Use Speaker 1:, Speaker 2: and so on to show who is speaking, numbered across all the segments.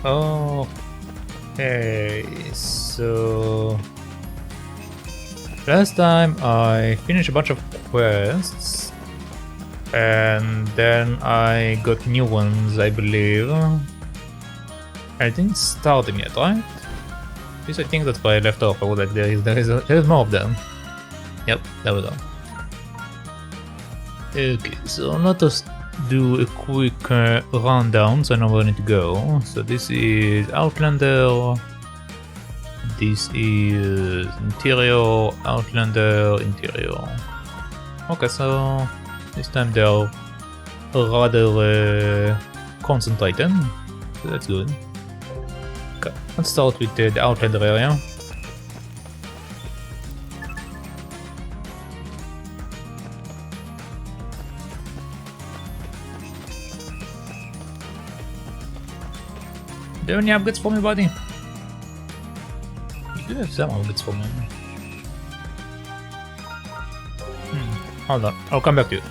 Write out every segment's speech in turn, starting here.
Speaker 1: Okay, so last time I finished a bunch of quests and then I got new ones, I believe. I didn't start them yet, right? Because I think that's why I left off. I was like, there is more of them. Yep, there we go. Okay, so let us do a quick rundown so I know where I need to go. So this is Outlander, this is Interior, Outlander, Interior. Okay, so this time they're rather concentrated, so that's good. Okay, let's start with the Outlander area. Do you have any upgrades for me, buddy? You do have some upgrades for me. Hold on, I'll come back to you.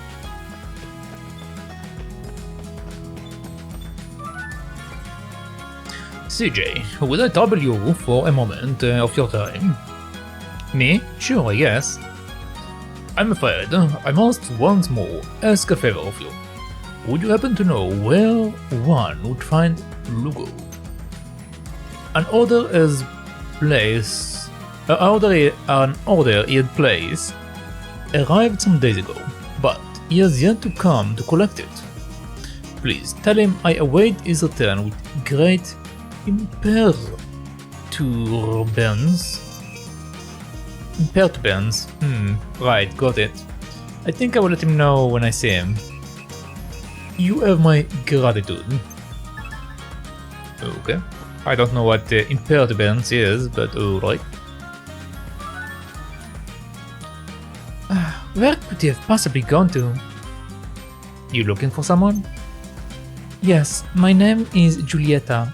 Speaker 1: CJ, would I trouble you for a moment of your time? Me? Sure, yes. I'm afraid I must once more ask a favor of you. Would you happen to know where one would find Lugo? An order he had placed arrived some days ago, but he has yet to come to collect it. Please tell him I await his return with great imperturbance. Right, got it. I think I will let him know when I see him. You have my gratitude. Okay. I don't know what imperturbance is, but alright. Where could he have possibly gone to? You looking for someone? Yes, my name is Giulietta.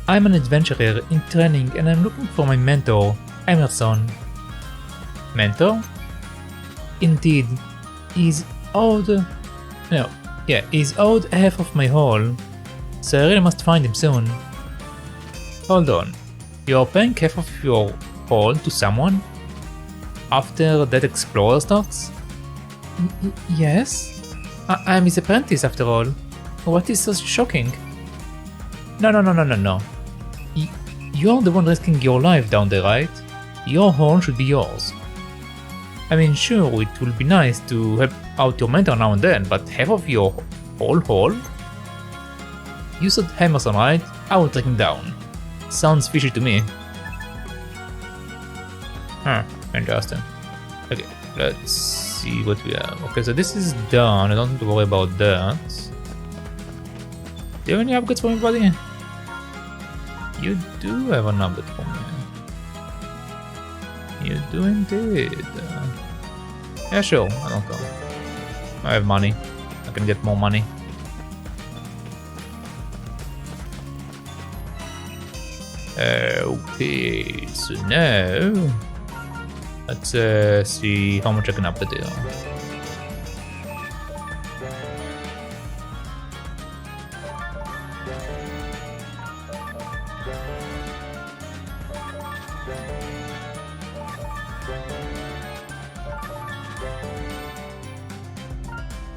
Speaker 1: I'm an adventurer in training and I'm looking for my mentor, Emerson. Mentor? Indeed. He's owed half of my haul, so I really must find him soon. Hold on, you're paying half of your haul to someone? After that explorer stocks? Yes? I'm his apprentice after all. What is so shocking? No. You're the one risking your life down there, right? Your haul should be yours. I mean, sure, it will be nice to help out your mentor now and then, but half of your whole haul? You said Emerson, right? I will track him down. Sounds fishy to me. Interesting. Okay, let's see what we have. Okay, so this is done. I don't have to worry about that. Do you have any upgrades for me, buddy? You do have an upgrade for me. You do indeed. Yeah, sure. I don't know. I have money. I can get more money. Okay, so now let's see how much I can upgrade it.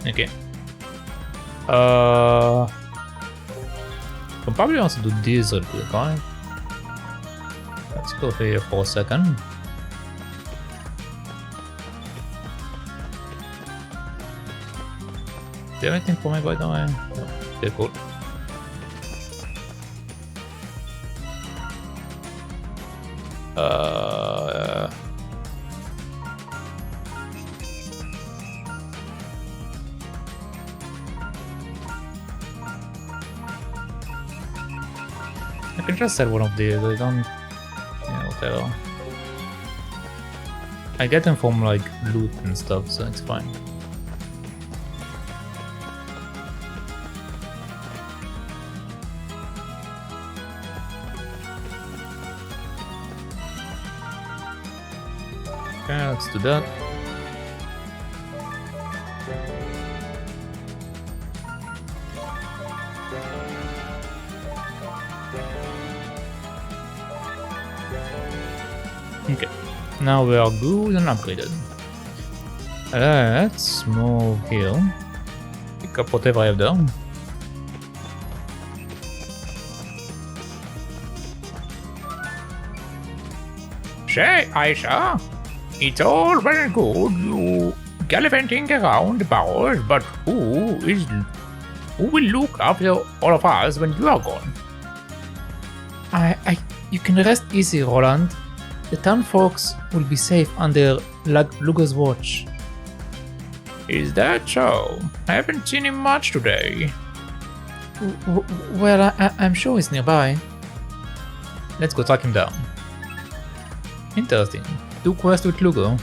Speaker 1: Okay. Can probably also do this real quick, right? Let's go here for a second. Do you have anything for me, by the way? No. Okay, cool. I can just sell one of these. I don't. Yeah, whatever. I get them from like loot and stuff, so it's fine. Okay, let's do that. Okay, now we are good and upgraded. Let's move here. Pick up whatever I have done. Say, Aisha, it's all very good you gallivanting around the Barrows, but who will look after all of us when you are gone? You can rest easy, Roland. The town folks will be safe under Lugo's watch. Is that so? I haven't seen him much today. Well, I'm sure he's nearby. Let's go track him down. Interesting. 2 quests with Lugo.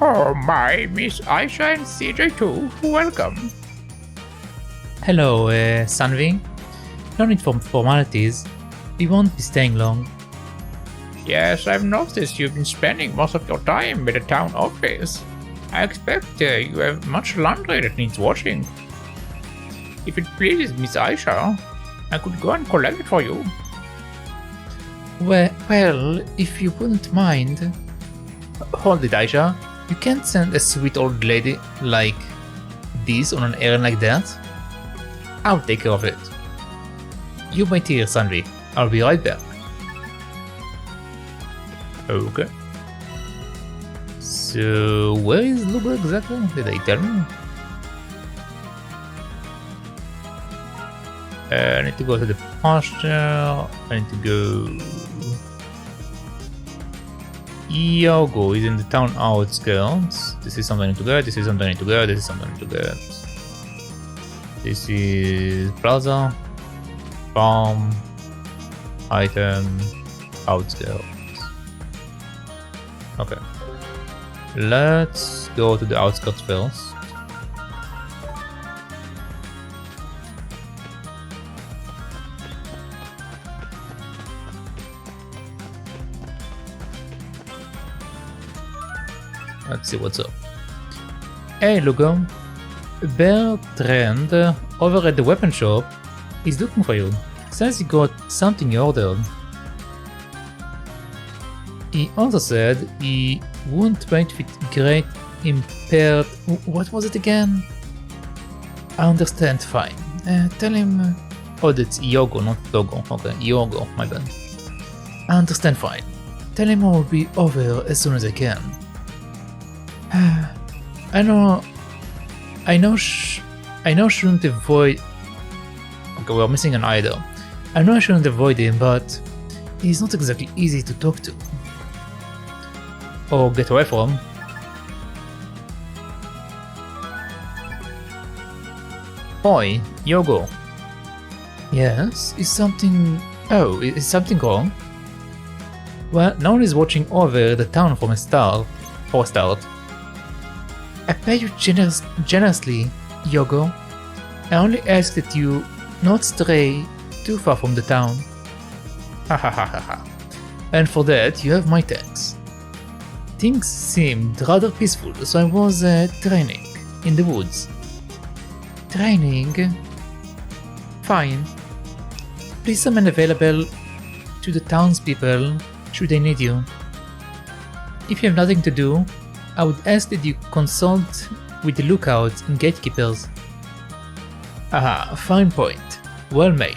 Speaker 1: Oh my, Miss Aisha and CJ too. Welcome. Hello, Sanvi. No need for formalities. We won't be staying long. Yes, I've noticed you've been spending most of your time at the town office. I expect you have much laundry that needs washing. If it pleases Miss Aisha, I could go and collect it for you. Well, if you wouldn't mind... Hold it, Aisha. You can't send a sweet old lady like this on an errand like that. I'll take care of it. You wait here, Sanvi. I'll be right back. Okay. So, where is Lugo exactly? Did they tell me? I need to go to the pasture. I need to go... Yogo is in the town outskirts. This is something I need to get, this is something I need to get, this is something I need to get. This is plaza, farm, item, outskirts. Okay. Let's go to the outskirts first. Let's see what's up. Hey, Lugo. Bertrand over at the weapon shop is looking for you. Says he got something you ordered. He also said he wouldn't mind if it great impaired... What was it again? I understand, fine. Tell him... Oh, that's Yogo, not Logo. Okay, Yogo, my bad. I understand, fine. Tell him I'll be over as soon as I can. I know shouldn't avoid... Okay, we're missing an idol. I know I shouldn't avoid him, but he's not exactly easy to talk to. Or get away from. Oi, Yogo. Yes, is something... Oh, is something wrong? Well, no one is watching over the town for a start. I pay you generously, Yogo. I only ask that you not stray too far from the town. Ha ha ha ha ha. And for that, you have my thanks. Things seemed rather peaceful, so I was training in the woods. Training? Fine. Please summon available to the townspeople should they need you. If you have nothing to do, I would ask that you consult with the lookouts and gatekeepers. Aha, fine point. Well made.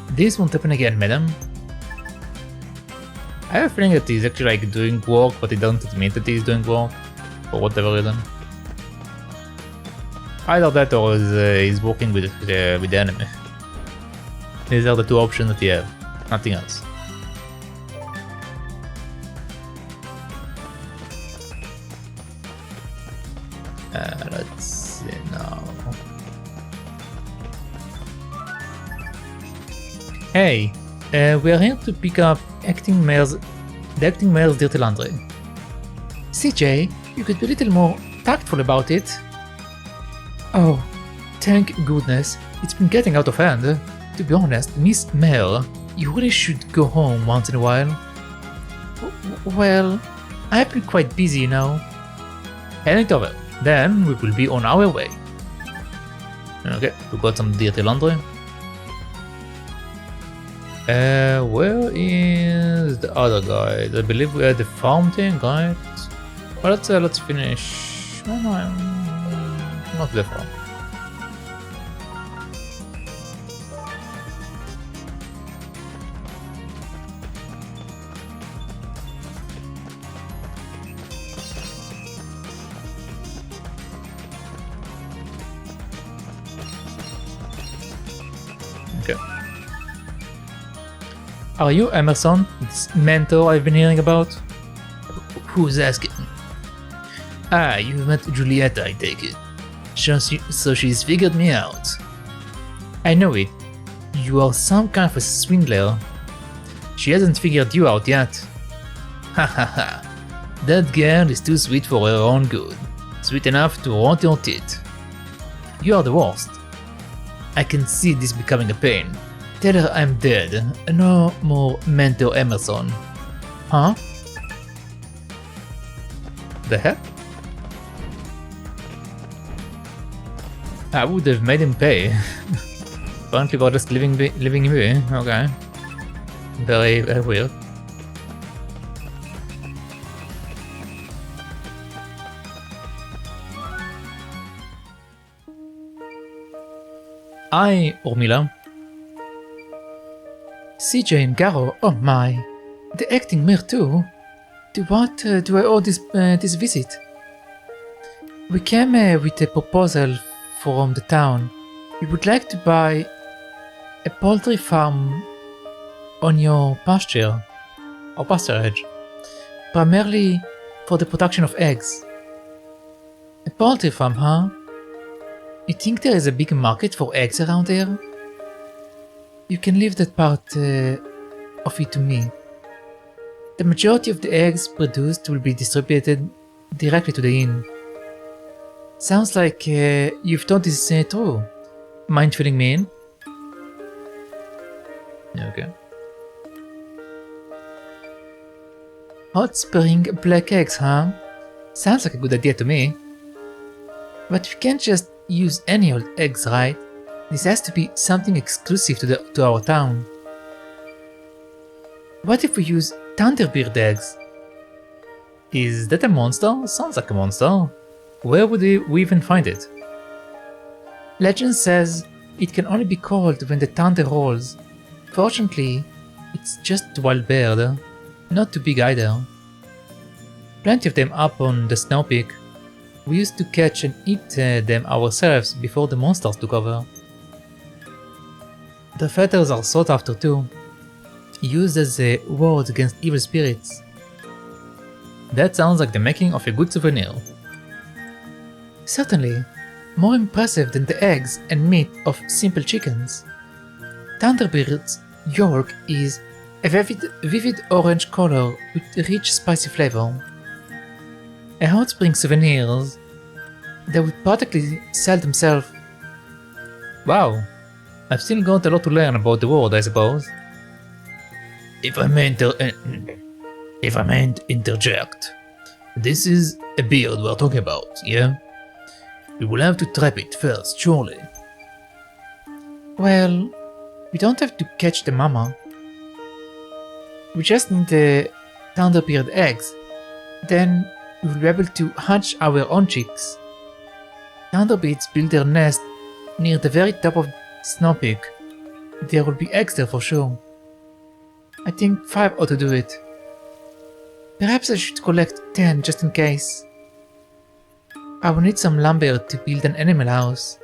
Speaker 1: This won't happen again, madam. I have a feeling that he's actually like doing work, but he doesn't admit that he's doing work, for whatever reason. Either that or he's working with the enemy. These are the 2 options that you have, nothing else. Let's see now. Hey, we are here to pick up the acting mayor's dirty laundry. CJ, you could be a little more tactful about it. Oh, thank goodness, it's been getting out of hand. To be honest, Miss Mayor, you really should go home once in a while. Well, I've been quite busy, you know. Hand it over. Then we will be on our way. Okay, we got some dirty laundry. Where is the other guy? I believe we had the farm thing, right? Well, let's finish. No, not the farm. Okay. Are you Emerson, this mentor I've been hearing about? Who's asking? Ah, you've met Julieta, I take it. So she's figured me out. I know it. You are some kind of a swindler. She hasn't figured you out yet. Ha ha ha. That girl is too sweet for her own good. Sweet enough to rot your teeth. You are the worst. I can see this becoming a pain. Tell her I'm dead. No more Mentor Emerson. Huh? The heck? I would have made him pay. Apparently we're just leaving him be. Okay. Very weird. Hi, Urmila. CJ and Garo, oh my. The acting mere too. To what do I owe this visit? We came with a proposal from the town. We would like to buy a poultry farm on your pasture, or pasturage, primarily for the production of eggs. A poultry farm, huh? You think there is a big market for eggs around here? You can leave that part of it to me. The majority of the eggs produced will be distributed directly to the inn. Sounds like you've thought this through. Mind filling me in? Okay. Hot spring black eggs, huh? Sounds like a good idea to me. But we can't just use any old eggs, right? This has to be something exclusive to our town. What if we use Thunderbeard eggs? Is that a monster? Sounds like a monster. Where would we even find it? Legend says it can only be called when the thunder rolls. Fortunately, it's just a wild bird, not too big either. Plenty of them up on the snow peak. We used to catch and eat them ourselves before the monsters took over. The feathers are sought after too, used as a ward against evil spirits. That sounds like the making of a good souvenir. Certainly, more impressive than the eggs and meat of simple chickens. Thunderbird's yolk is a vivid orange color with rich spicy flavor. A hot spring souvenirs that would practically sell themselves. Wow, I've still got a lot to learn about the world, I suppose. If I may interject, this is a beard we're talking about, yeah? We will have to trap it first, surely. Well, we don't have to catch the mama. We just need the Thunderbeard eggs. Then we will be able to hatch our own chicks. Thunderbirds build their nest near the very top of Snow Peak. There will be eggs there for sure. I think 5 ought to do it. Perhaps I should collect 10 just in case. I will need some lumber to build an animal house.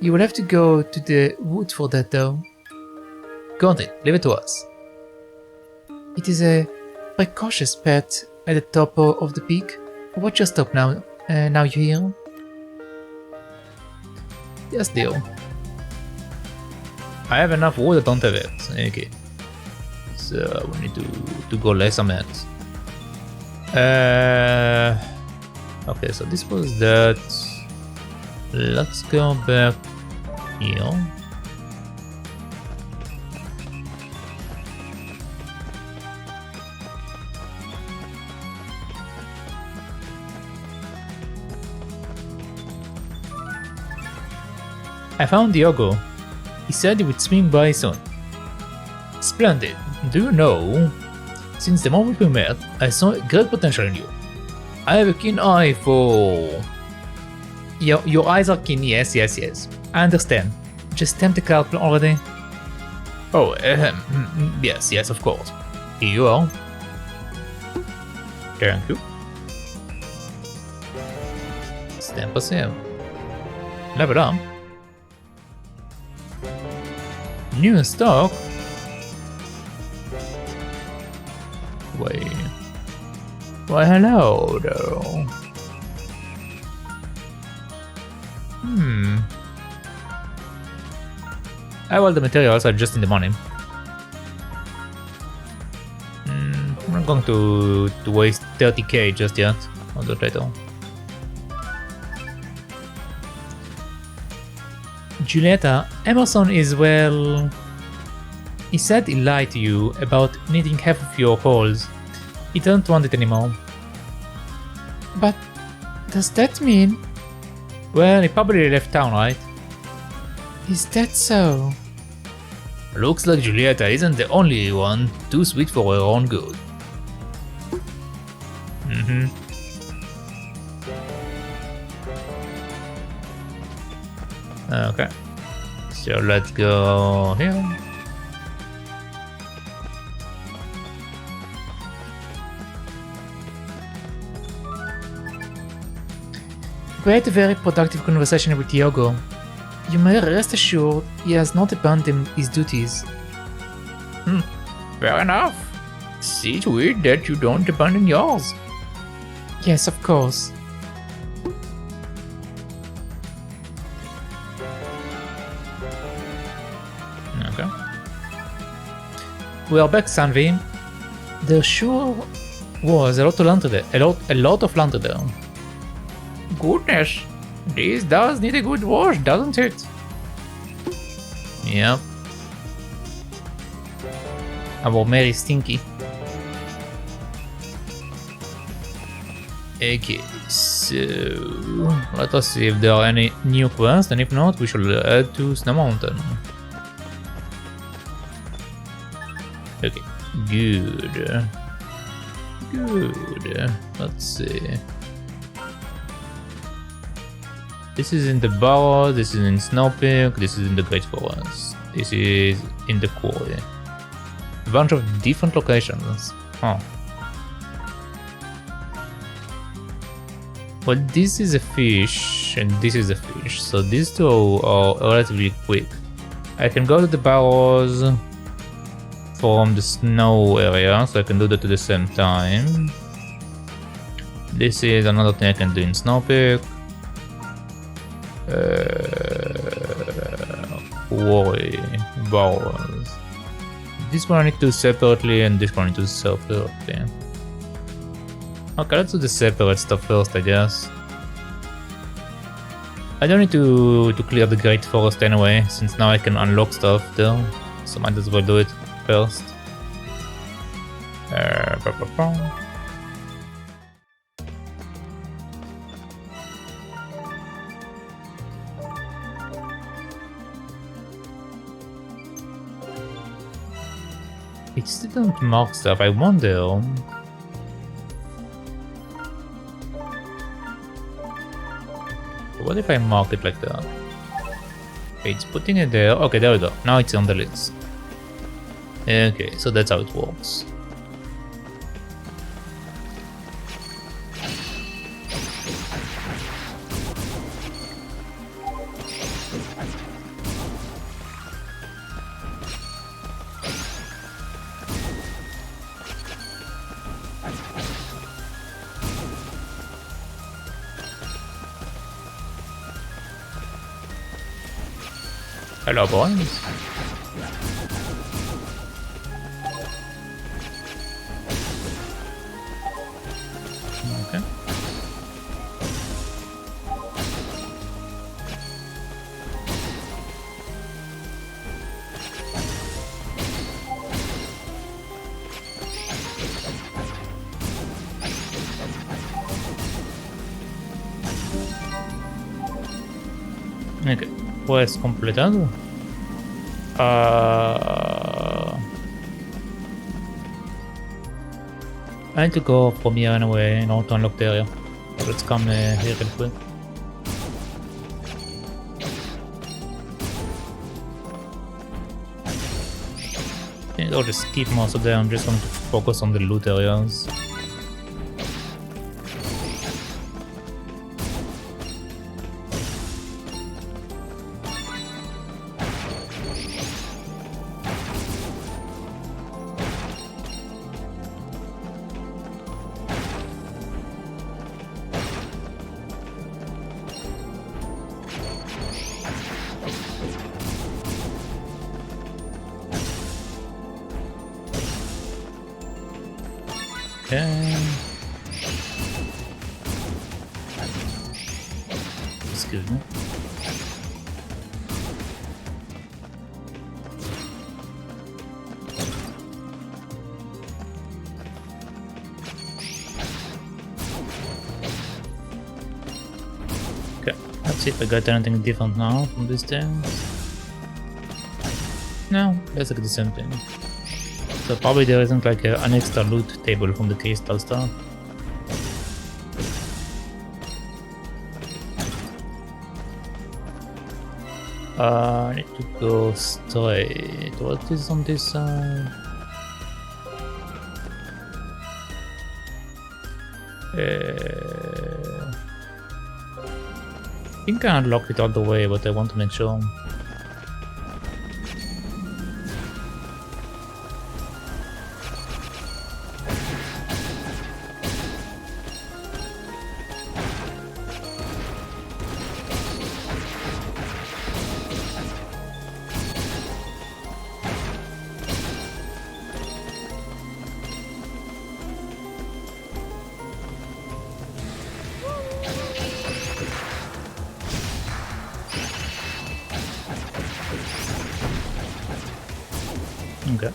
Speaker 1: You will have to go to the woods for that though. Got it, leave it to us. It is a precautious pet at the top of the peak. Watch your stop now, now you hear? Yes, deal. I have enough wood, I don't have it. Okay. So we need to go lay some eggs. Okay, so this was that. Let's go back here. I found Diogo. He said he would swing by soon. Splendid. Do you know, since the moment we met, I saw great potential in you. I have a keen eye for... Your eyes are keen, yes. I understand. Just stamp the card already. Oh, yes, of course. Here you are. Thank you. Stamp us in. Level up. New in stock. Wait. Why, hello there. Well, the materials are just in the money. I'm not going to waste 30k just yet on the title. Julieta, Emerson is, well... He said he lied to you about needing half of your holes. He doesn't want it anymore. But does that mean... Well, he probably left town, right? Is that so? Looks like Julieta isn't the only one too sweet for her own good. Okay. So let's go here. We had a very productive conversation with Diogo. You may rest assured he has not abandoned his duties. Fair enough. See to it that you don't abandon yours. Yes, of course. Okay. We are back, Sanvi. There sure was a lot of land there. A lot of land there. Goodness, this does need a good wash, doesn't it? Yep. Our Mary Stinky. Okay, so let us see if there are any new quests, and if not, we shall head to Snow Mountain. Okay, good. Good. Let's see. This is in the Barrows, this is in Snow Peak, this is in the Great Forest, this is in the Quarry. A bunch of different locations. Huh. Well, this is a fish, and this is a fish, so these two are relatively quick. I can go to the Barrows from the snow area, so I can do that at the same time. This is another thing I can do in Snow Peak. Quarry, Barrows. This one I need to do separately, and this one I need to do separately. Okay, let's do the separate stuff first, I guess. I don't need to clear the Great Forest anyway, since now I can unlock stuff there, so might as well do it first. It still don't mark stuff, I wonder. What if I mark it like that? Okay, it's putting it there. Okay, there we go. Now it's on the list. Okay, so that's how it works. Hello, boys. Okay. Ok, pues completado. I need to go from here anyway in order to unlock the area. So let's come here real quick. I think I'll just skip most of them. I'm just going to focus on the loot areas. Okay. Excuse me. Okay, let's see if I got anything different now from these things. No, basically the same thing. So probably there isn't like an extra loot table from the crystal stuff. I need to go straight. What is on this side? I think I unlocked it all the way, but I want to make sure. Okay.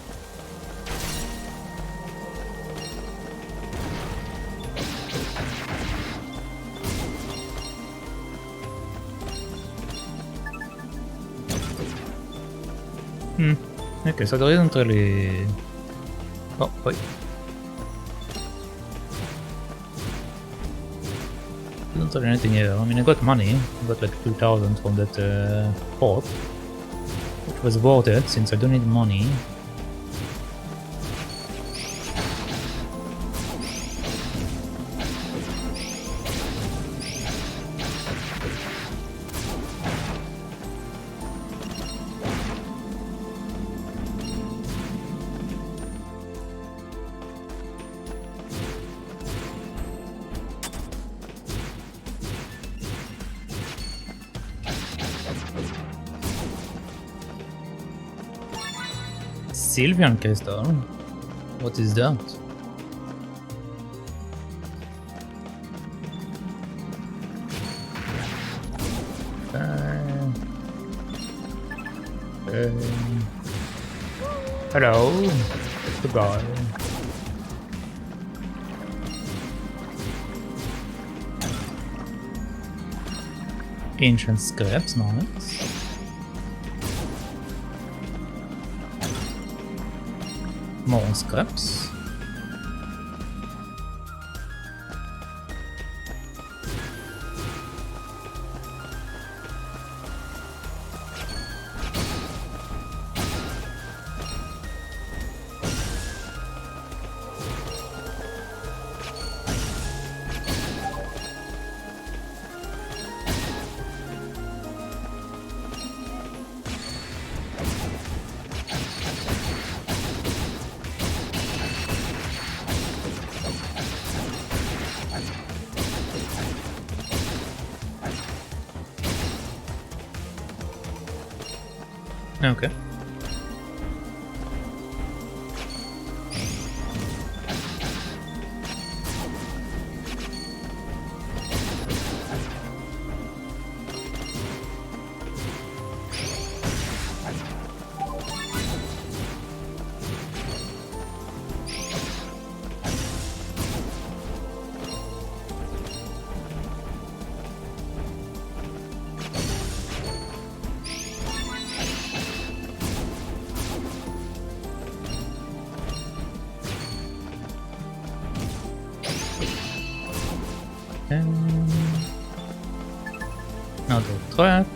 Speaker 1: Okay, so there isn't really... Oh, wait. There isn't really anything here. I mean, I got money. I got like 2,000 from that port, which was worth it since I don't need money. Sylvian crystal? What is that? Hello, goodbye. Ancient scraps, nice. More scraps. Okay. another trap.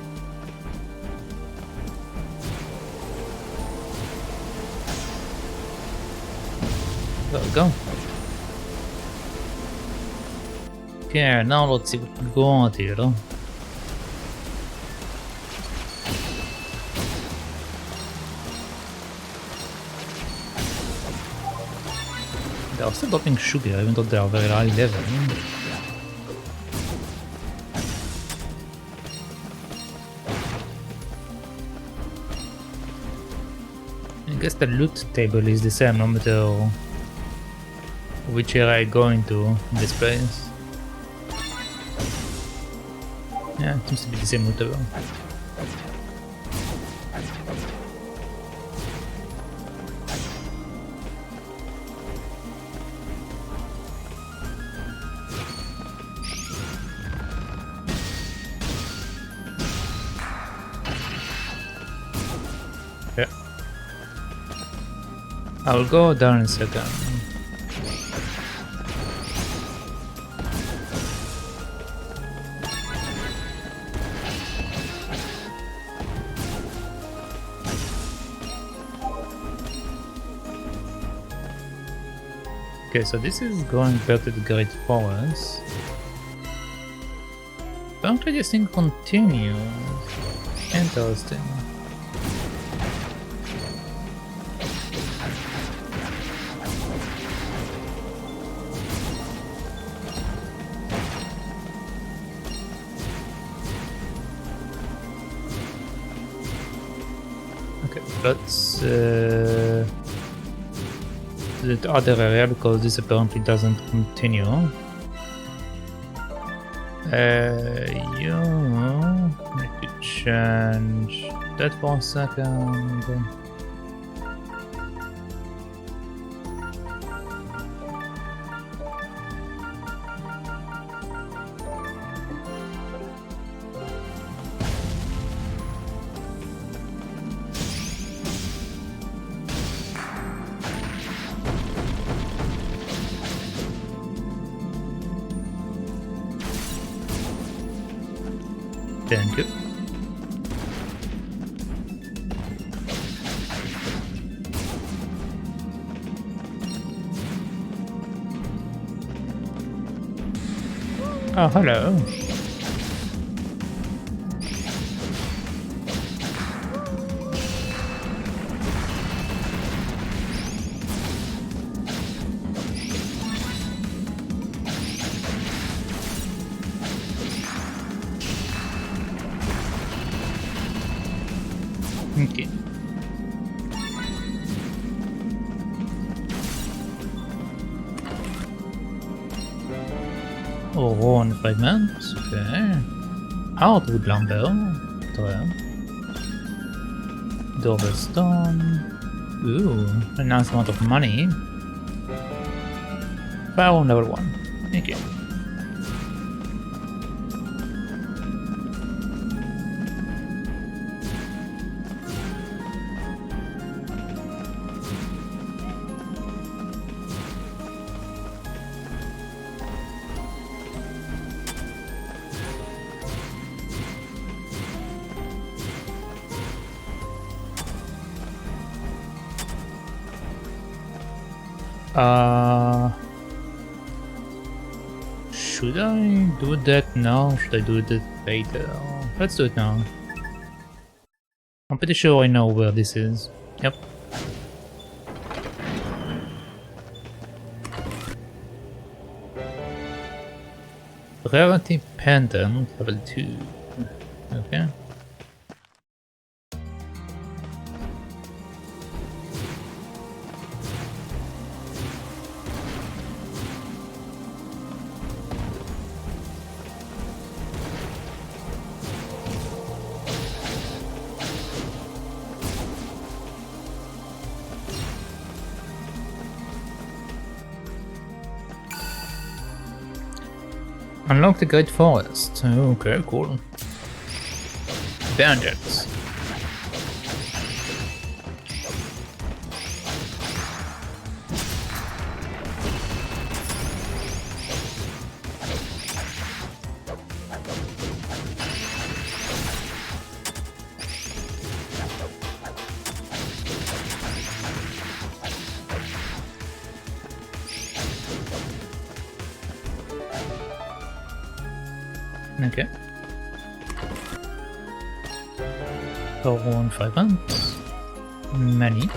Speaker 1: There we go. Okay, now let's see what we got here. They are still dropping sugar even though they are very high level. I guess the loot table is the same no matter which area I go into in this place. Yeah, it seems to be the same loot table. Yeah. I'll go down in a second. Okay, so this is going back to the Great Forest. Apparently this thing continues. Interesting. Okay, let's the other area because this apparently doesn't continue. Yeah, need to change that for a second. Thank you. Oh, hello. Okay. Rune fragments, okay. Hardwood lumber, très. Double stone. Ooh, a nice amount of money. Firearm level 1. Okay. Should I do that now? Should I do that later? Let's do it now. I'm pretty sure I know where this is. Yep. Rarity Pendant, level 2. Okay. Unlock the Great Forest. Okay, cool. Bandits. Okay. 5 months. Many.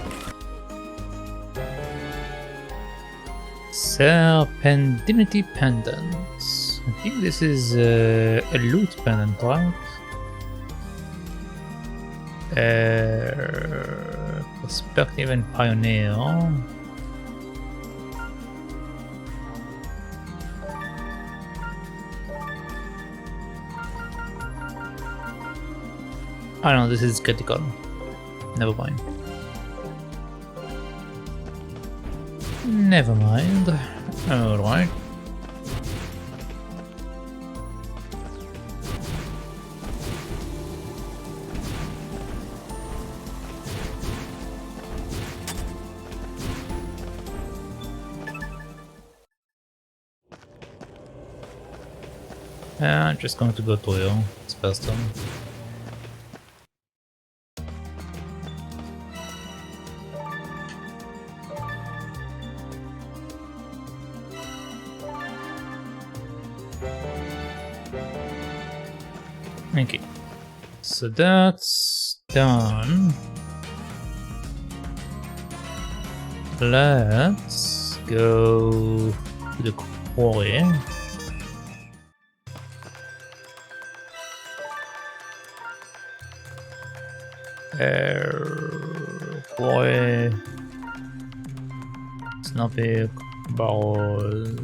Speaker 1: Serpendimity pendants. I think this is a loot pendant, right? Perspective and Pioneer. I don't know, this is critical. Never mind. Never mind. Alright. I'm just going to go to you. It's faster. Okay, so that's done. Let's go to the quarry. Quarry. Snappy. Barrows.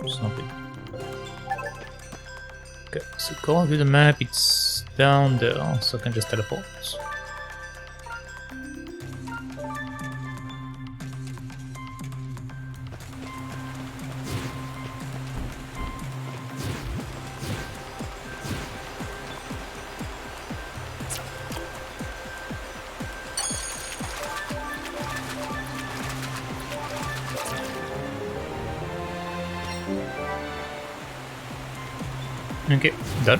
Speaker 1: Snappy. Okay, so going to the map, it's down there, so I can just teleport. Okay, done.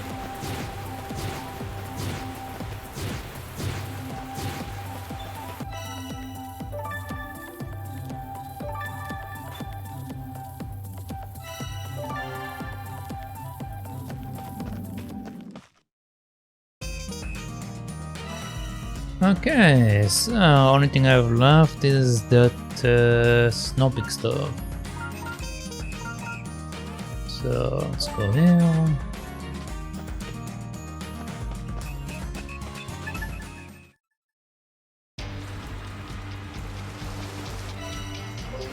Speaker 1: Okay, so only thing I have left is that Snobic stuff. So let's go here.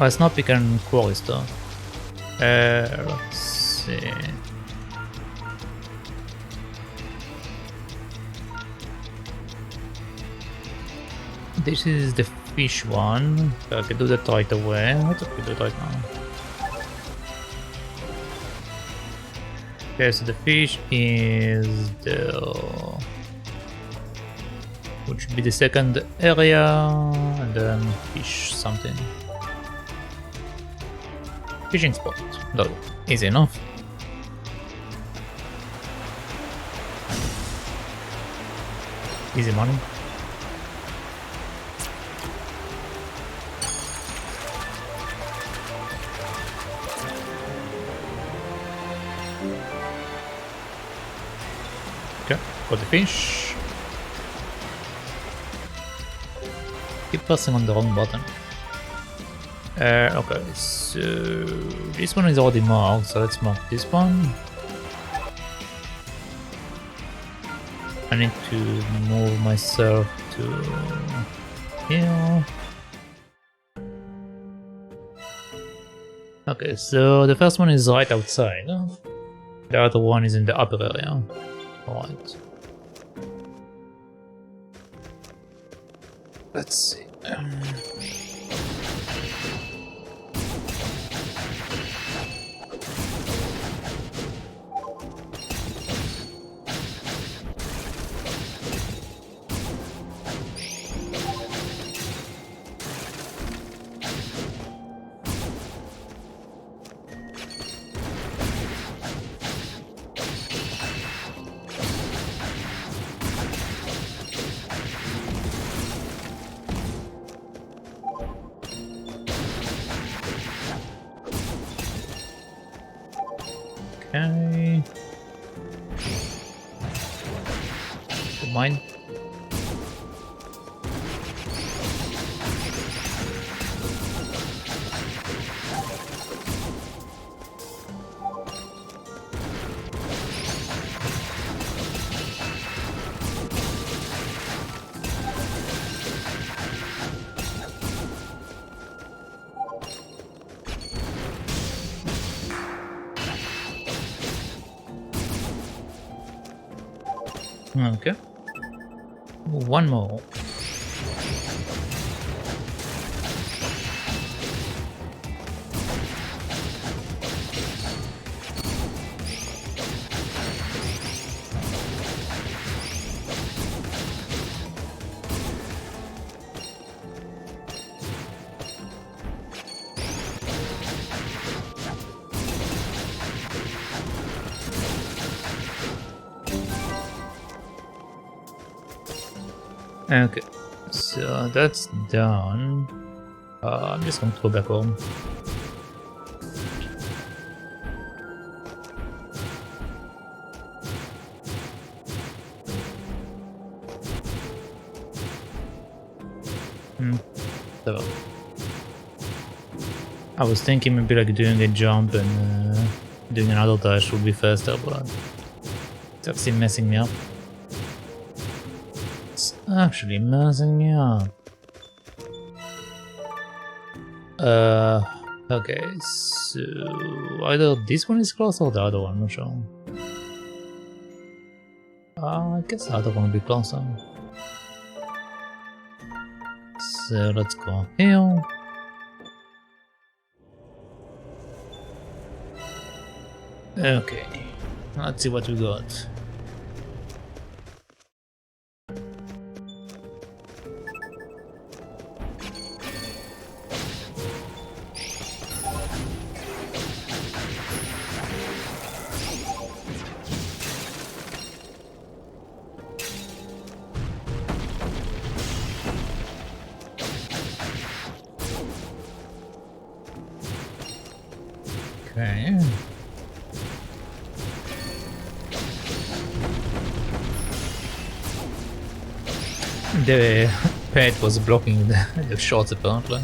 Speaker 1: Oh, it's not picking quarry stuff. Let's see. This is the fish one. So I can do that right away. Let's do it right now. Okay, so the fish is the... which should be the second area, and then fish something. Fishing spot. No, easy enough. Easy money. Okay, got the fish. Keep pressing on the wrong button. Okay, so this one is already marked, so let's mark this one. I need to move myself to here. Okay, so the first one is right outside. The other one is in the upper area. Alright. Let's see. Okay. Don't mind. Okay. One more. Okay, so that's done. I'm just going to go back home. So I was thinking maybe like doing a jump and doing another dash would be faster, but it's actually messing me up. It's actually messing me up. Okay, so either this one is close or the other one, I'm not sure. I guess the other one will be closer. So let's go here. Okay, let's see what we got. Okay. The pet was blocking the shots apparently.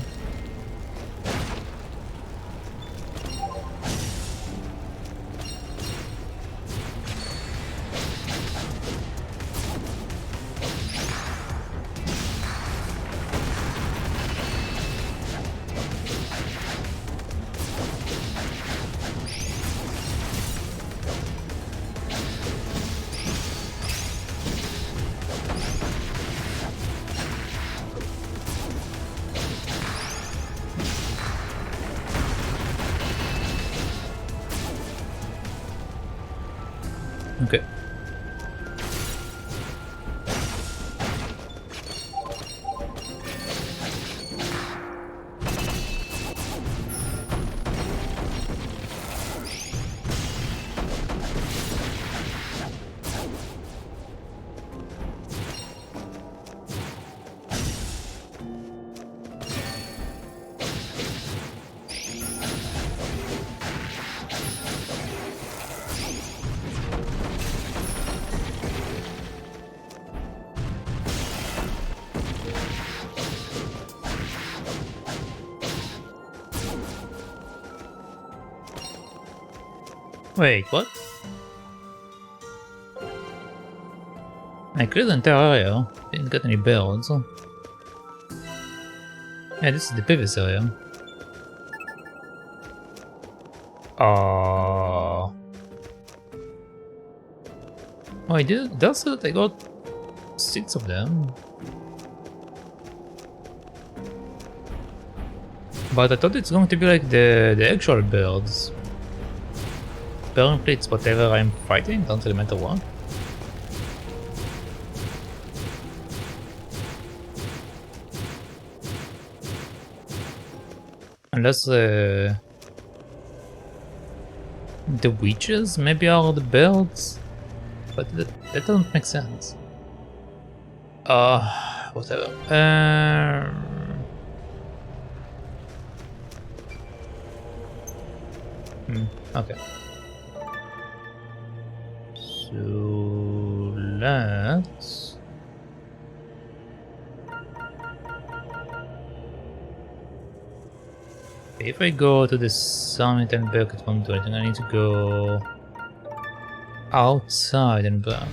Speaker 1: Okay. Wait, what? I cleared the entire area, didn't get any builds. Yeah, this is the previous area. Oh, I did. That's it. I got 6 of them. But I thought it's going to be like the actual builds. Apparently it's whatever I'm fighting, don't really matter what. Unless the witches maybe are the builds, but that doesn't make sense. Whatever. Okay. So let's... If I go to the summit and back at 120, I need to go outside and back.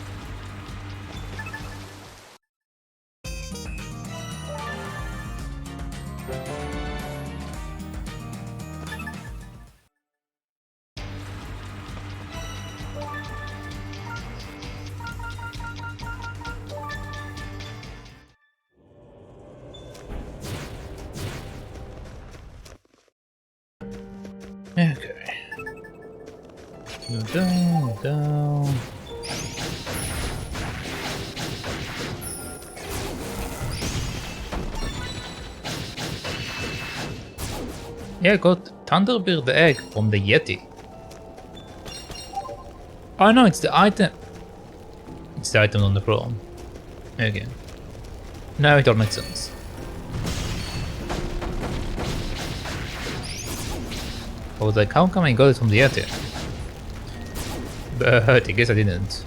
Speaker 1: Okay. Go down, down. Yeah, I got Thunderbird egg from the Yeti. Oh no, it's the item. It's the item on the floor. Okay. Now it all makes sense. I was like, how come I got it from the Yeti? But I guess I didn't.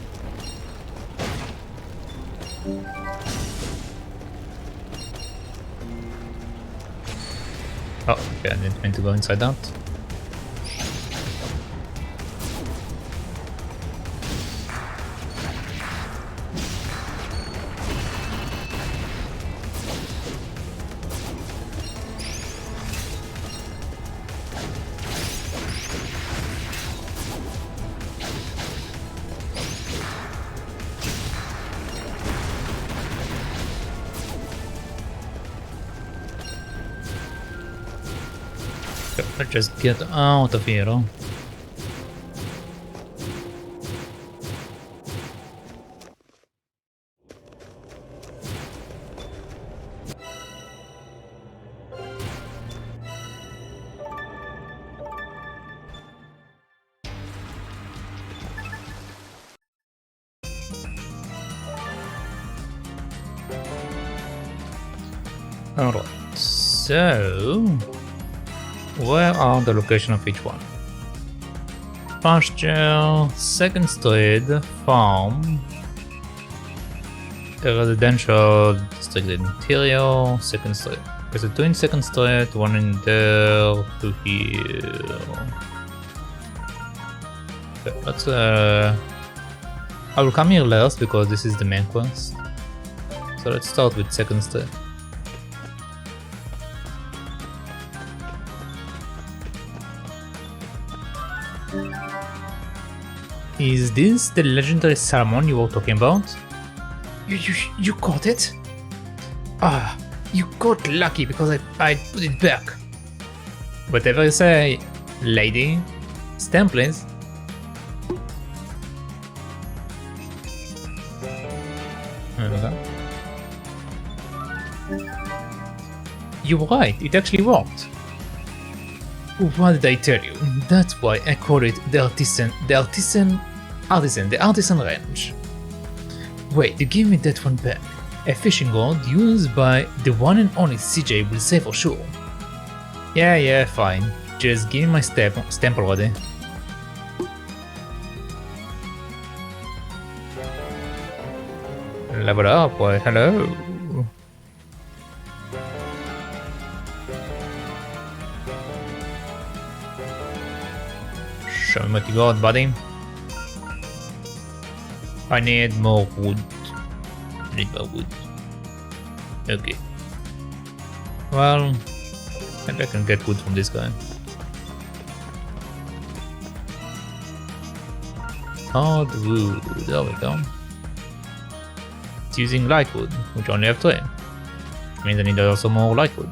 Speaker 1: Oh, okay, I didn't mean to go inside that. Let's just get out of here. Oh. Alright, so where are the location of each one? Pasture, second street, farm, a residential district interior, second street. There's a two in second street, one in there, two here. Okay, let's I will come here last because this is the main quest. So let's start with second street. Is this the legendary salmon you were talking about? You caught it? Ah, you got lucky because I put it back. Whatever you say, lady. Stand please. You're right, it actually worked. What did I tell you? That's why I call it the artisan range. Wait, you give me that one back. A fishing rod used by the one and only CJ will say for sure. Yeah, fine. Just give me my stamp already. Level up, why hello. Show me what you got, buddy. I need more wood. Okay. Well, maybe I can get wood from this guy. Hard wood, there we go. It's using light wood, which only have 3. Which means I need also more light wood.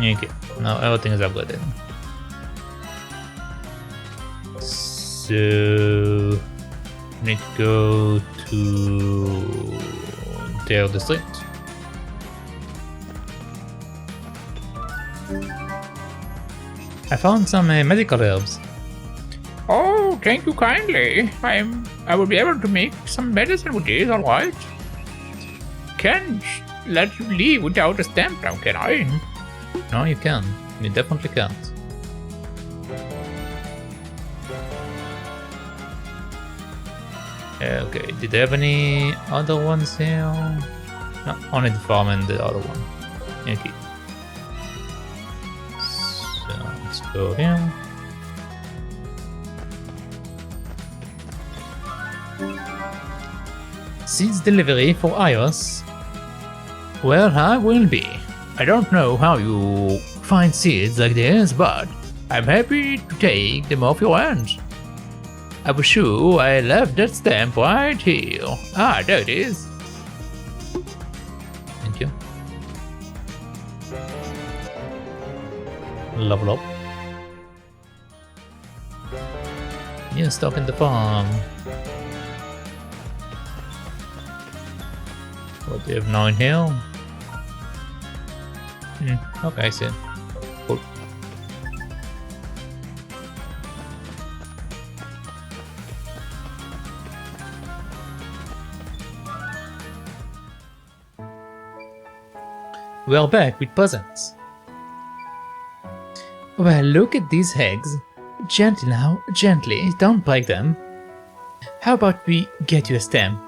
Speaker 1: Okay, now everything is upgraded. So need to go to their district. I found some medical herbs.
Speaker 2: Oh, thank you kindly. I will be able to make some medicine with these, alright? Can't let you leave without a stamp now, can I?
Speaker 1: No, you can. You definitely can't. Okay, did they have any other ones here? No, only the farm and the other one. Okay. So let's go here. Seeds delivery for iOS. Well, I will be. I don't know how you find seeds like this, but I'm happy to take them off your hands. I was sure I left that stamp right here. Ah, there it is. Thank you. Level up. New stock in the farm. What do you have now in here? Okay, I see. Cool. We are back with presents. Well, look at these eggs. Gently now, gently, don't break them. How about we get you a stamp?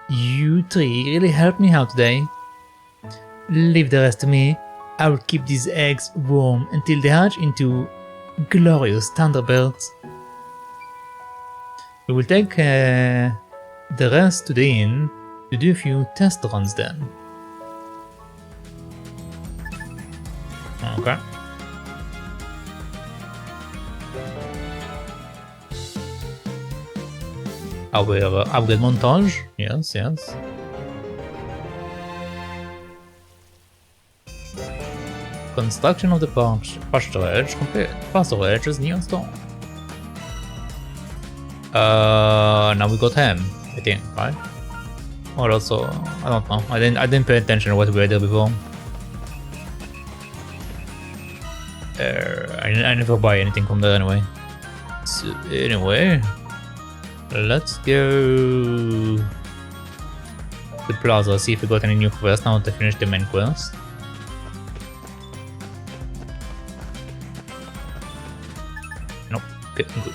Speaker 1: You three really helped me out today. Leave the rest to me. I will keep these eggs warm until they hatch into glorious thunderbirds. We will take the rest to the inn to do a few test runs then. Okay. Our upgrade montage, yes. Construction of the pasturage complete. Pasturage is near installed. Now we got ham, I think, right? Or also, I don't know. I didn't pay attention to what we did before. I never buy anything from there anyway. So anyway, let's go to the plaza, see if we got any new quests now to finish the main quest. Nope, okay, good.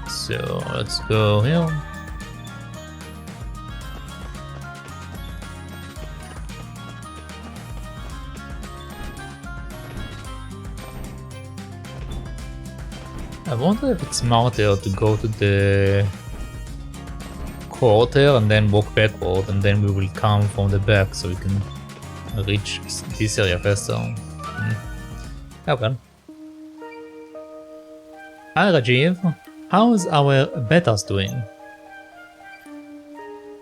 Speaker 1: So let's go here. I wonder if it's smarter to go to the quarter and then walk backward, and then we will come from the back so we can reach this area faster. Okay. Hi Rajiv, how's our betas doing?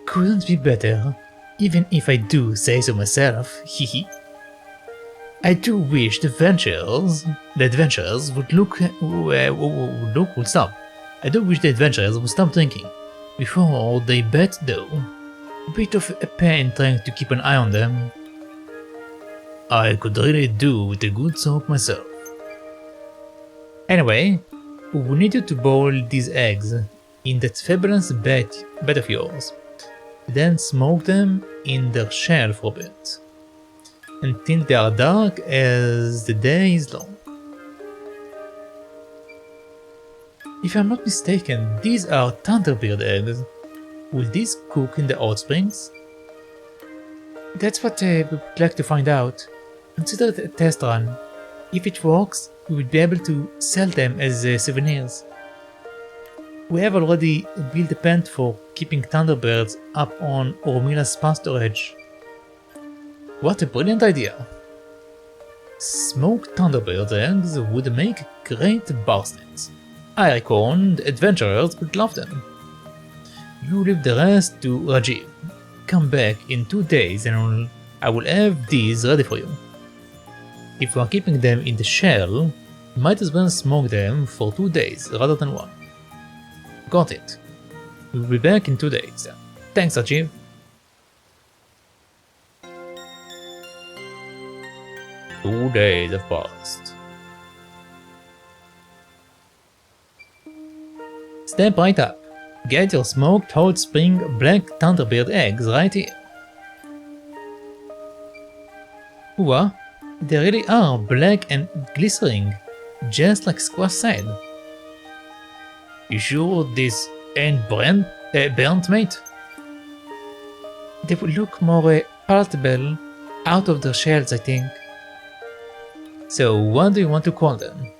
Speaker 1: Couldn't be better, even if I do say so myself, hehe. I do wish the adventurers would stop. I do wish the adventurers would stop drinking before they bet though. A bit of a pain trying to keep an eye on them. I could really do with a good soap myself. Anyway, we need you to boil these eggs in that fabulous bed of yours. Then smoke them in their shell for a bit, until they are dark as the day is long. If I'm not mistaken, these are thunderbird eggs. Will these cook in the hot springs? That's what we would like to find out. Consider it a test run. If it works, we will be able to sell them as souvenirs. We have already built a pen for keeping thunderbirds up on Ormila's pasturage. What a brilliant idea! Smoked thunderbird eggs would make great bar snacks. I reckon the adventurers would love them. You leave the rest to Rajiv. Come back in 2 days and I will have these ready for you. If you are keeping them in the shell, you might as well smoke them for 2 days rather than 1. Got it. We will be back in 2 days. Thanks, Rajiv. 2 days have passed. Step right up. Get your smoked hot spring black thunderbird eggs right here. Ooh, they really are black and glistening, just like Squash said. You sure this ain't burnt, mate? They would look more palatable out of their shells, I think. So what do you want to call them?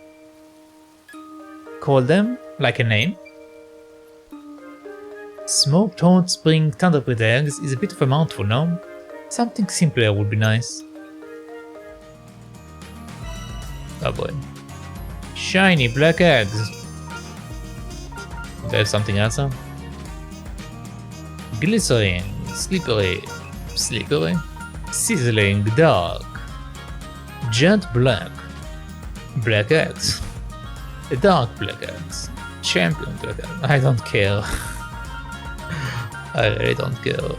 Speaker 1: Call them like a name? Smoked hot spring thunderbird eggs is a bit of a mouthful, no? Something simpler would be nice. Oh boy. Shiny black eggs. There's something else, huh? Glycerin, slippery, sizzling, dark, jet black, black eggs, dark black eggs, champion black eggs. I don't care. I really don't care.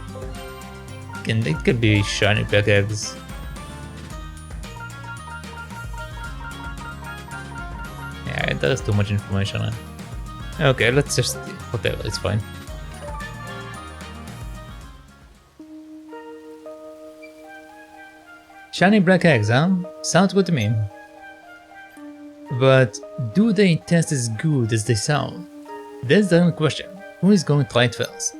Speaker 1: It could be shiny black eggs. Yeah, there's too much information. Okay, let's just whatever, it's fine. Shiny black eggs, huh? Sounds good to me. But do they taste as good as they sound? That's the only question. Who is going to try it first?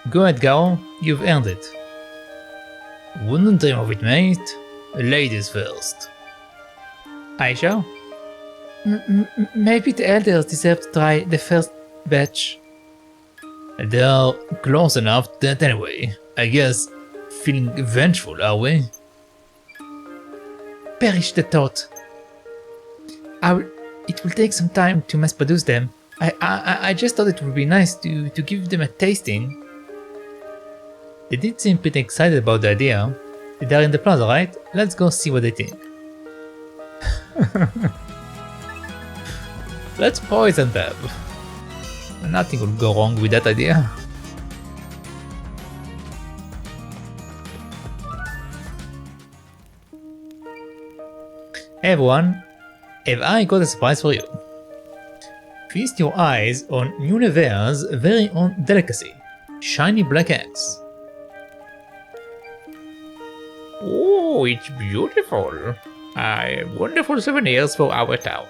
Speaker 1: Go ahead, Gao. You've earned it. Wouldn't dream of it, mate. Ladies first. Aisha? Maybe the elders deserve to try the first batch. They're close enough to that anyway. I guess feeling vengeful, are we? Perish the thought. It will take some time to mass produce them. I just thought it would be nice to give them a tasting. They did seem pretty excited about the idea. They're in the plaza, right? Let's go see what they think. Let's poison them. Nothing will go wrong with that idea. Hey everyone, have I got a surprise for you? Feast your eyes on Runebarrows' very own delicacy, shiny black eggs.
Speaker 2: Oh, it's beautiful. Wonderful souvenirs for our town.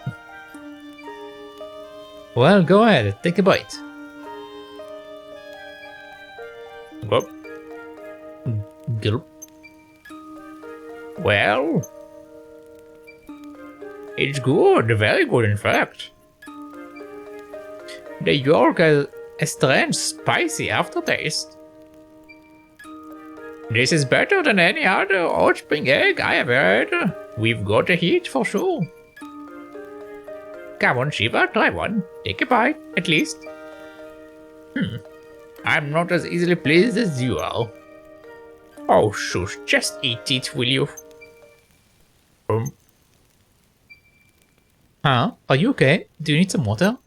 Speaker 1: Well, go ahead, take a bite.
Speaker 2: Gulp.
Speaker 1: Gulp.
Speaker 2: Well, it's good, very good in fact. The yolk has a strange spicy aftertaste. This is better than any other hot spring egg I have had. We've got a hit for sure. Come on, Shiva, try one. Take a bite, at least. I'm not as easily pleased as you are. Oh, shush, just eat it, will you?
Speaker 1: Huh? Are you okay? Do you need some water?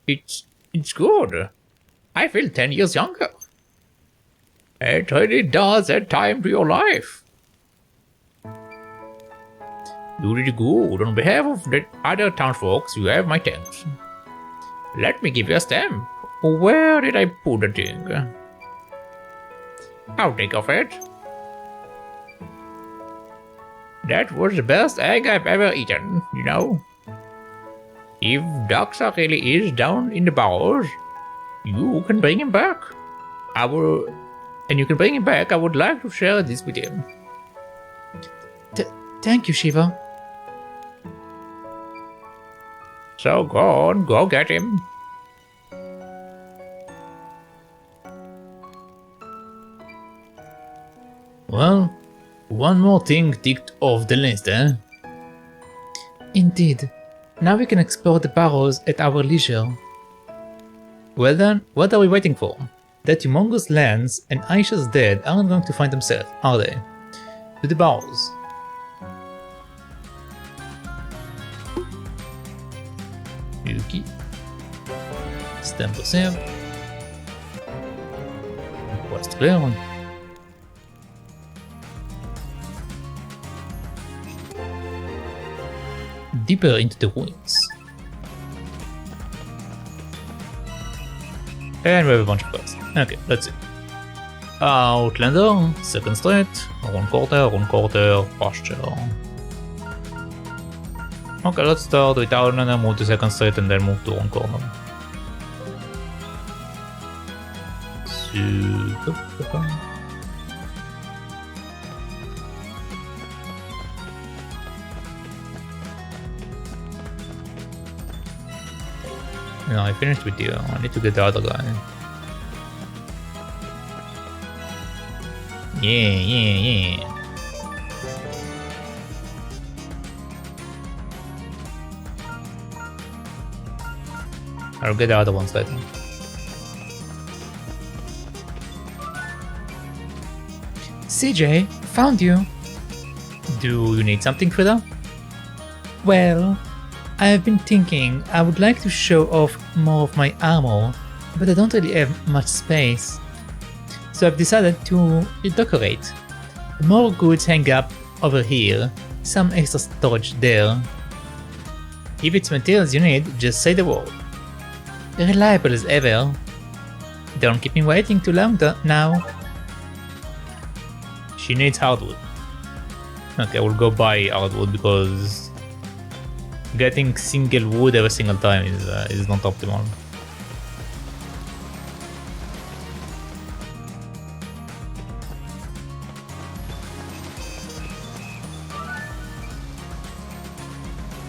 Speaker 2: It's good. I feel 10 years younger. It really does add time to your life. You did good. On behalf of the other townsfolk, you have my thanks. Let me give you a stamp. Where did I put the thing? I'll take off it. That was the best egg I've ever eaten, you know. If Doxa really is down in the Barrows, you can bring him back. You can bring him back. I would like to share this with him.
Speaker 1: Thank you, Shiva.
Speaker 2: So go on, go get him.
Speaker 1: Well, one more thing ticked off the list, eh? Indeed. Now we can explore the Barrows at our leisure. Well then, what are we waiting for? That humongous lands and Aisha's dead aren't going to find themselves, are they? To the Barrows. Yuki. Stamp save. Quest clear. Deeper into the ruins. And we have a bunch of quests. Okay, let's see. Outlander, second street, rune quarter, posture. Okay, let's start with Outlander, move to second street, and then move to rune quarter. Super. No, I finished with you. I need to get the other guy. Yeah. I'll get the other ones later. CJ, found you. Do you need something, Frida? Well, I've been thinking I would like to show off more of my armor, but I don't really have much space. So I've decided to decorate. More goods hang up over here, some extra storage there. If it's materials you need, just say the word. Reliable as ever. Don't keep me waiting too long now. She needs hardwood. Okay, we'll go buy hardwood because getting single wood every single time is not optimal.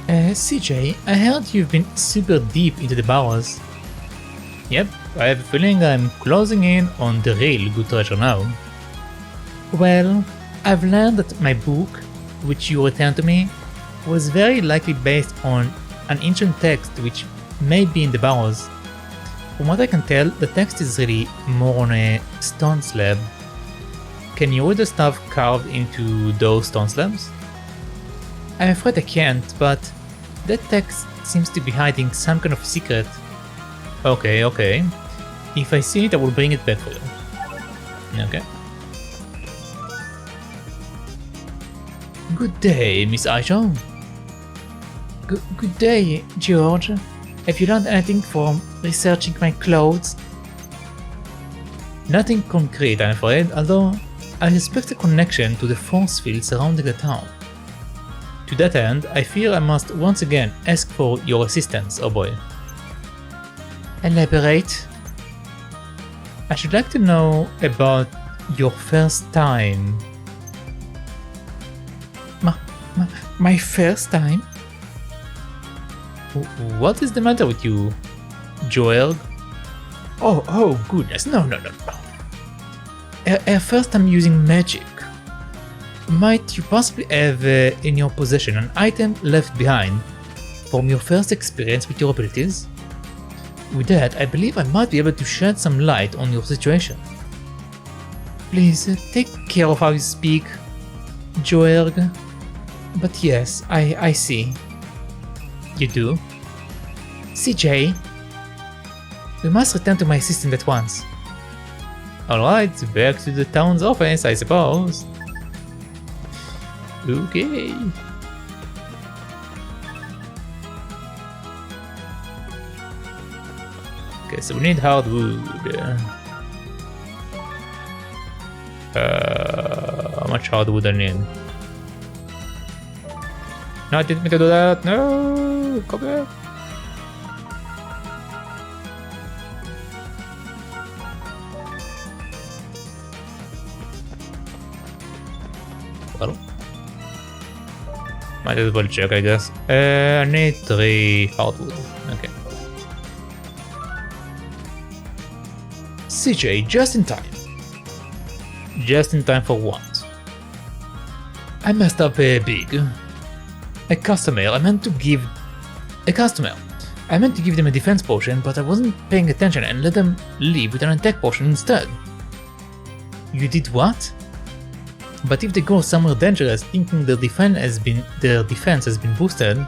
Speaker 1: CJ, I heard you've been super deep into the Barrows. Yep, I have a feeling I'm closing in on the real good treasure now. Well, I've learned that my book, which you returned to me, was very likely based on an ancient text which may be in the Barrows. From what I can tell, the text is really more on a stone slab. Can you read the stuff carved into those stone slabs? I'm afraid I can't, but that text seems to be hiding some kind of secret. Okay. If I see it, I will bring it back for you. Okay. Good day, Miss Aisha. Good day, George. Have you learned anything from researching my clothes? Nothing concrete, I'm afraid, although I suspect a connection to the force field surrounding the town. To that end, I fear I must once again ask for your assistance, oh boy. Elaborate. I should like to know about your first time. My first time? What is the matter with you, Joel? Oh goodness, no. Her first time using magic. Might you possibly have in your possession an item left behind from your first experience with your abilities? With that, I believe I might be able to shed some light on your situation. Please take care of how you speak, Joel. But yes, I see. You do? CJ, we must return to my assistant at once. Alright, back to the town's office, I suppose. Okay. Okay, so we need hardwood. How much hardwood I need? No, I didn't mean to do that. No, come back. Well, might as well check, I guess. I need 3 hardwood. Okay. CJ, just in time. Just in time for what? I messed up big. A customer, I meant to give them a defense potion, but I wasn't paying attention and let them leave with an attack potion instead. You did what? But if they go somewhere dangerous thinking their defense has been boosted,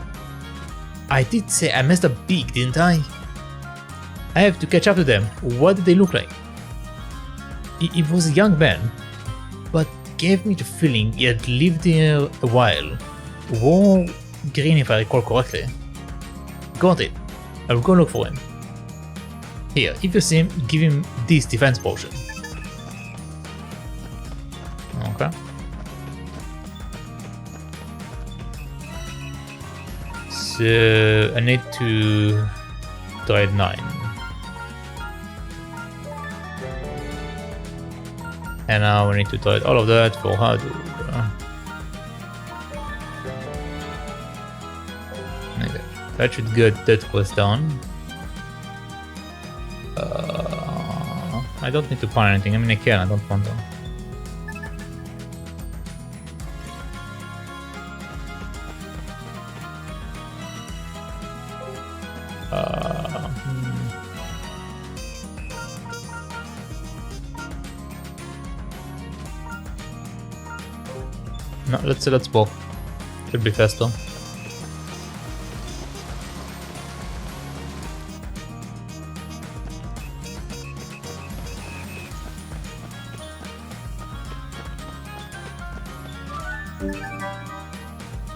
Speaker 1: I did say I messed up big, didn't I? I have to catch up to them. What did they look like? He was a young man, but gave me the feeling he had lived here a while. Wore green if I recall correctly. Got it. I will go look for him. Here, if you see him, give him this defense potion. Okay. So I need to trade 9. And now we need to trade all of that for Hadou. Okay, that should get that quest done. I don't need to find anything. I mean, I can, I don't want to. No, let's walk. Should be faster.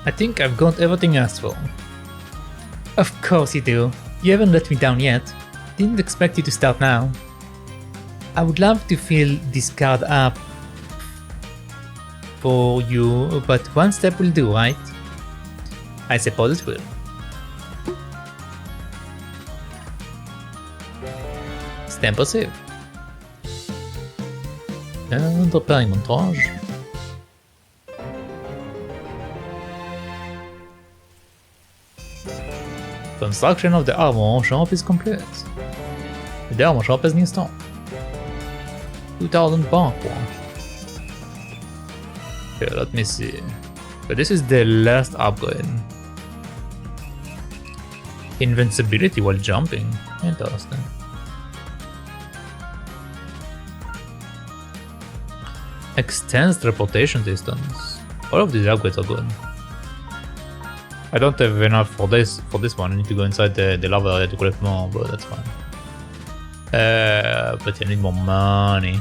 Speaker 1: I think I've got everything asked for. Of course you do. You haven't let me down yet. Didn't expect you to start now. I would love to fill this card up for you, but one step will do, right? I suppose it will. Stamp or save. And repairing montage. Construction of the armor shop is complete. The armor shop is installed. 2000 bark one. Okay, let me see. But this is the last upgrade. Invincibility while jumping. Interesting. Extends teleportation distance. All of these upgrades are good. I don't have enough for this one. I need to go inside the lava area to collect more, but that's fine. But I need more money.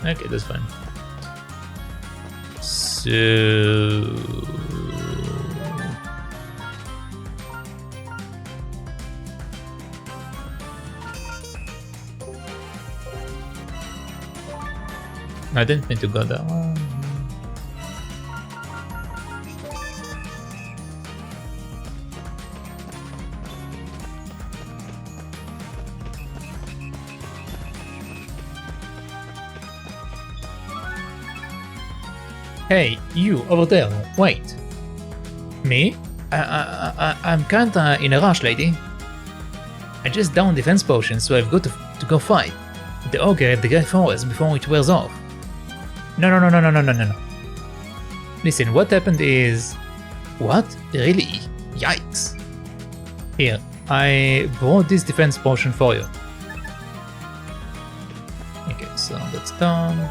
Speaker 1: Okay, that's fine. So I didn't mean to go that one. Hey, you over there, wait. Me? I'm kinda in a rush, lady. I just downed defense potions, so I've got to go fight the ogre at the Great Forest before it wears off. No. Listen, what happened is... What? Really? Yikes. Here, I brought this defense potion for you. Okay, so that's done.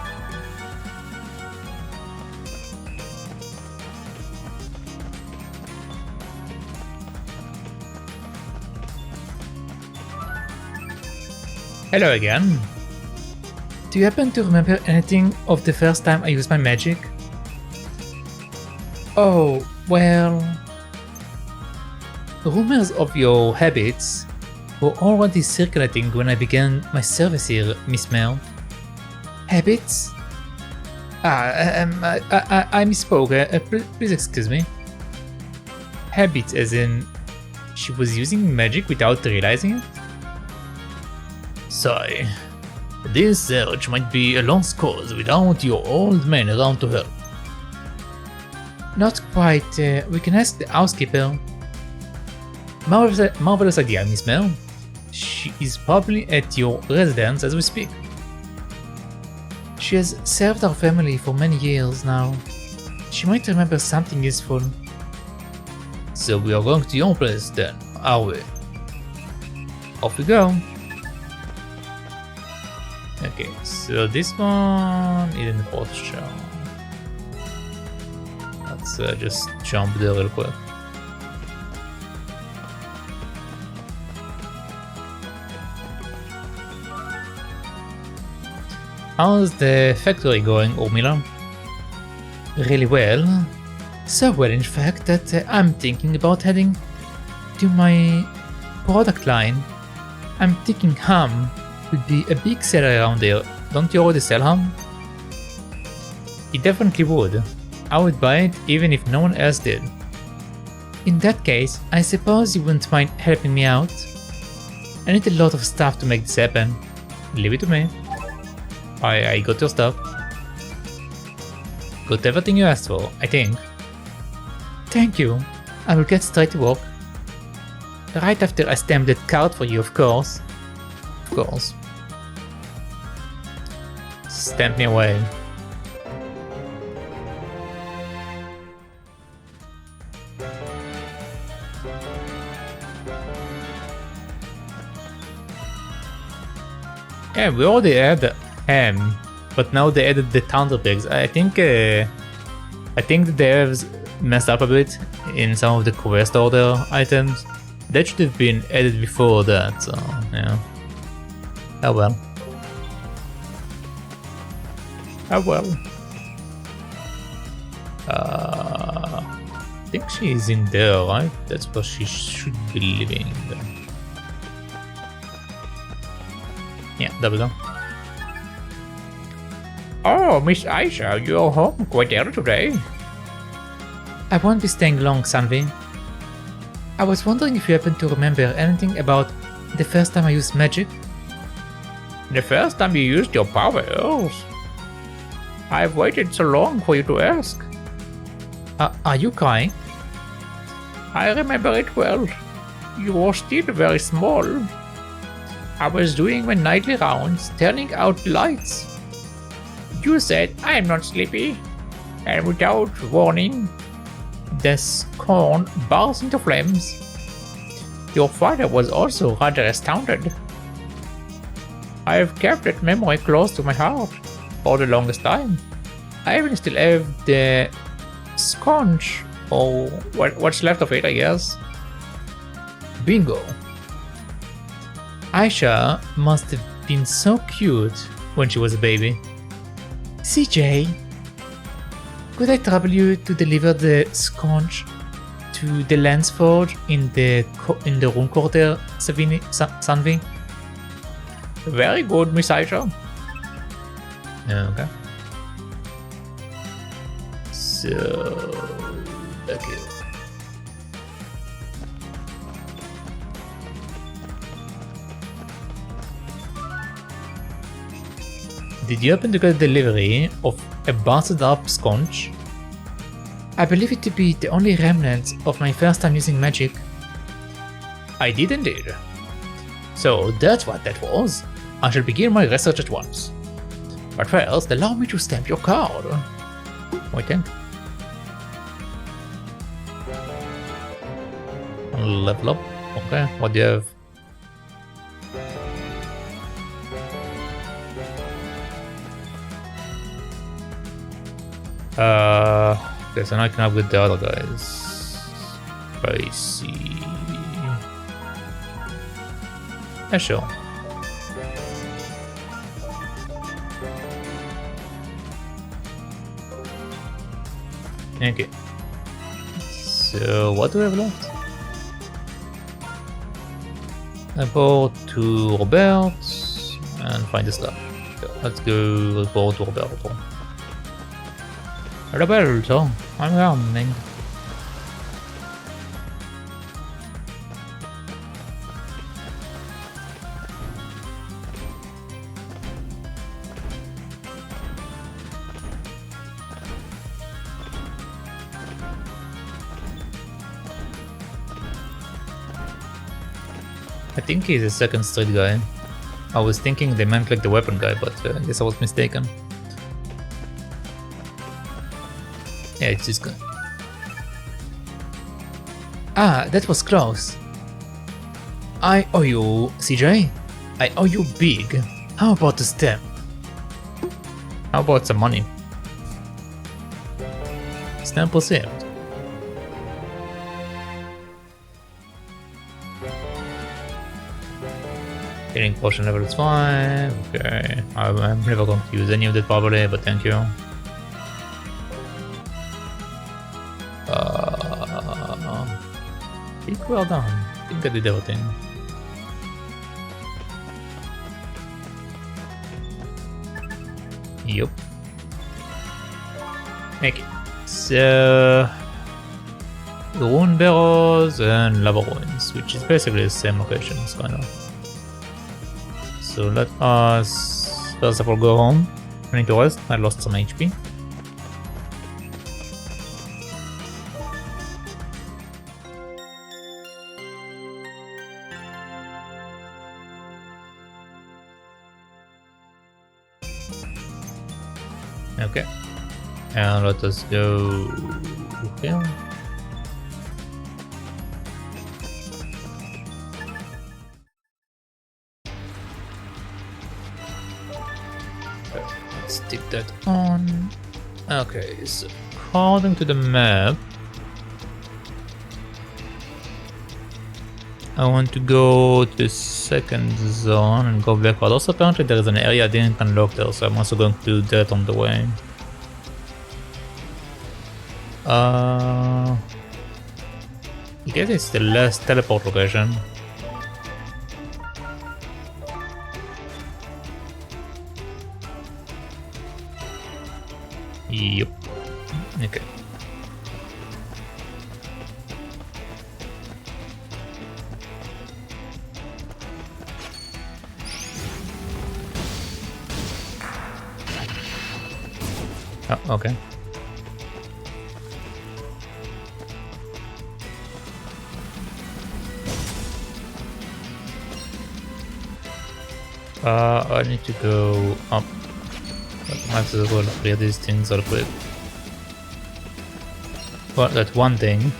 Speaker 1: Hello again. Do you happen to remember anything of the first time I used my magic? Oh, well... Rumors of your habits were already circulating when I began my service here, Miss Mel. Habits? I misspoke. Please excuse me. Habits as in... She was using magic without realizing it? Sorry. This search might be a lost cause without your old man around to help. Not quite. We can ask the housekeeper. Marvelous idea, Miss Mel. She is probably at your residence as we speak. She has served our family for many years now. She might remember something useful. So we are going to your place then, are we? Off we go. Okay, so this one is in the fourth show. Let's just jump there real quick. How's the factory going, Urmila? Really well. So well, in fact, that I'm thinking about heading to my product line. I'm thinking ham would be a big seller around here. Don't you already sell ham? It definitely would. I would buy it even if no one else did. In that case, I suppose you wouldn't mind helping me out? I need a lot of stuff to make this happen. Leave it to me. I got your stuff. Got everything you asked for, I think. Thank you. I will get straight to work. Right after I stamp that card for you, of course. Of course. Stamp me away. Yeah, we already had the ham, but now they added the thunderbags. I think that they have messed up a bit in some of the quest order items. That should have been added before that, so yeah. Oh well. Oh well. I think she's in there, right? That's where she should be living. Yeah, there we go.
Speaker 2: Oh, Miss Aisha, you're home quite early today.
Speaker 1: I won't be staying long, Sanvi. I was wondering if you happen to remember anything about the first time I used magic?
Speaker 2: The first time you used your powers? I've waited so long for you to ask.
Speaker 1: Are you crying?
Speaker 2: I remember it well. You were still very small. I was doing my nightly rounds, turning out lights. You said, I am not sleepy. And without warning, the scorn burst into flames. Your father was also rather astounded. I have kept that memory close to my heart for the longest time. I even still have the sconch, or what's left of it, I guess. Bingo. Aisha must have been so cute when she was a baby. CJ, could I trouble you to deliver the sconch to the Lance Forge in the room quarter, Sanvi? Very good, Miss Aisha.
Speaker 1: Okay. So, okay. Did you happen to get a delivery of a busted up sconch? I believe it to be the only remnant of my first time using magic.
Speaker 2: I did indeed.
Speaker 1: So that's what that was. I shall begin my research at once. But first, allow me to stamp your card. Waiting. Level up. Okay, what do you have? Okay, so now I can upgrade the other guys. I see. Yeah, sure. Okay. So what do we have left? Report to Robert and find the stuff. So let's go report to Roberto. Roberto, I'm coming. I think he's a second street guy. I was thinking they meant like the weapon guy, but I guess I was mistaken. Yeah, it's this guy. Ah, that was close. I owe you, CJ. I owe you big. How about the stamp? How about some money? Stamp received. Healing potion level is 5. Okay. I'm never going to use any of that probably, but thank you. I think well done. I think I did everything. Yup. Okay. So Runebarrows and lava ruins, which is basically the same locations, kind of. So let us first of all go home. I need to rest. I lost some HP. Okay. And let us go here. Let's stick that on. Okay, so according to the map, I want to go to the second zone and go backward. Also, apparently there is an area I didn't unlock there, so I'm also going to do that on the way. I guess it's the last teleport location. Yep. Okay. Oh, okay. I need to go up. But might as well clear these things real quick. Well, that one thing.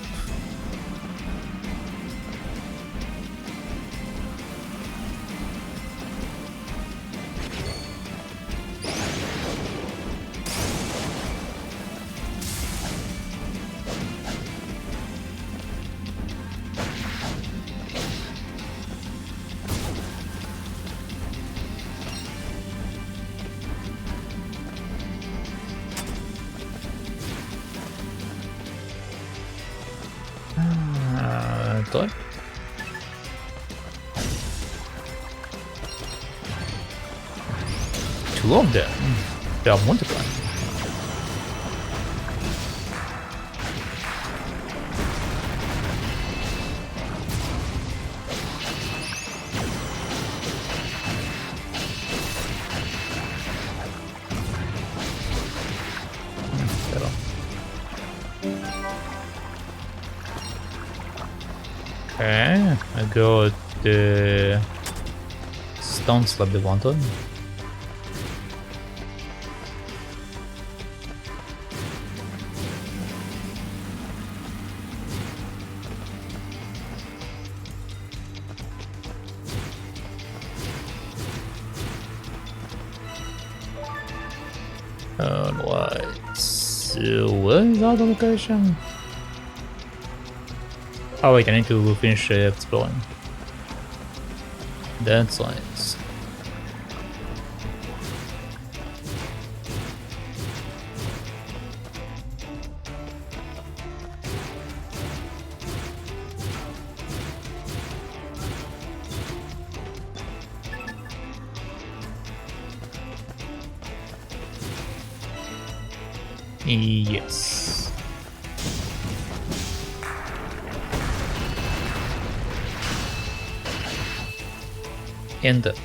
Speaker 1: Thought. Two of them. They are multiplying. Okay, I got the stone slab they wanted. Alright, so where is the other location? Oh wait, I need to finish exploring. That's right. Yes. End it.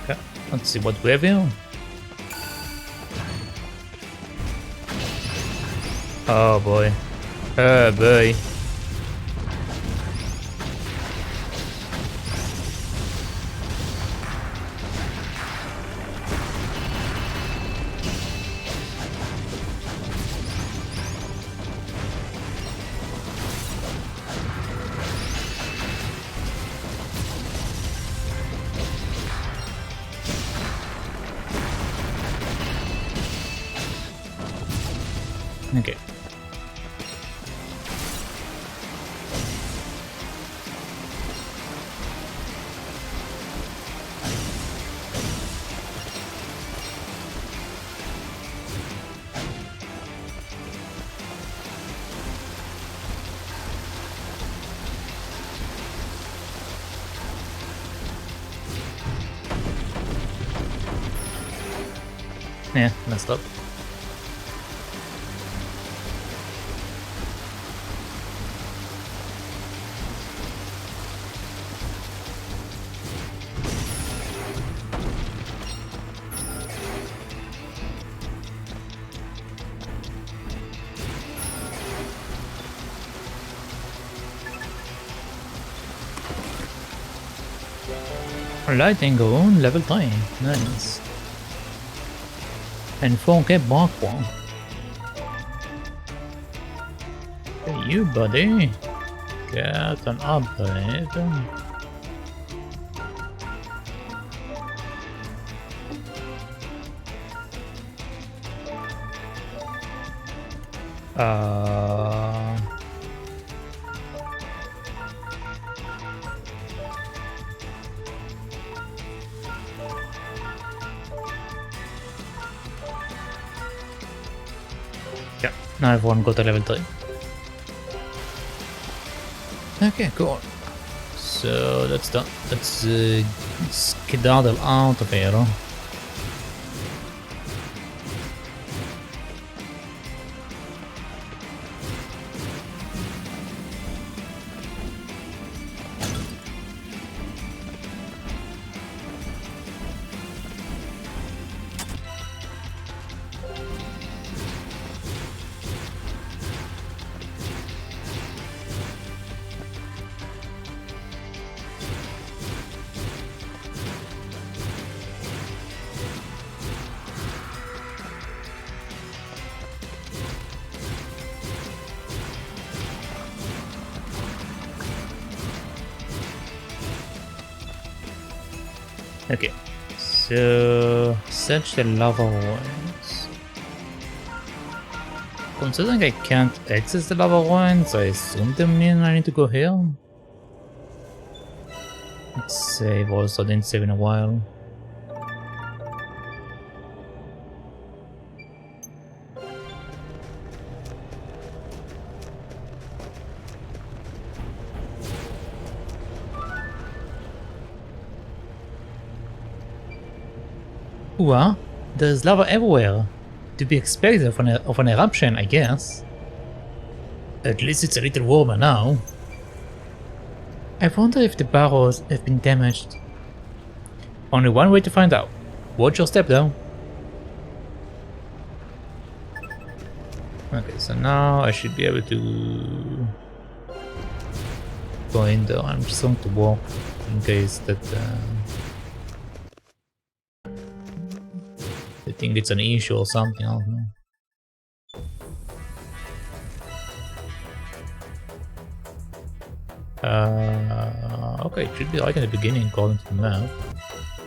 Speaker 1: Okay, let's see what we have here. Oh boy. Oh boy. Okay. Yeah, messed up. Lightning Rune level 3. Nice. And 4k Barkwa. Hey, you buddy. Get an upgrade. Yeah, now everyone got to level 3. Okay, cool. So that's done. Let's skedaddle out of here. Okay, so search the lava ruins. Considering I can't access the lava ruins, I assume they mean I need to go here. Let's save also, I didn't save in a while. Ooh, there's lava everywhere. To be expected of an eruption, I guess. At least it's a little warmer now. I wonder if the barrows have been damaged. Only one way to find out. Watch your step though. Okay, so now I should be able to go in there. I'm just going to walk in case that I think it's an issue or something, I don't know. Okay, it should be right in the beginning according to the map.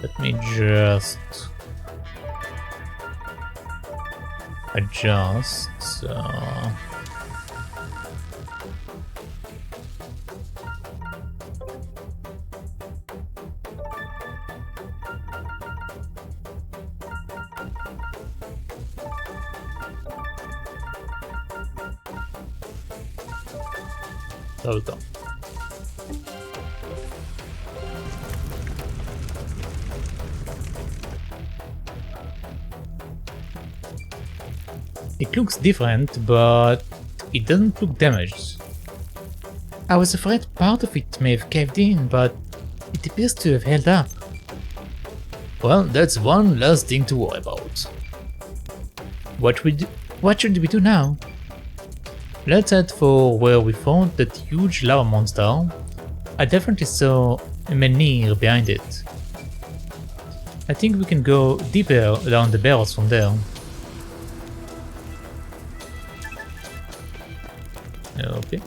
Speaker 1: Let me just adjust. There we go. It looks different, but it doesn't look damaged. I was afraid part of it may have caved in, but it appears to have held up. Well, that's one less thing to worry about. What should we do now? Let's head for where we found that huge lava monster. I definitely saw a menhir behind it. I think we can go deeper down the barrels from there. Okay.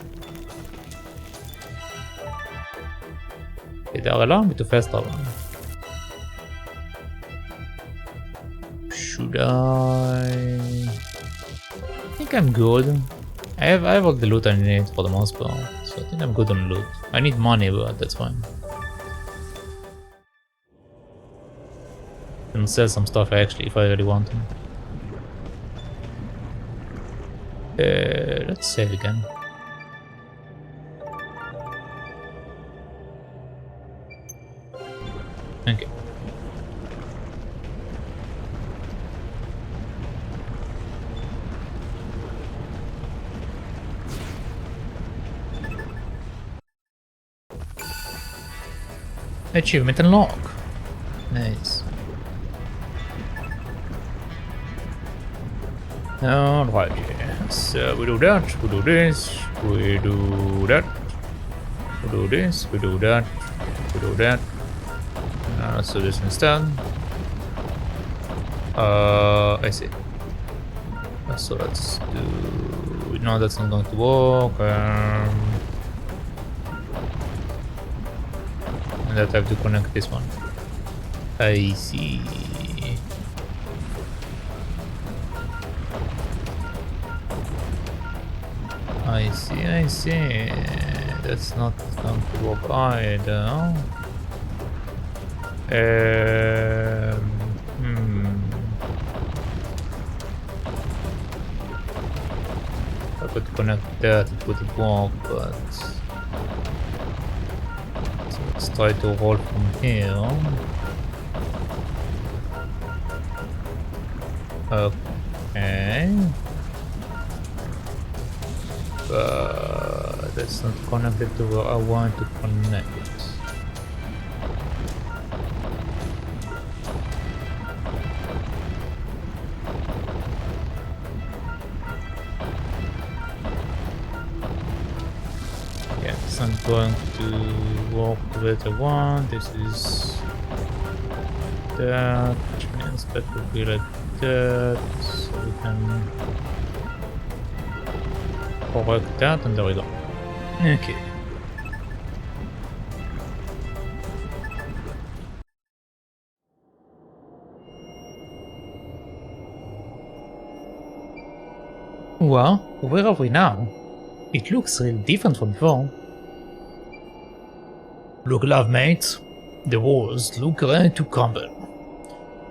Speaker 1: They are allowing me to fast travel. Should I think think I'm good. I have all the loot I need for the most part, so I think I'm good on loot. I need money, but that's fine. I can sell some stuff actually if I really want to. Let's save again. Okay. Achievement unlock. Nice. Alright, so we do that, we do this, we do that, we do this, we do that, we do that. So this instead. I see. So let's do. No, that's not going to work. And that I have to connect this one. I see. I see. That's not going to work either. I could connect that, it would work, but so let's try to roll from here. Okay. But that's not connected to where I want to connect. Yeah, it's not going to work the way I want. This is that, which means that would be like that, so we can correct that, and there we go. Okay. Well, where are we now? It looks really different from before. Look alive, mate. The walls look ready to crumble.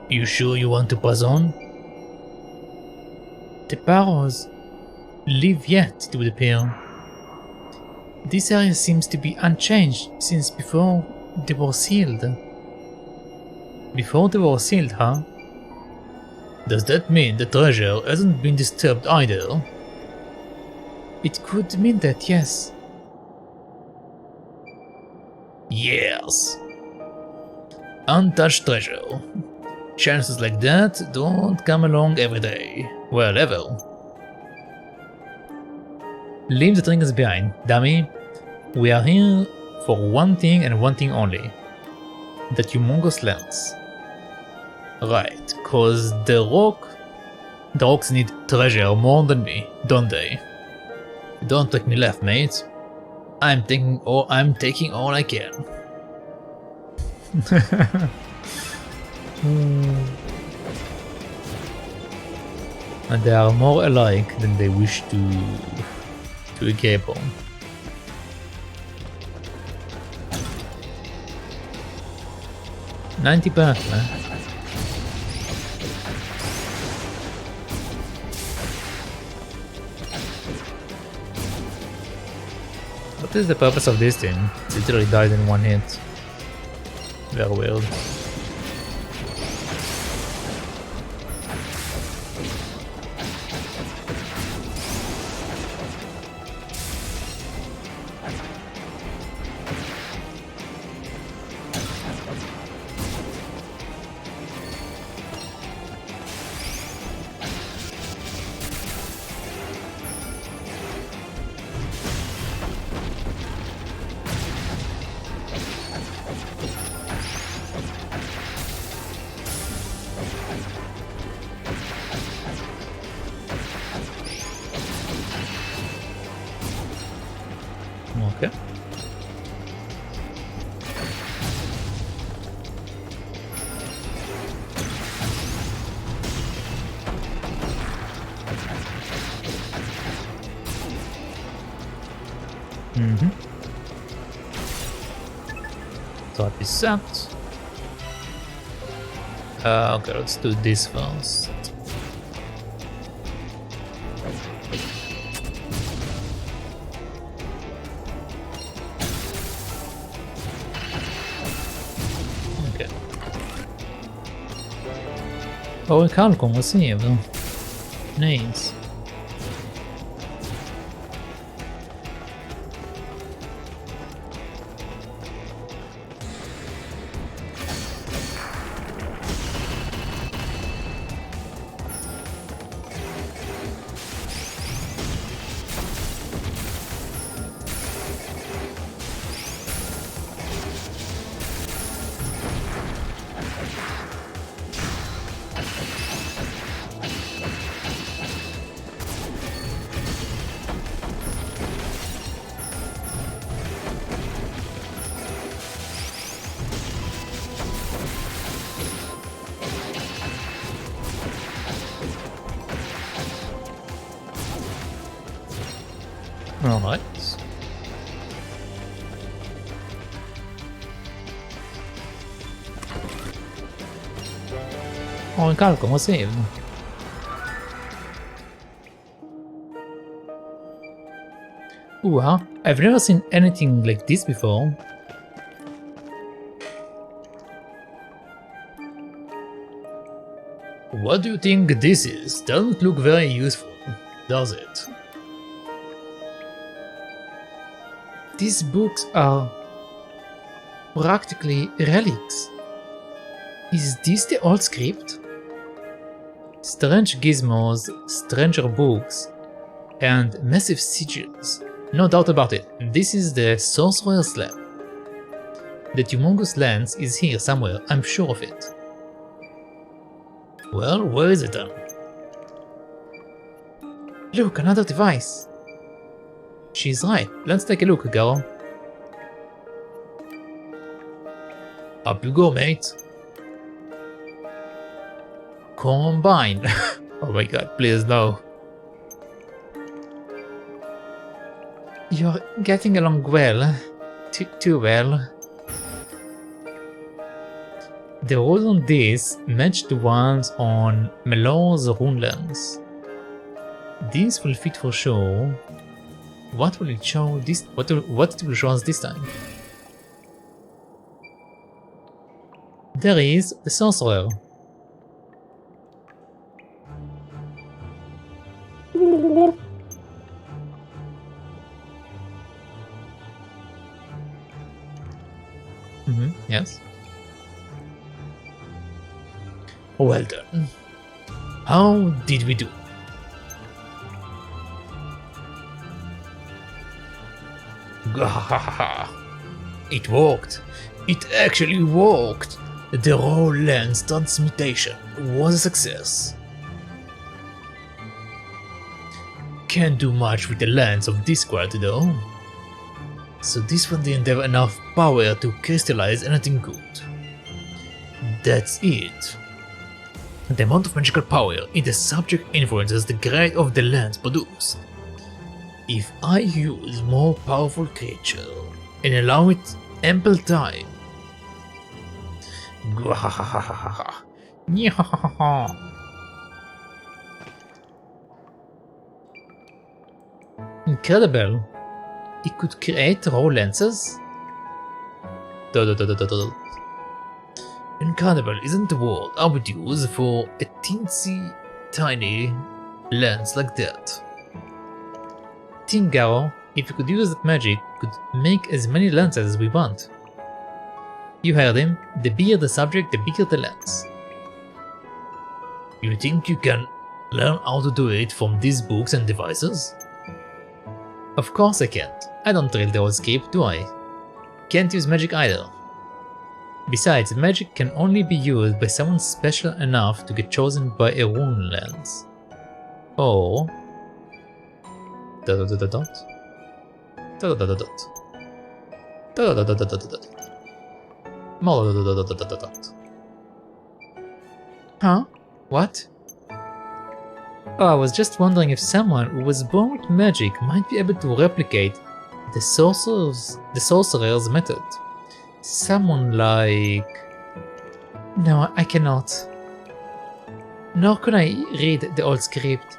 Speaker 1: You sure you want to press on? The Barrows live yet, it would appear. This area seems to be unchanged since before they were sealed. Before they were sealed, huh? Does that mean the treasure hasn't been disturbed either? It could mean that, yes. Yes. Untouched treasure. Chances like that don't come along every day. Well, ever. Leave the trinkets behind, dummy. We are here for one thing and one thing only. That humongous lens. Right, cause the rocks need treasure more than me, don't they? Don't take me left, mate. I'm taking all I can. And they are more alike than they wish to agree upon. $90, man. What is the purpose of this thing? It literally died in one hit. Very weird. Trap is set. Okay, let's do this first. Okay. Oh, Calcom received. Nice. Alright. Oh, in Calcom was saved. Ooh, huh? I've never seen anything like this before. What do you think this is? Doesn't look very useful, does it? These books are practically relics. Is this the old script? Strange gizmos, stranger books, and massive sigils. No doubt about it, this is the Sorcerer's Lab. The humongous lens is here somewhere, I'm sure of it. Well, where is it then? Look, another device. She's right, let's take a look, Garo. Up you go, mate. Combine. Oh my god, please no. You're getting along well. Too well. The rules on this match the ones on Melor's Runelands. This will fit for sure. What will it show this? What it will show us this time? There is the sorcerer. Yes. Well done. How did we do? It worked. It actually worked. The raw lens transmutation was a success. Can't do much with the lens of this quality though. So this one didn't have enough power to crystallize anything good. That's it. The amount of magical power in the subject influences the grade of the lens produced. If I use more powerful creature and allow it ample time. Incredible. It could create raw lenses? Incredible, isn't the word I would use for a teensy tiny lens like that? Think, Garo, if you could use that magic, we could make as many lenses as we want. You heard him, the bigger the subject, the bigger the lens. You think you can learn how to do it from these books and devices? Of course I can't. I don't drill the old script, do I? Can't use magic either. Besides, magic can only be used by someone special enough to get chosen by a rune lens. Or... Huh? What? Oh, I was just wondering if someone who was born with magic might be able to replicate the sorcerer's method. Someone like... No, I cannot. Nor can I read the old script.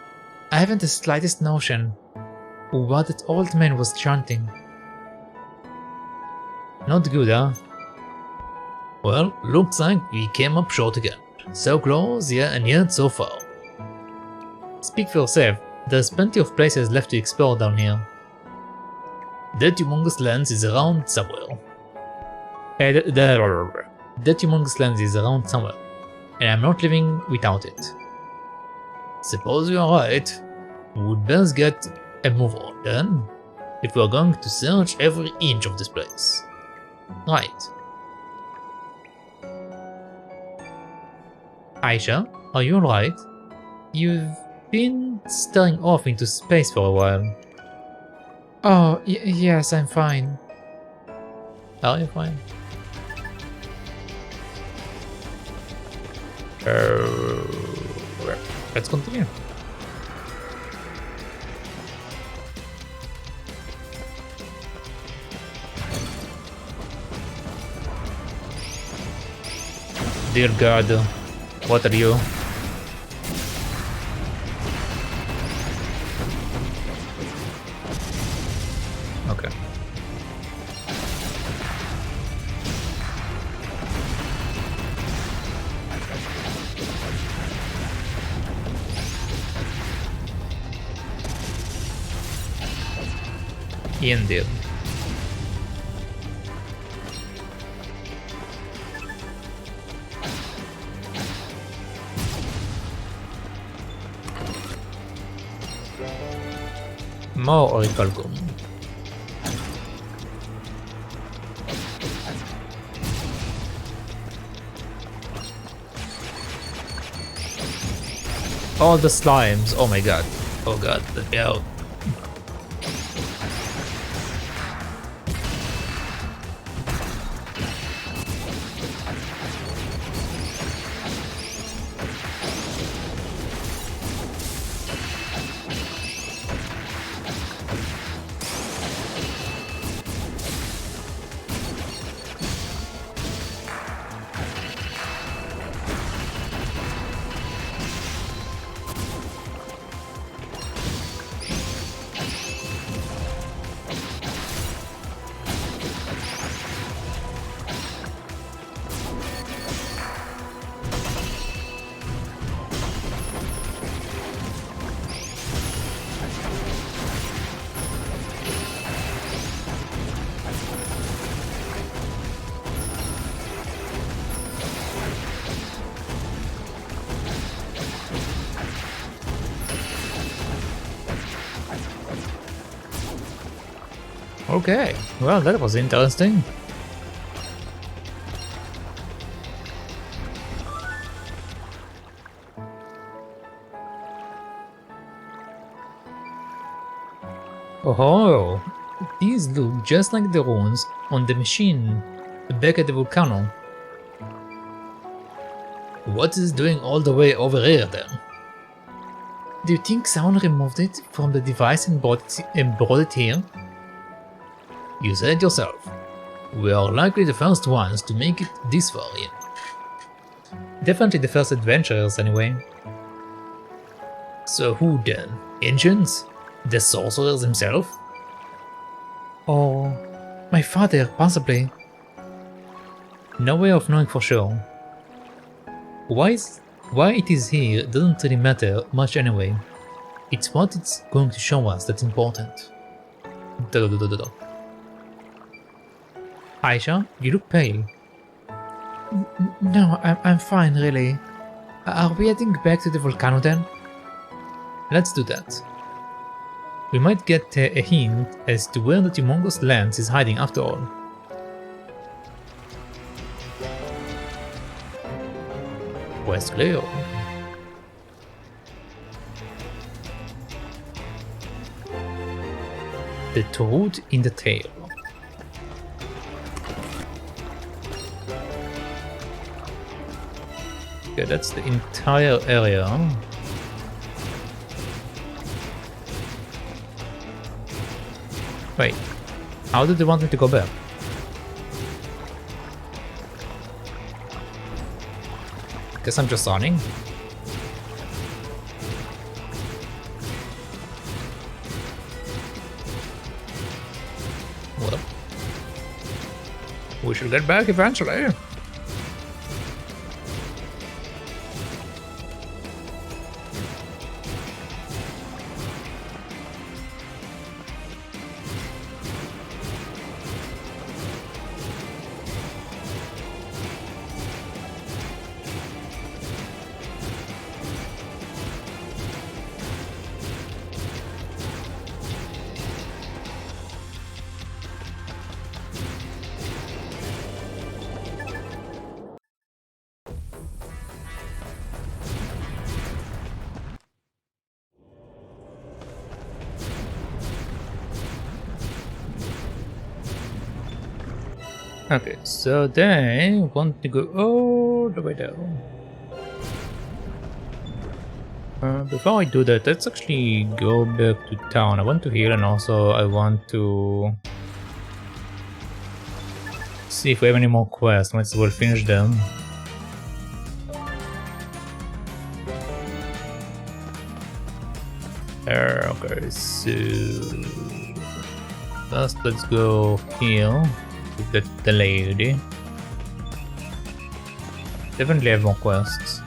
Speaker 1: I haven't the slightest notion what that old man was chanting. Not good, huh? Well, looks like we came up short again. So close, yeah, and yet so far. Speak for yourself, there's plenty of places left to explore down here. That humongous land is around somewhere. That humongous land is around somewhere, and I'm not living without it. Suppose you are right, we'd best get a move on then, if we're going to search every inch of this place. Right. Aisha, are you alright? You've been staring off into space for a while. Oh, yes, I'm fine. Are you fine? Let's continue. Dear God, what are you? Okay. Indeed. More Oracle Gum. All the slimes, oh my god. Oh god, let me out. Okay, well that was interesting. Oh, these look just like the runes on the machine back at the volcano. What is doing all the way over here then? Do you think someone removed it from the device and brought it here? You said it yourself. We are likely the first ones to make it this far in. Definitely the first adventurers anyway. So who then? Ancients? The sorcerers themselves? Or my father, possibly. No way of knowing for sure. Why it is here doesn't really matter much anyway. It's what it's going to show us that's important. Aisha, you look pale. No, I'm fine really. Are we heading back to the volcano then? Let's do that. We might get a hint as to where the humongous lance is hiding after all. Quest clear. The truth in the tale. Okay, that's the entire area. Wait, how did they want me to go back? Guess I'm just running. Well, we should get back eventually. Okay, so they want to go all the way down. Before I do that, let's actually go back to town. I want to heal, and also I want to see if we have any more quests. Might as well finish them. Okay, so first let's go heal with the lady. Definitely have more quests.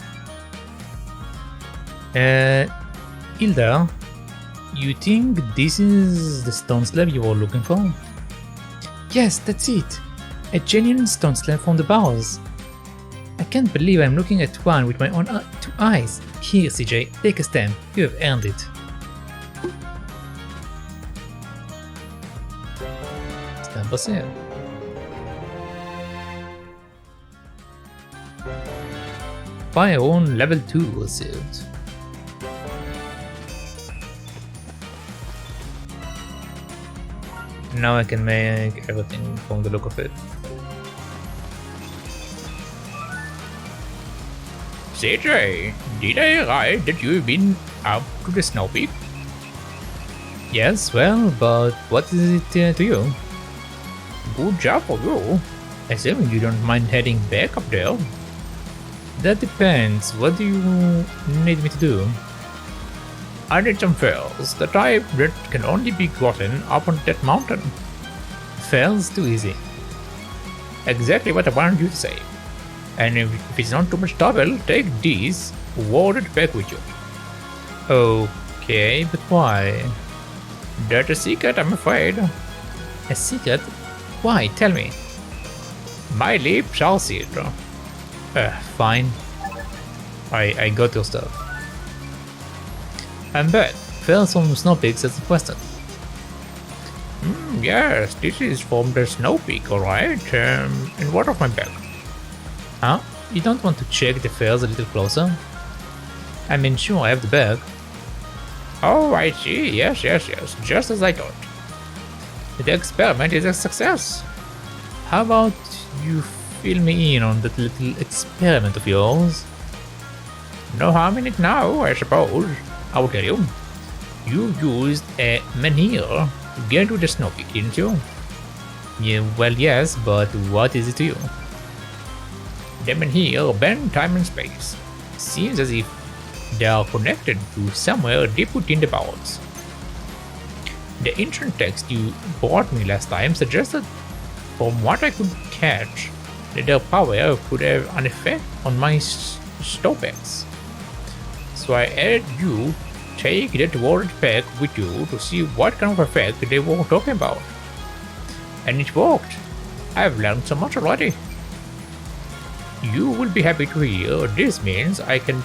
Speaker 1: Hilda, you think this is the stone slab you were looking for? Yes, that's it. A genuine stone slab from the Barrows. I can't believe I'm looking at one with my own two eyes. Here, CJ, take a stamp. You have earned it. Stamp for sale. Buy your own level 2 received. Now I can make everything from the look of it.
Speaker 2: CJ, did I write that you've been up to the snow peak?
Speaker 1: Yes, well, but what is it to you?
Speaker 2: Good job for you. Assuming you don't mind heading back up there.
Speaker 1: That depends. What do you need me to do?
Speaker 2: I need some fails, the type that can only be gotten up on that mountain.
Speaker 1: Fails too easy.
Speaker 2: Exactly what I wanted you to say. And if it's not too much trouble, take these, ward it back with you.
Speaker 1: Okay, but why?
Speaker 2: That's a secret, I'm afraid.
Speaker 1: A secret? Why? Tell me.
Speaker 2: My lips are sealed.
Speaker 1: Fine. I got your stuff. I'm back. Fell from snow peaks as requested.
Speaker 2: Yes, this is from the snow peak, alright. And what of my bag?
Speaker 1: Huh? You don't want to check the fares a little closer? I mean, sure, I have the bag.
Speaker 2: Oh, I see. Yes, just as I thought. The experiment is a success.
Speaker 1: How about you fill me in on that little experiment of yours?
Speaker 2: No harm in it now, I suppose. I'll tell you. You used a menhir to get to the snow peak, didn't you?
Speaker 1: Yeah, well, yes, but what is it to you?
Speaker 2: The menhir bend time and space. Seems as if they are connected to somewhere deep within the Barrows. The ancient text you brought me last time suggested, from what I could catch, that their power could have an effect on my snowpacks. So I added you take that word pack with you to see what kind of effect they were talking about. And it worked. I've learned so much already. You will be happy to hear this means I can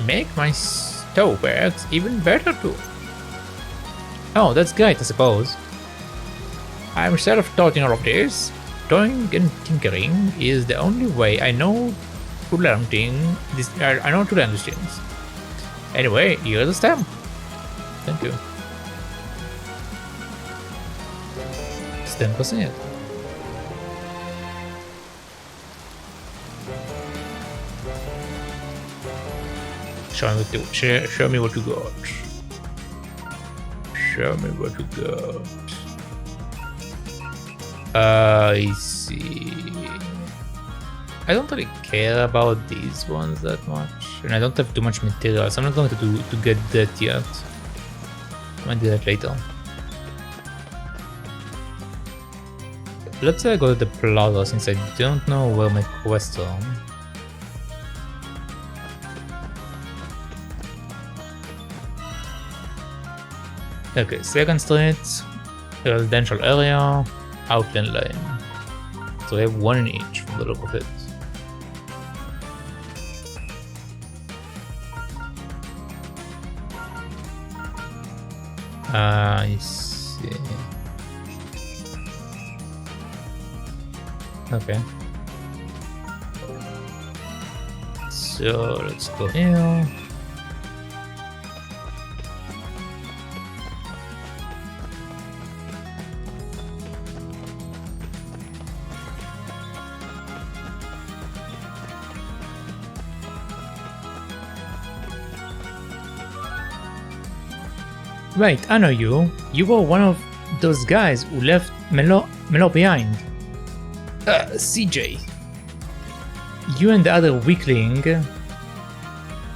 Speaker 2: make my snowpacks even better too.
Speaker 1: Oh, that's great, I suppose.
Speaker 2: I'm self-taught in all of this. Toying and tinkering is the only way I know to learn things. I know to learn these things. Anyway, here's the stamp.
Speaker 1: Thank you. Stamp for sale.
Speaker 2: Show me what you got. Show me what you got.
Speaker 1: I see. I don't really care about these ones that much, and I don't have too much material, so I'm not going to get that yet. I might do that later. Let's go to the plaza since I don't know where my quests are. Okay, 2nd Street, residential area, Outland Lane. So I have one in each from the look of it. I see. Okay. So let's go here. Wait, I know you. You were one of those guys who left Melo behind. CJ. You and the other weakling...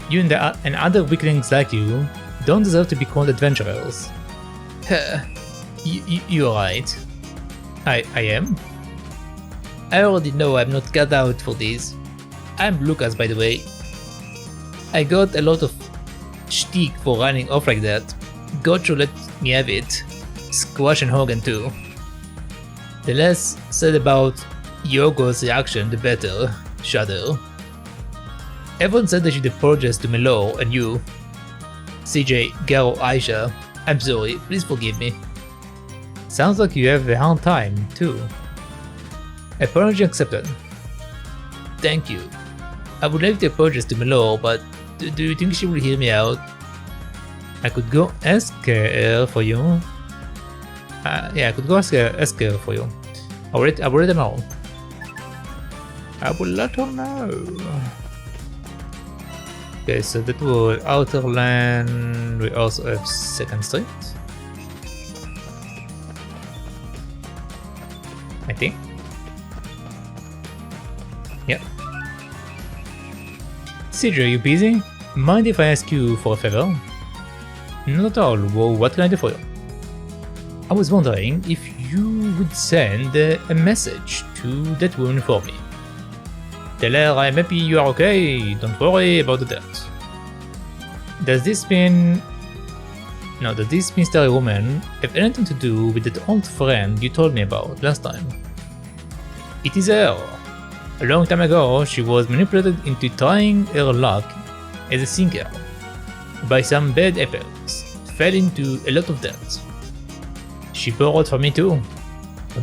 Speaker 1: You and other weaklings like you don't deserve to be called adventurers. You're right. I am? I already know I'm not cut out for this. I'm Lucas, by the way. I got a lot of shtick for running off like that. God should let me have it. Squash and Hogan too. The less said about Yogo's reaction, the better. Shudder. Everyone said they should apologize to Melo and you. CJ, Garo, Aisha. I'm sorry, please forgive me. Sounds like you have a hard time, too. Apology accepted. Thank you. I would like to apologize to Melo, but do you think she will hear me out? I could go ask her for you. Yeah, I could go ask her for you. I will let her know. I will let her know. Okay, so that was Outer Land. We also have 2nd Street. I think. Yeah. CJ, you busy? Mind if I ask you for a favor? Not at all. Well, what can I do for you? I was wondering if you would send a message to that woman for me. Tell her I'm happy you are okay, don't worry about the dirt. Does this mystery woman have anything to do with that old friend you told me about last time? It is her. A long time ago, she was manipulated into trying her luck as a singer by some bad apples, fell into a lot of debt. She borrowed from me too,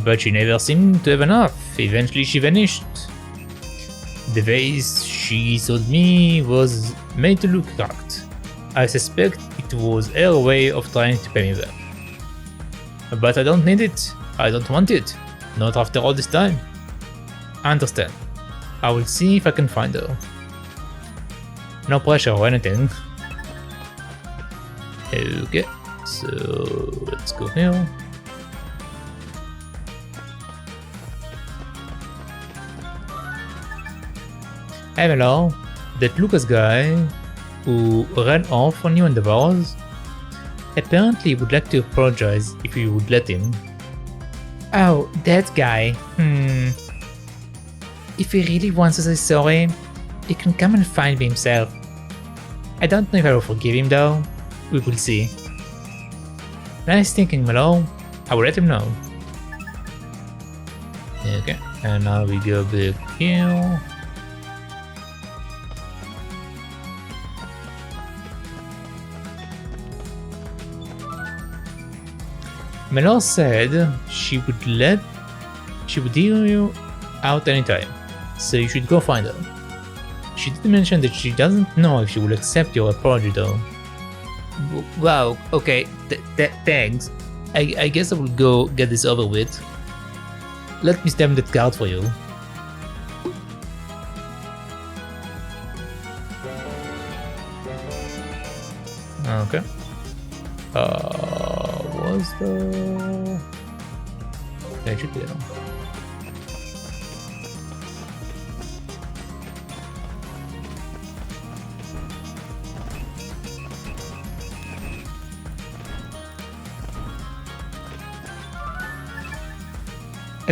Speaker 1: but she never seemed to have enough. Eventually she vanished. The vase she sold me was made to look cracked. I suspect it was her way of trying to pay me back. But I don't need it. I don't want it. Not after all this time. I understand. I will see if I can find her. No pressure or anything. Okay, so let's go here. Hey Melo, that Lucas guy who ran off on you in the Barrows apparently would like to apologize if you would let him. Oh, that guy. If he really wants to say sorry, he can come and find me himself. I don't know if I will forgive him though. We will see. Nice thinking, Melo. I will let him know. Okay, and now we go back here. Melo said she would hear you out anytime, so you should go find her. She did mention that she doesn't know if she will accept your apology though. Wow, okay, thanks. I guess I will go get this over with. Let me stamp that card for you. Okay. Was the... Yeah, it should be there.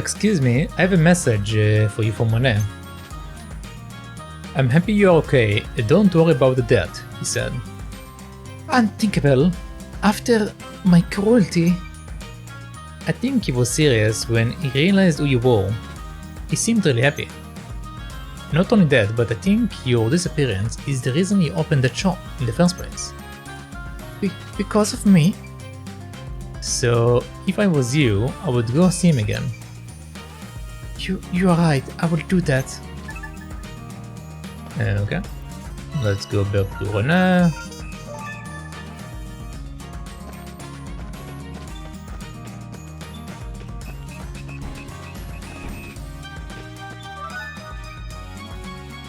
Speaker 1: Excuse me, I have a message for you from Monet. I'm happy you're okay, don't worry about the debt, he said. Unthinkable. After my cruelty. I think he was serious when he realized who you were. He seemed really happy. Not only that, but I think your disappearance is the reason he opened the shop in the first place. Because of me? So, if I was you, I would go see him again. You are right, I will do that. Okay. Let's go back to Renee.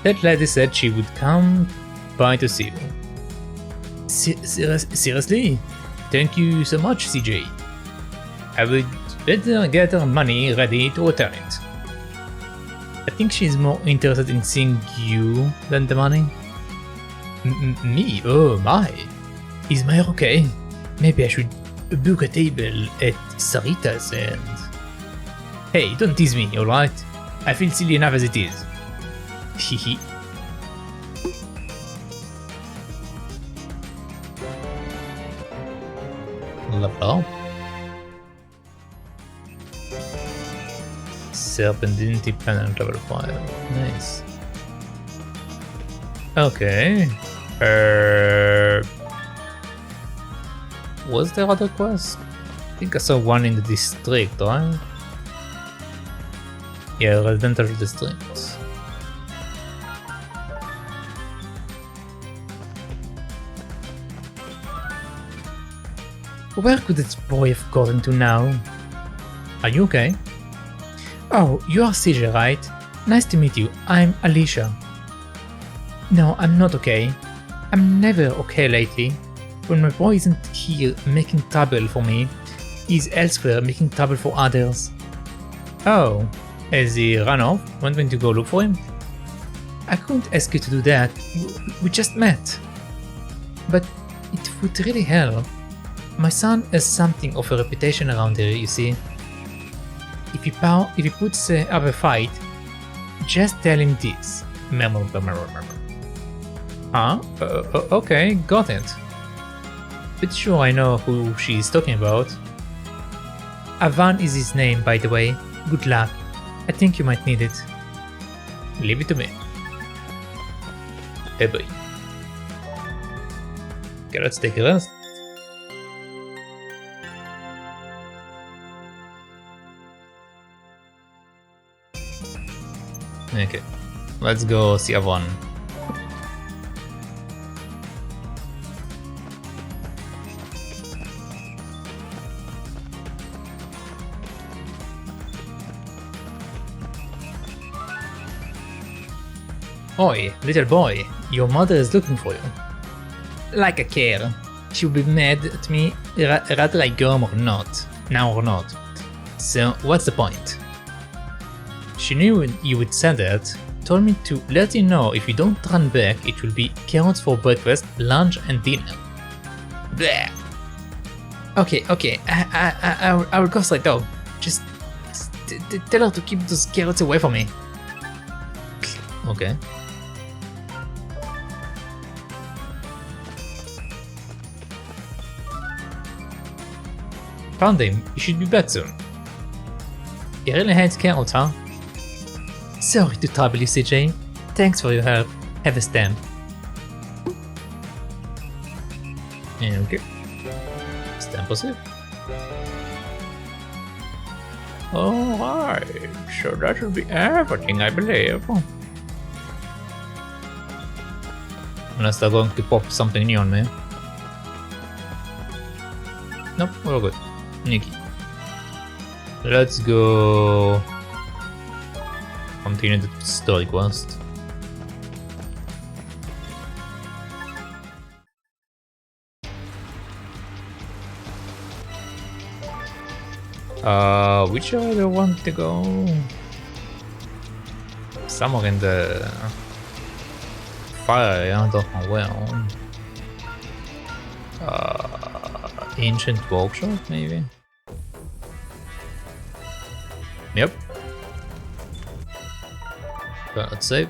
Speaker 1: That lady said she would come by to see you. Seriously? Thank you so much, CJ. I would better get her money ready to return it. I think she's more interested in seeing you than the money. Me? Oh my. Is my okay? Maybe I should book a table at Sarita's and... Hey, don't tease me, alright? I feel silly enough as it is. Hehe. Level up. Serpentinity panel level 5. Nice. Okay. Was there other quest? I think I saw one in the district, right? Yeah, residential district. Where could this boy have gotten to now? Are you okay? Oh, you are CJ, right? Nice to meet you, I'm Alicia. No, I'm not okay. I'm never okay lately. When my boy isn't here making trouble for me, he's elsewhere making trouble for others. Oh, has he run off? Want me to go look for him? I couldn't ask you to do that, we just met. But it would really help. My son has something of a reputation around here, you see. If he puts up a fight, just tell him this. Huh? Okay, got it. But sure I know who she's talking about. Avan is his name, by the way. Good luck. I think you might need it. Leave it to me. Hey boy. Okay, let's take a rest. Okay, let's go see Avon. Oi, little boy, your mother is looking for you. Like I care. She will be mad at me rather I go or not. Now or not. So what's the point? She knew you would say that, told me to let you know if you don't run back it will be carrots for breakfast, lunch and dinner. Bleh. Okay, I will go straight though. Just tell her to keep those carrots away from me. Okay. Found him, you should be back soon. You really hates carrots, huh? Sorry to trouble you, CJ. Thanks for your help. Have a stamp. Okay. Stamp received. Alright, so that should be everything, I believe. Unless they're going to pop something new on me. Nope, we're good. Nikki. Let's go continue the story quest. Which area do I want to go? Somewhere in the fire area, I don't know where. Ancient workshop, maybe? Yep. But let's save.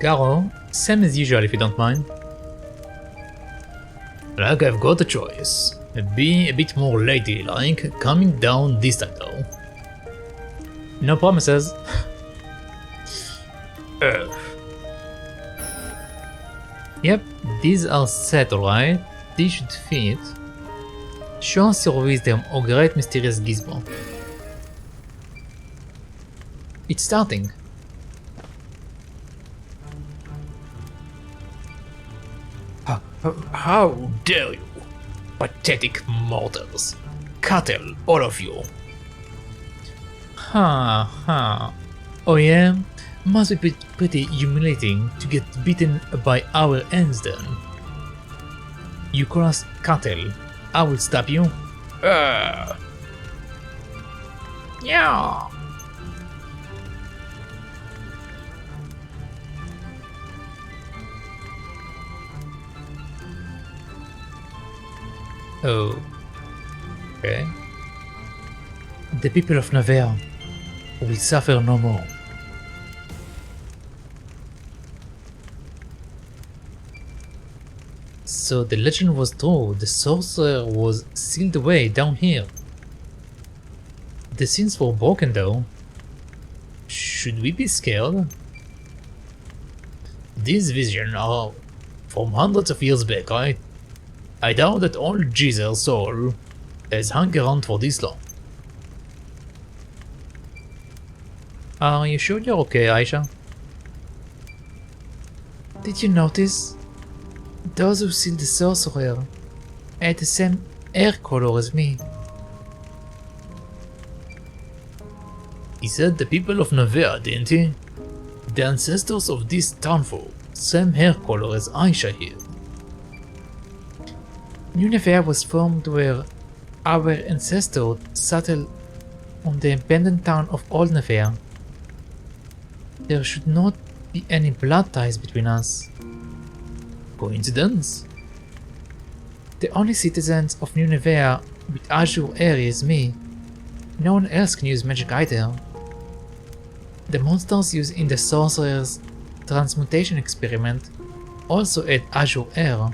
Speaker 1: Garo, same as usual if you don't mind. Like I've got a choice. Be a bit more ladylike, coming down this time though. No promises. Yep, these are set alright. These should fit. Show us your wisdom, O great mysterious gizmo. It's starting. How dare you, pathetic mortals! Cattle, all of you! Oh yeah? Must be pretty humiliating to get beaten by our ends then. You call us cattle, I will stop you. Yeah. Oh. Okay. The people of Nevers will suffer no more. So the legend was true, the sorcerer was sealed away down here. The scenes were broken though. Should we be scared? These visions are from hundreds of years back, right? I doubt that old Jesus soul has hung around for this long. Are you sure you're okay, Aisha? Did you notice? Those who sealed the sorcerer had the same hair color as me. He said the people of Nevers, didn't he? The ancestors of this townfolk, same hair color as Aisha here. New Nevers was formed where our ancestors settled on the abandoned town of Old Nevers. There should not be any blood ties between us. Coincidence? The only citizens of New Nevers with azure hair is me. No one else can use magic either. The monsters used in the sorcerer's transmutation experiment also had azure hair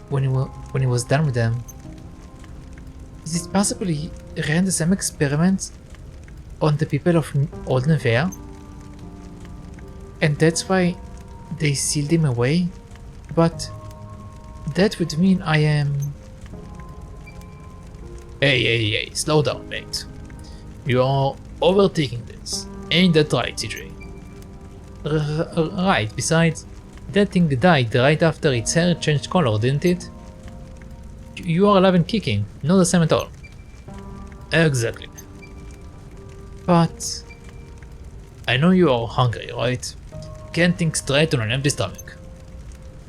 Speaker 1: when he was done with them. Is it possible he ran the same experiments on the people of Old Nevers? And that's why they sealed him away? But that would mean I am... Hey, slow down, mate. You are overthinking this. Ain't that right, CJ? Right, besides, that thing died right after its hair changed color, didn't it? You are alive and kicking, not the same at all. Exactly. But... I know you are hungry, right? Can't think straight on an empty stomach.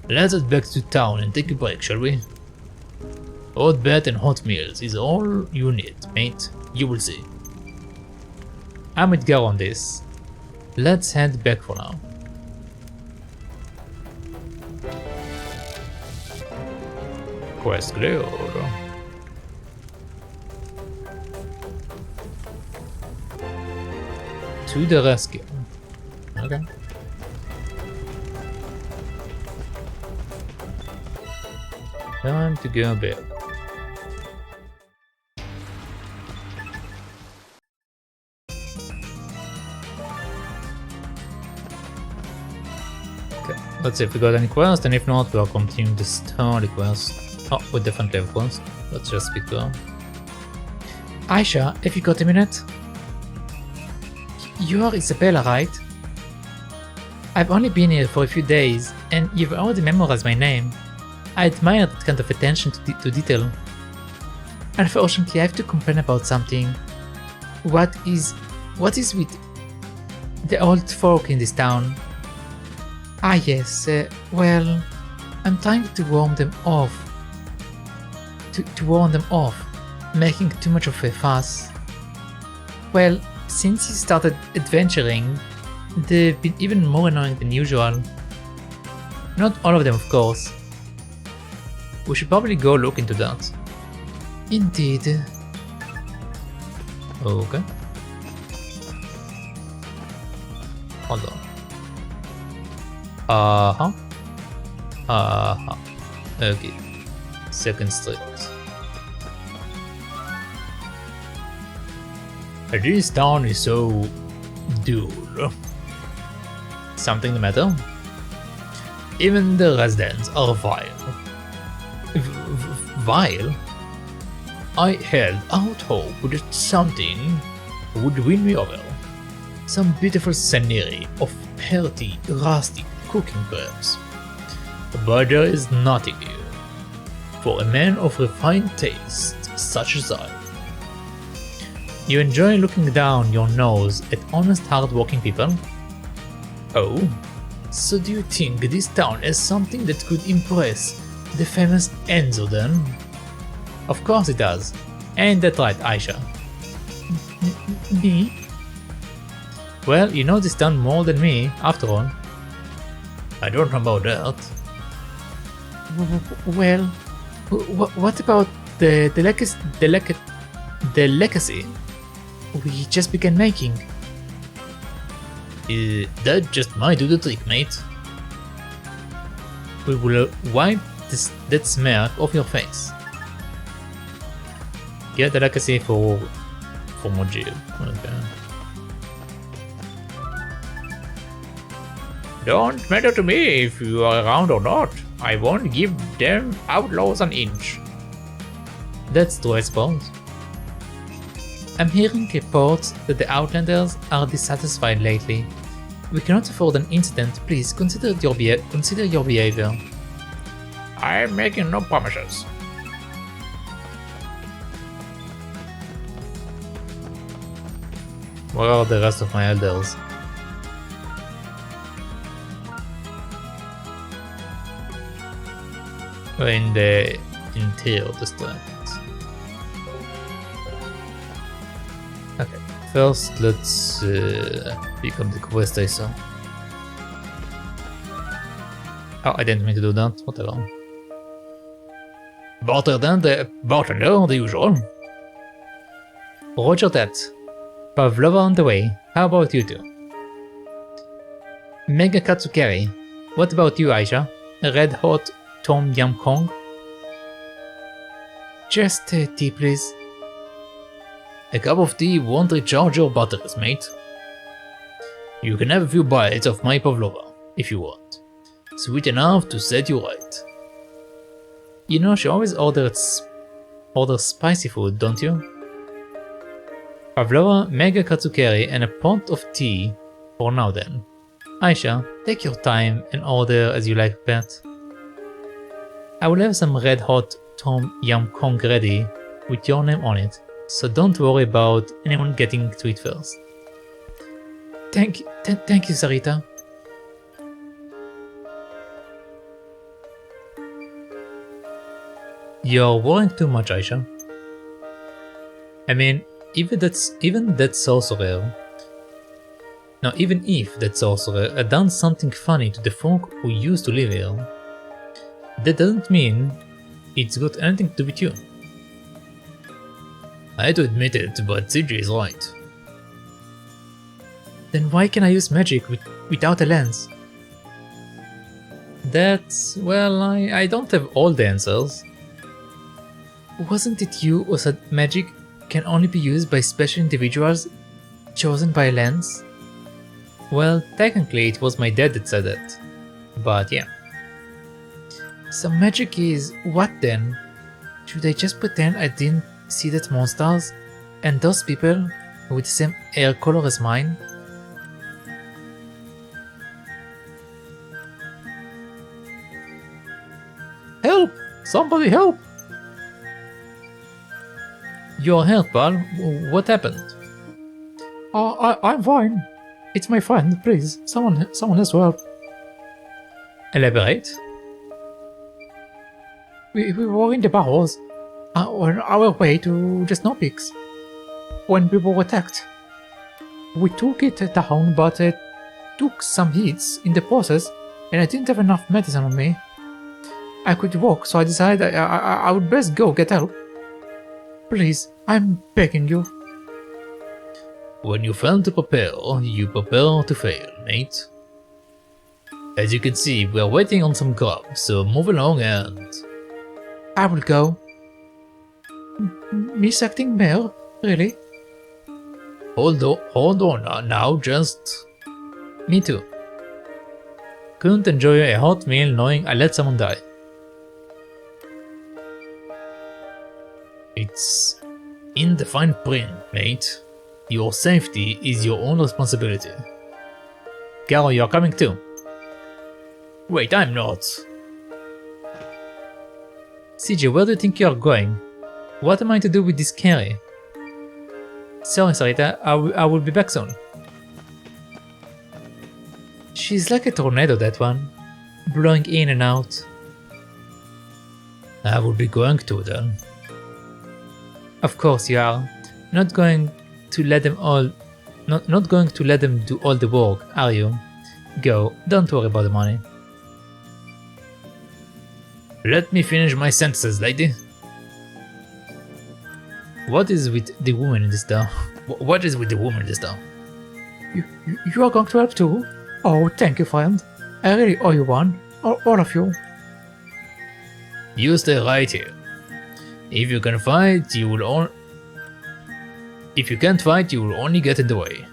Speaker 1: Let's head back to town and take a break, shall we? Hot bed and hot meals is all you need, mate. You will see. I'm with Garo on this. Let's head back for now. Quest cleared. To the rescue. Okay. Time to go back. Okay, let's see if we got any quest, and if not, we'll continue the story quest. Oh, we definitely have quest. Let's just speak to her. Aisha, have you got a minute? You are Isabella, right? I've only been here for a few days, and you've already memorized my name. I admire that kind of attention to detail. Unfortunately, I have to complain about something. What is with the old folk in this town? Ah yes, well, I'm trying to warn them off. To warn them off, making too much of a fuss. Well, since you started adventuring, They've been even more annoying than usual. Not all of them, of course. We should probably go look into that. Indeed. Okay. Hold on. Okay. Second street. This town is so dull. Something the matter? Even the residents are vile. Vile? I held out hope that something would win me over. Some beautiful scenery of hearty, rustic cooking perhaps. But there is nothing here. For a man of refined taste such as I. You enjoy looking down your nose at honest, hard-working people? Oh, so do you think this town has something that could impress the famous Enzo then? Of course it does. Ain't that right, Aisha? Me? Well, you know this town more than me, after all. I don't know about that. Well, what about the legacy we just began making? That just might do the trick, mate. We will wipe that smirk off your face. Get the legacy for Mojib. Okay.
Speaker 2: Don't matter to me if you are around or not. I won't give them outlaws an inch.
Speaker 1: That's true, I suppose. I'm hearing reports that the Outlanders are dissatisfied lately. We cannot afford an incident. Please consider your behavior.
Speaker 2: I'm making no promises.
Speaker 1: Where are the rest of my elders? We're in the interior district. Okay, first let's pick up the quest I saw. Oh, I didn't mean to do that, whatever.
Speaker 2: Bartender, the usual.
Speaker 1: Roger that. Pavlova on the way. How about you two? Mega Katsukeri. What about you, Aisha? Red hot Tom Yum Kong? Just tea, please.
Speaker 2: A cup of tea won't recharge your batteries, mate. You can have a few bites of my pavlova, if you want. Sweet enough to set you right.
Speaker 1: You know, she always orders spicy food, don't you? Pavlova, Mega Katsukeri, and a pot of tea for now then. Aisha, take your time and order as you like, Bert. I will have some red hot Tom Yum Kong ready with your name on it, so don't worry about anyone getting to it first. Thank you, Sarita. You're worrying too much, Aisha. I mean, even if that sorcerer had done something funny to the folk who used to live here, that doesn't mean it's got anything to do with you.
Speaker 2: I hate to admit it, but CJ is right.
Speaker 1: Then why can I use magic without a lens? That's... well, I don't have all the answers. Wasn't it you who said magic can only be used by special individuals chosen by a lens? Well, technically it was my dad that said it, but yeah. So magic is what then? Should I just pretend I didn't see that monsters and those people with the same hair color as mine?
Speaker 2: Help! Somebody help!
Speaker 1: You're hurt, pal. What happened?
Speaker 2: I'm fine. It's my friend, please. Someone has to help.
Speaker 1: Elaborate?
Speaker 2: We were in the Barrows, on our way to the Snow Peaks, when we were attacked. We took it down, but
Speaker 1: took some hits in the process and I didn't have enough medicine on me. I could walk, so I decided I would best go get help. Please, I'm begging you.
Speaker 2: When you fail to prepare, you prepare to fail, mate. As you can see, we're waiting on some grub, so move along and...
Speaker 1: I will go. Miss acting mayor? Really?
Speaker 2: Hold on now, just...
Speaker 1: Me too.
Speaker 2: Couldn't enjoy a hot meal knowing I let someone die. It's in the fine print, mate. Your safety is your own responsibility.
Speaker 1: Garo, you're coming too.
Speaker 2: Wait, I'm not.
Speaker 1: CJ, where do you think you're going? What am I to do with this carry? Sorry, Sarita, I will be back soon. She's like a tornado, that one. Blowing in and out.
Speaker 2: I will be going to then.
Speaker 1: Of course you are. Not going to let them do all the work, are you? Go, don't worry about the money.
Speaker 2: Let me finish my sentences, lady.
Speaker 1: What is with the woman in this town?
Speaker 2: What is with the woman in this town?
Speaker 1: You are going to help too? Oh, thank you, friend. I really owe you one. All of you.
Speaker 2: You stay right here. If you can fight, you will If you can't fight, you will only get in the way.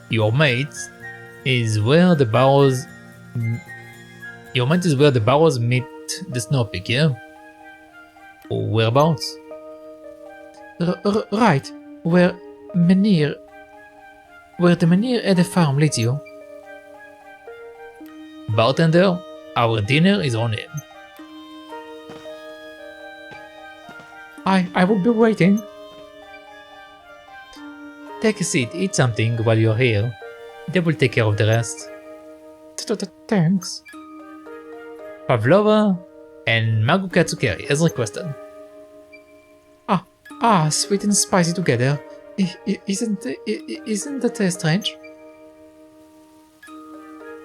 Speaker 2: Your mate is where the Barrows... Your mate is where the Barrows meet the Snow Peak, yeah? Or whereabouts?
Speaker 1: Right, where the Menhir at the farm leads you.
Speaker 2: Bartender, our dinner is on him.
Speaker 1: I will be waiting. Take a seat, eat something while you're here. They will take care of the rest. Thanks.
Speaker 2: Pavlova and Magu Katsukeri as requested.
Speaker 1: Sweet and spicy together. Isn't that strange?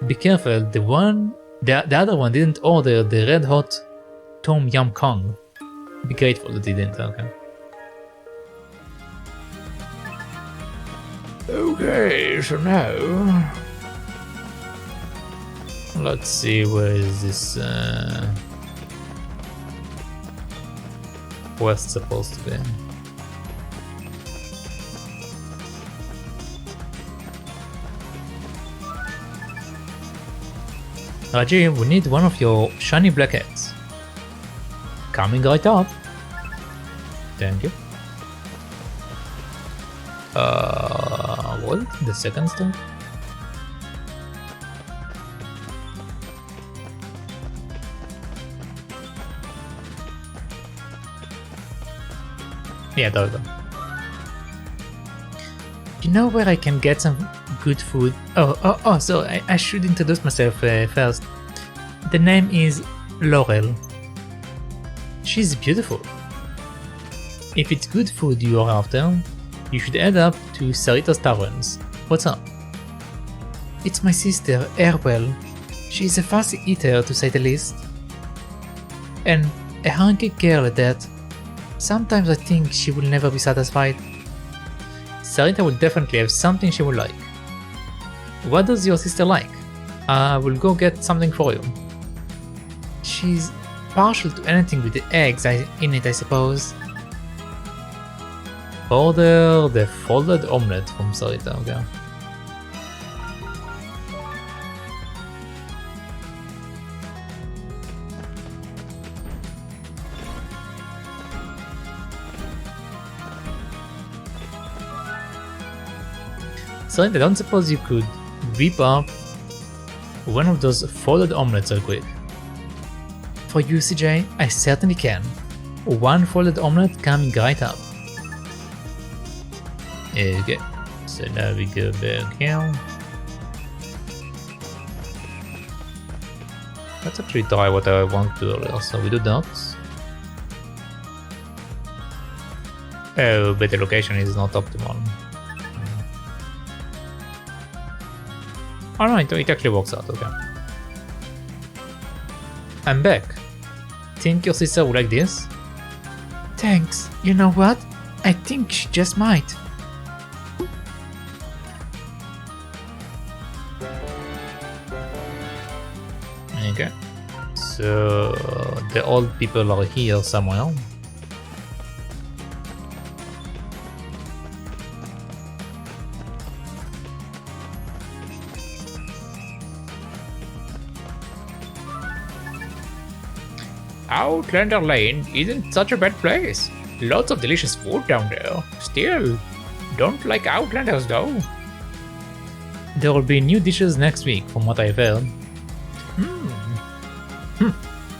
Speaker 2: Be careful, the other one didn't order the red hot Tom Yum Kong. Be grateful that he didn't, okay. Okay, so now... Let's see, where is this quest supposed to be?
Speaker 1: Raji, we need one of your shiny black heads. Coming right up. Thank you.
Speaker 2: What? The second step?
Speaker 1: Yeah, there we go. You know where I can get some good food? So I should introduce myself first. The name is Laurel. She's beautiful. If it's good food you are after, you should head up to Sarita's Taverns. What's up? It's my sister, Airwell. She's a fussy eater to say the least. And a hungry girl at that. Sometimes I think she will never be satisfied. Sarita will definitely have something she will like. What does your sister like? I will go get something for you. She's partial to anything with the eggs in it, I suppose.
Speaker 2: Order the folded omelette from Sarita, okay.
Speaker 1: Sarita, I don't suppose you could whip up one of those folded omelets real quick. For you, CJ, I certainly can. One folded omelette coming right up.
Speaker 2: Okay, so now we go back here.
Speaker 1: Let's actually try what I want to earlier, so we do that. Oh, but the location is not optimal. Alright, it actually works out, okay. I'm back. Think your sister would like this?
Speaker 2: Thanks. You know what? I think she just might.
Speaker 1: Okay. So the old people are here somewhere.
Speaker 2: Outlander Lane isn't such a bad place. Lots of delicious food down there. Still, don't like Outlanders though.
Speaker 1: There will be new dishes next week, from what I've heard.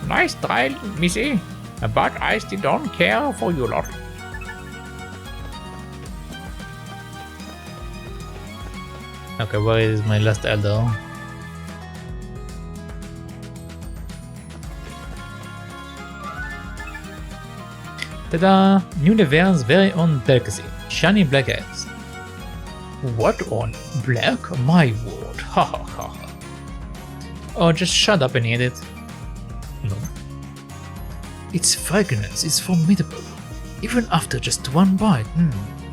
Speaker 2: Nice try, Missy. But I still don't care for you lot.
Speaker 1: Okay, where is my last elder? Ta-da! New Nevers' very own delicacy, shiny black eggs.
Speaker 2: What on black? My word. Ha ha ha.
Speaker 1: Oh, just shut up and eat it. No.
Speaker 2: Its fragrance is formidable, even after just one bite.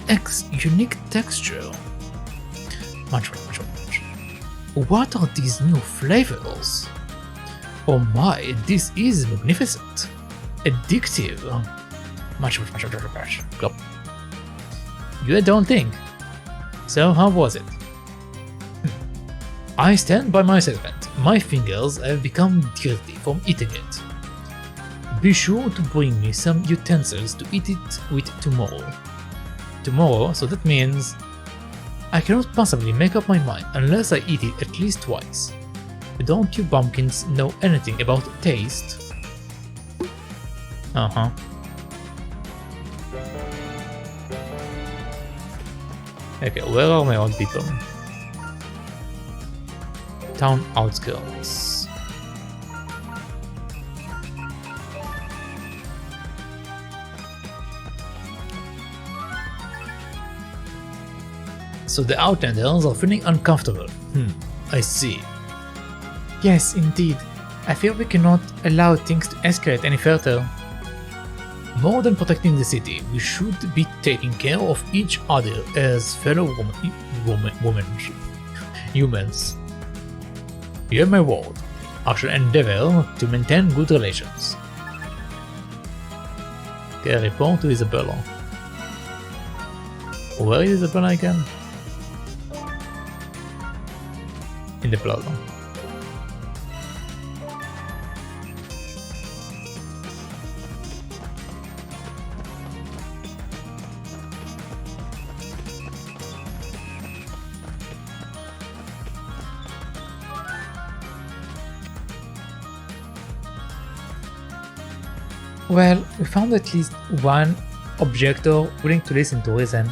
Speaker 2: Eggs' unique texture. Much. What are these new flavors? Oh my, this is magnificent. Addictive. Much. Glop.
Speaker 1: You don't think. So how was it?
Speaker 2: I stand by my statement. My fingers have become dirty from eating it. Be sure to bring me some utensils to eat it with tomorrow.
Speaker 1: Tomorrow, so that means
Speaker 2: I cannot possibly make up my mind unless I eat it at least twice. Don't you bumpkins know anything about taste?
Speaker 1: uh-huh. Okay, where are my old people? Town outskirts.
Speaker 2: So the Outlanders are feeling uncomfortable. I see.
Speaker 1: Yes, indeed. I feel we cannot allow things to escalate any further.
Speaker 2: More than protecting the city, we should be taking care of each other as fellow humans. You have my word. I shall endeavor to maintain good relations.
Speaker 1: Okay, report to Isabella. Where is Isabella again? In the plaza. Well, we found at least one objector willing to listen to reason.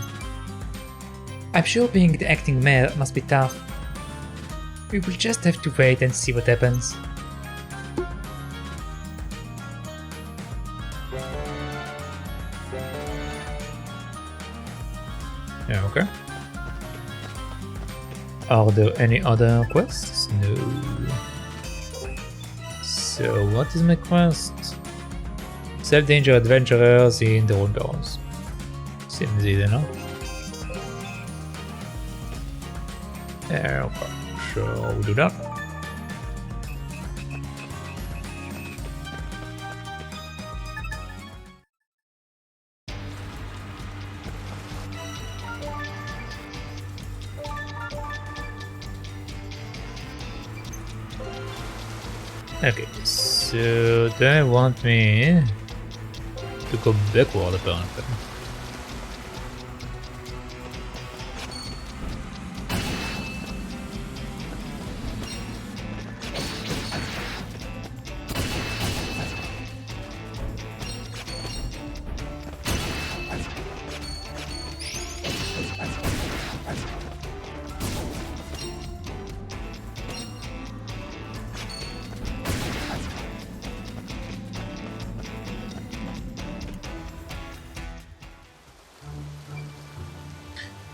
Speaker 1: I'm sure being the acting mayor must be tough. We will just have to wait and see what happens.
Speaker 2: Yeah, okay.
Speaker 1: Are there any other quests? No. So what is my quest? Self-danger adventurers in the Runebarrows. Seems easy enough.
Speaker 2: Okay, so we'll do that.
Speaker 1: Okay, so they want me to go backward apparently.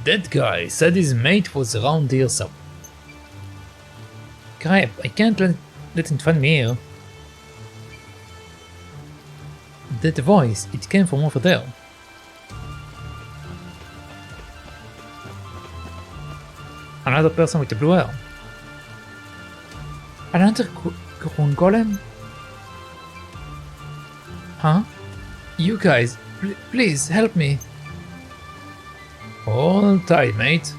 Speaker 2: That guy said his mate was around here somewhere.
Speaker 1: crap, I can't let him find me here. That voice, it came from over there. Another person with a blue hair. Another Rune Golem? Huh? You guys, please help me. Hold tight, mate.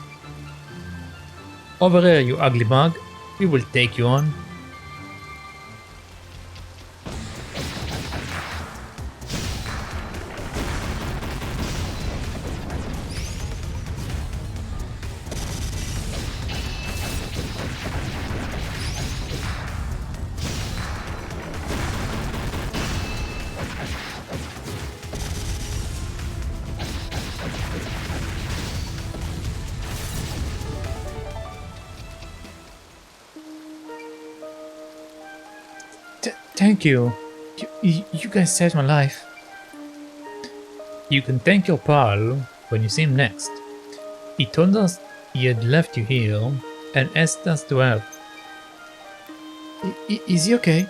Speaker 1: Over here, you ugly bug. We will take you on. Thank you. You guys saved my life. You can thank your pal when you see him next. He told us he had left you here and asked us to help. Is he okay?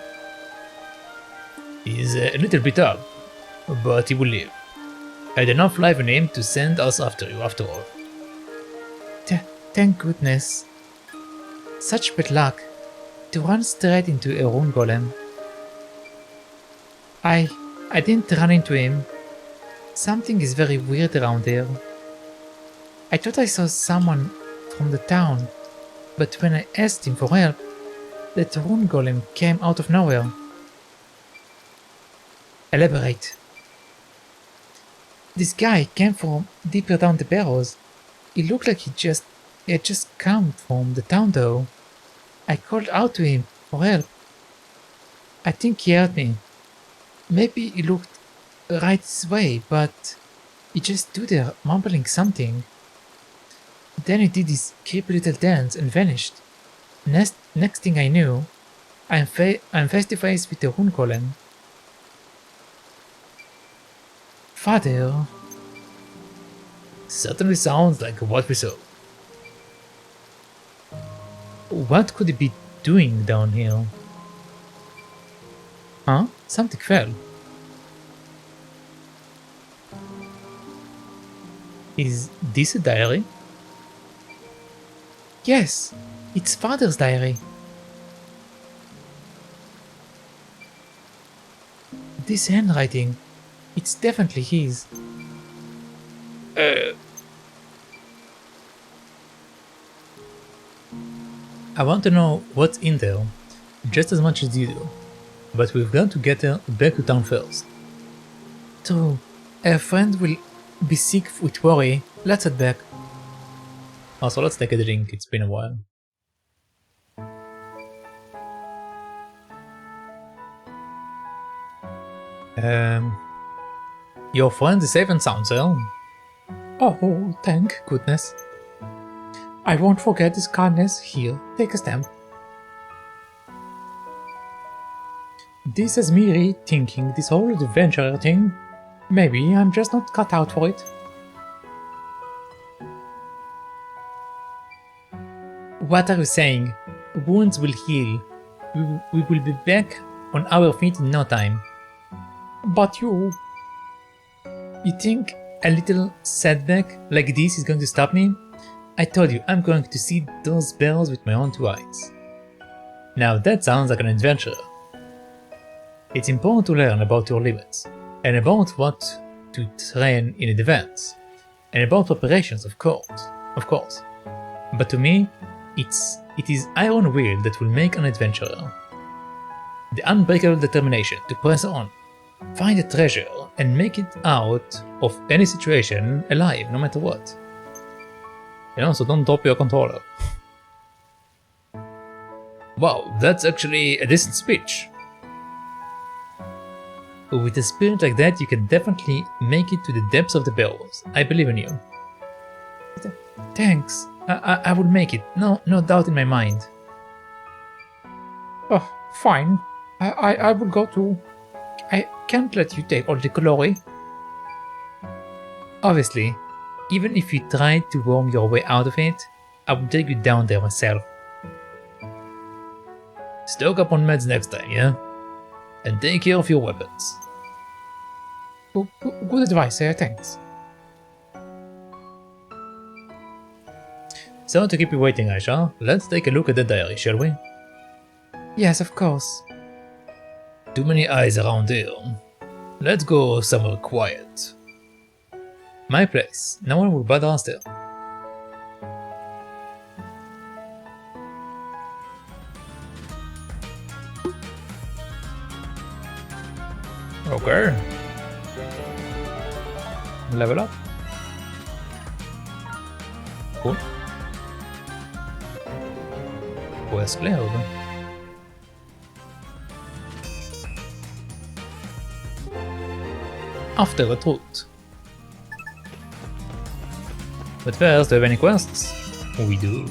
Speaker 1: He's a little bit up, but he will live. Had enough life in him to send us after you after all. Thank goodness. Such bad luck to run straight into a rune golem. I didn't run into him. Something is very weird around here. I thought I saw someone from the town, but when I asked him for help, that rune golem came out of nowhere. Elaborate. This guy came from deeper down the Barrows. He looked like he had just come from the town though. I called out to him for help. I think he heard me. Maybe he looked right this way, but he just stood there mumbling something. Then he did his creepy little dance and vanished. Next thing I knew, I'm face to face with the rune golem. Father. Certainly sounds like what we saw. What could he be doing down here? Huh? Something fell. Is this a diary? Yes, it's Father's diary. This handwriting, it's definitely his. I want to know what's in there, just as much as you do. But we've got to get her back to town first. True. A friend will be sick with worry. Let's head back. Also, let's take a drink. It's been a while. Your friend is safe and sound, sir. Oh, thank goodness. I won't forget his kindness. Here, take a stamp. This is me rethinking this whole adventure thing. Maybe I'm just not cut out for it. What are you saying? Wounds will heal. We will be back on our feet in no time. But you think a little setback like this is going to stop me? I told you I'm going to see those Barrows with my own two eyes. Now that sounds like an adventure. It's important to learn about your limits, and about what to train in advance, and about preparations of course. But to me, it is iron will that will make an adventurer. The unbreakable determination to press on, find a treasure, and make it out of any situation alive, no matter what. And also, don't drop your controller. Wow, that's actually a decent speech. With a spirit like that, you can definitely make it to the depths of the Barrows. I believe in you. Thanks. I will make it. No doubt in my mind. Oh, fine. I will go too. I can't let you take all the glory. Obviously, even if you tried to worm your way out of it, I will take you down there myself. Stock up on meds next time, yeah? And take care of your weapons.
Speaker 2: Good advice, thanks.
Speaker 1: So to keep you waiting, Aisha, let's take a look at the diary, shall we?
Speaker 2: Yes, of course.
Speaker 1: Too many eyes around here. Let's go somewhere quiet. My place. No one will bother us there. Okay. Level up. Cool. Quest cleared. After a truth. But first, do you have any quests? We do.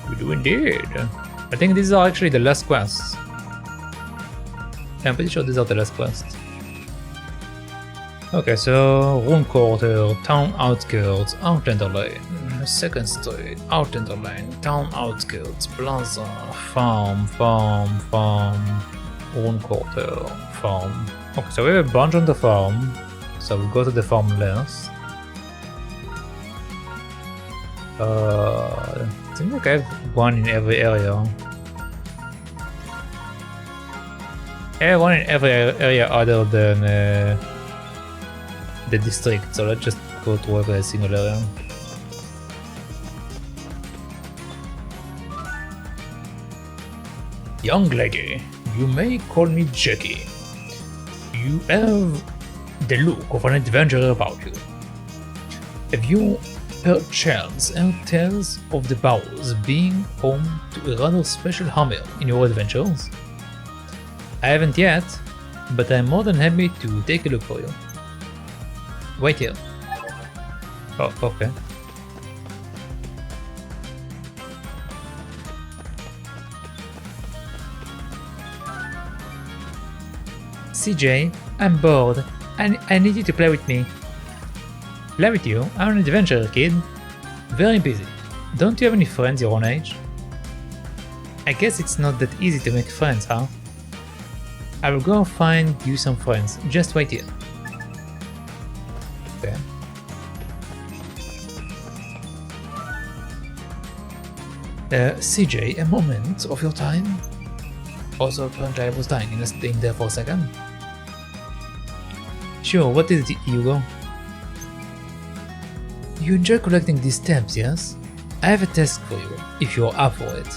Speaker 1: We do indeed. I think these are actually the last quests. Yeah, I'm pretty sure these are the last quests. Okay, so Rune Quarter, Town Outskirts, Outlander Lane, 2nd Street, Outlander Lane, Town Outskirts, Plaza, Farm, Rune Quarter, Farm. Okay, so we have a bunch on the farm, so we'll go to the farm last. I think I have one in every area. I have one in every area other than the district, so let's just go to every single area. Young lady, you may call me Jackie. You have the look of an adventurer about you. Have you perchance heard tales of the Barrows being home to a rather special hammer in your adventures? I haven't yet, but I'm more than happy to take a look for you. Wait here. Oh, okay. CJ, I'm bored. I need you to play with me. Play with you? I'm an adventurer, kid. Very busy. Don't you have any friends your own age? I guess it's not that easy to make friends, huh? I will go find you some friends. Just wait here. Okay. CJ, a moment of your time? Also, apparently I was dying and staying there for a second. Sure, what is it, Hugo? You enjoy collecting these stamps, yes? I have a task for you, if you're up for it.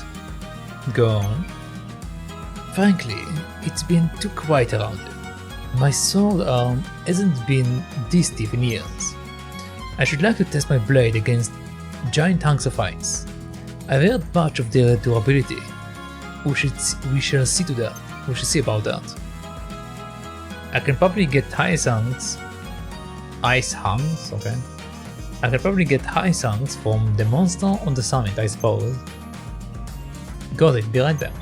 Speaker 1: Go on. Frankly, it's been too quiet around here. My sword arm hasn't been this stiff in years. I should like to test my blade against giant hunks of ice. I've heard much of their durability. We shall see to that. We shall see about that. I can probably get ice hunks, okay. I can probably get ice hunks from the monster on the summit, I suppose. Got it, be right back.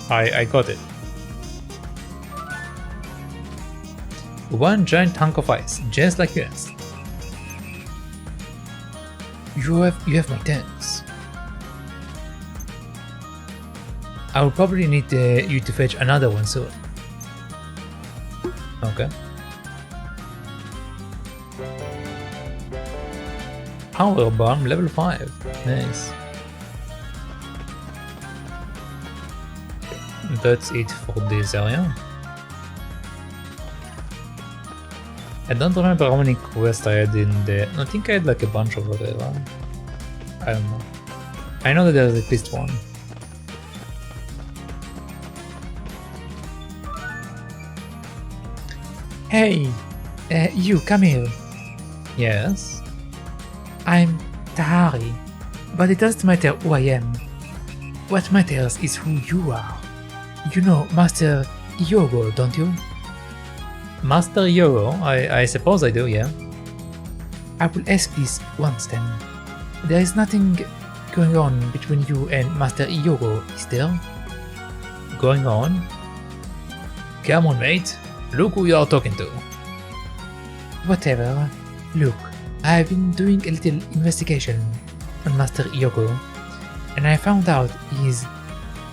Speaker 1: I got it. One giant hunk of ice, just like you asked. You have my thanks. I will probably need you to fetch another one soon. Okay. Power bomb level 5. Nice. That's it for this area. I don't remember how many quests I had in the... I think I had like a bunch over there. I don't know. I know that there's at least one.
Speaker 2: Hey, you, come here.
Speaker 1: Yes?
Speaker 2: I'm Tahari, but it doesn't matter who I am. What matters is who you are. You know Master Yogo, don't you?
Speaker 1: Master Yogo? I suppose I do, yeah.
Speaker 2: I will ask this once then. There is nothing going on between you and Master Yogo, is there?
Speaker 1: Going on? Come on, mate. Look who you are talking to.
Speaker 2: Whatever. Look, I have been doing a little investigation on Master Yogo, and I found out he's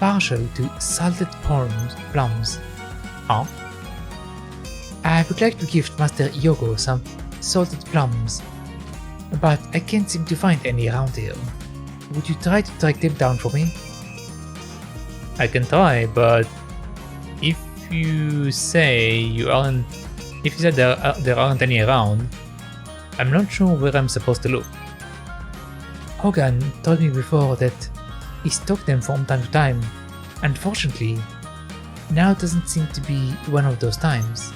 Speaker 1: partial to salted plums. Huh? I would like to gift Master Yogo some salted plums, but I can't seem to find any around here. Would you try to track them down for me? I can try, but if you say there aren't any around, I'm not sure where I'm supposed to look. Hogan told me before that he stocked them from time to time. Unfortunately, now doesn't seem to be one of those times.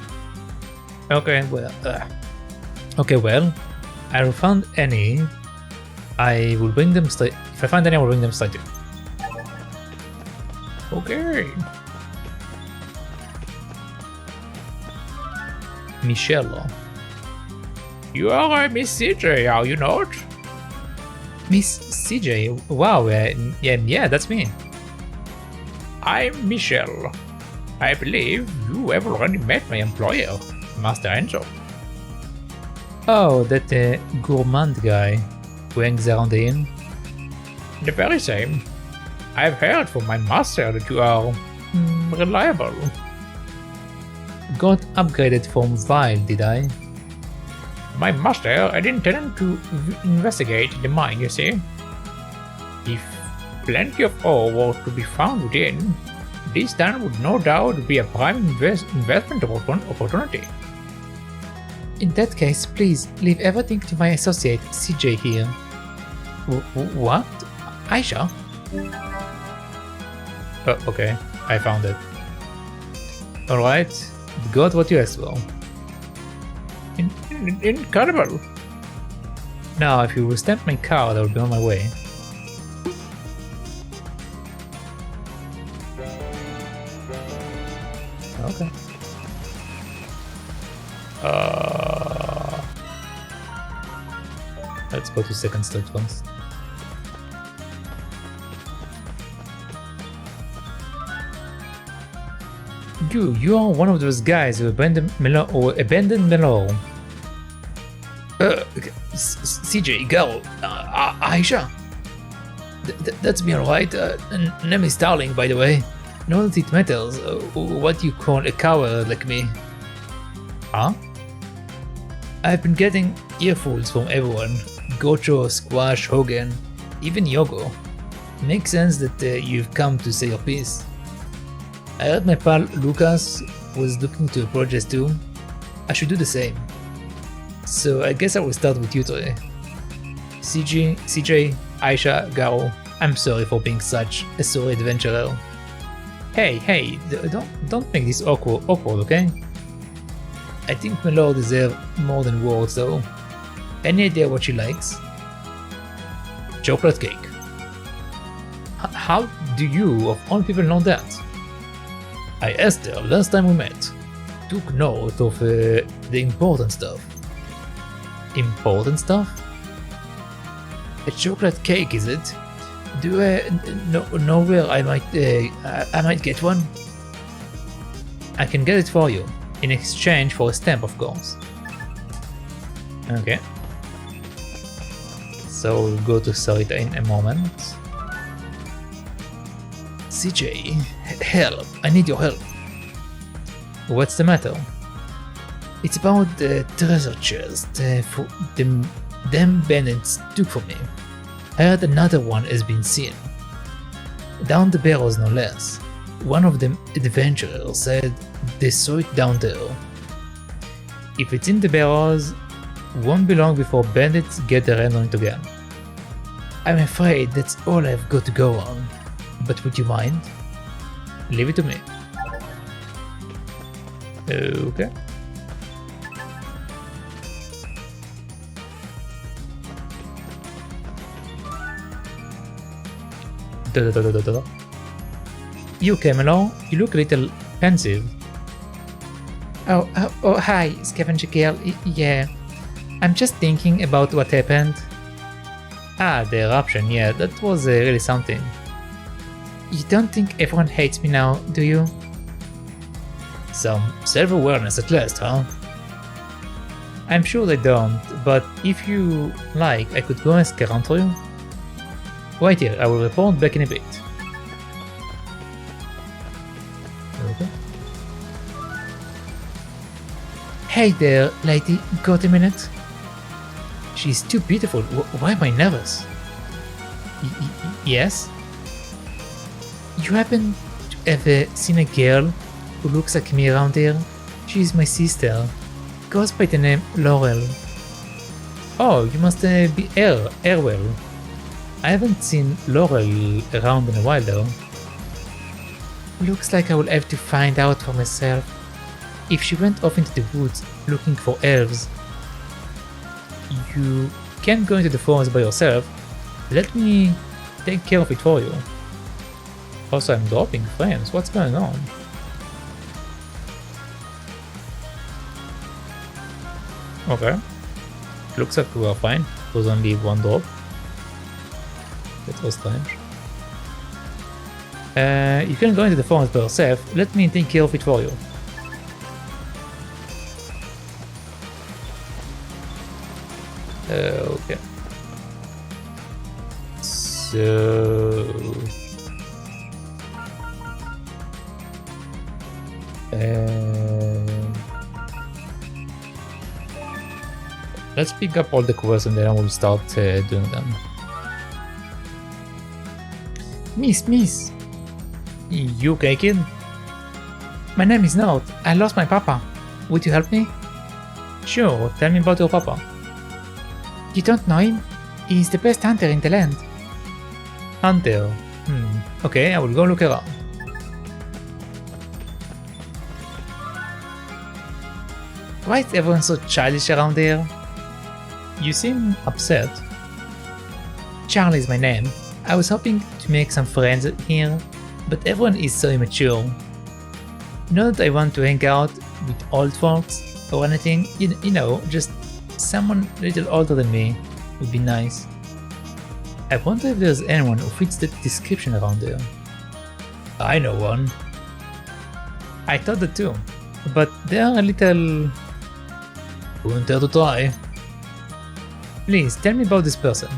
Speaker 1: Okay, well, I will find any. I will bring them straight. If I find any, I will bring them straight to you.
Speaker 2: Okay.
Speaker 1: Michelle.
Speaker 2: You are Miss CJ, are you not?
Speaker 1: Miss CJ? Wow, yeah, that's me.
Speaker 2: I'm Michelle. I believe you have already met my employer, Master Enzo.
Speaker 1: Oh, that gourmand guy who hangs around the inn?
Speaker 2: The very same. I've heard from my master that you are reliable.
Speaker 1: Got upgraded from Vile, did I?
Speaker 2: My master had intended to investigate the mine, you see. If plenty of ore were to be found within, this town would no doubt be a prime investment opportunity.
Speaker 1: In that case, please leave everything to my associate CJ here. What? Aisha? Oh, okay, I found it. Alright, got what you asked for.
Speaker 2: Incredible.
Speaker 1: Now, if you will stamp my card, I will be on my way. Okay. Let's go to second stage first. You are one of those guys who abandoned Melo. CJ, girl, Aisha. That's me, alright. Name is Starling, by the way. Not that it matters what you call a coward like me. Huh? I've been getting earfuls from everyone. Gocho, Squash, Hogan, even Yogo. Makes sense that you've come to say your piece. I heard my pal Lucas was looking to approach too. I should do the same. So I guess I will start with you today. CJ, Aisha, Garo, I'm sorry for being such a sorry adventurer. Hey, don't make this awkward, okay? I think my lord deserves more than words though. Any idea what she likes? Chocolate cake. How do you, of all people, know that? I asked her last time we met. Took note of the important stuff. Important stuff? A chocolate cake, is it? Do I know where I might get one? I can get it for you, in exchange for a stamp, of course. Okay. So we'll go to Sarita in a moment. CJ, help! I need your help. What's the matter? It's about the treasure chest them bandits took from me. I heard another one has been seen. Down the Barrows, no less. One of them adventurers said they saw it down there. If it's in the Barrows, won't be long before bandits get their hand on it again. I'm afraid that's all I've got to go on. But would you mind? Leave it to me. Okay. You, Camelo, you look a little pensive. Oh, hi, Scavenger Girl. Yeah, I'm just thinking about what happened. Ah, the eruption, yeah, that was really something. You don't think everyone hates me now, do you? Some self-awareness at last, huh? I'm sure they don't, but if you like, I could go ask around for you. Wait here, I will report back in a bit. Hey there, lady, got a minute? She's too beautiful. Why am I nervous? Yes? You happen to ever seen a girl who looks like me around here? She's my sister. Goes by the name Laurel. Oh, you must be Airwell. I haven't seen Laurel around in a while though. Looks like I will have to find out for myself. If she went off into the woods looking for elves, you can't go into the forest by yourself. Let me take care of it for you. Also, I'm dropping frames. What's going on? Okay. Looks like we are fine. It was only one drop. That was strange. You can go into the forest by yourself. Let me take care of it for you. Okay. So... let's pick up all the quests and then we'll start doing them. Miss, you okay, kid? My name is Nord. I lost my papa. Would you help me? Sure, tell me about your papa. You don't know him? He's the best hunter in the land. Hunter? Okay, I will go look around. Why is everyone so childish around here? You seem upset. Charlie is my name. I was hoping to make some friends here, but everyone is so immature. Not that I want to hang out with old folks or anything, you know, just someone a little older than me would be nice. I wonder if there's anyone who fits that description around here. I know one. I thought that too, but they are a little... wouldn't dare to try. Please, tell me about this person.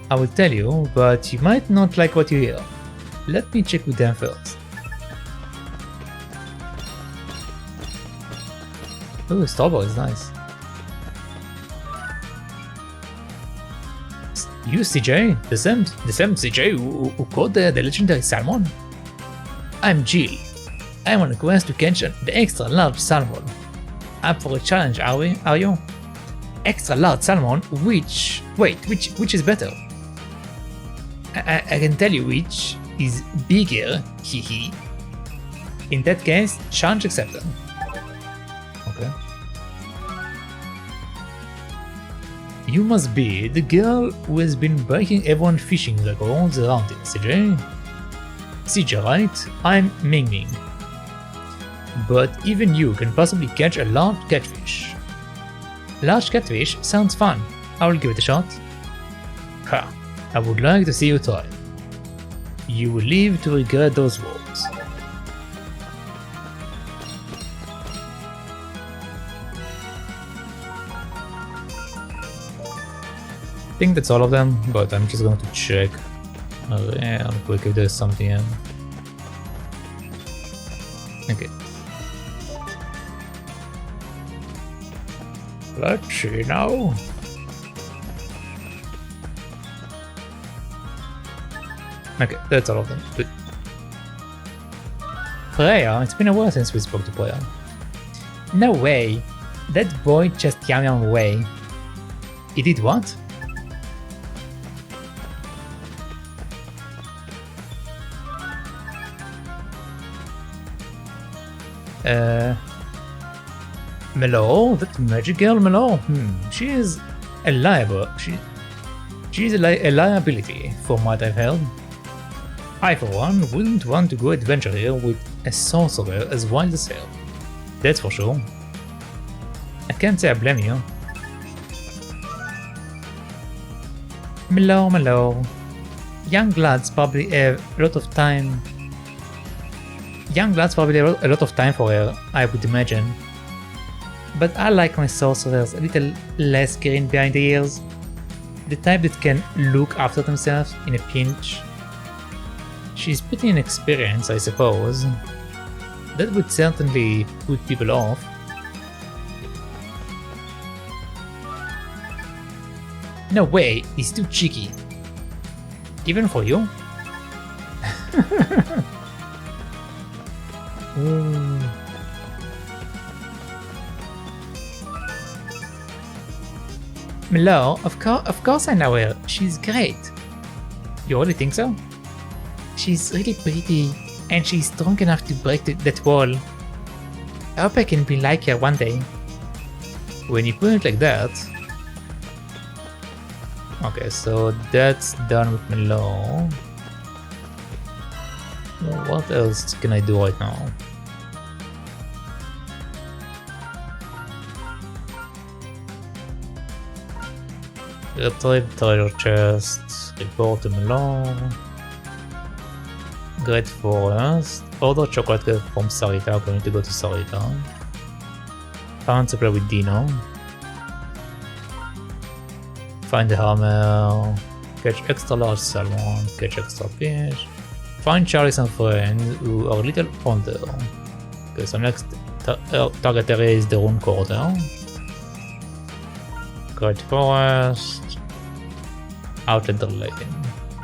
Speaker 1: I will tell you, but you might not like what you hear. Let me check with them first. Ooh, strawberry is nice. You CJ? The same CJ who caught the legendary salmon? I'm Jill. I'm on a quest to catch the extra large salmon. Up for a challenge, are you? Extra large salmon, which is better? I can tell you which is bigger, hehe. In that case, challenge accepted. Okay. You must be the girl who has been breaking everyone fishing records around here, CJ? CJ, right? I'm Ming Ming. But even you can possibly catch a large catfish. Large catfish sounds fun. I will give it a shot. Ha! I would like to see you try. You will live to regret those words. I think that's all of them, but I'm just going to check real quick if there's something in. Okay. Let's see now. Okay, that's all of them. Good. Freya, it's been a while since we spoke to Freya. No way. That boy just yam away. He did what? Melo? That magic girl Melo? She is a liability. She's a liability, from what I've heard. I, for one, wouldn't want to go adventure here with a sorcerer as wild as hell. That's for sure. I can't say I blame you. Melo. Young lads probably have a lot of time. Young lads probably have a lot of time for her, I would imagine. But I like my sorcerers a little less green behind the ears. The type that can look after themselves in a pinch. She's pretty inexperienced, I suppose. That would certainly put people off. No way, he's too cheeky. Even for you? Milo, of course I know her. She's great. You really think so? She's really pretty, and she's strong enough to break that wall. I hope I can be like her one day. When you put it like that... Okay, so that's done with Milo. What else can I do right now? Retrieve treasure chest, report to Milo. Great Forest, order chocolate cake from Sarita, going to go to Sarita. Found supply with Dino. Find the hammer, catch extra large salmon, catch extra fish. Find Charlie and friends who are a little older. Okay, so next target area is the Rune Quarter. Great Forest. Outlander Lane.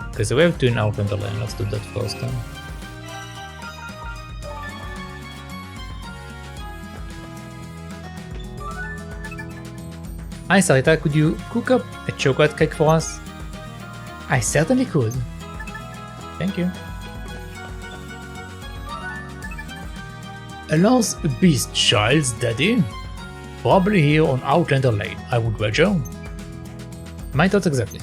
Speaker 1: Okay, so we have two in Outlander Lane, let's do that first then. Hi Sarita, could you cook up a chocolate cake for us? I certainly could. Thank you. A lost beast child's daddy? Probably here on Outlander Lane, I would wager. My thoughts exactly.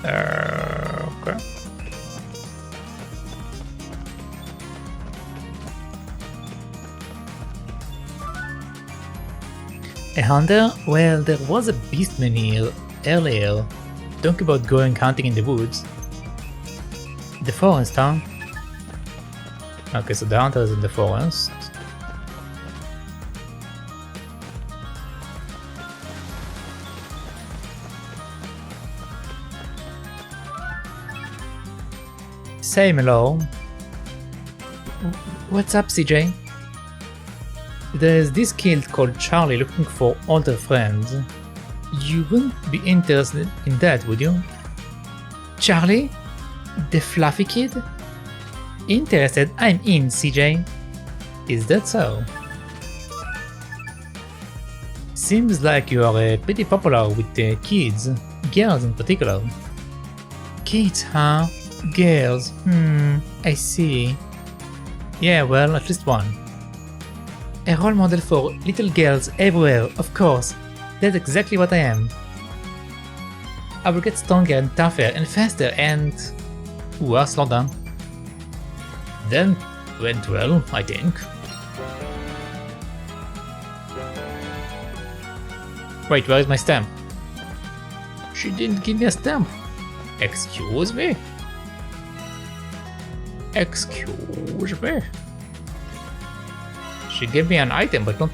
Speaker 1: Okay. A hunter? Well, there was a beastman here earlier. Talking about going hunting in the woods. The forest, huh? Okay, so the hunter is in the forest. Say hello. What's up, CJ? There's this kid called Charlie looking for older friends. You wouldn't be interested in that, would you? Charlie? The fluffy kid? Interested? I'm in, CJ. Is that so? Seems like you are pretty popular with the kids, girls in particular. Kids, huh? Girls, I see. Yeah, well, at least one. A role model for little girls everywhere, of course. That's exactly what I am. I will get stronger and tougher and faster and... Ooh, slow down. Then went well, I think. Wait, where is my stamp? She didn't give me a stamp. Excuse me? Excuse me? She gave me an item, but not...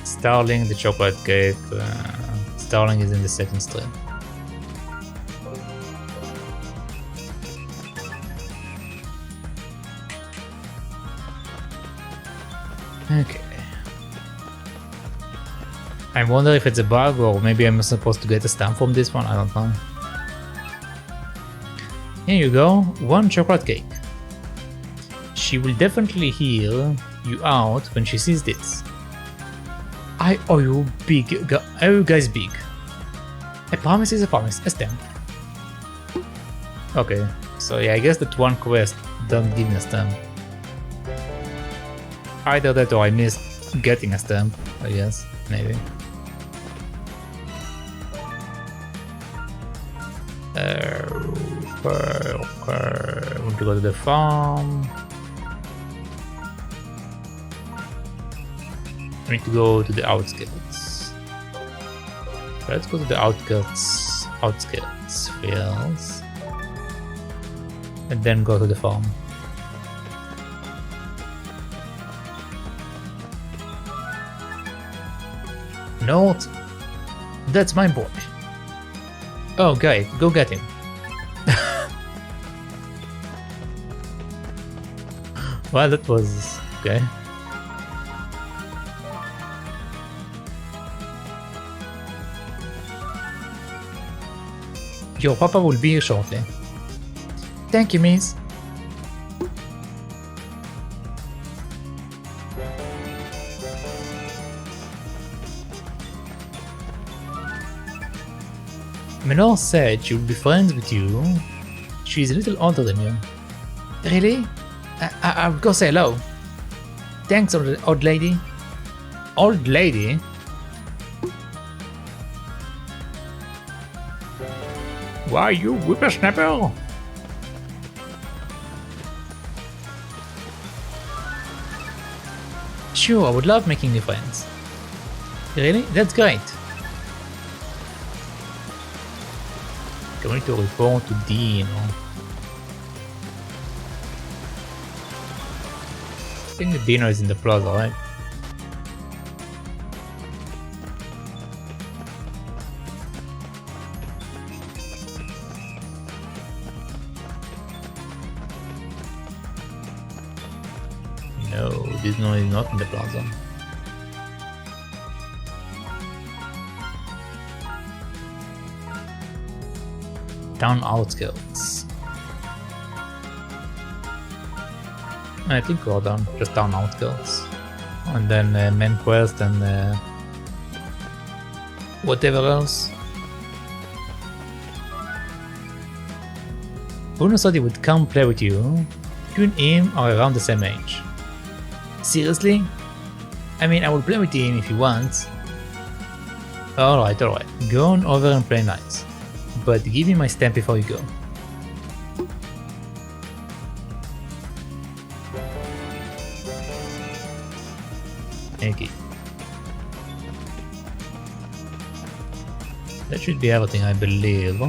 Speaker 1: Starling, the chocolate cake. Starling is in the second stream. Okay. I wonder if it's a bug or maybe I'm supposed to get a stamp from this one, I don't know. Here you go, one chocolate cake. She will definitely hear you out when she sees this. I owe you big, I owe you guys big. A promise is a promise, a stamp. Okay, so yeah, I guess that one quest don't give me a stamp. Either that or I missed getting a stamp, I guess, maybe. Okay, I want to go to the farm. I need to go to the outskirts. Let's go to the outskirts fields. and then go to the farm. North? That's my boy. Oh, guy, go get him. Well, that was okay. Your papa will be here shortly. Thank you, miss. Menor said she would be friends with you. She's a little older than you. Really? I'll go say hello. Thanks, old lady. Old lady?
Speaker 2: Why, you whippersnapper?
Speaker 1: Sure, I would love making new friends. Really? That's great. Going to report to Dean. I think the dinner is in the plaza, right? No, this one is not in the plaza. Town outskirts. I think we're done, just town outskirts. And then main quest and whatever else. Bruno said he would come play with you. You and him are around the same age. Seriously? I mean, I will play with him if he wants. Alright. Go on over and play nice. But give me my stamp before you go. Okay. That should be everything, I believe.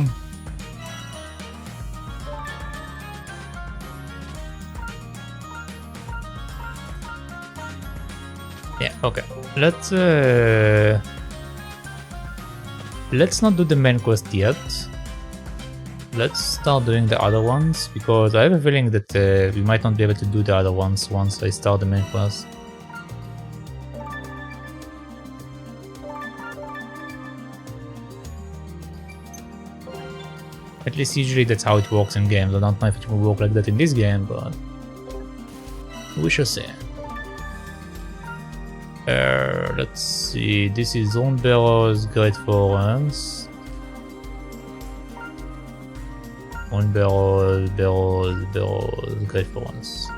Speaker 1: Yeah, okay. Let's not do the main quest yet. Let's start doing the other ones, because I have a feeling that we might not be able to do the other ones once I start the main quest. At least usually that's how it works in games. I don't know if it will work like that in this game, but we shall see. Let's see, this is Runebarrows, Great Forest. Runebarrows, Barrows, Great Forest.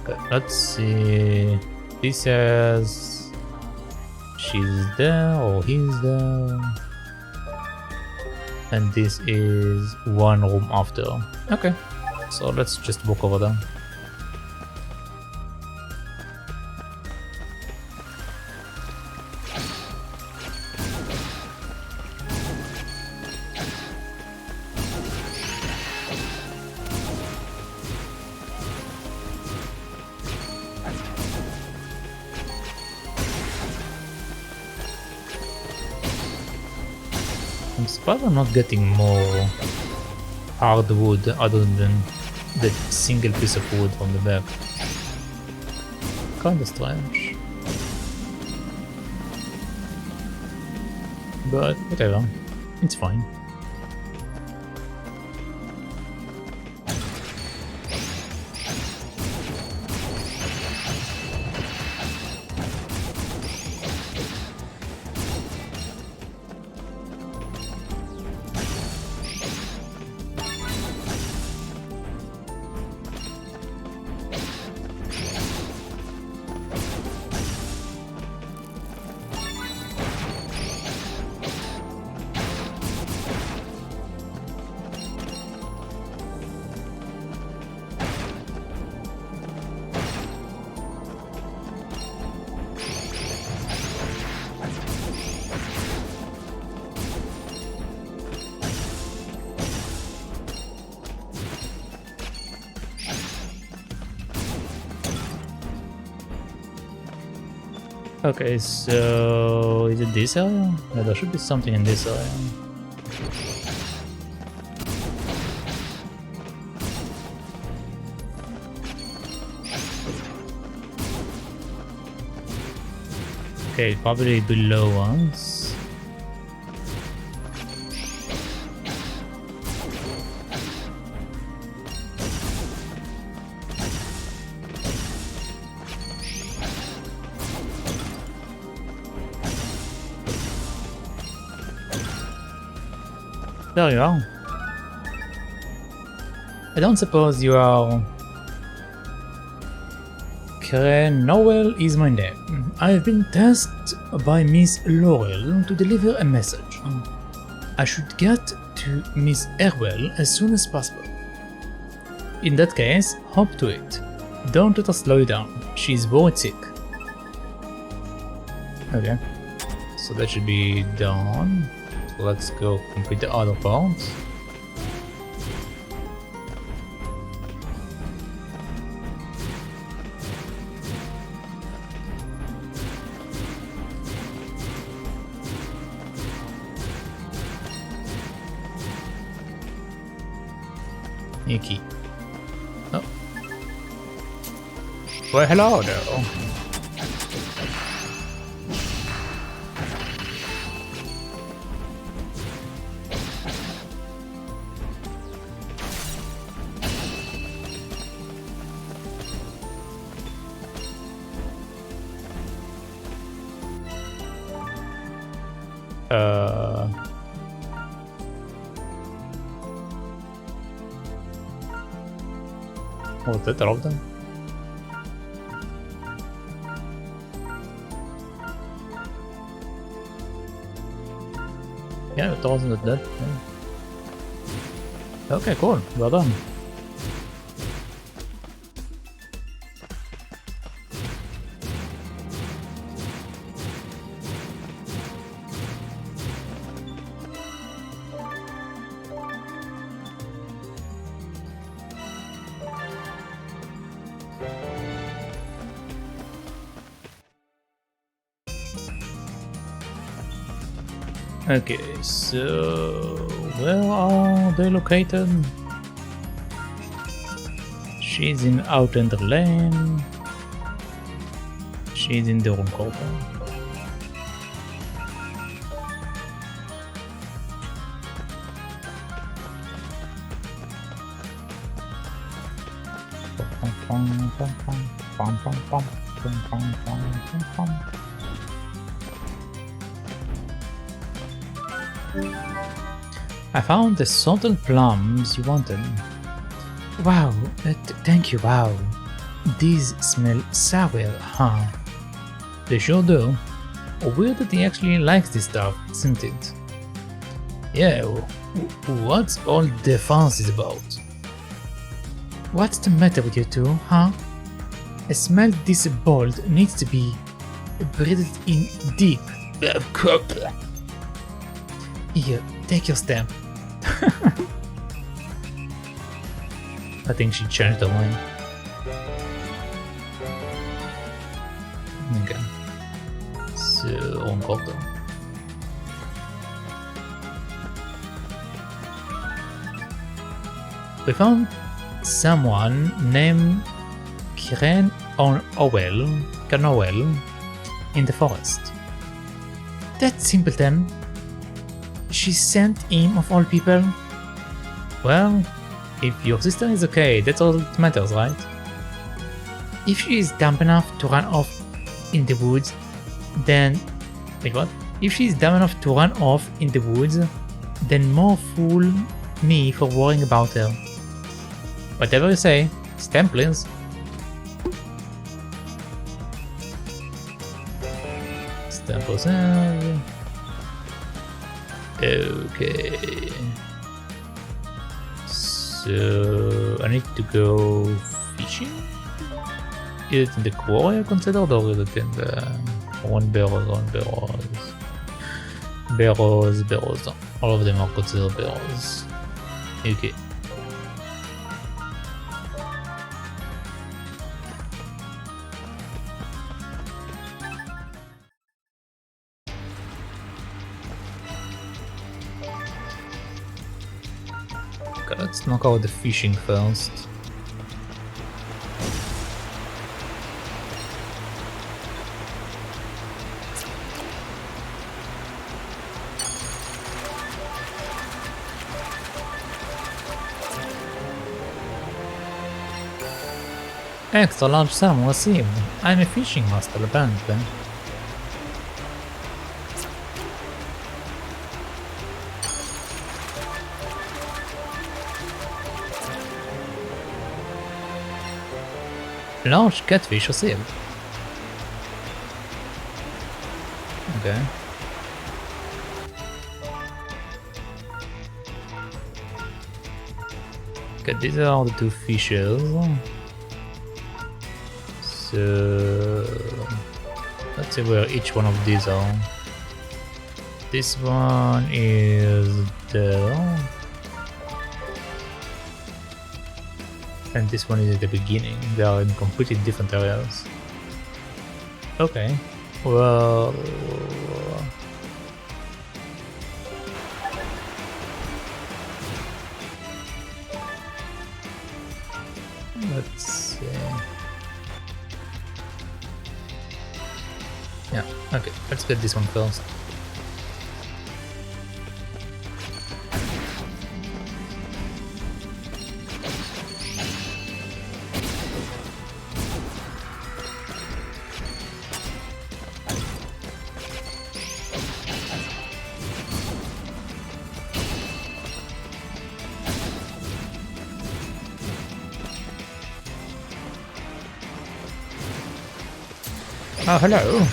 Speaker 1: Okay, let's see. This says she's there or he's there. And this is one room after. Okay, so let's just walk over there. I'm surprised I'm not getting more hardwood other than that single piece of wood from the back. Kinda strange. But whatever, it's fine. Okay, so is it this area? No, there should be something in this area. Okay, probably below us. There you are. I don't suppose you are... Noel is my name. I have been tasked by Miss Laurel to deliver a message. I should get to Miss Erwell as soon as possible. In that case, hop to it. Don't let her slow you down. She's worried sick. Okay. So that should be done. So let's go complete the other parts. Key. Oh. Well, hello there. Was that all of them? Yeah, it wasn't dead. Yeah. Okay, cool. Well done. Okay, so where are they located? She's in Outlander Lane. She's in the Runebarrows. I found the salted plums you wanted. Wow, thank you, wow. These smell sour, huh? They sure do. Weird that he actually likes this stuff, isn't it? Yeah, what's all the fuss is about? What's the matter with you two, huh? A smell this bold needs to be breathed in deep. Here, take your stamp. I think she changed her mind. Okay. So, encore. We found someone named Canoel in the forest. That simpleton. She sent him of all people? Well, if your sister is okay, that's all that matters, right? If she is dumb enough to run off in the woods, then... Wait, what? If she is dumb enough to run off in the woods, then more fool me for worrying about her. Whatever you say, stamp please. Stamp yourself. Okay. So I need to go fishing? Is it in the quarry I considered, or is it in the Barrows? Barrows. All of them are considered Barrows. Okay. Okay, let's knock out the fishing first. Extra large salmon received. I'm a fishing master apparently. Large catfish received. Okay. Okay, these are the two fishes. So let's see where each one of these are. This one is there. And this one is at the beginning. They are in completely different areas. Okay. Well, let's see. Yeah, okay, let's get this one first. Oh, hello.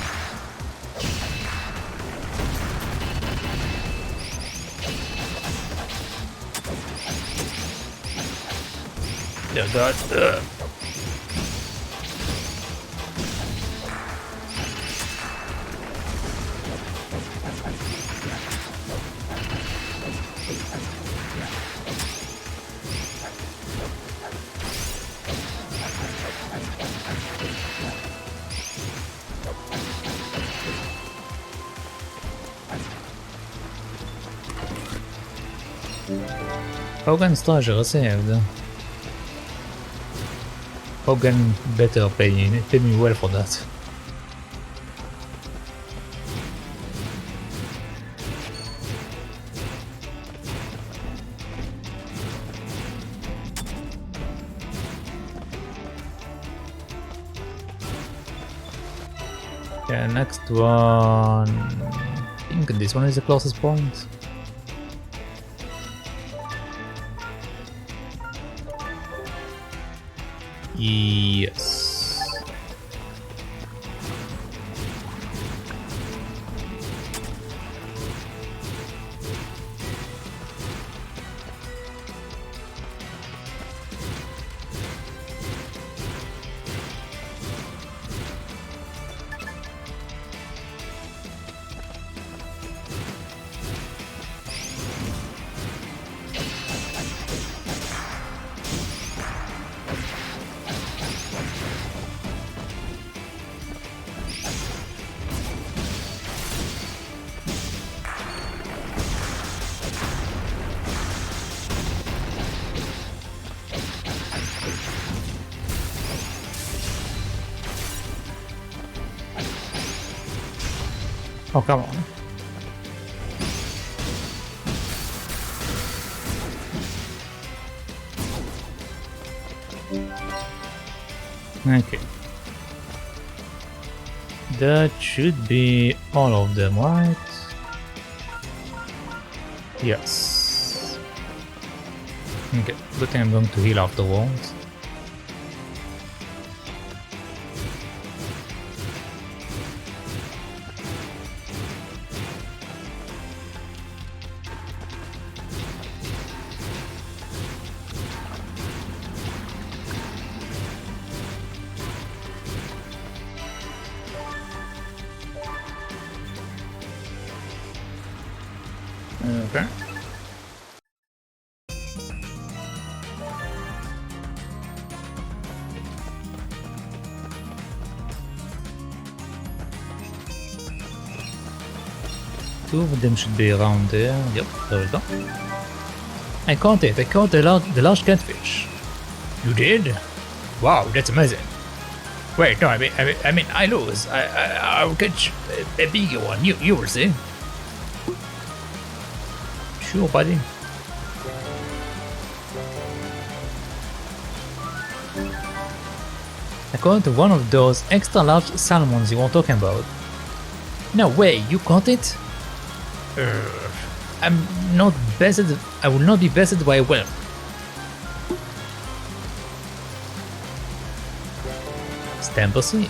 Speaker 1: Yeah, God. Hogan Stage received. Hogan better pay me well for that. Okay, next one. I think this one is the closest point. Yes. Oh, come on. Okay. That should be all of them, right? Yes. Okay, good thing I'm going to heal afterwards. Okay. Two of them should be around there. Yep, there we go. I caught it. I caught the large catfish.
Speaker 2: You did? Wow, that's amazing. Wait, no, I mean, I lose. I'll catch a bigger one. You will see.
Speaker 1: Sure, buddy. I caught one of those extra large salmons you were talking about. No way, you caught it?
Speaker 2: I'm not bested. I will not be bested by a whale.
Speaker 1: Stand proceed.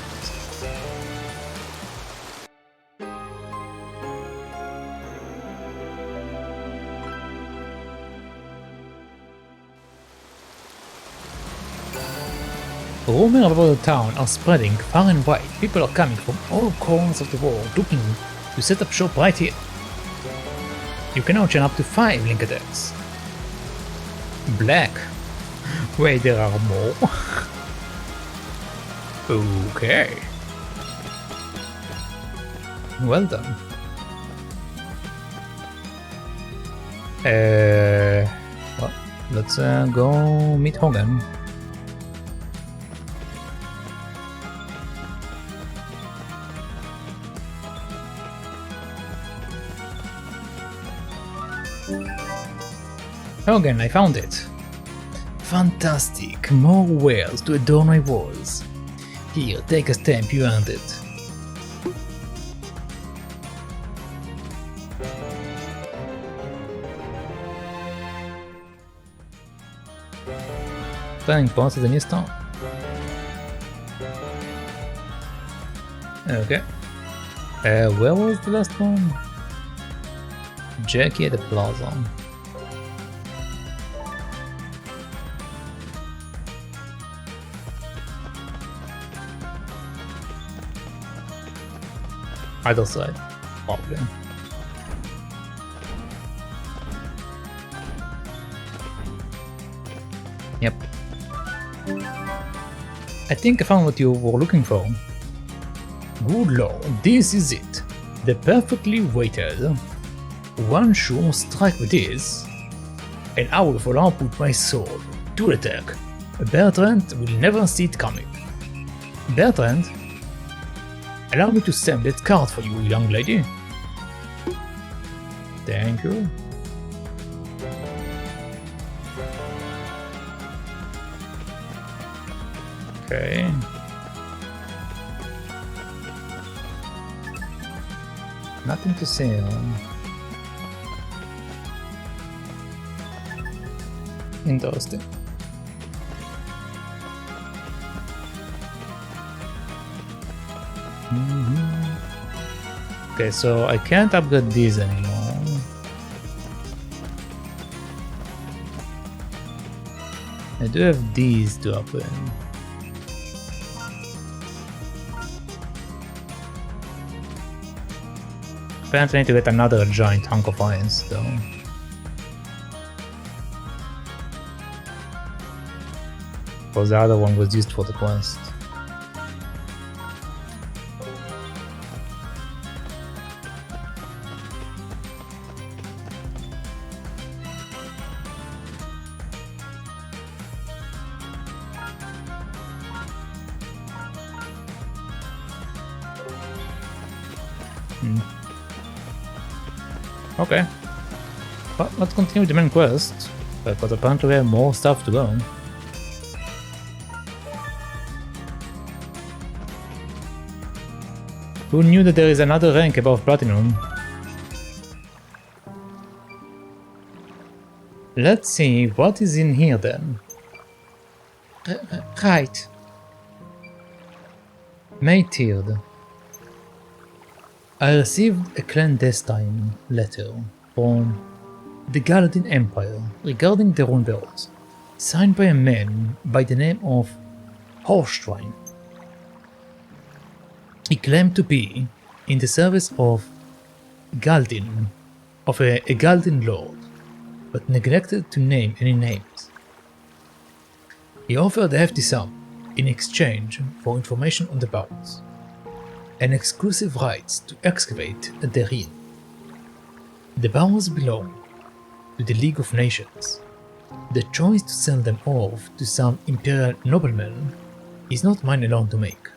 Speaker 1: Rumors about the town are spreading far and wide. People are coming from all corners of the world looking to set up shop right here. You can now chain up to 5 link attacks. Black. Wait, there are more?
Speaker 2: Okay.
Speaker 1: Well done. Well, let's go meet Hogan. Hogan, I found it. Fantastic, more whales to adorn my walls. Here, take a stamp, you earned it. Turning point is a new stone. Okay. Where was the last one? Jackie at the plaza. Either side, probably. Yep. I think I found what you were looking for. Good lord, this is it. The perfectly weighted. One sure strike with this, and I will follow up with my sword to attack. Bertrand will never see it coming. Bertrand? Allow me to stamp that card for you, young lady. Thank you. Okay. Nothing to say on. Interesting. Okay, so I can't upgrade these anymore. I do have these to upgrade. Apparently I need to get another giant hunk of irons though. Because the other one was used for the quest. Okay. Well, let's continue the main quest, because apparently we have more stuff to go. Who knew that there is another rank above Platinum? Let's see what is in here then. Right. May 3rd. I received a clandestine letter from the Galadin Empire regarding the Runebarrows, signed by a man by the name of Horstrine. He claimed to be in the service of Galdin, of a Galdin lord, but neglected to name any names. He offered a hefty sum in exchange for information on the Barrows, and exclusive rights to excavate therein. The Barrows belong to the League of Nations, The choice to sell them off to some imperial nobleman is not mine alone to make.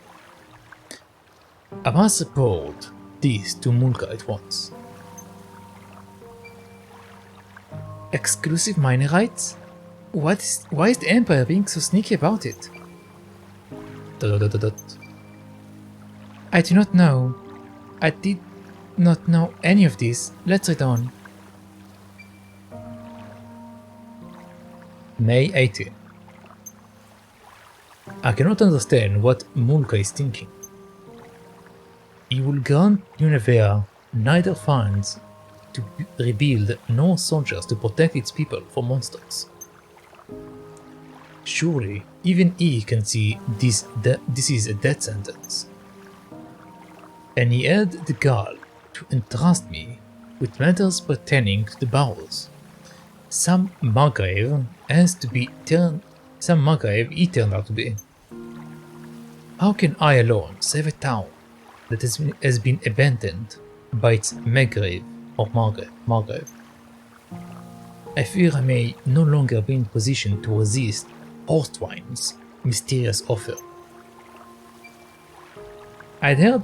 Speaker 1: I must report this to Mulka at once. Exclusive mining rights? Why is the Empire being so sneaky about it? ... I do not know. I did not know any of this. Let's read on. May 18. I cannot understand what Mulka is thinking. He will grant Univea neither funds to rebuild nor soldiers to protect its people from monsters. Surely, even he can see this is a death sentence. And he had the gall to entrust me with matters pertaining to the Barrows. Some Margrave he turned out to be. How can I alone save a town that has been abandoned by its Margrave or Margrave? I fear I may no longer be in position to resist Orstwine's mysterious offer. I'd heard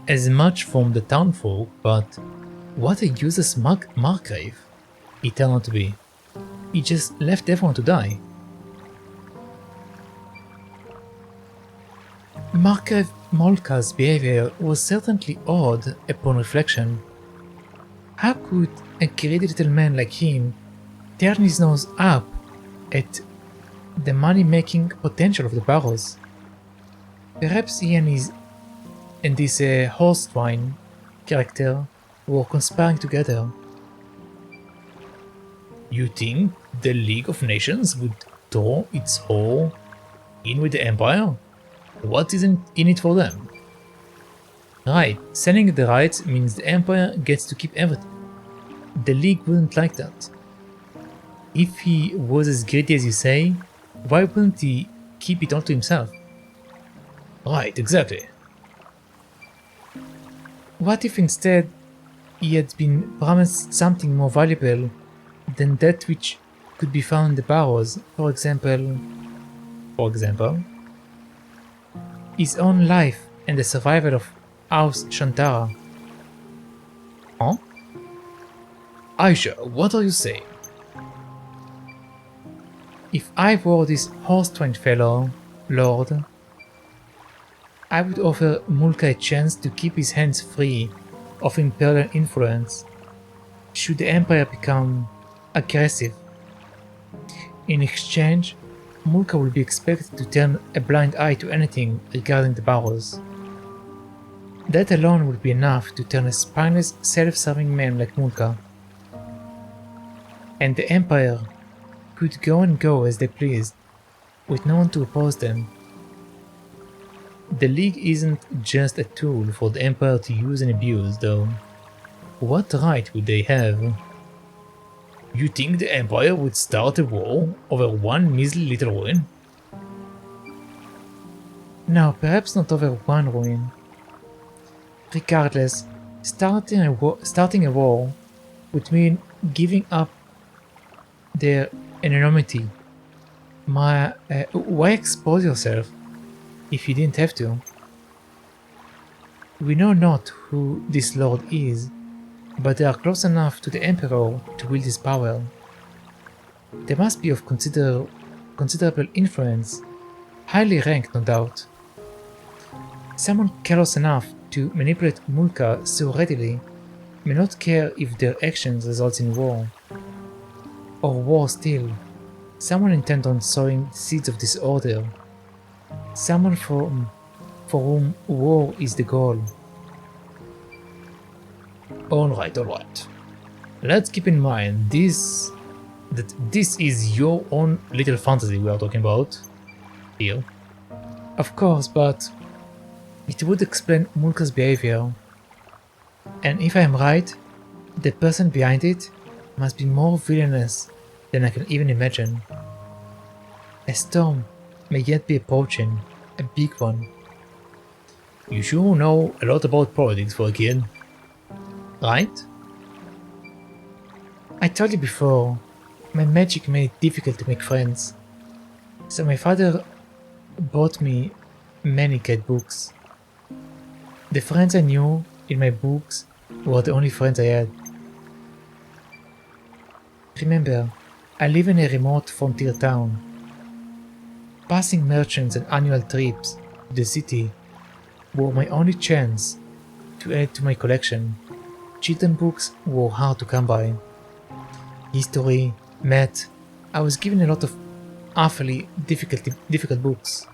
Speaker 1: as much from the townfolk, but what a useless Margrave he turned out to be. He just left everyone to die. Margrave Molka's behavior was certainly odd upon reflection. How could a greedy little man like him turn his nose up at the money-making potential of the Barrows? Perhaps he and this Horstwine character were conspiring together. You think the League of Nations would throw its whore in with the Empire? What isn't in it for them? Right, selling the rights means the Empire gets to keep everything. The League wouldn't like that. If he was as greedy as you say, why wouldn't he keep it all to himself? Right, exactly. What if instead he had been promised something more valuable than that which could be found in the Barrows, for example, his own life and the survival of House Shantara? Huh? Aisha, what are you saying? If I were this Horstwine fellow, Lord, I would offer Mulka a chance to keep his hands free of Imperial influence should the Empire become aggressive. In exchange, Mulka will be expected to turn a blind eye to anything regarding the Barrows. That alone would be enough to turn a spineless, self-serving man like Mulka. And the Empire could go and go as they pleased, with no one to oppose them. The League isn't just a tool for the Empire to use and abuse, though. What right would they have? You think the Empire would start a war over one measly little ruin? No, perhaps not over one ruin. Regardless, starting a war would mean giving up their anonymity. Why expose yourself if you didn't have to? We know not who this lord is, but they are close enough to the Emperor to wield his power. They must be of considerable influence, highly ranked no doubt. Someone careless enough to manipulate Mulka so readily may not care if their actions result in war. Or war still, someone intent on sowing seeds of disorder. Someone for whom war is the goal. Alright. Let's keep in mind that this is your own little fantasy we are talking about here. Of course, but it would explain Mulka's behavior. And if I am right, the person behind it must be more villainous than I can even imagine. A storm may yet be approaching, a big one. You sure know a lot about politics for a kid, right? I told you before, My magic made it difficult to make friends, so my father bought me many cat books. The friends I knew in my books were the only friends I had. Remember, I live in a remote frontier town. Passing merchants and annual trips to the city were my only chance to add to my collection. Children books were hard to come by. History, math, I was given a lot of awfully difficult books.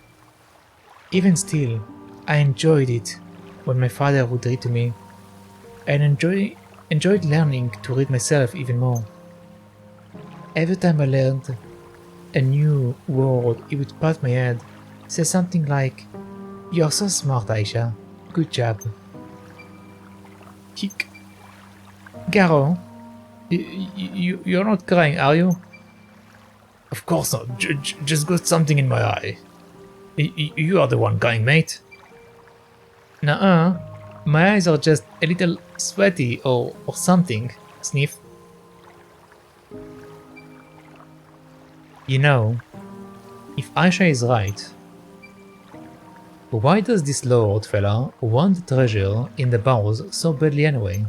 Speaker 1: Even still, I enjoyed it when my father would read to me, and enjoyed learning to read myself even more. Every time I learned a new word, he would pat my head, say something like, "You're so smart, Aisha. Good job." Hick. Garo, you're not crying, are you? Of course not. Just got something in my eye. You are the one crying, mate. Nuh-uh. My eyes are just a little sweaty or something. Sniff. You know, if Aisha is right, why does this lord fella want the treasure in the Barrows so badly anyway?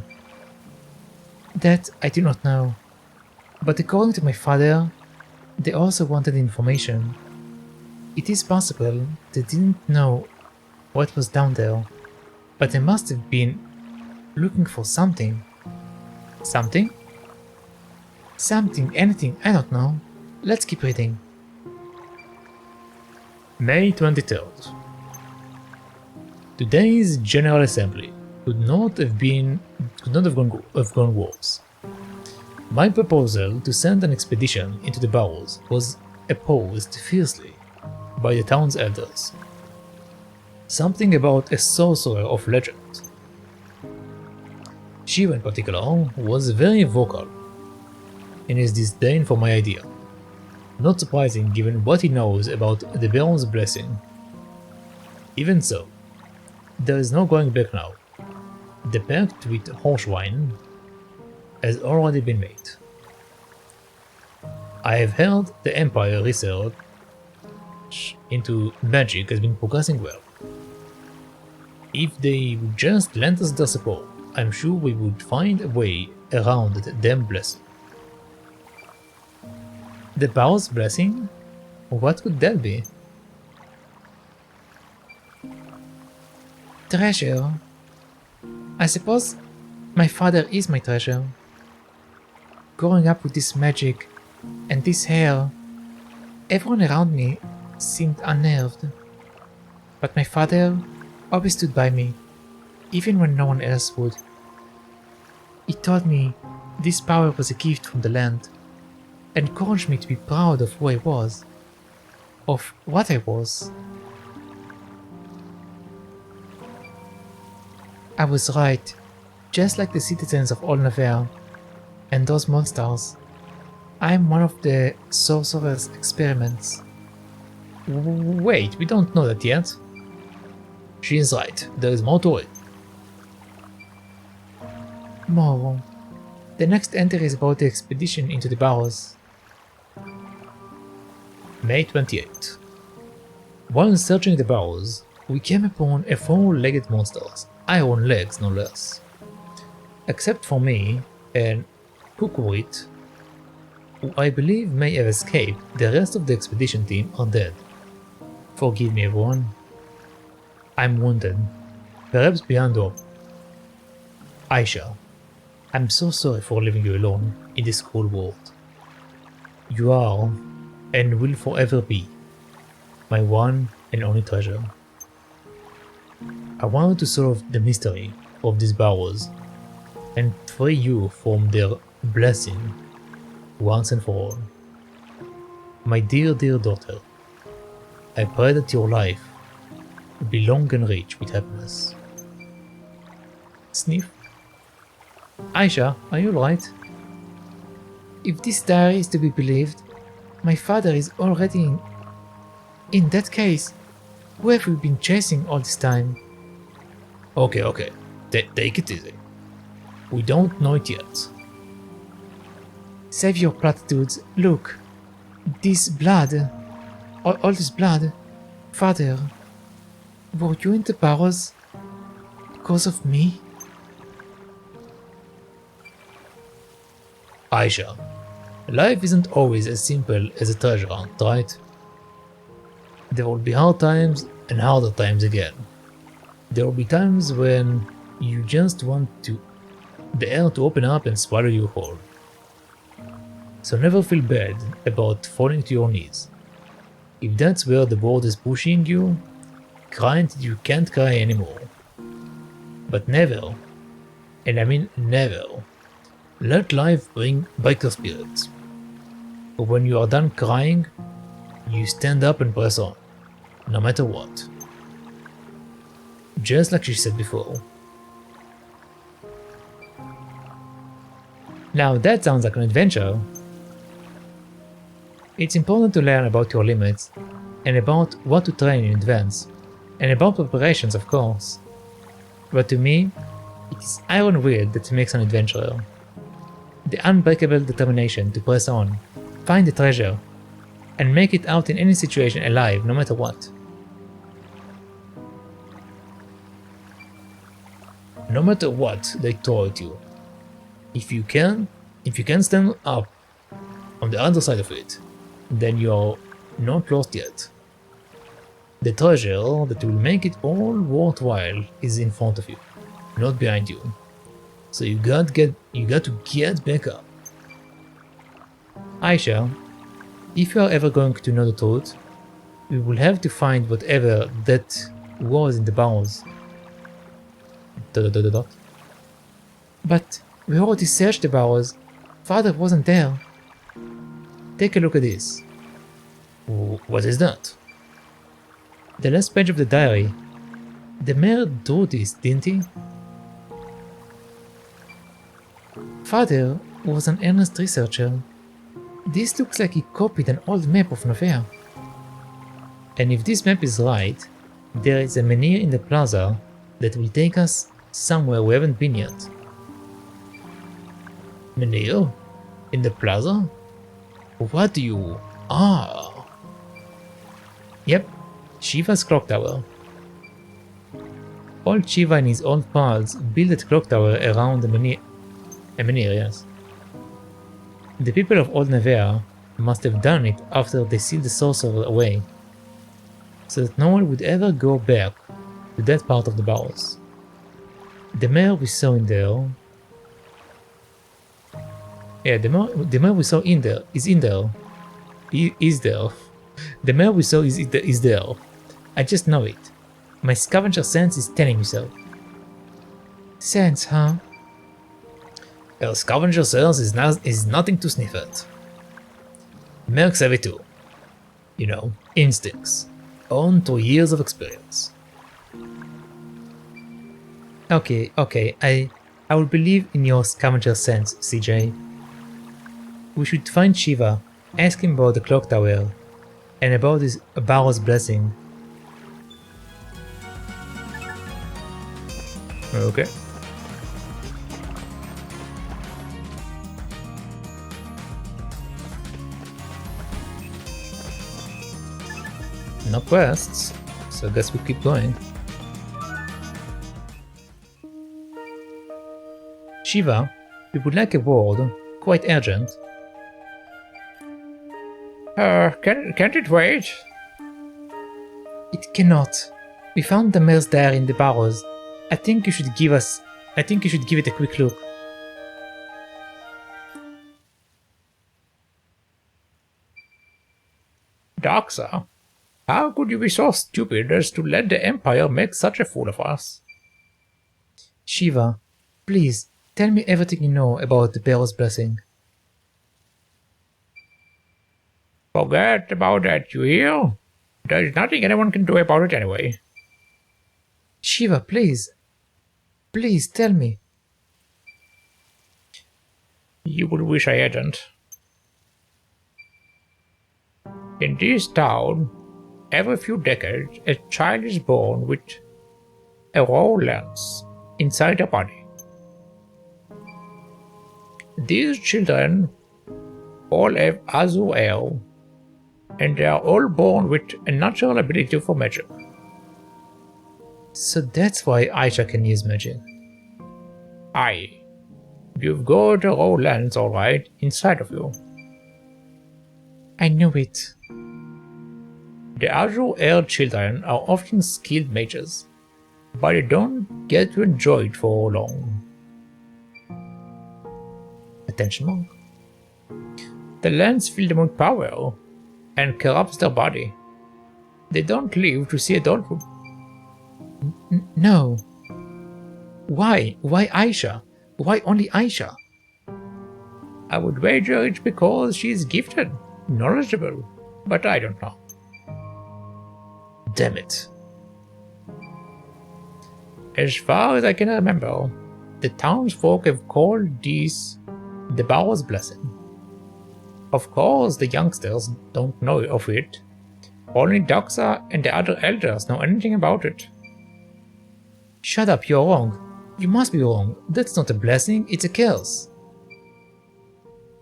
Speaker 1: That I do not know, but according to my father, they also wanted information. It is possible they didn't know what was down there, but they must have been looking for something. Something? Something, anything, I don't know. Let's keep reading. May 23rd. Today's General Assembly could not have gone worse. My proposal to send an expedition into the Barrows was opposed fiercely by the town's elders. Something about a sorcerer of legend. Shiva in particular was very vocal in his disdain for my idea. Not surprising given what he knows about the Barrows' blessing. Even so, there is no going back now. The pact with Horshwine has already been made. I have heard the Empire research into magic has been progressing well. If they would just lend us their support, I'm sure we would find a way around them blessing. The Barrows' blessing? What could that be? Treasure. I suppose my father is my treasure. Growing up with this magic and this hair, everyone around me seemed unnerved. But my father always stood by me, even when no one else would. He told me this power was a gift from the land, and encouraged me to be proud of who I was, of what I was. I was right, just like the citizens of Old Navarre and those monsters. I am one of the sorcerer's experiments. Wait, we don't know that yet. She is right, there is more to it. More. The next entry is about the expedition into the Barrows. May 28th. While searching the Barrows, we came upon a four-legged monster, iron legs no less. Except for me and Kukurit, who I believe may have escaped, the rest of the expedition team are dead. Forgive me everyone. I'm wounded, perhaps beyond hope. Aisha, I'm so sorry for leaving you alone in this cruel world. You are, and will forever be, my one and only treasure. I wanted to solve the mystery of these Barrows and free you from their blessing once and for all. My dear daughter, I pray that your life will be long and rich with happiness. Sniff. Aisha, are you right? If this diary is to be believed, my father is already in that case, who have we been chasing all this time? Okay. Take it easy. We don't know it yet. Save your platitudes. Look. This blood. All this blood. Father. Were you in the Barrows because of me? Aisha, life isn't always as simple as a treasure hunt, right? There will be hard times and harder times again. There will be times when you just want the air to open up and swallow you whole. So never feel bad about falling to your knees. If that's where the world is pushing you, cry until you can't cry anymore. But never, and I mean never, let life break your spirits. But when you are done crying, you stand up and press on, no matter what. Just like she said before. Now that sounds like an adventure. It's important to learn about your limits, and about what to train in advance, and about preparations of course. But to me, it's iron will that makes an adventurer. The unbreakable determination to press on, find the treasure, and make it out in any situation alive no matter what. No matter what they throw at you. If you can stand up on the other side of it, then you're not lost yet. The treasure that will make it all worthwhile is in front of you, not behind you. So you got to get back up. Aisha, if you are ever going to know the truth, we will have to find whatever that was in the Barrows. ... But we already searched the Barrows. Father wasn't there. Take a look at this. What is that? The last page of the diary. The mayor drew this, didn't he? Father was an earnest researcher. This looks like he copied an old map of Novea. And if this map is right, there is a menhir in the plaza that will take us somewhere we haven't been yet. Menhir? In the plaza? What do you... Yep, Shiva's clock tower. Old Shiva and his old pals built a clock tower around the menhir, yes. The people of Old Nevea must have done it after they sealed the sorcerer away, so that no one would ever go back to that part of the Barrows. The mayor we saw in there... Yeah, the mayor we saw in there is in there. He is there. The mayor we saw is there. I just know it. My scavenger sense is telling me so. Sense, huh? Well, scavenger sense is nothing to sniff at. Mercs have it too. You know, instincts. Owned through years of experience. Okay, I will believe in your scavenger sense, CJ. We should find Shiva, ask him about the clock tower, and about his Barrow's blessing. Okay. No quests, so I guess we keep going. Shiva, we would like a word, quite urgent.
Speaker 2: Can't it wait?
Speaker 1: It cannot. We found the mayor's diary in the Barrows. I think you should give it a quick look.
Speaker 2: Darksa, how could you be so stupid as to let the Empire make such a fool of us?
Speaker 1: Shiva, please, tell me everything you know about the Barrow's blessing.
Speaker 2: Forget about that, you hear? There's nothing anyone can do about it anyway.
Speaker 1: Shiva, please. Please, tell me.
Speaker 2: You would wish I hadn't. In this town, every few decades, a child is born with a raw lens inside a body. These children all have azure hair, and they are all born with a natural ability for magic.
Speaker 1: So that's why Aisha can use magic.
Speaker 2: Aye, you've got a raw lens alright inside of you.
Speaker 1: I knew it.
Speaker 2: The azure hair children are often skilled mages, but they don't get to enjoy it for long.
Speaker 1: Attention mark.
Speaker 2: The lens fills them with power and corrupts their body. They don't live to see adulthood.
Speaker 1: No. Why? Why Aisha? Why only Aisha?
Speaker 2: I would wager it's because she is gifted, knowledgeable, but I don't know.
Speaker 1: Damn it.
Speaker 2: As far as I can remember, the townsfolk have called this the Barrows blessing. Of course, the youngsters don't know of it. Only Doxa and the other elders know anything about it.
Speaker 1: Shut up, you're wrong. You must be wrong. That's not a blessing, it's a curse.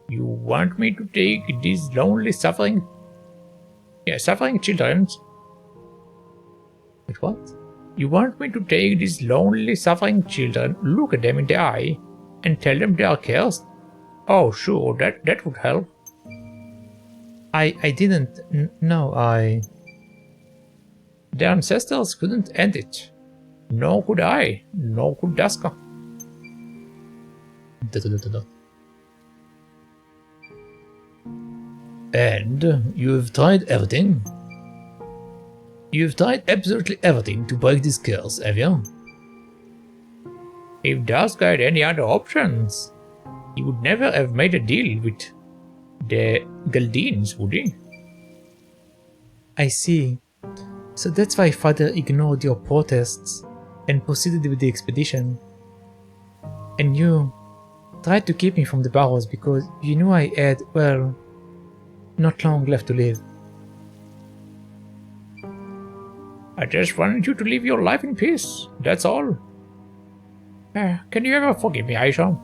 Speaker 2: You want me to take these lonely suffering children?
Speaker 1: Wait, what?
Speaker 2: You want me to take these lonely suffering children, look at them in the eye, and tell them they are cursed? Oh sure, that would help.
Speaker 1: I didn't. No, I...
Speaker 2: Their ancestors couldn't end it. Nor could I, nor could Daska.
Speaker 1: And you've tried everything? You've tried absolutely everything to break this curse, have you?
Speaker 2: If Daska had any other options, he would never have made a deal with the Galdines, would he?
Speaker 1: I see. So that's why Father ignored your protests and proceeded with the expedition. And you tried to keep me from the Barrows because you knew I had, well, not long left to live.
Speaker 2: I just wanted you to live your life in peace, that's all. Can you ever forgive me, Aisha?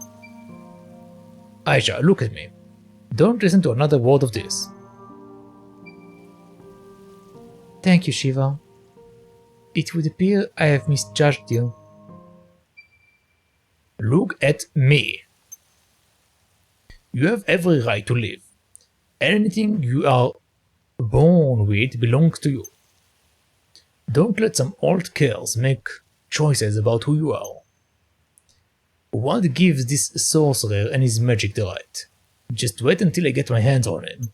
Speaker 1: Aisha, look at me. Don't listen to another word of this. Thank you, Shiva. It would appear I have misjudged you.
Speaker 2: Look at me. You have every right to live. Anything you are born with belongs to you. Don't let some old curse make choices about who you are. What gives this sorcerer and his magic the right? Just wait until I get my hands on him.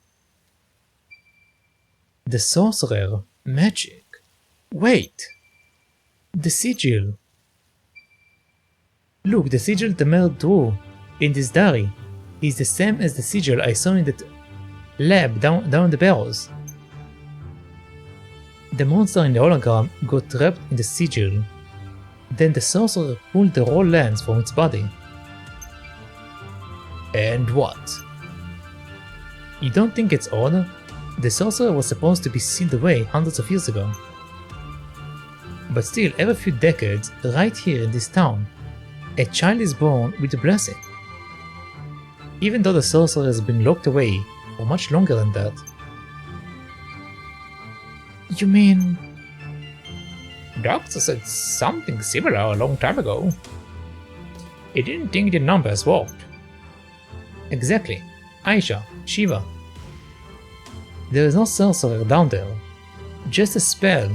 Speaker 1: The sorcerer? Magic? Wait! The sigil! Look, the sigil Tamer drew in this diary is the same as the sigil I saw in that lab down the Barrows. The monster in the hologram got trapped in the sigil. Then the sorcerer pulled the raw lens from its body.
Speaker 2: And what?
Speaker 1: You don't think it's odd? The sorcerer was supposed to be sealed away hundreds of years ago. But still, every few decades, right here in this town, a child is born with a blessing. Even though the sorcerer has been locked away for much longer than that. You mean...
Speaker 2: Doctor said something similar a long time ago. He didn't think the numbers worked.
Speaker 1: Exactly. Aisha, Shiva. There is no sorcerer down there. Just a spell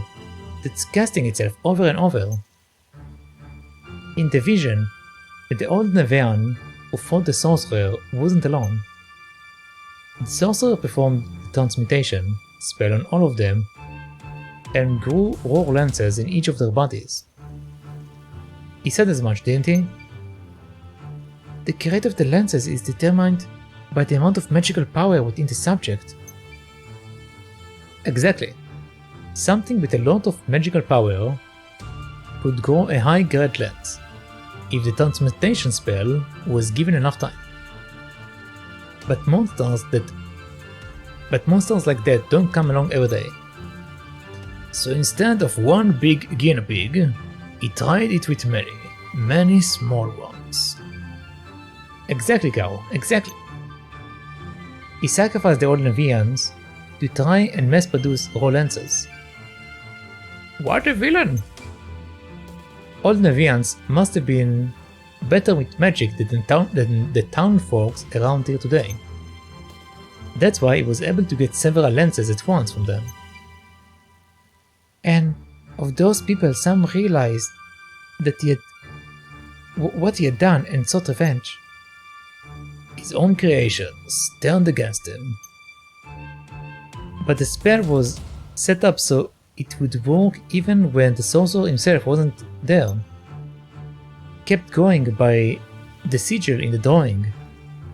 Speaker 1: that's casting itself over and over. In the vision, the old Nevean who fought the sorcerer wasn't alone. The sorcerer performed the transmutation spell on all of them and grew raw lances in each of their bodies. He said as much, didn't he? The creator of the lances is determined by the amount of magical power within the subject. Exactly. Something with a lot of magical power could grow a high-grade lens if the transmutation spell was given enough time. But monsters like that don't come along every day. So instead of one big guinea pig, he tried it with many small ones. Exactly, Carol, exactly. He sacrificed the old Nevians to try and mass-produce raw lances.
Speaker 2: What a villain!
Speaker 1: Old Nevians must have been better with magic than the town folks around here today. That's why he was able to get several lances at once from them. And of those people, some realized that what he had done and sought revenge. His own creations turned against him. But the spell was set up so it would work even when the sorcerer himself wasn't there. Kept going by the sigil in the drawing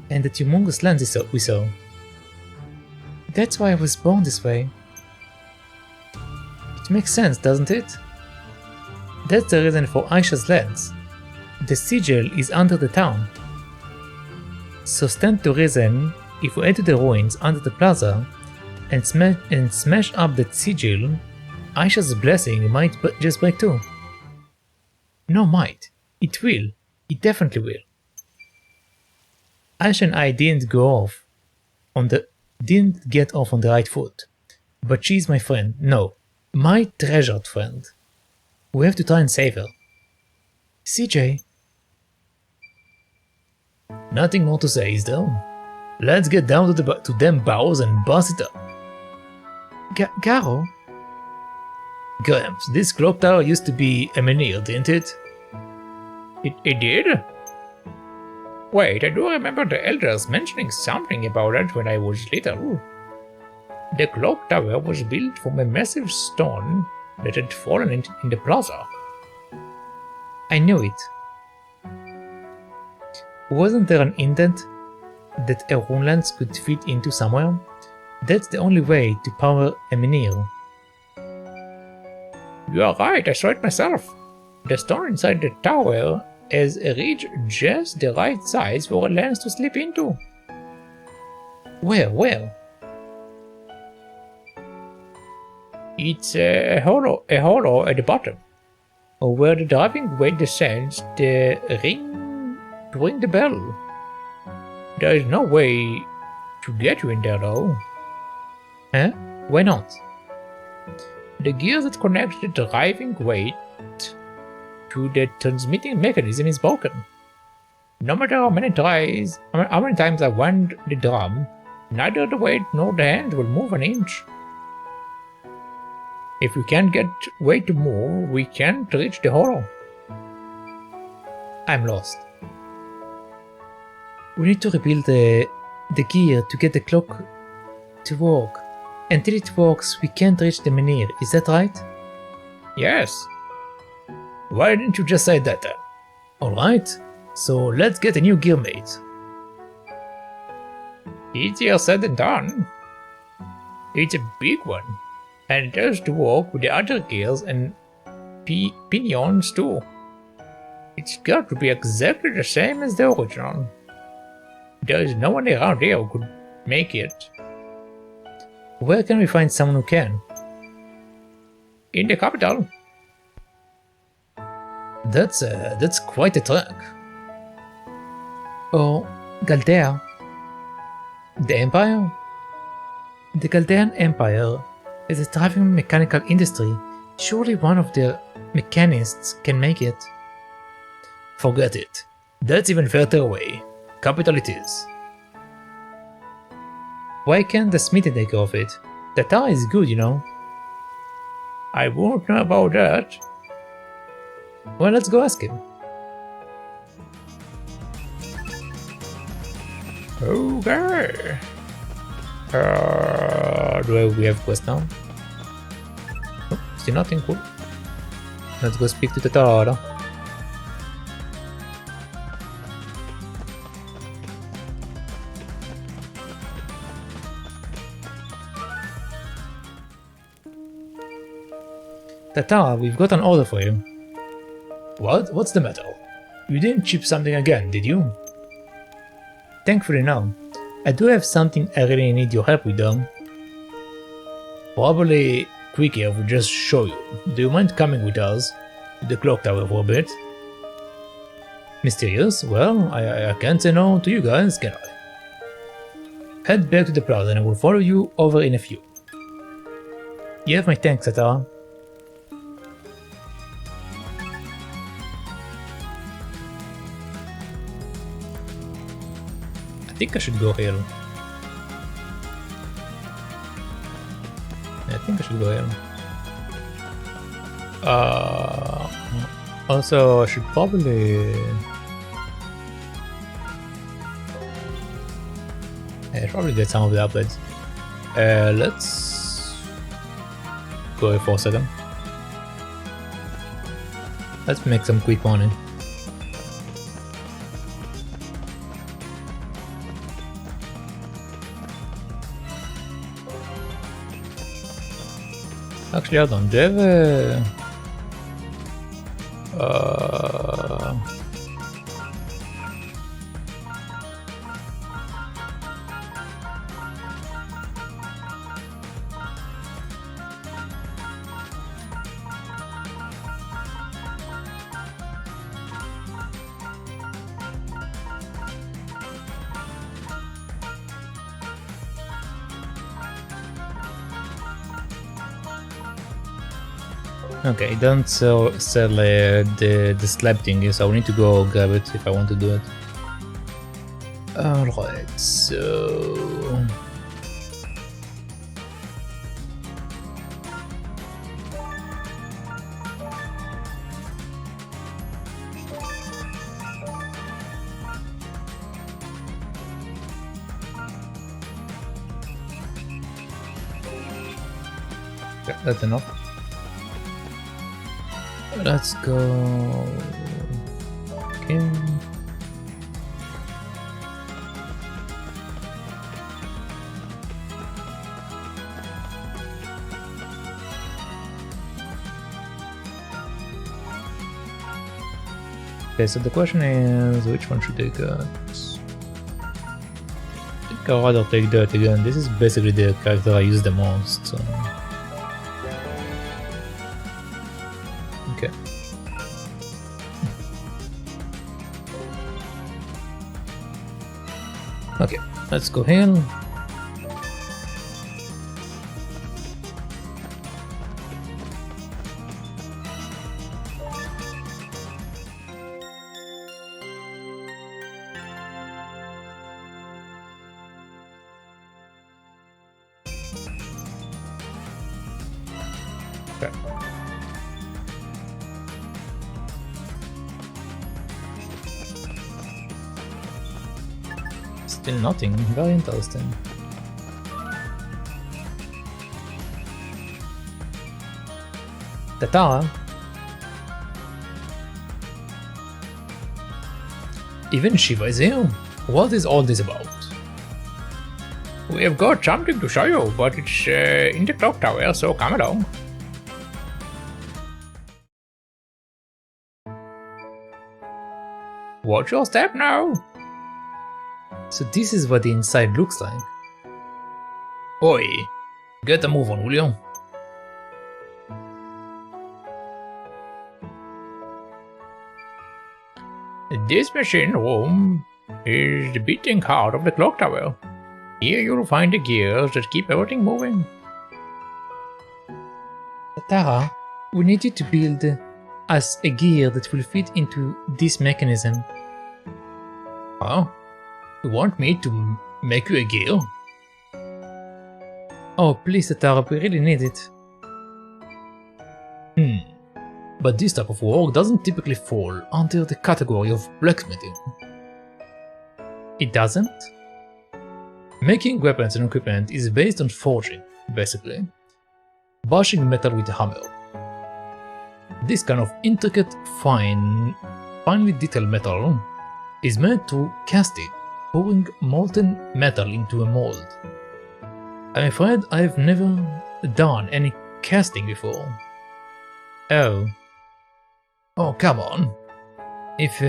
Speaker 1: and the humongous lands we saw. That's why I was born this way. It makes sense, doesn't it? That's the reason for Aisha's lens. The sigil is under the town. So stand to reason if we head to the ruins under the plaza and smash up that sigil, Aisha's blessing might just break too. No, might. It will. It definitely will. Aisha and I didn't get off on the right foot. But she's my friend. No, my treasured friend. We have to try and save her. CJ. Nothing more to say, is there? Let's get down to them Barrows and bust it up. Garo? Gramps, this clock tower used to be a menhir, didn't it?
Speaker 2: It did? Wait, I do remember the elders mentioning something about it when I was little. The clock tower was built from a massive stone that had fallen in the plaza.
Speaker 1: I knew it. Wasn't there an indent that a rune lance could fit into somewhere? That's the only way to power a menhir.
Speaker 2: You are right, I saw it myself. The stone inside the tower has reached just the right size for a lance to slip into.
Speaker 1: Where?
Speaker 2: It's a hollow at the bottom, where the driving weight descends the ring to ring the bell. There is no way to get you in there though.
Speaker 1: Huh? Why not?
Speaker 2: The gear that connects the driving weight to the transmitting mechanism is broken. No matter how many times I wind the drum, neither the weight nor the hand will move an inch. If we can't get weight to move, we can't reach the hollow.
Speaker 1: I'm lost. We need to rebuild the gear to get the clock to work. Until it works, we can't reach the menhir, is that right?
Speaker 2: Yes. Why didn't you just say that then?
Speaker 1: Alright, so let's get a new gear made.
Speaker 2: Easier said than done. It's a big one, and it has to work with the other gears and pinions too. It's got to be exactly the same as the original. There is no one around here who could make it.
Speaker 1: Where can we find someone who can?
Speaker 2: In the capital.
Speaker 1: That's quite a trek. Or Galdea. The Empire? The Galdean Empire is a thriving mechanical industry. Surely one of their mechanists can make it.
Speaker 2: Forget it. That's even further away. Capital it is.
Speaker 1: Why can't the smithy take care of it? The tower is good, you know.
Speaker 2: I won't know about that.
Speaker 1: Well, let's go ask him.
Speaker 2: Okay.
Speaker 1: Do we have quest now? Oh, still nothing cool. Let's go speak to the tower. Tatara, we've got an order for you.
Speaker 2: What? What's the matter? You didn't chip something again, did you?
Speaker 1: Thankfully no. I do have something I really need your help with though.
Speaker 2: Probably quicker if we just show you. Do you mind coming with us to the clock tower for a bit?
Speaker 1: Mysterious? Well, I can't say no to you guys, can I? Head back to the plaza and I will follow you over in a few. You have my thanks, Satara. I think I should go here. I think I should go here. Also, I should probably... I should probably get some of the upgrades. Let's go here for a second. Let's make some quick money. Actually, I don't. Do you have a... Okay, don't sell the slab thing, so I need to go grab it if I want to do it. Alright, so... Yeah, that's enough. Let's go. Okay. Okay, so the question is, which one should I get? I think I'd rather take that again. This is basically the character I use the most. So. Okay. Okay, let's go here. Okay. Still nothing, very interesting. Tatara? Even Shiva is here? What is all this about?
Speaker 2: We have got something to show you, but it's in the clock tower, so come along. Watch your step now.
Speaker 1: So this is what the inside looks like.
Speaker 2: Oi, get a move on, will you? This machine room is the beating heart of the clock tower. Here you'll find the gears that keep everything moving.
Speaker 1: Tatara, we need you to build us a gear that will fit into this mechanism.
Speaker 2: Huh? You want me to make you a gear?
Speaker 1: Oh, please, Tatara, we really need it.
Speaker 2: But this type of work doesn't typically fall under the category of blacksmithing.
Speaker 1: It doesn't?
Speaker 2: Making weapons and equipment is based on forging, basically. Bashing metal with a hammer. This kind of intricate, finely detailed metal is meant to cast it, pouring molten metal into a mold. I'm afraid I've never done any casting before.
Speaker 1: Oh.
Speaker 2: Oh, come on. If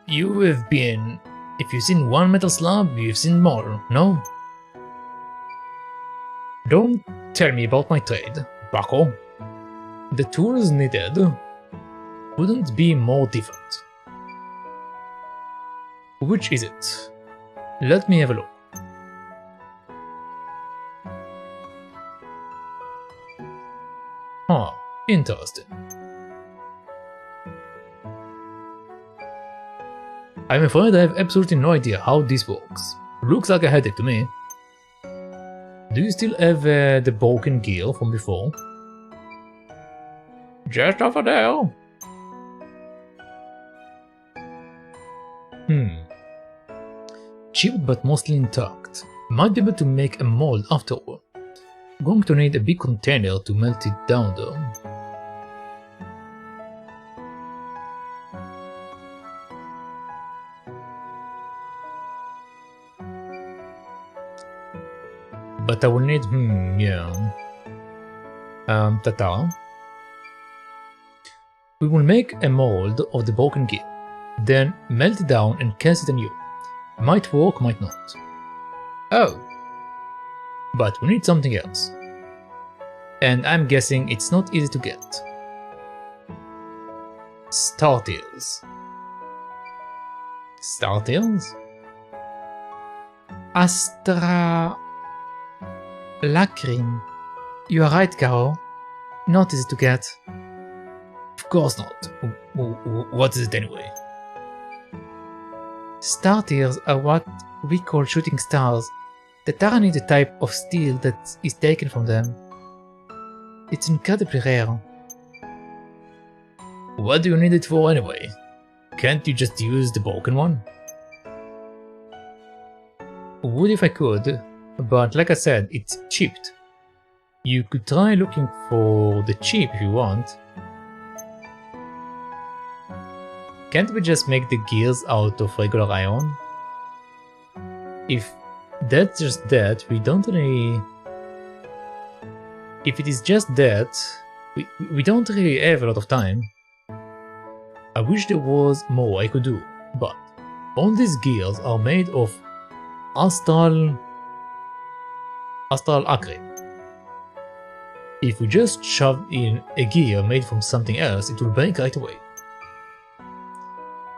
Speaker 2: you've seen one metal slab, you've seen more, no?
Speaker 1: Don't tell me about my trade, bucko.
Speaker 2: The tools needed wouldn't be more different.
Speaker 1: Which is it? Let me have a look. Huh, interesting. I'm afraid I have absolutely no idea how this works. Looks like a headache to me. Do you still have the broken gear from before?
Speaker 2: Just over there.
Speaker 1: Cheap but mostly intact. Might be able to make a mold after all. Going to need a big container to melt it down though. But I will need, Tata. We will make a mold of the broken gear, then melt it down and cast it anew. Might work, might not. Oh. But we need something else. And I'm guessing it's not easy to get. Star Tails. Star Tails? Astra... Lacrim. You are right, Caro. Not easy to get. Of course not. What is it anyway? Star tears are what we call shooting stars that aren't the type of steel that is taken from them. It's incredibly rare. What do you need it for anyway? Can't you just use the broken one? Would if I could, but like I said, it's chipped. You could try looking for the chip if you want. Can't we just make the gears out of regular iron? If that's just that, we don't really... If it is just that, we don't really have a lot of time. I wish there was more I could do, but all these gears are made of astral acre. If we just shove in a gear made from something else, it will break right away.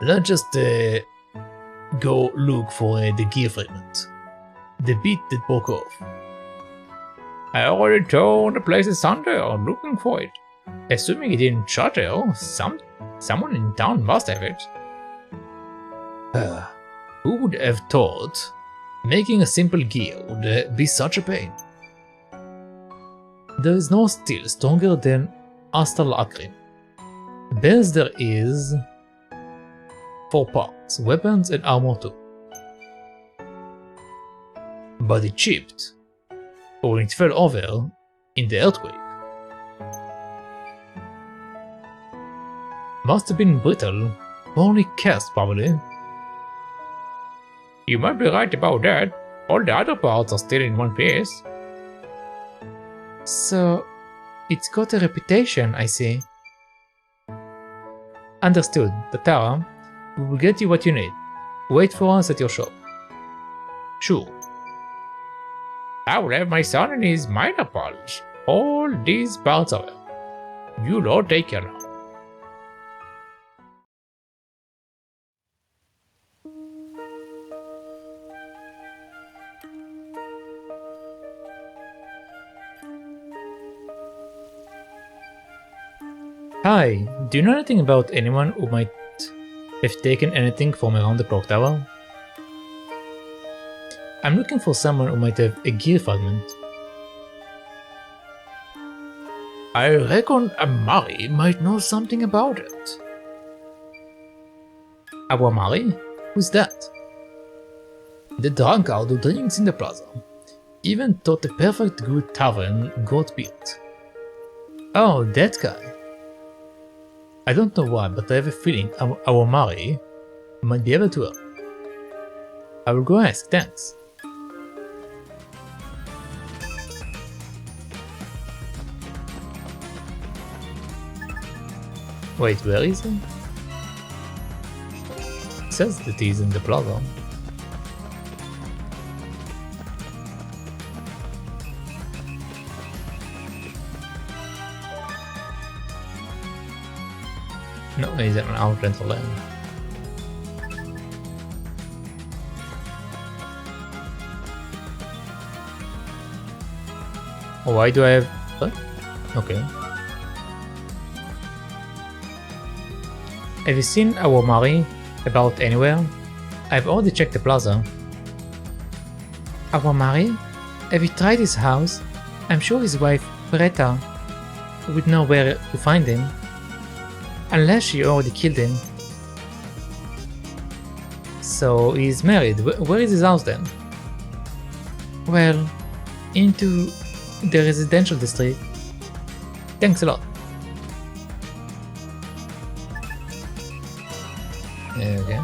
Speaker 1: Let's just go look for the gear fragment. The bit that broke off.
Speaker 2: I already told the place is under, looking for it. Assuming it didn't shatter, someone in town must have it.
Speaker 1: Who would have thought making a simple gear would be such a pain? There is no steel stronger than astral acre. Best there is 4 parts, weapons and armor too. But it chipped, or it fell over in the earthquake. Must have been brittle, poorly cast probably.
Speaker 2: You might be right about that. All the other parts are still in one piece.
Speaker 1: So, it's got a reputation, I see. Understood, Tatara. We will get you what you need. Wait for us at your shop.
Speaker 2: Sure. I will have my son and his miner polish all these parts of it. You'll all take care now.
Speaker 1: Hi, do you know anything about anyone who might have taken anything from around the clock tower? I'm looking for someone who might have a gear fragment.
Speaker 2: I reckon Amari might know something about it.
Speaker 1: Awamari? Who's that? The drunkard who drinks in the plaza. Even thought the perfect good tavern got built. Oh, that guy. I don't know why, but I have a feeling Awamari might be able to help. I will go ask, thanks. Wait, where is he? It says that he's in the plaza. No, he's at an outlet land. Why do I have... What? Okay. Have you seen Awamari about anywhere? I've already checked the plaza. Awamari? Have you tried his house? I'm sure his wife, Preta, would know where to find him. Unless she already killed him. So he's married. Where is his house then? Well, into the residential district. Thanks a lot. Okay.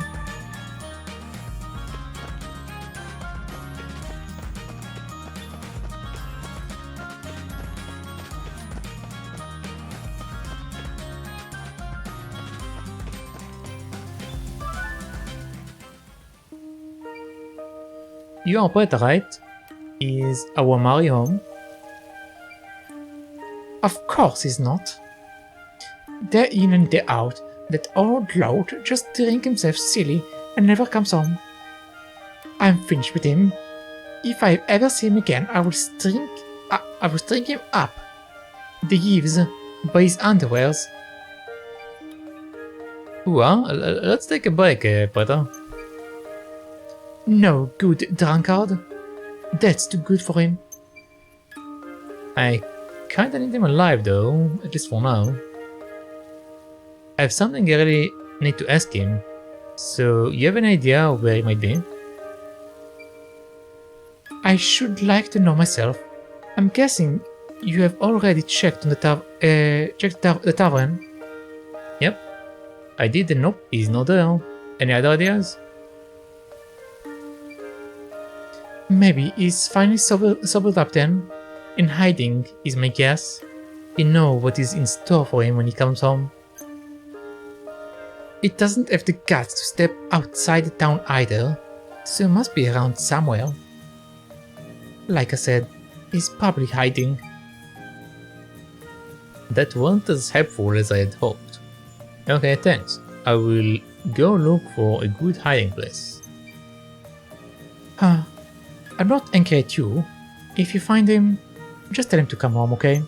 Speaker 1: You are Poeta, right? Is Awamari home? Of course he's not. Day in and day out, that old lout just drink himself silly and never comes home. I'm finished with him. If I ever see him again, I will string him up the eaves by his underwears. Well, let's take a break, Poeta. No good drunkard. That's too good for him. I kinda need him alive though, at least for now. I have something I really need to ask him, so you have an idea where he might be? I should like to know myself. I'm guessing you have already checked on the tavern. Yep, I did and nope, he's not there. Any other ideas? Maybe he's finally sobered up then. In hiding is my guess. You know what is in store for him when he comes home. He doesn't have the guts to step outside the town either, so he must be around somewhere. Like I said, he's probably hiding. That wasn't as helpful as I had hoped. Okay, thanks. I will go look for a good hiding place. I'm not angry at you. If you find him, just tell him to come home, okay?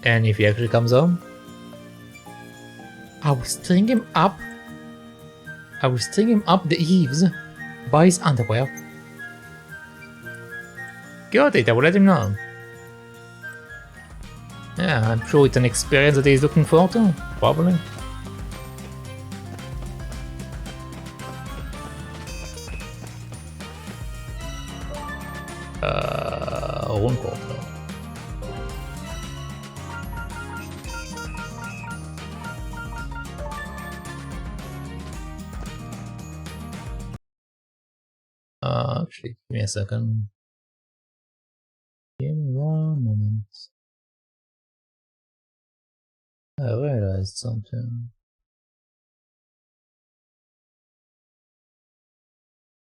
Speaker 1: And if he actually comes home? I will string him up the eaves by his underwear. Got it, I will let him know. Yeah, I'm sure it's an experience that he's looking forward to, probably. Runebarrows. Actually, give me a second. Give me 1 moment. I realized something.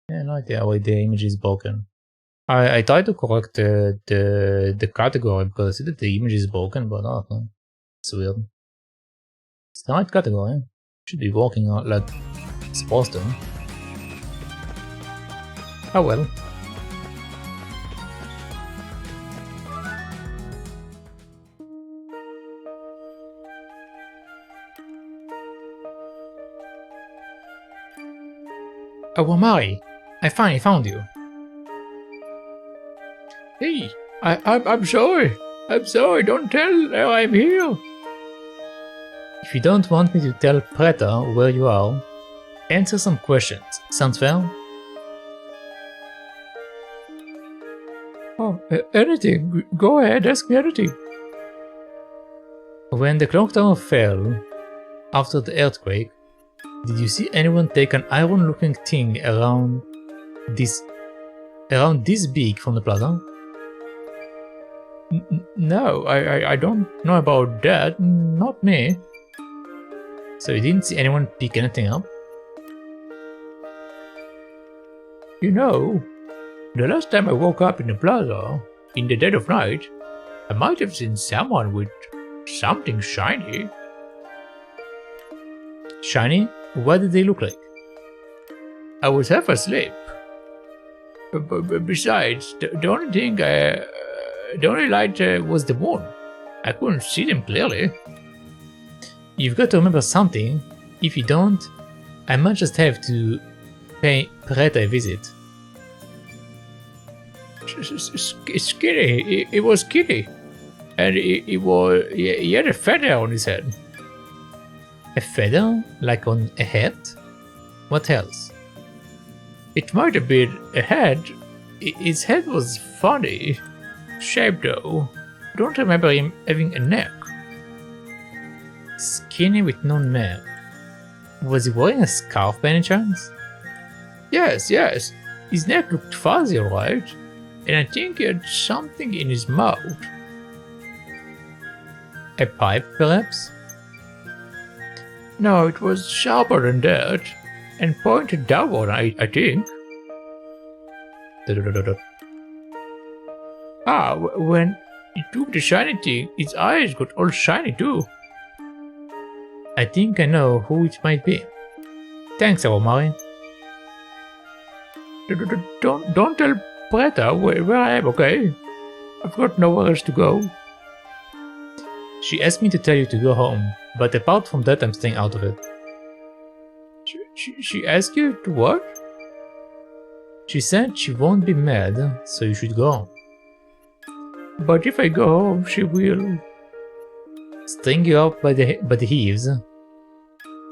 Speaker 1: Yeah, no idea why the image is broken. I tried to correct the category because I see that the image is broken, but I don't know. It's weird. It's the right category. Should be working out like it's supposed to. Oh well. Awamari, I finally found you.
Speaker 2: Hey, I'm sorry. I'm sorry, don't tell her I'm here.
Speaker 1: If you don't want me to tell Preta where you are, answer some questions. Sounds fair?
Speaker 2: Oh, anything. Go ahead, ask me anything.
Speaker 1: When the clock tower fell after the earthquake, did you see anyone take an iron-looking thing around this big from the plaza?
Speaker 2: No, I don't know about that. Not me.
Speaker 1: So you didn't see anyone pick anything up?
Speaker 2: You know, the last time I woke up in the plaza, in the dead of night, I might have seen someone with something shiny.
Speaker 1: Shiny? What did they look like?
Speaker 2: I was half asleep. Besides, the only thing the only light was the moon. I couldn't see them clearly.
Speaker 1: You've got to remember something. If you don't, I might just have to pay Preta a visit.
Speaker 2: Skinny. It was skinny. And he had a feather on his head.
Speaker 1: A feather? Like on a hat? What else?
Speaker 2: It might have been a head. His head was funny shaped though. Don't remember him having a neck.
Speaker 1: Skinny with no neck. Was he wearing a scarf by any chance?
Speaker 2: Yes. His neck looked fuzzy, alright. And I think he had something in his mouth.
Speaker 1: A pipe, perhaps?
Speaker 2: No, it was sharper than that. And pointed downward, I think. When he took the shiny thing, his eyes got all shiny too.
Speaker 1: I think I know who it might be. Thanks, Awamari.
Speaker 2: Don't tell Preta where I am, okay? I've got nowhere else to go.
Speaker 1: She asked me to tell you to go home, but apart from that I'm staying out of it.
Speaker 2: She asked you to what?
Speaker 1: She said she won't be mad, so you should go home.
Speaker 2: But if I go home, she will...
Speaker 1: String you up by the heaves.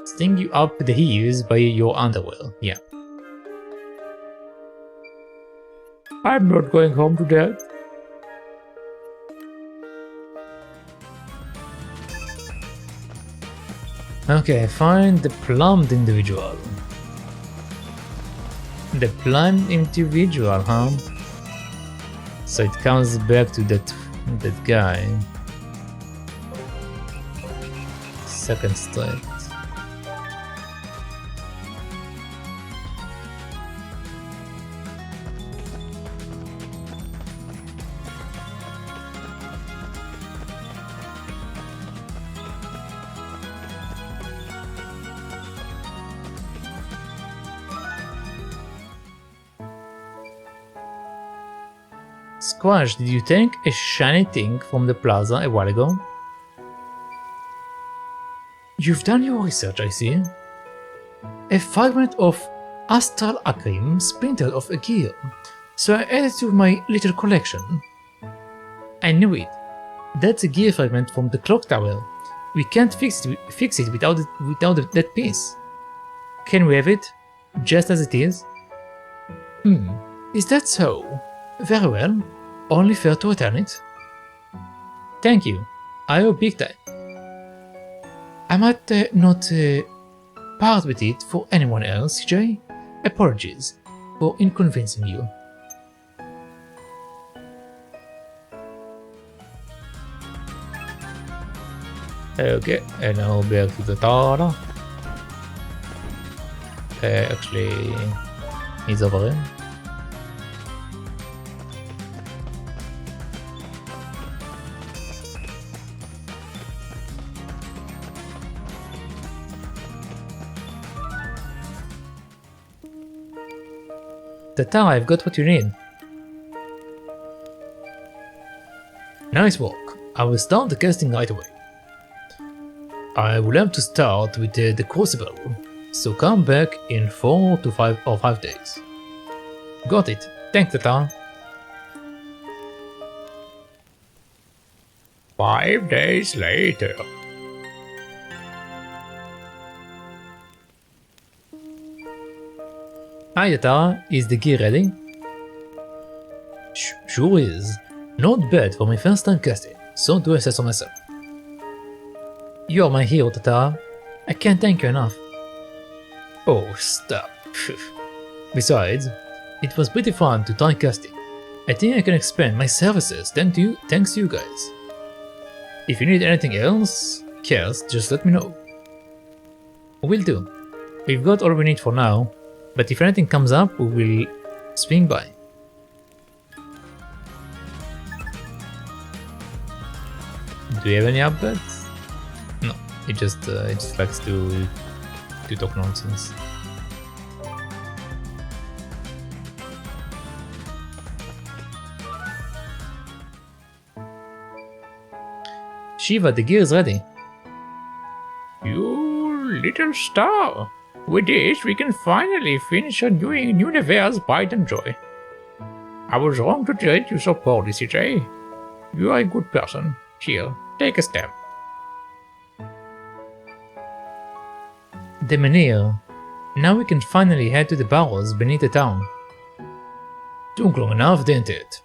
Speaker 1: String you up the heaves by your underwear, yeah.
Speaker 2: I'm not going home to that.
Speaker 1: Okay, find the plumbed individual. The plumbed individual, huh? So it comes back to that guy. Second straight. Squash, did you take a shiny thing from the plaza a while ago? You've done your research, I see. A fragment of astral acrim splintered off a gear, so I added to my little collection. I knew it. That's a gear fragment from the clock tower. We can't fix it without that piece. Can we have it, just as it is? Is that so? Very well. Only fair to return it. Thank you. I owe big time. I might not part with it for anyone else, CJ. Apologies for inconveniencing you. Okay, and now back to the Tara. Actually, he's over here. Tata, I've got what you need. Nice work. I will start the casting right away. I will have to start with the crucible, so come back in 4 to 5 days. Got it. Thanks, Tata.
Speaker 2: 5 days later.
Speaker 1: Hi Tata, is the gear ready? Sure is. Not bad for my first time casting, so do I say so myself. You are my hero, Tata. I can't thank you enough. Oh, stop. Besides, it was pretty fun to try casting. I think I can expand my services thanks to you guys. If you need anything else, cast, just let me know. Will do. We've got all we need for now. But if anything comes up, we will swing by. Do you have any updates? No, it just likes to talk nonsense. Shiva, the gear is ready.
Speaker 2: little star. With this, we can finally finish a new universe pride and joy. I was wrong to treat you so poorly, CJ. You are a good person. Here, take a step.
Speaker 1: The menhir. Now we can finally head to the Barrows beneath the town.
Speaker 3: Took long enough, didn't it?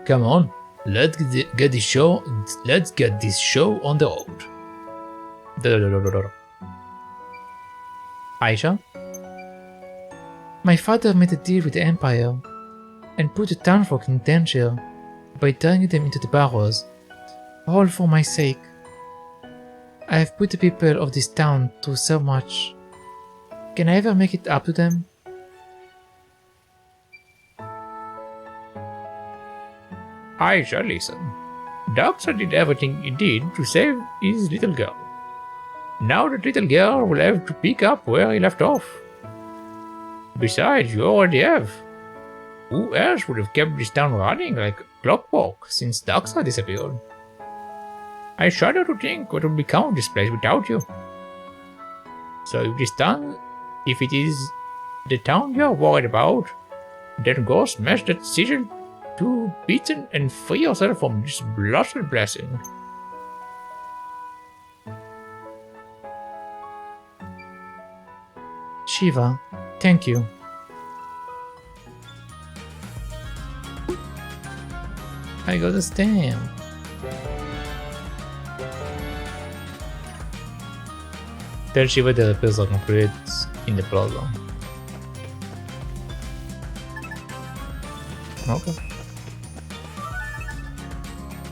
Speaker 3: Come on, let's get this show on the road.
Speaker 1: Aisha? My father made a deal with the Empire and put the townfolk in danger by turning them into the Barrows, all for my sake. I have put the people of this town through so much. Can I ever make it up to them?
Speaker 2: Aisha, listen. Darkseid did everything he did to save his little girl. Now that little girl will have to pick up where he left off. Besides, you already have. Who else would have kept this town running like clockwork since Darkseid disappeared? I shudder to think what would become of this place without you. So if it is the town you're worried about, then go smash that sigil to beaten and free yourself from this blessed blessing.
Speaker 1: Shiva, thank you. I got a stamp. Tell Shiva the repairs are complete in the plaza. Okay.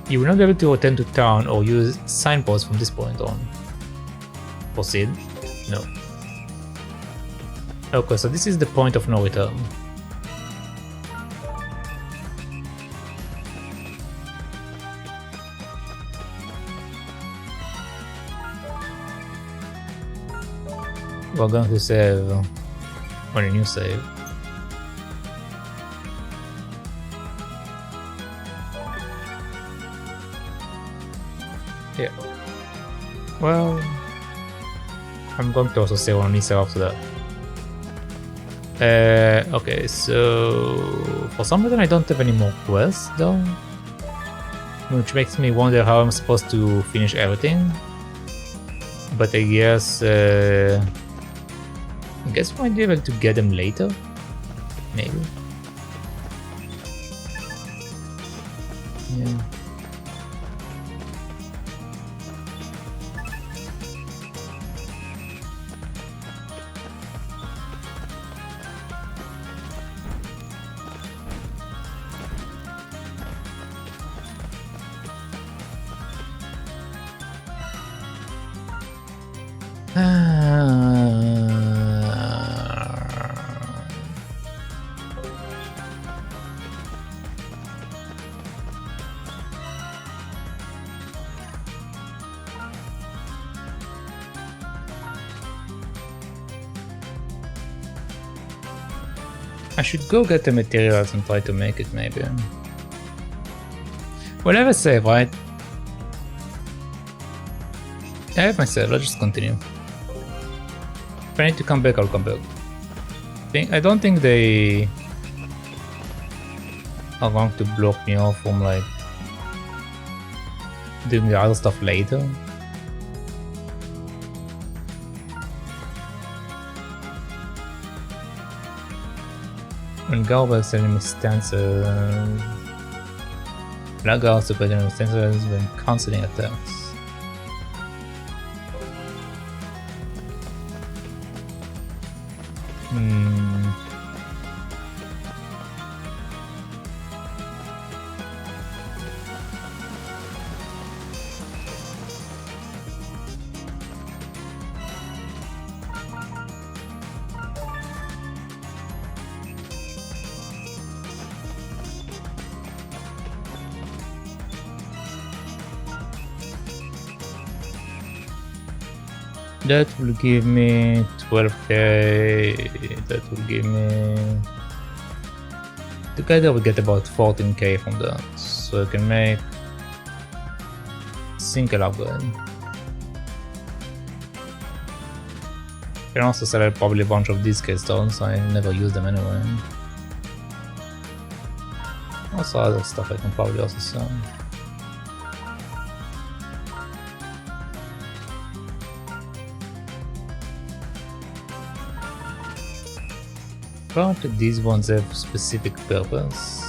Speaker 1: You will not be able to return to town or use signposts from this point on. Proceed? No. Okay, so this is the point of no return. We're going to save on a new save. Yeah. Well, I'm going to also save on Nisa after that. Okay, so for some reason I don't have any more quests though, which makes me wonder how I'm supposed to finish everything. But I guess we might be able to get them later, maybe. Yeah. I should go get the materials and try to make it, maybe. We'll have a save, right? I have my save, let's just continue. If I need to come back, I'll come back. I don't think they are going to block me off from like doing the other stuff later. When Galba's enemy stances, lag out to enemy stances when cancelling attacks. That will give me 12k, that will give me... Together we get about 14k from that, so I can make single upgrade. can also sell probably a bunch of these keystones, I never use them anyway. Also other stuff I can probably also sell. But these ones have specific purpose.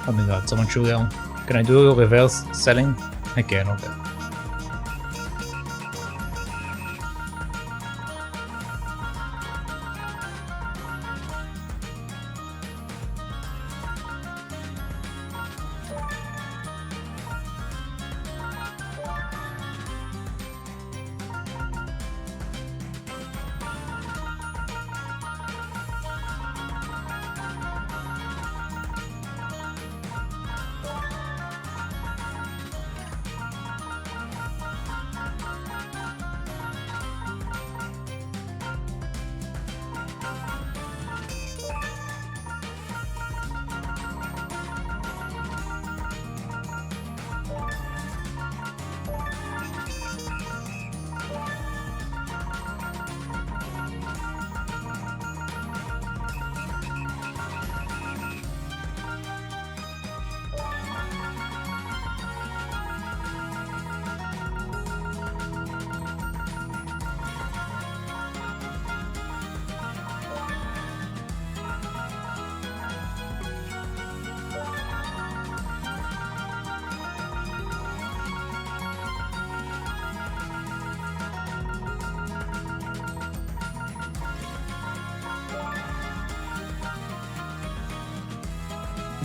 Speaker 1: Oh my god, someone shoot down. Can I do reverse selling? I can, okay.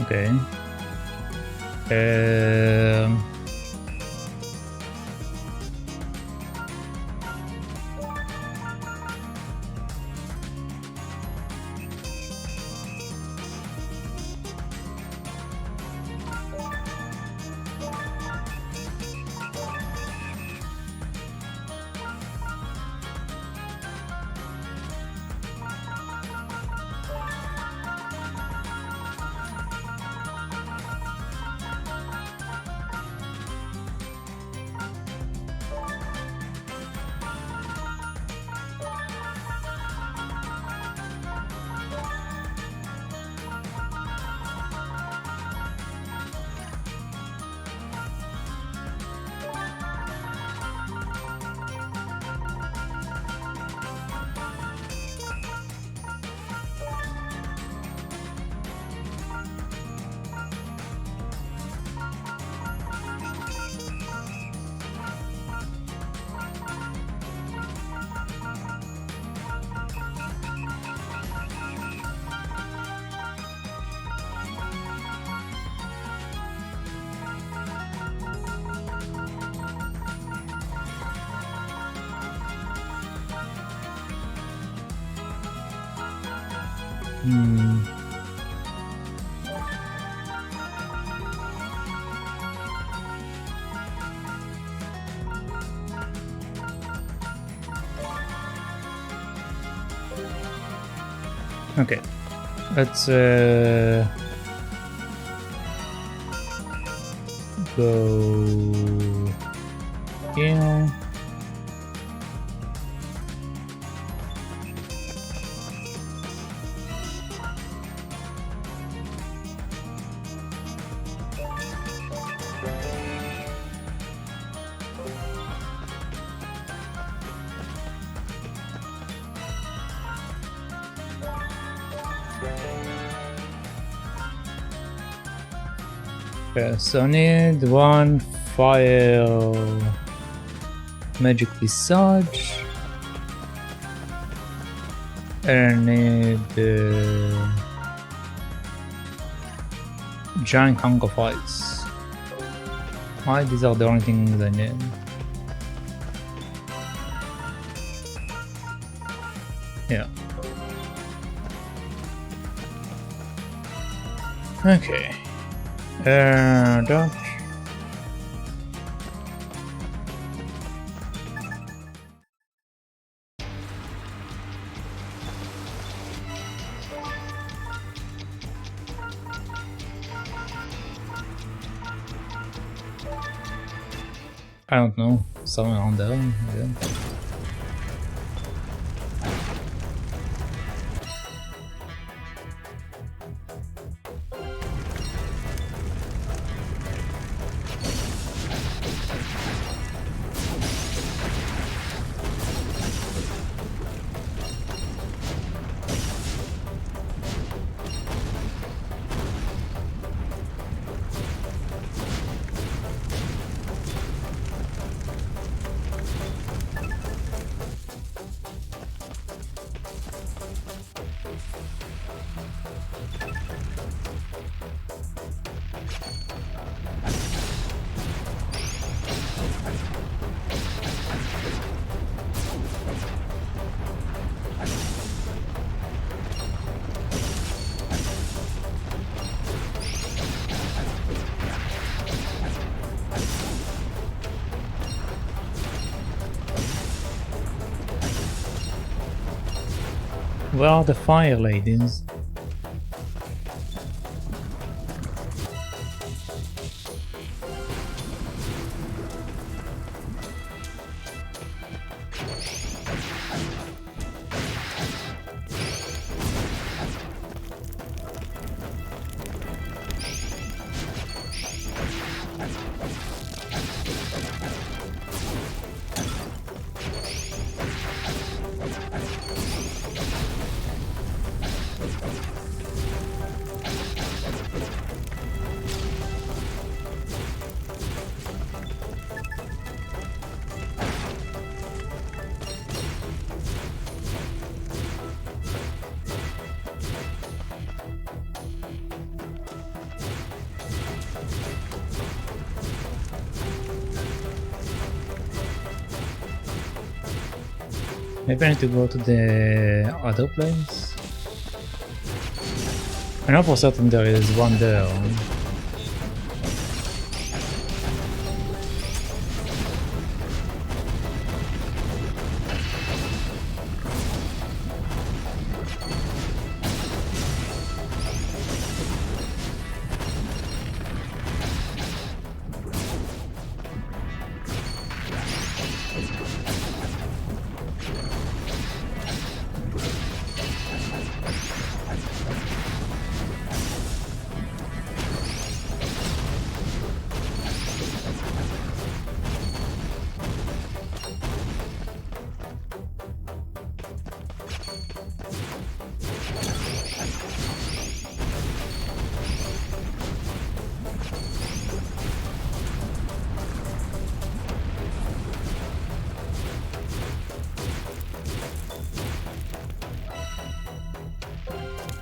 Speaker 1: Okay. Okay, let's go here. Okay, so I need one fire magic visage. And I need giant hunger fights. Why these are the only things I need? Yeah. Okay. Dodge. I don't know, somewhere around there. Yeah. Where are the fire ladies? Maybe I need to go to the other place? I know for certain there is one there.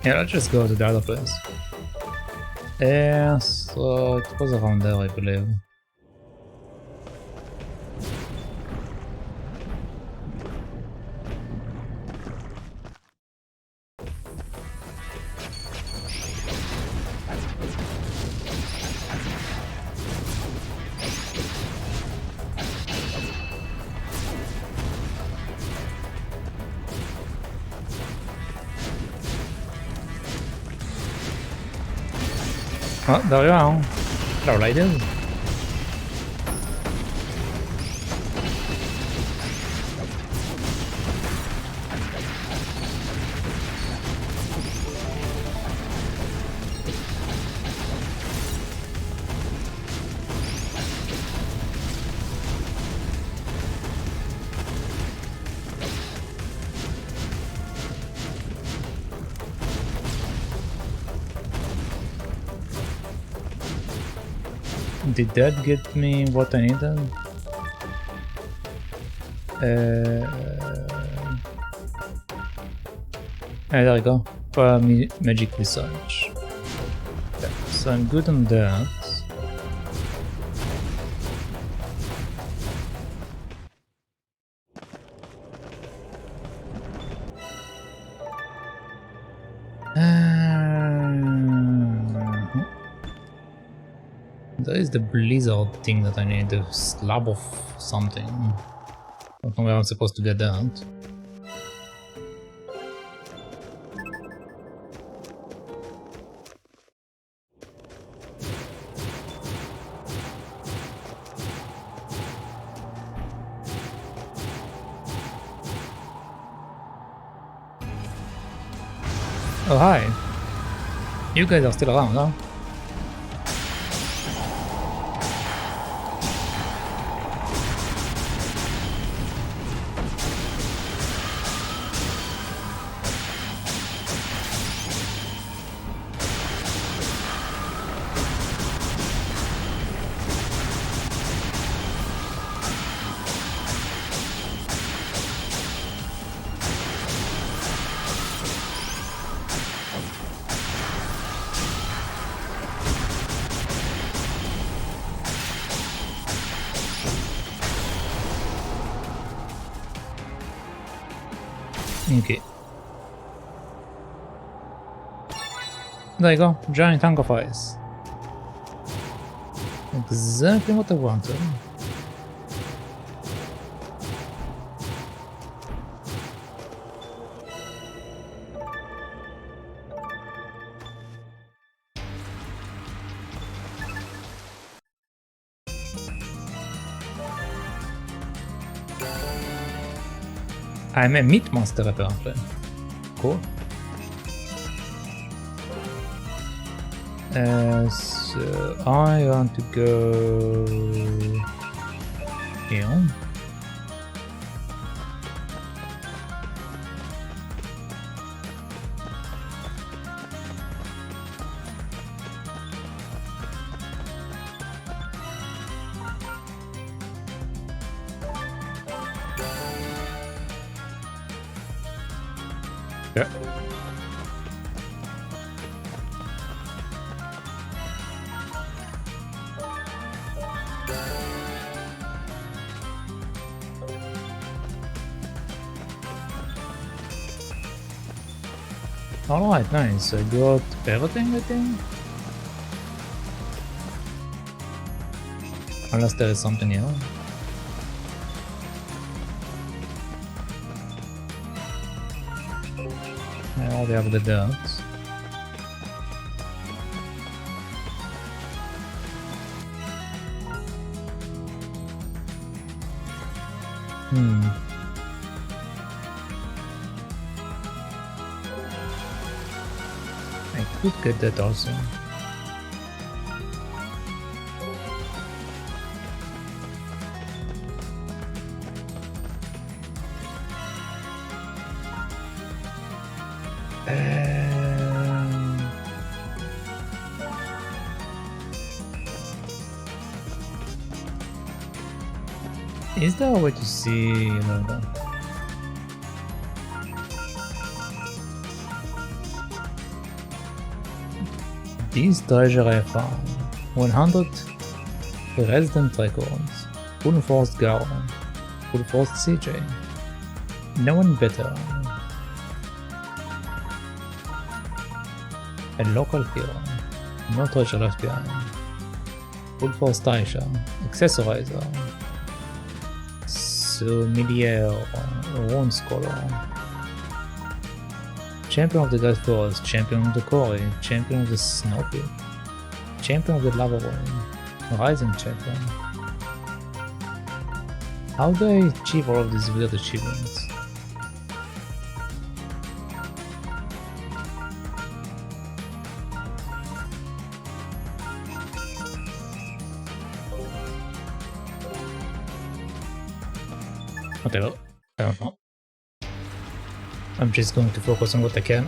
Speaker 1: Yeah, let's just go to the other place. Yeah, so it was around there, I believe. Oh, there you are. Hello, ladies. Did that get me what I needed? There we go. Magic research. Okay, so I'm good on that. There is the blizzard thing that I need, a slab of something. I don't know where I'm supposed to get that. Oh hi! You guys are still around, huh? Okay. There you go, giant hunk of ice. Exactly what I wanted. I'm a meat monster apparently. Cool. So I want to go here. Yeah. Alright, nice. I got everything, I think. Unless there is something here. I already have the darts. I could get that also. Is there a way to see, These treasure I found. 100 resident records. Full forced Garo. Full forced CJ. No one better. A local hero. No treasure left behind. Full forced Taisha. Accessorizer. Sommelier. Rune Scholar. Champion of the Dark Forest, Champion of the Quarry, Champion of the Snow Pit, Champion of the Lava Realm, Rising Champion. How do I achieve all of these weird achievements? Whatever, I don't know. I'm just going to focus on what I can.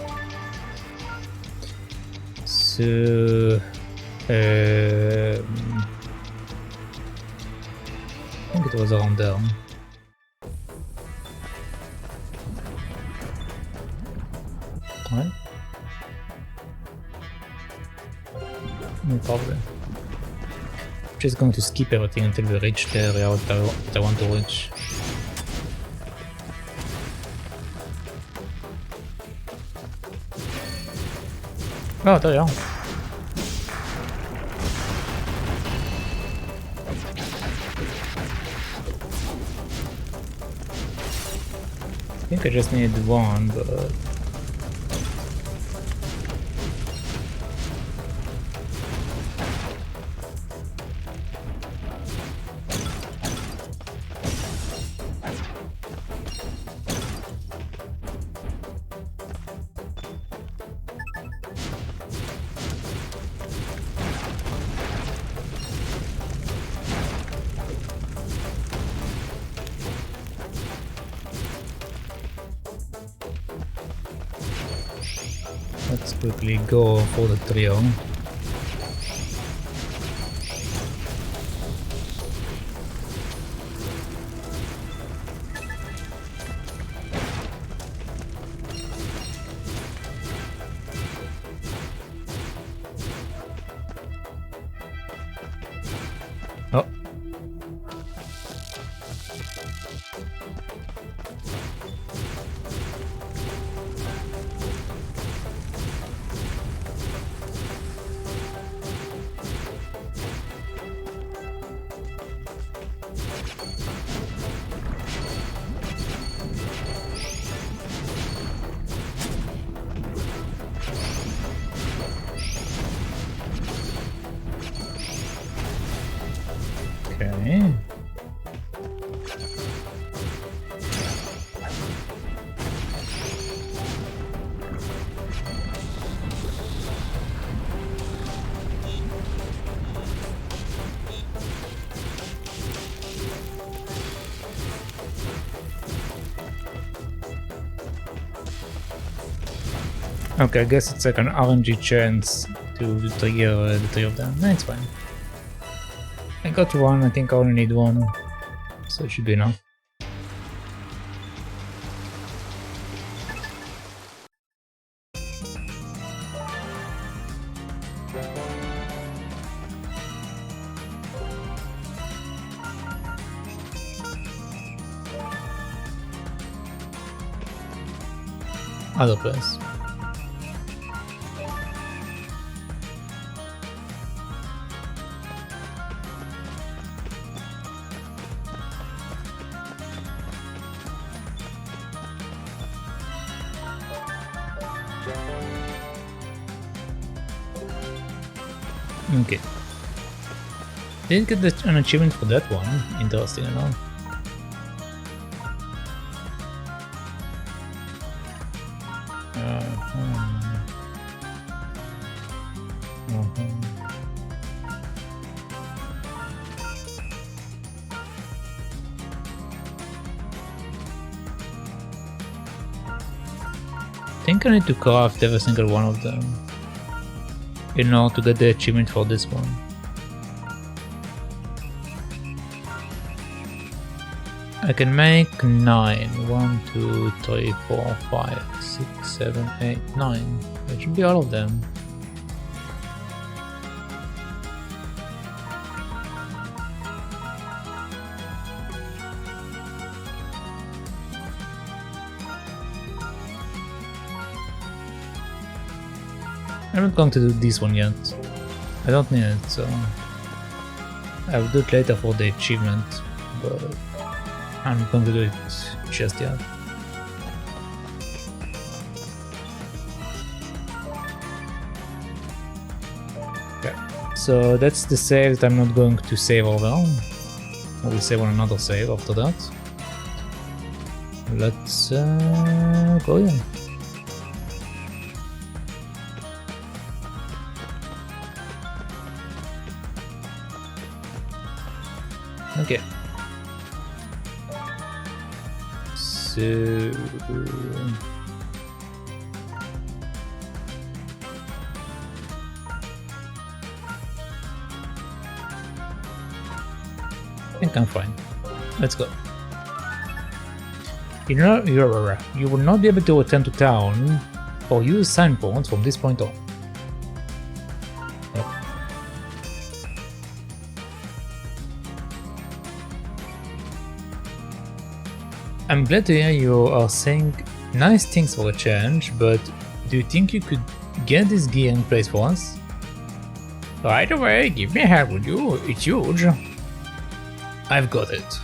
Speaker 1: So, think it was around there. Right? Probably. Just going to skip everything until we reach the area that I want to reach. Oh, there you are. I think I just need one, but... Let's quickly go for the trio. Oh. Okay. Okay, I guess it's like an RNG chance to trigger the three of them. No, it's fine. I got one, I think I only need one, so it should be enough. Other place. Okay. Didn't get an achievement for that one. Interesting enough. I think I need to craft every single one of them in order to get the achievement for this one. I can make 9. 1, 2, 3, 4, 5, 6, 7, 8, 9. That should be all of them. I'm not going to do this one yet. I don't need it, so I'll do it later for the achievement, but I'm not going to do it just yet. Okay, so that's the save that I'm not going to save over. I will save on another save after that. Let's go in. Okay. So I think I'm fine. let's go. You will not be able to return to town or use sign points from this point on. Yep. I'm glad to hear you are saying nice things for a change, but do you think you could get this gear in place for us?
Speaker 2: Right away, give me a hand, will you? It's huge.
Speaker 1: I've got it.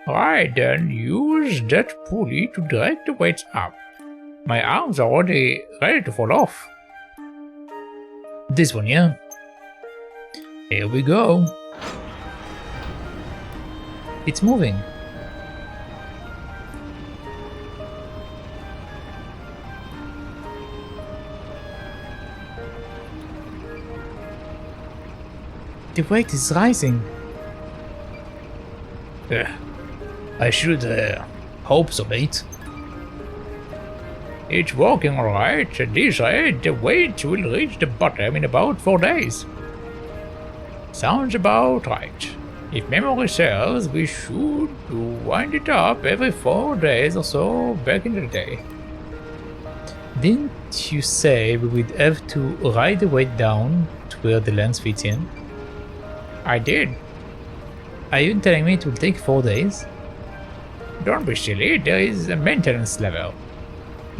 Speaker 2: Right then, use that pulley to drag the weights up. My arms are already ready to fall off.
Speaker 1: This one, yeah? Here we go. It's moving. The weight is rising.
Speaker 3: I should hope so, mate.
Speaker 2: It's working alright. At this rate, the weight will reach the bottom in about 4 days. Sounds about right. If memory serves, we should wind it up every 4 days or so back in the day.
Speaker 1: Didn't you say we would have to ride the weight down to where the lens fits in?
Speaker 2: I did.
Speaker 1: Are you telling me it will take 4 days?
Speaker 2: Don't be silly, there is a maintenance level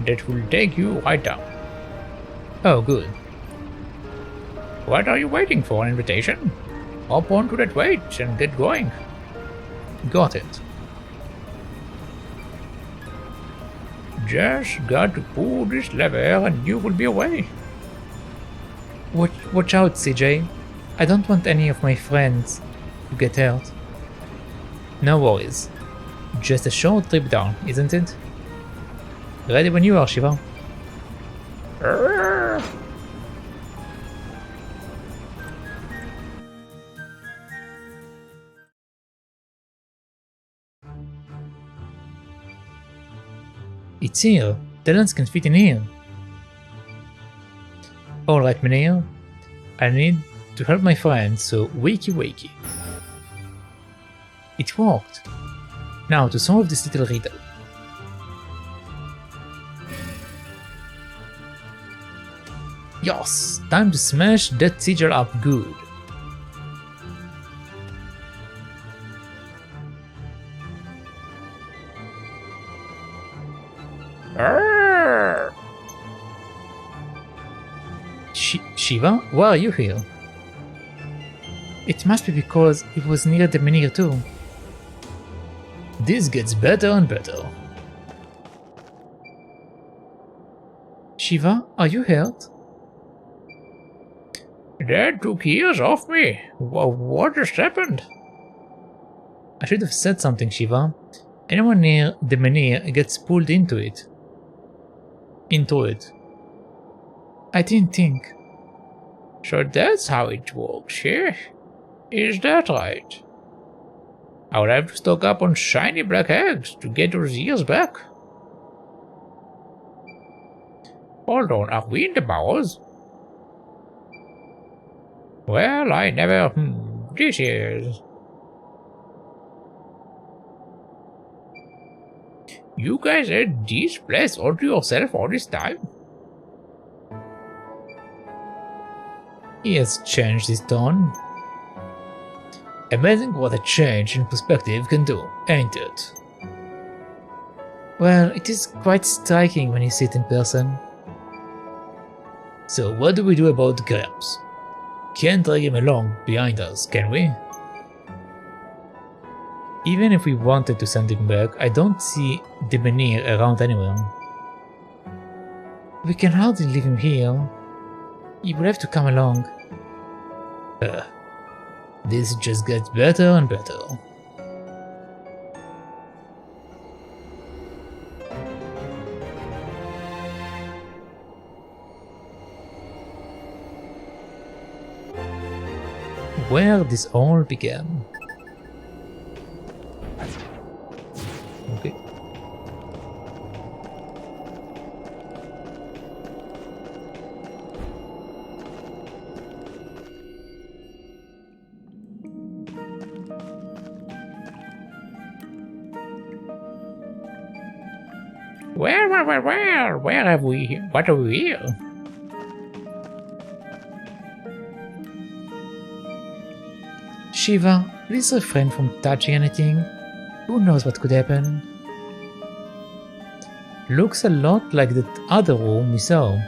Speaker 2: that will take you right down.
Speaker 1: Oh, good.
Speaker 2: What are you waiting for, an invitation? Hop onto that weight and get going.
Speaker 1: Got it.
Speaker 2: Just got to pull this lever and you will be away.
Speaker 1: Watch out, CJ. I don't want any of my friends to get hurt. No worries. Just a short trip down, isn't it? Ready when you are, Shiva. It's here. The lens can fit in here. Alright, Meneer. I need to help my friends, so wakey. It worked. Now to solve this little riddle. Yes, time to smash that sigil up good. Shiva, why are you here? It must be because it was near the menhir too.
Speaker 3: This gets better and better.
Speaker 1: Shiva, are you hurt?
Speaker 2: That took years off me. What just happened?
Speaker 1: I should have said something, Shiva. Anyone near the menhir gets pulled into it. I didn't think.
Speaker 2: So that's how it works, yeah? Is that right? I would have to stock up on shiny black eggs to get those years back. Hold on, are we in the Barrows? Well, I never... this is... You guys had this place all to yourself all this time?
Speaker 1: He has changed his tone.
Speaker 3: Amazing what a change in perspective can do, ain't it?
Speaker 1: Well, it is quite striking when you see it in person.
Speaker 3: So what do we do about Gramps? Can't drag him along behind us, can we?
Speaker 1: Even if we wanted to send him back, I don't see the menhir around anywhere. We can hardly leave him here. He will have to come along.
Speaker 3: This just gets better and better.
Speaker 1: Where this all began. Okay.
Speaker 2: Where have we? What are we here?
Speaker 3: Shiva, please refrain from touching anything. Who knows what could happen? Looks a lot like that other room we saw.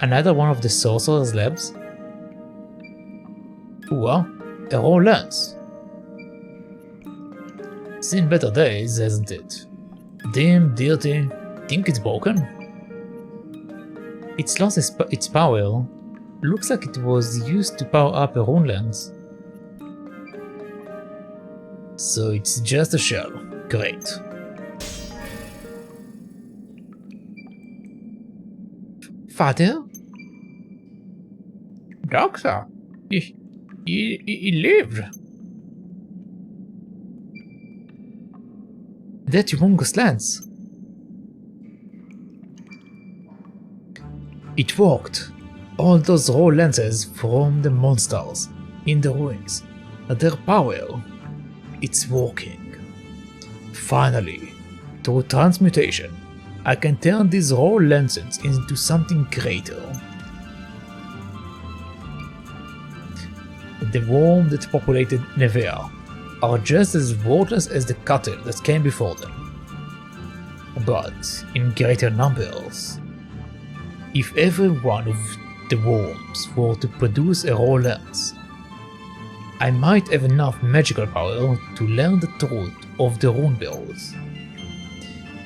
Speaker 3: Another one of the sorcerer's labs. Well, a raw lance. Seen better days, hasn't it? Dim, dirty, think it's broken? It's lost its power. Looks like it was used to power up a rune lance. So it's just a shell. Great. Father?
Speaker 2: Doctor, he lived.
Speaker 3: That humongous lance. It worked. All those raw lances from the monsters in the ruins. Their power. It's working. Finally, through transmutation, I can turn these raw lances into something greater. The worm that populated Nevea are just as worthless as the cattle that came before them, but in greater numbers. If every one of the worms were to produce a raw lance, I might have enough magical power to learn the truth of the Runebarrows.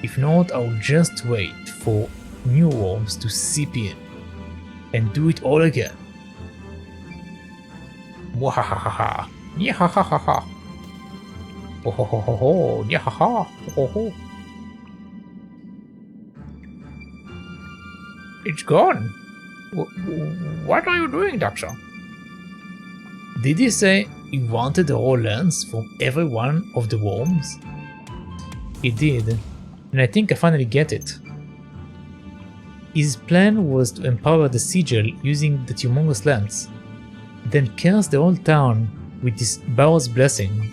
Speaker 3: If not, I'll just wait for new worms to seep in and do it all again.
Speaker 2: Mwahahaha. Nyahahaha. Ho ho ho ho ho. Nyahaha. Ho ho. It's gone. What are you doing, Doctor?
Speaker 3: Did you say you wanted a raw lance from every one of the worms? He did, and I think I finally get it. His plan was to empower the sigil using the humongous lance, then curse the whole town with this Barrows blessing.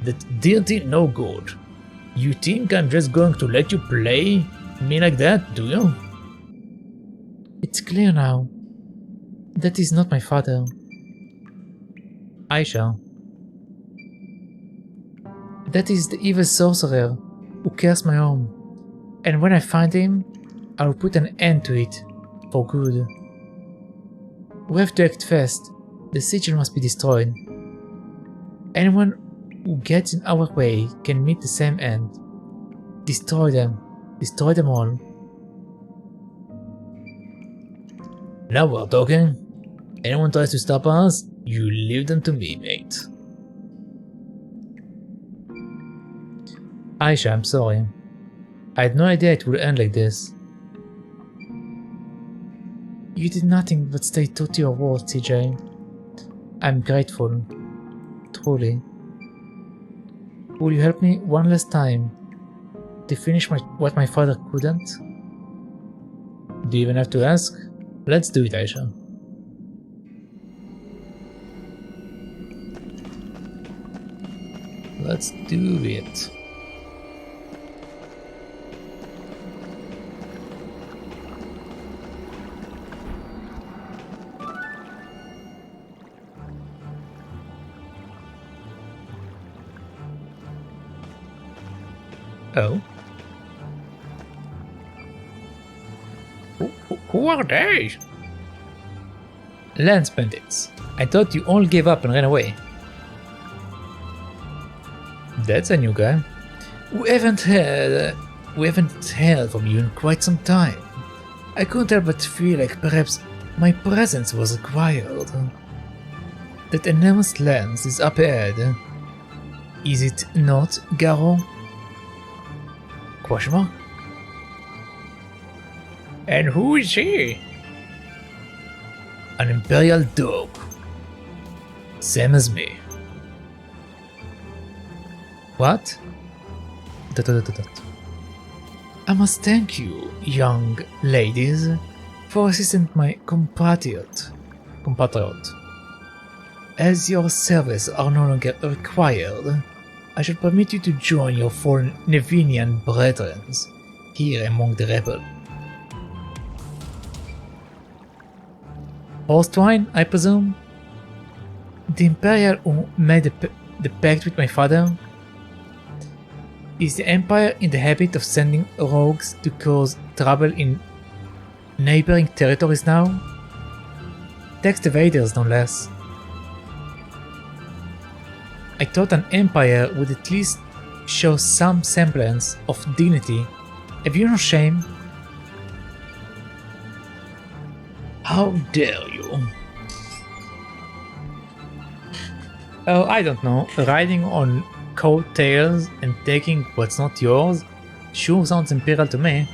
Speaker 3: That dirty no good. You think I'm just going to let you play me like that, do you? It's clear now. That is not my father. Aisha. That is the evil sorcerer who cursed my home, and when I find him, I will put an end to it for good. We have to act fast. The sigil must be destroyed. Anyone who gets in our way can meet the same end. Destroy them. Destroy them all. Now we're talking. Anyone tries to stop us, you leave them to me, mate. Aisha, I'm sorry. I had no idea it would end like this. You did nothing but stay true to your word, CJ. I'm grateful. Truly. Will you help me one last time to finish what my father couldn't? Do you even have to ask? Let's do it, Aisha. Let's do it. Oh?
Speaker 2: Who are they?
Speaker 3: Lance bandits. I thought you all gave up and ran away. That's a new guy. We haven't heard from you in quite some time. I couldn't help but feel like perhaps my presence was required. That enormous lance is up ahead. Is it not, Garo? Question mark?
Speaker 2: And who is he?
Speaker 3: An imperial dog. Same as me. What? I must thank you, young ladies, for assisting my compatriot. As your services are no longer required, I shall permit you to join your fallen Nevinian brethren here among the rebel. Horse wine, I presume? The Imperial who made the pact with my father? Is the Empire in the habit of sending rogues to cause trouble in neighboring territories now? Tax evaders, no less. I thought an Empire would at least show some semblance of dignity. Have you no shame? How dare you? Oh, I don't know. Riding on coattails and taking what's not yours sure sounds imperial to me.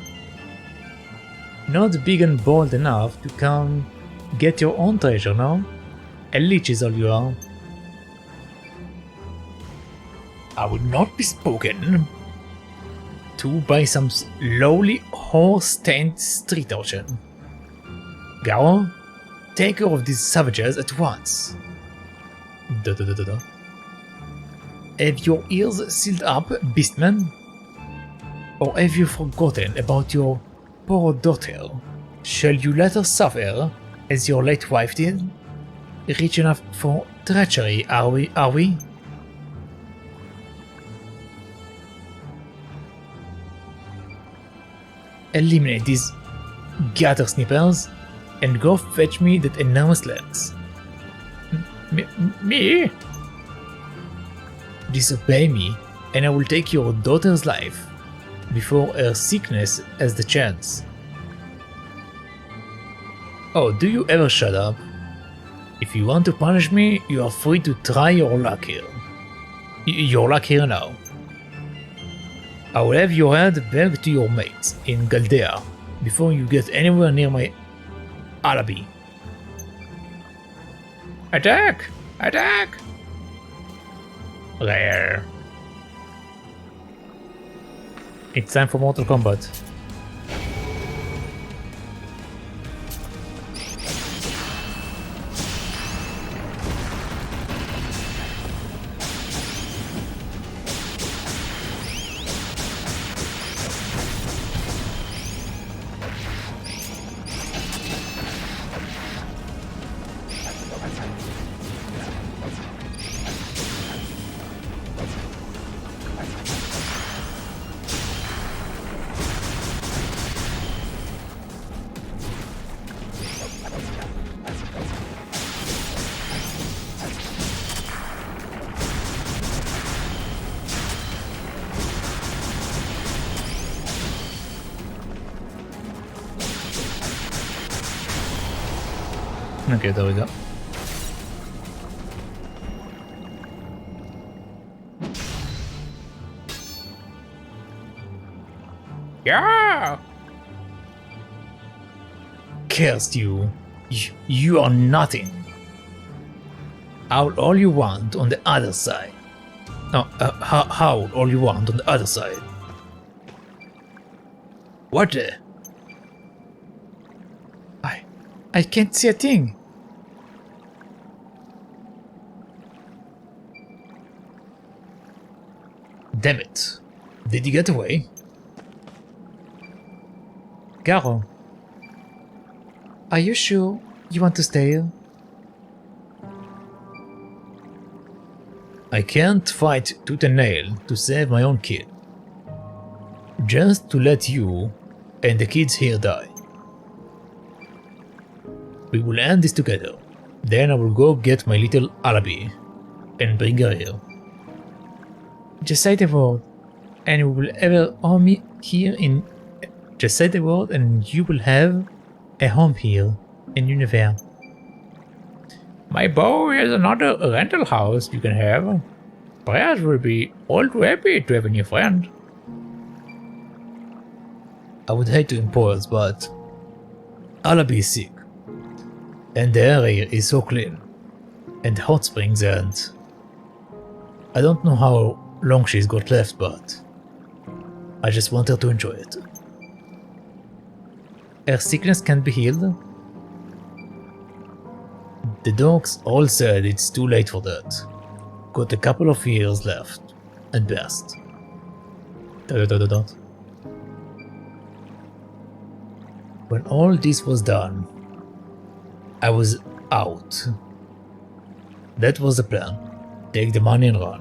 Speaker 3: Not big and bold enough to come get your own treasure, no? A leech is all you are. I would not be spoken to by some lowly horse-stained street urchin. Garo, take care of these savages at once. Have your ears sealed up, beastman? Or have you forgotten about your poor daughter? Shall you let her suffer as your late wife did? Rich enough for treachery, are we? Eliminate these gutter snippers and go fetch me that enormous lens.
Speaker 2: Me?
Speaker 3: Disobey me and I will take your daughter's life before her sickness has the chance. Oh, do you ever shut up? If you want to punish me, you are free to try your luck here. Your luck here now. I will have your head back to your mates in Galdea before you get anywhere near my alibi.
Speaker 2: Attack! Attack!
Speaker 3: Rare. It's time for Mortal Kombat. Okay, there we go.
Speaker 2: Yeah!
Speaker 3: Cursed you. You are nothing. Howl all you want on the other side. No, howl all you want on the other side. What the? I can't see a thing. Damn it. Did he get away? Garo, are you sure you want to stay here? I can't fight tooth and nail to save my own kid. Just to let you and the kids here die. We will end this together. Then I will go get my little alibi and bring her here. Just say the word, and we will ever home me here in. Just say the word, and you will have a home here in Univers.
Speaker 2: My bow is another rental house you can have. Perhaps will be all too happy to have a new friend.
Speaker 3: I would hate to impose, but Alibi is sick. And the air here is so clean. And hot springs and... I don't know how long she's got left, but I just want her to enjoy it. Her sickness can't be healed? The docs all said it's too late for that. Got a couple of years left, at best. When all this was done, I was out. That was the plan. Take the money and run.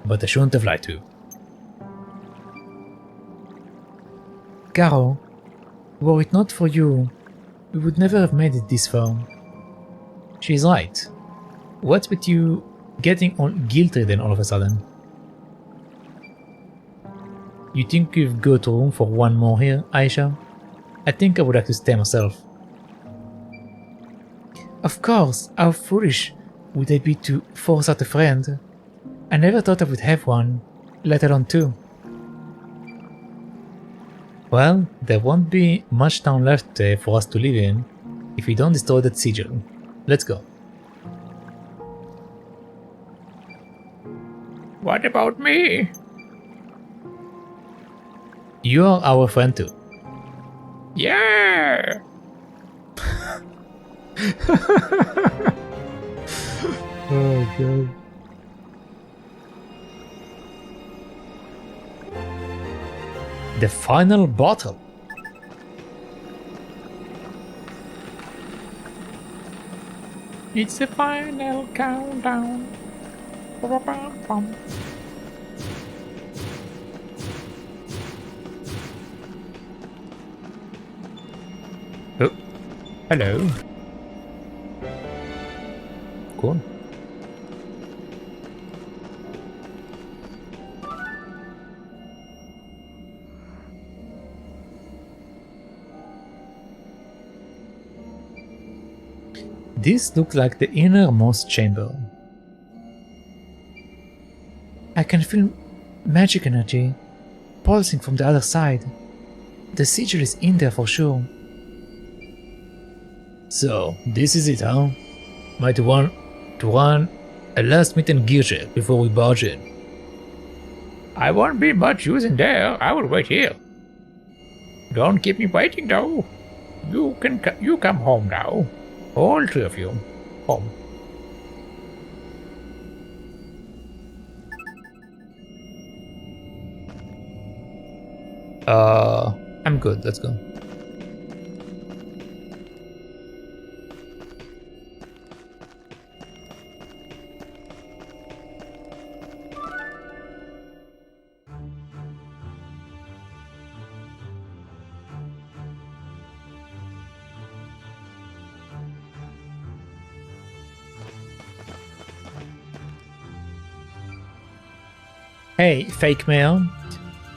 Speaker 3: But I shouldn't have lied to you. Caro, were it not for you, we would never have made it this far. She's right. What's with you getting all guilt-ridden all of a sudden? You think you've got room for one more here, Aisha? I think I would like to stay myself. Of course, how foolish would I be to force out a friend? I never thought I would have one, let alone two. Well, there won't be much town left for us to live in if we don't destroy that sigil. Let's go.
Speaker 2: What about me?
Speaker 3: You are our friend too.
Speaker 2: Yeah!
Speaker 3: Oh god. The final bottle.
Speaker 2: It's the final countdown. Ba-ba-bum-bum.
Speaker 3: Oh,
Speaker 2: Hello.
Speaker 3: cool. This looks like the innermost chamber. I can feel magic energy pulsing from the other side. The sigil is in there for sure. So, this is it, huh? Might want to run a last minute gear check before we barge in.
Speaker 2: I won't be much use in there. I will wait here. Don't keep me waiting though. You come home now. All three of you. Home.
Speaker 3: I'm good, let's go. Hey, fake mail.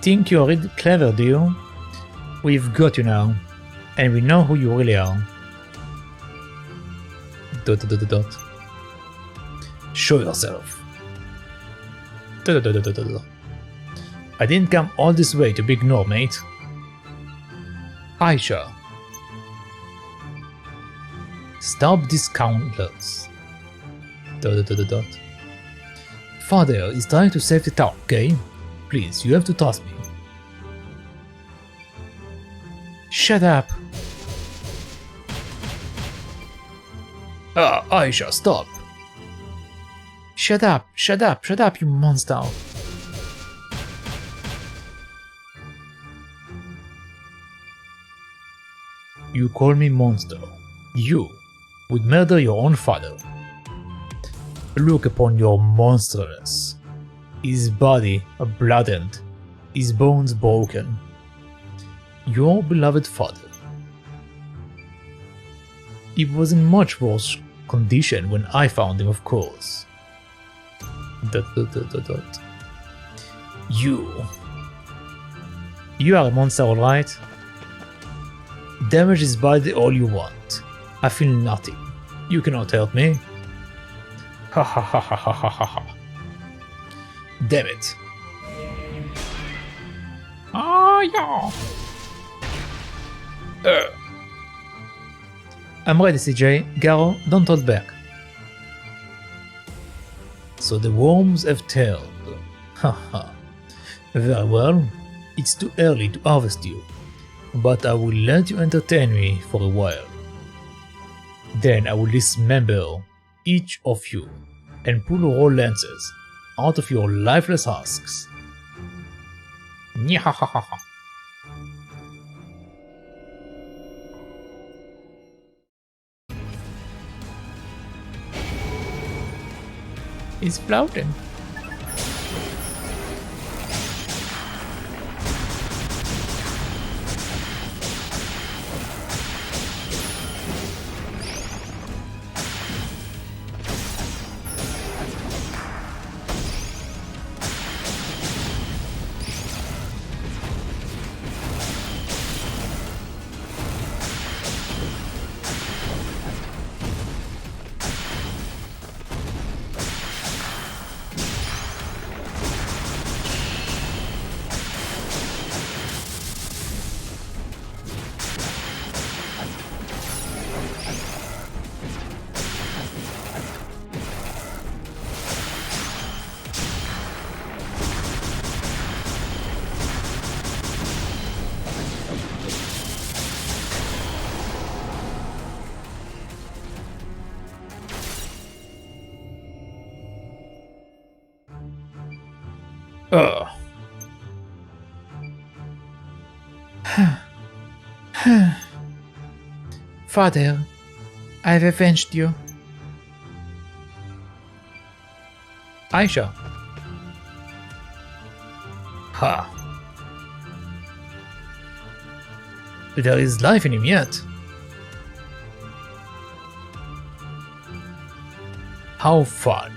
Speaker 3: Think you're really clever, do you? We've got you now, and we know who you really are. ... Show yourself. ... I didn't come all this way to be ignored, mate. Aisha. Stop these scoundrels. ... Father is trying to save the town, okay? Please, you have to trust me. Shut up! Aisha, stop! Shut up, shut up, shut up, you monster! You call me monster. You would murder your own father. Look upon your monstrous. His body blooded, his bones broken. Your beloved father. He was in much worse condition when I found him, of course. ... You are a monster, alright? Damage his body all you want. I feel nothing. You cannot help me. Ha ha ha ha ha ha ha ha. Damn it.
Speaker 2: Ah, yeah.
Speaker 3: I'm ready, CJ. Garo, don't hold back. So the worms have turned. Haha. Very well. It's too early to harvest you, but I will let you entertain me for a while. Then I will dismember each of you and pull raw lances out of your lifeless husks.
Speaker 2: Nyahahaha.
Speaker 3: He's floating. Ugh. Father, I have avenged you. Aisha. Ha. There is life in him yet. How fun.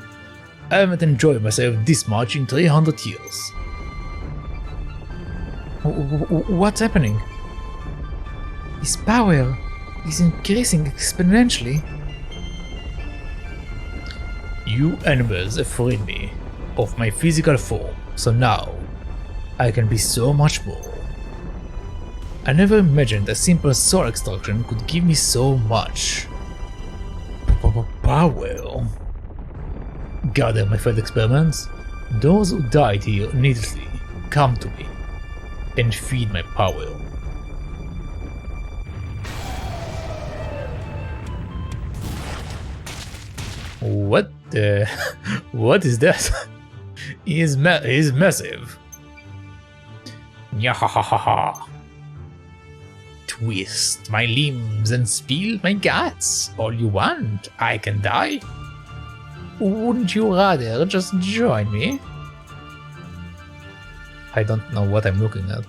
Speaker 3: I haven't enjoyed myself this much in 300 years. What's happening? His power is increasing exponentially. You animals have freed me of my physical form, so now I can be so much more. I never imagined a simple soul extraction could give me so much power. Gather my failed experiments. Those who died here needlessly come to me and feed my power. What the? What is that? He's massive. Nyahahaha. Twist my limbs and spill my guts. All you want, I can die. Wouldn't you rather just join me? I don't know what I'm looking at.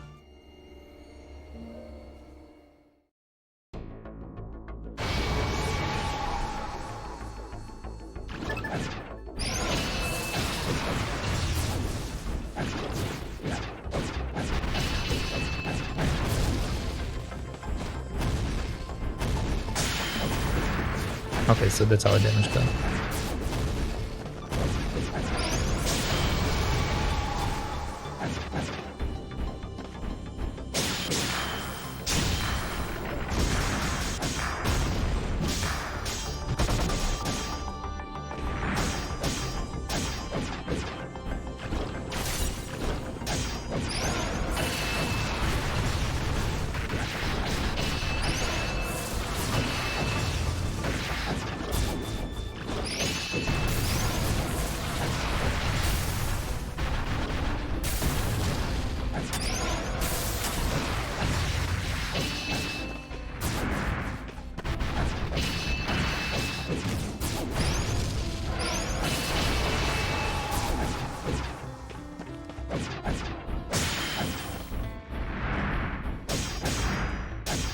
Speaker 3: Okay, so that's our damage done.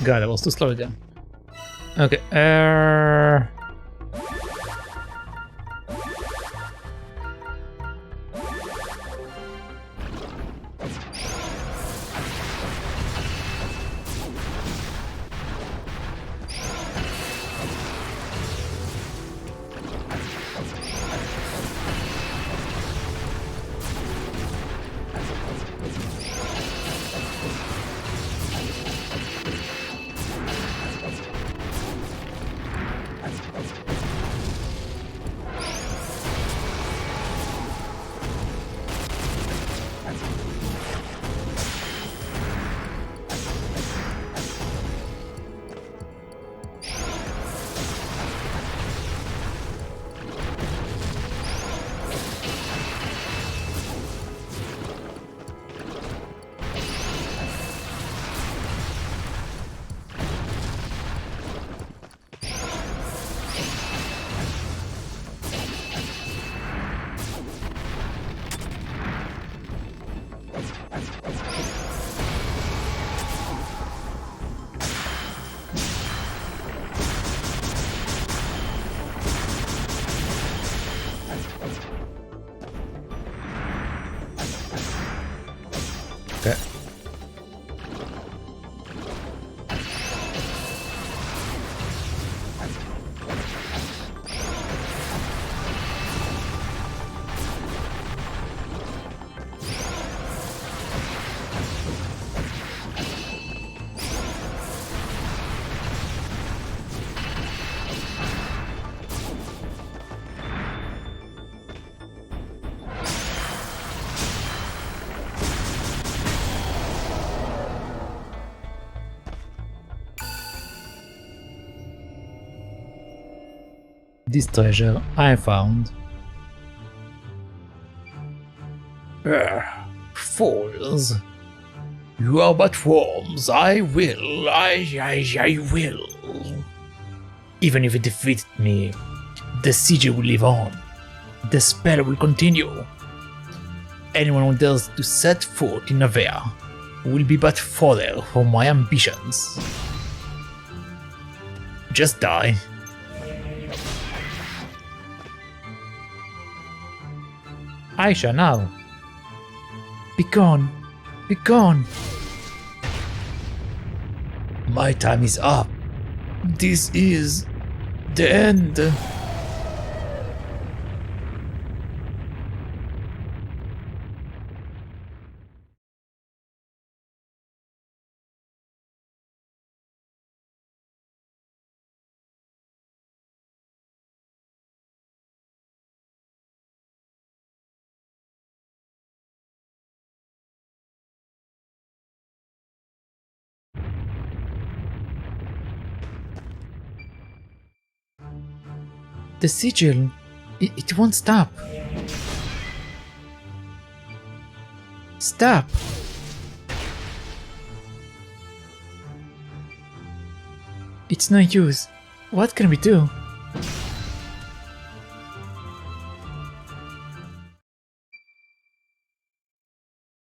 Speaker 3: God, I was too slow again. Okay, Okay. This treasure I found.
Speaker 2: Fools. You are but worms. I will. I will. Even if it defeated me, the siege will live on. The spell will continue. Anyone who dares to set foot in Avea will be but fodder for my ambitions. Just die.
Speaker 3: Aisha, now!
Speaker 2: Be gone! Be gone! My time is up. This is the end.
Speaker 3: The sigil, it won't stop. Stop! It's no use. What can we do?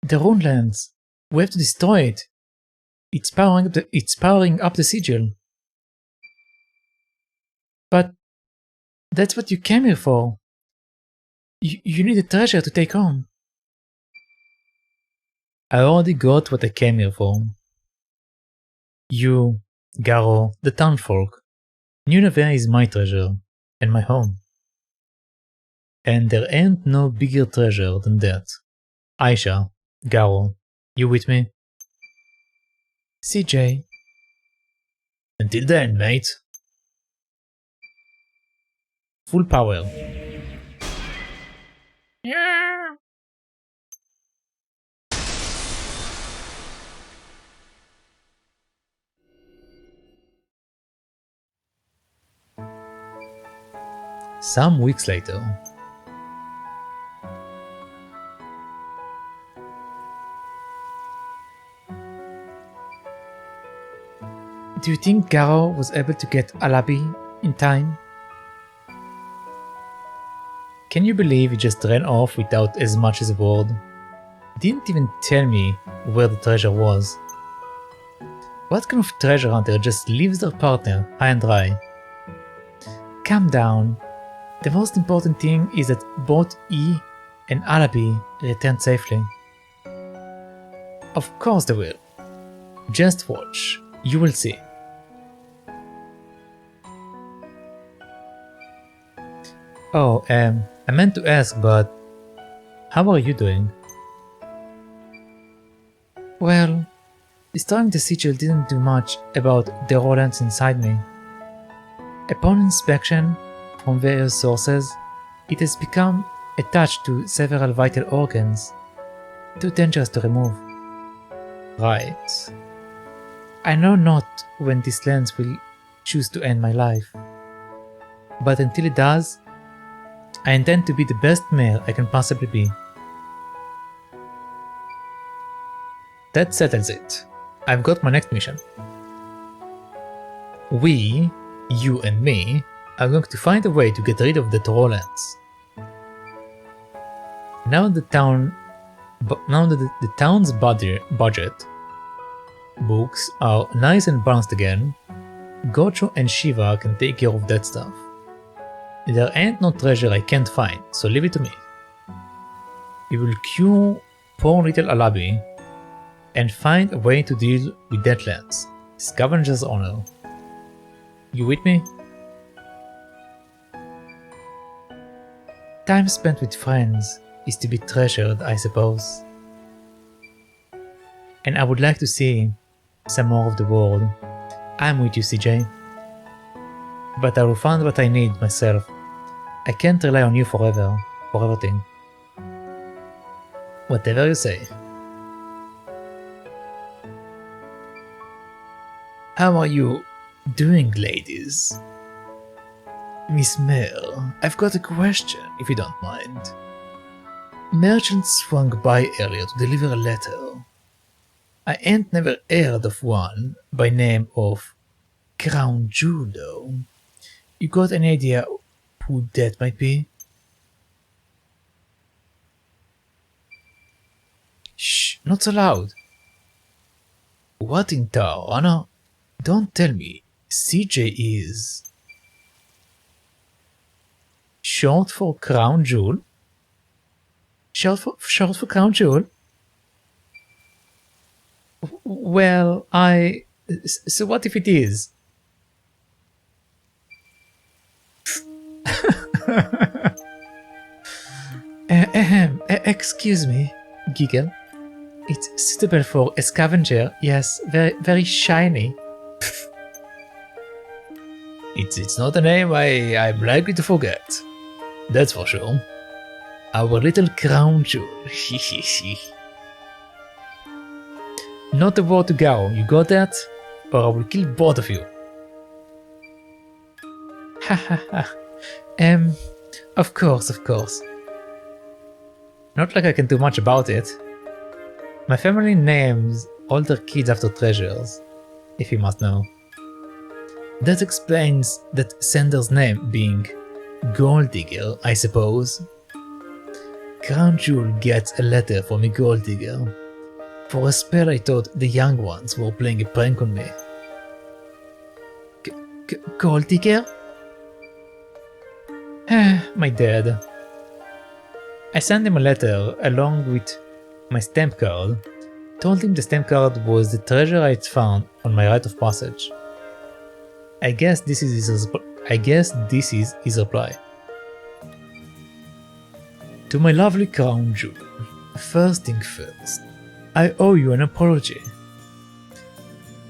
Speaker 3: The Runelands. We have to destroy it. It's powering up the sigil. But that's what you came here for. You need a treasure to take home. I already got what I came here for. You, Garo, the townfolk, Nunavia is my treasure and my home. And there ain't no bigger treasure than that. Aisha, Garo, you with me? CJ.
Speaker 2: Until then, mate.
Speaker 3: Full power.
Speaker 2: Yeah.
Speaker 3: Some weeks later. Do you think Garo was able to get Alabi in time? Can you believe he just ran off without as much as a word? Didn't even tell me where the treasure was. What kind of treasure hunter just leaves their partner high and dry? Calm down. The most important thing is that both E and Alabi returned safely. Of course they will. Just watch. You will see. Oh, I meant to ask, but how are you doing? Well, destroying the sigil didn't do much about the rodents inside me. Upon inspection from various sources, it has become attached to several vital organs, too dangerous to remove. Right. I know not when this lens will choose to end my life, but until it does, I intend to be the best male I can possibly be. That settles it. I've got my next mission. We, you and me, are going to find a way to get rid of the Trolllands. Now that the town's budget books are nice and balanced again, Gocho and Shiva can take care of that stuff. There ain't no treasure I can't find, so leave it to me. We will cure poor little Alabi, and find a way to deal with Deadlands, Scavenger's Honor. You with me? Time spent with friends is to be treasured, I suppose. And I would like to see some more of the world. I'm with you, CJ. But I will find what I need myself. I can't rely on you forever, for everything. Whatever you say. How are you doing, ladies? Miss Mare, I've got a question, if you don't mind. Merchant swung by earlier to deliver a letter. I ain't never heard of one by name of Crown Jewel, though. You got any idea who that might be? Shh, not so loud. What in Tarana? Don't tell me CJ is short for Crown Jewel? Short for Crown Jewel? Well, so what if it is? Excuse me, giggle. It's suitable for a scavenger, yes, very shiny. It's not a name I'm likely to forget. That's for sure. Our little crown jewel. Not a word to go, you got that? Or I will kill both of you. Hahaha. Of course. Not like I can do much about it. My family names all their kids after treasures, if you must know. That explains that sender's name being Gold Digger, I suppose. Crown Jewel gets a letter from a Gold Digger. For a spell I thought the young ones were playing a prank on me. Gold Digger? My dad. I sent him a letter along with my stamp card, told him the stamp card was the treasure I'd found on my rite of passage. I guess this is his reply. To my lovely Crown Jewel, first thing first, I owe you an apology.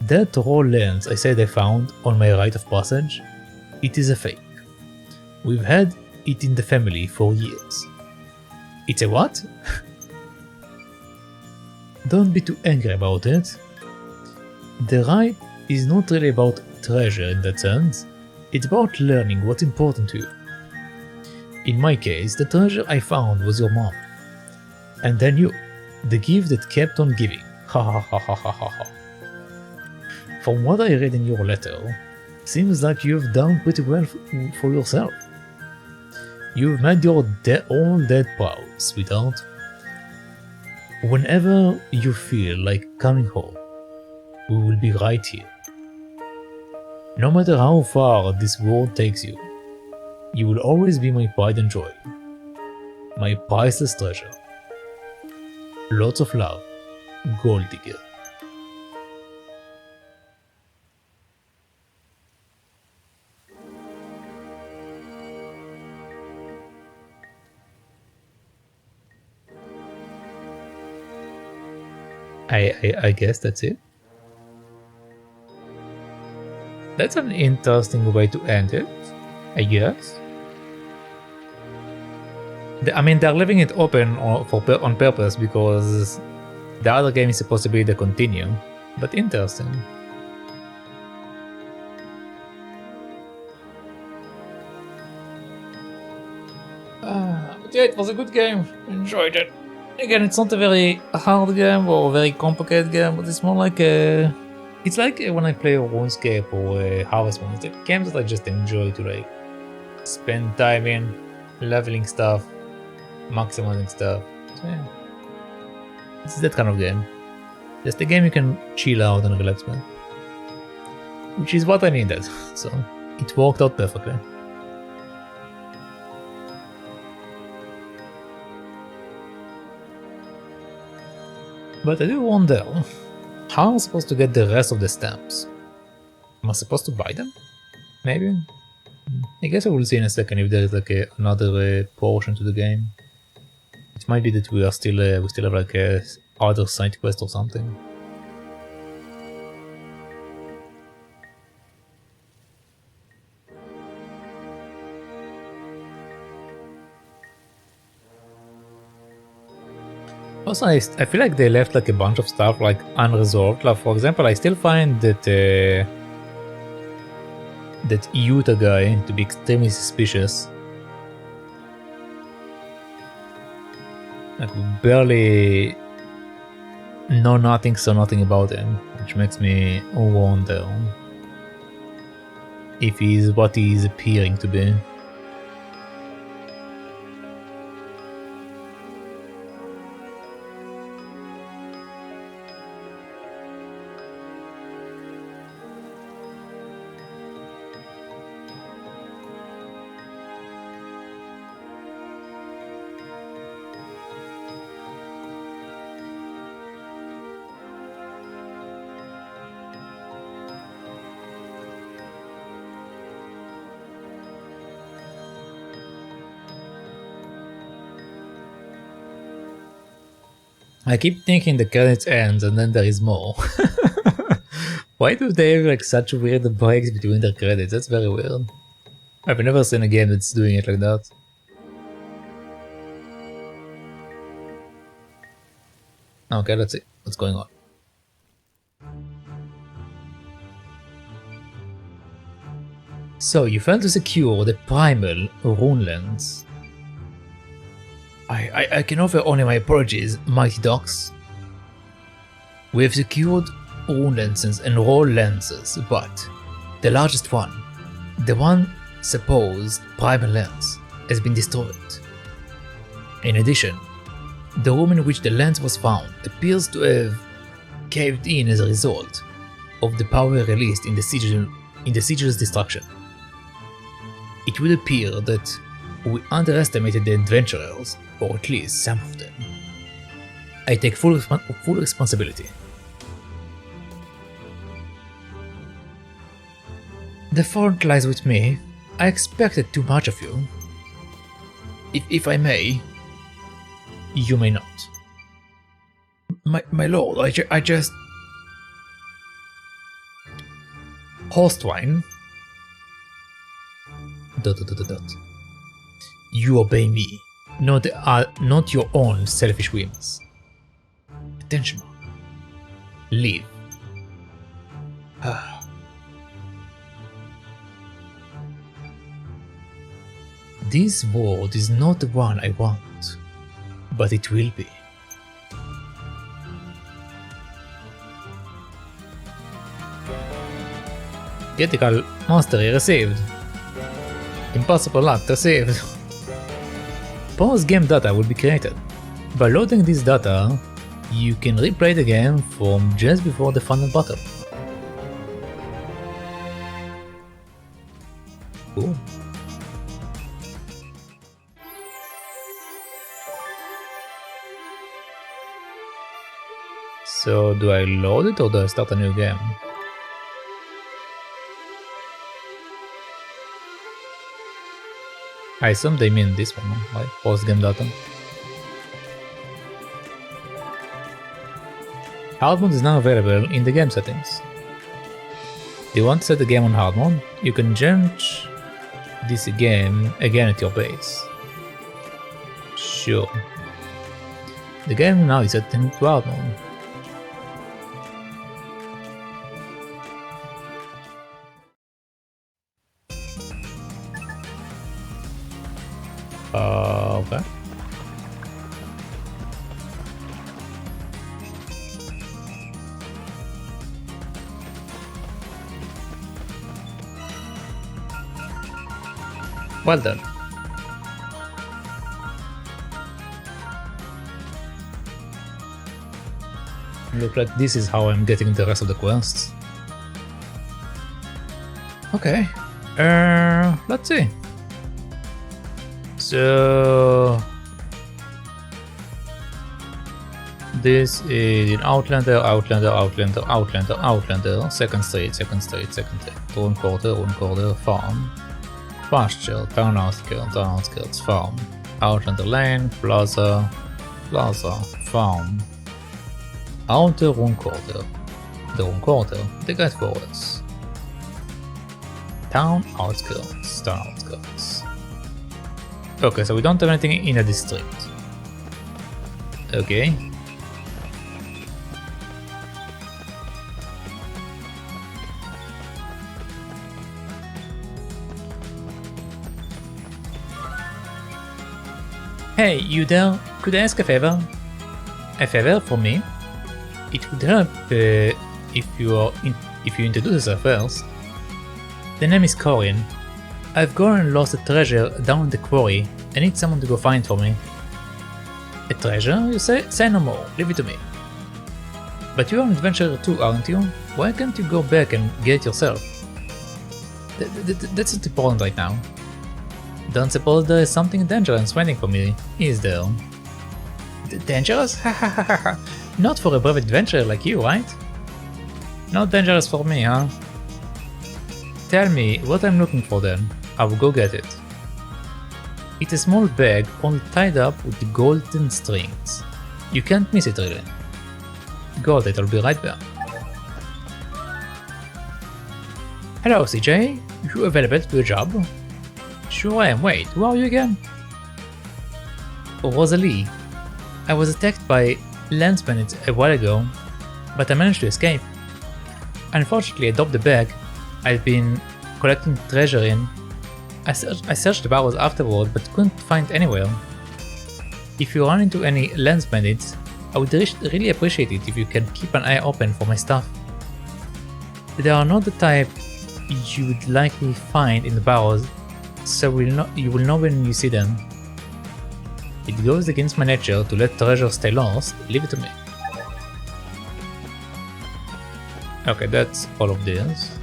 Speaker 3: That raw lens I said I found on my rite of passage, it is a fake. We've had it in the family for years. It's a what? Don't be too angry about it. The rite is not really about treasure in that sense, it's about learning what's important to you. In my case, the treasure I found was your mom. And then you, the gift that kept on giving. Ha ha ha ha ha ha ha. From what I read in your letter, seems like you've done pretty well for yourself. You've made your all dead proud, sweetheart. Whenever you feel like coming home, we will be right here. No matter how far this world takes you, you will always be my pride and joy. My priceless treasure. Lots of love, Gold Digger. I guess that's it. That's an interesting way to end it, I guess. I mean, they're leaving it open on purpose because the other game is supposed to be the continue, but interesting. But yeah, it was a good game. Enjoyed it. Again, it's not a very hard game or a very complicated game, but it's more like a... It's like when I play RuneScape or Harvest Moon. It's like games that I just enjoy to like spend time in, leveling stuff, maximizing stuff. So yeah, it's that kind of game. Just a game you can chill out and relax with, which is what I needed. So it worked out perfectly. But I do wonder, how am I supposed to get the rest of the stamps? Am I supposed to buy them? Maybe? I guess I will see in a second if there is like another portion to the game. It might be that we still have like a other side quest or something. Also, I feel like they left like a bunch of stuff like unresolved. Like for example, I still find that that Eiyuden guy to be extremely suspicious. Like we barely know nothing, so nothing about him, which makes me wonder if he's what he's appearing to be. I keep thinking the credits ends and then there is more. Why do they have like such weird breaks between their credits? That's very weird. I've never seen a game that's doing it like that. Okay, let's see what's going on. So you failed to secure the primal runelands. I can offer only my apologies, mighty dogs. We have secured rune lenses and roll lenses, but the largest one, the one supposed primal lens, has been destroyed. In addition, the room in which the lens was found appears to have caved in as a result of the power released in the sigel's destruction. It would appear that we underestimated the adventurers, or at least some of them. I take full responsibility. The fault lies with me. I expected too much of you. If I may, you may not. My lord, I just... Horstwine. ... You obey me, not your own selfish whims. Attention. Leave. This world is not the one I want, but it will be. Critical mastery received. Impossible luck received. Post-game data will be created. By loading this data, you can replay the game from just before the final battle. Cool. So do I load it or do I start a new game? I assume they mean this one, right? Post-game data. Hard mode is now available in the game settings. Do you want to set the game on hard mode? You can change this game again at your pace. Sure. The game now is set in hard mode. Okay. Well done. Look like this is how I'm getting the rest of the quests. Okay. Let's see. So
Speaker 1: This is in Outlander, Outlander, Outlander, Outlander, Outlander, second street, second street, second street, Rune Quarter, farm, pasture, town outskirts, farm, Outlander Lane, plaza, farm, outer Rune Quarter, the Rune Quarter, the Great Forest, town outskirts. Okay, so we don't have anything in a district. Okay. Hey, you there? Could I ask a favor? A favor for me? It would help if you introduce yourself first. The name is Corin. I've gone and lost a treasure down in the quarry. I need someone to go find for me. A treasure, you say? Say no more. Leave it to me. But you're an adventurer too, aren't you? Why can't you go back and get it yourself? That's not important right now. Don't suppose there is something dangerous waiting for me, is there? Dangerous? Hahaha. Not for a brave adventurer like you, right? Not dangerous for me, huh? Tell me what I'm looking for then. I will go get it. It's a small bag all tied up with golden strings. You can't miss it really. Got it, I'll be right back. Hello CJ, you available to do a job? Sure I am. Wait, who are you again? Rosalie. I was attacked by landsmen a while ago, but I managed to escape. Unfortunately, I dropped the bag I've been collecting treasure in. I searched the Barrows afterward, but couldn't find anywhere. If you run into any lens bandits, I would really appreciate it if you can keep an eye open for my stuff. They are not the type you would likely find in the Barrows, so you will know when you see them. It goes against my nature to let treasure stay lost. Leave it to me. Okay, that's all of this.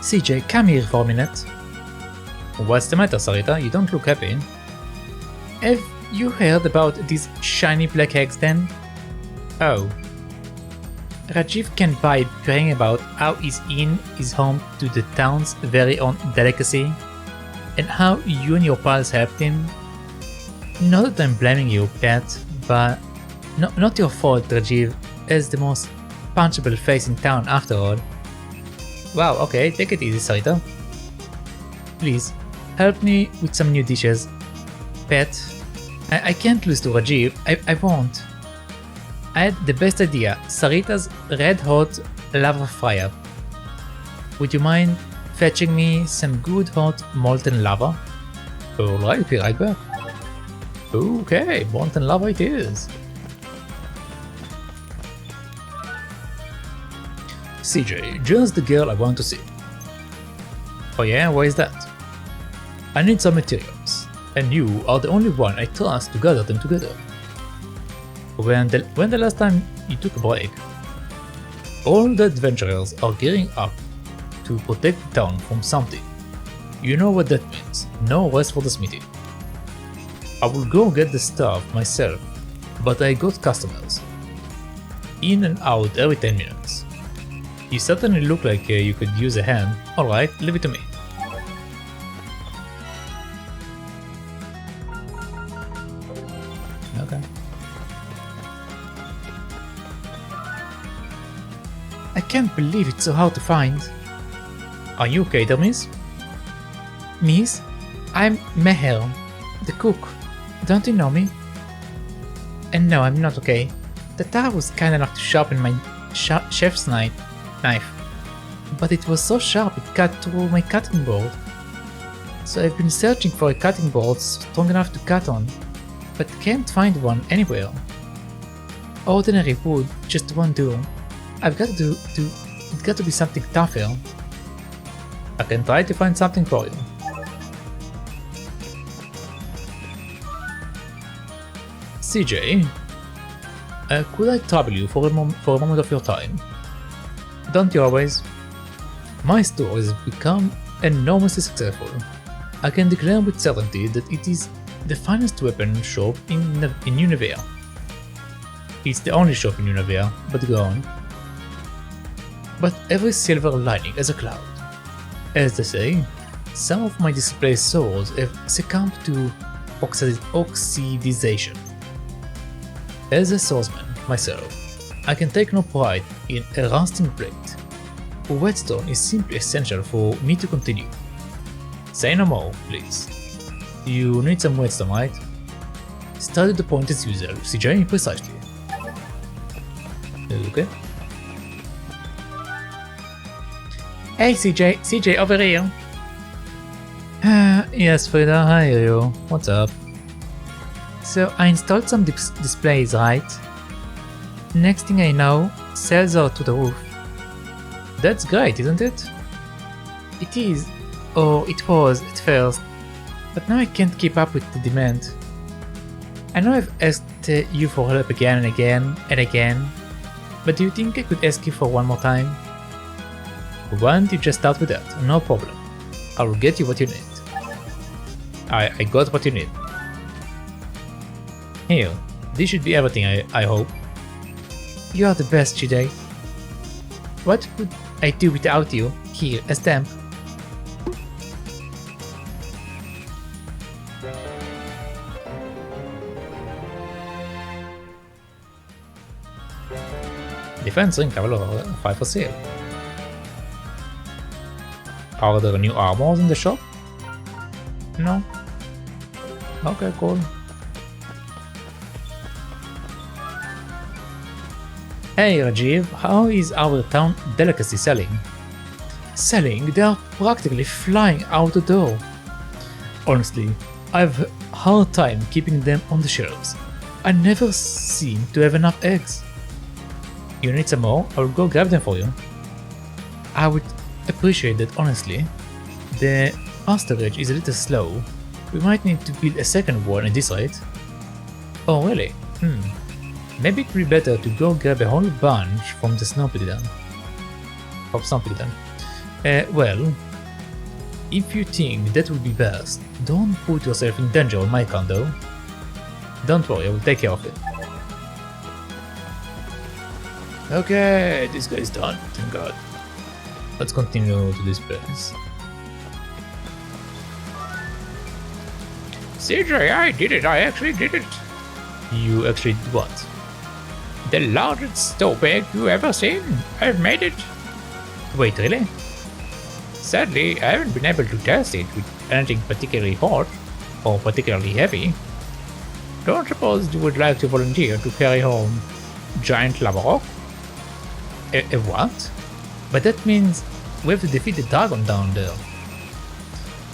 Speaker 1: CJ, come here for a minute. What's the matter, Sarita? You don't look happy. Have you heard about these shiny black eggs then? Oh. Rajiv can't buy praying about how his inn is home to the town's very own delicacy, and how you and your pals helped him. Not that I'm blaming you, Pat, but not your fault Rajiv has the most punchable face in town after all. Wow, okay, take it easy, Sarita. Please, help me with some new dishes. Pat, I can't lose to Rajiv, I won't. I had the best idea, Sarita's red hot lava fire. Would you mind fetching me some good hot molten lava? Alright, be right back. Okay, molten lava it is. CJ, just the girl I want to see. Oh yeah, why is that? I need some materials, and you are the only one I trust to gather them together. When the last time you took a break? All the adventurers are gearing up to protect the town from something. You know what that means, no rest for the smithy. I will go get the stuff myself, but I got customers. In and out every 10 minutes. You certainly look like you could use a hand. Alright, leave it to me. Okay. I can't believe it's so hard to find. Are you okay there, miss? Miss? I'm Meher, the cook. Don't you know me? And no, I'm not okay. The Tara was kind enough to sharpen my chef's knife, but it was so sharp it cut through my cutting board. So I've been searching for a cutting board strong enough to cut on, but can't find one anywhere. Ordinary wood just won't do. It's got to be something tougher. I can try to find something for you. CJ, could I trouble you for a moment of your time? Don't you always? My store has become
Speaker 3: enormously successful. I can declare with certainty that it is the finest weapon shop in Univea. It's the only shop in Univea, but go on. But every silver lining has a cloud. As they say, some of my display swords have succumbed to oxidization. As a swordsman myself, I can take no pride in a rusting blade. Whetstone is simply essential for me to continue. Say no more, please. You need some whetstone, right? Study the point as usual, CJ, precisely. Okay.
Speaker 2: Hey CJ over here.
Speaker 3: Yes, Frida, I hear you. What's up?
Speaker 2: So I installed some displays, right? Next thing I know, sales are to the roof.
Speaker 3: That's great, isn't it?
Speaker 2: It is, or it was at first, but now I can't keep up with the demand. I know I've asked you for help again and again and again, but do you think I could ask you for one more time?
Speaker 3: Why don't you just start with that? No problem. I will get you what you need. I got what you need. Here, this should be everything, I hope.
Speaker 2: You are the best, CJ. What would I do without you? Here, a stamp.
Speaker 3: Defense ring level 5 for sale. Are there new armors in the shop?
Speaker 2: No.
Speaker 3: Okay, cool. Hey Rajiv, how is our town delicacy selling?
Speaker 2: Selling? They are practically flying out the door.
Speaker 3: Honestly, I've a hard time keeping them on the shelves. I never seem to have enough eggs. You need some more? I'll go grab them for you. I would appreciate that, honestly. The pasturage is a little slow. We might need to build a second one at this rate. Oh really? Maybe it would be better to go grab a whole bunch from the snow pig then. Well, if you think that would be best, don't put yourself in danger on my account though. Don't worry, I will take care of it. Okay, this guy is done, thank god. Let's continue to this place.
Speaker 2: CJ, I did it, I actually did it.
Speaker 3: You actually did what?
Speaker 2: The largest snow pig you ever seen. I've made it.
Speaker 3: Wait, really?
Speaker 2: Sadly, I haven't been able to test it with anything particularly hot or particularly heavy. Don't suppose you would like to volunteer to carry home giant lava rock?
Speaker 3: A what? But that means we have to defeat the dragon down there.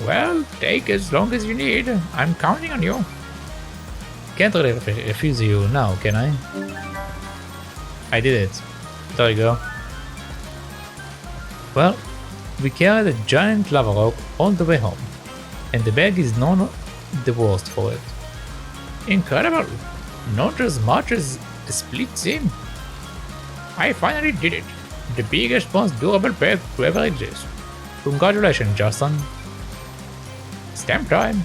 Speaker 2: Well, take as long as you need. I'm counting on you.
Speaker 3: Can't really refuse you now, can I? I did it. There you go. Well, we carried a giant lava rock all the way home, and the bag is not the worst for it.
Speaker 2: Incredible! Not as much as a split seam. I finally did it. The biggest, most durable bag to ever exist.
Speaker 3: Congratulations, Justin.
Speaker 2: Stamp time.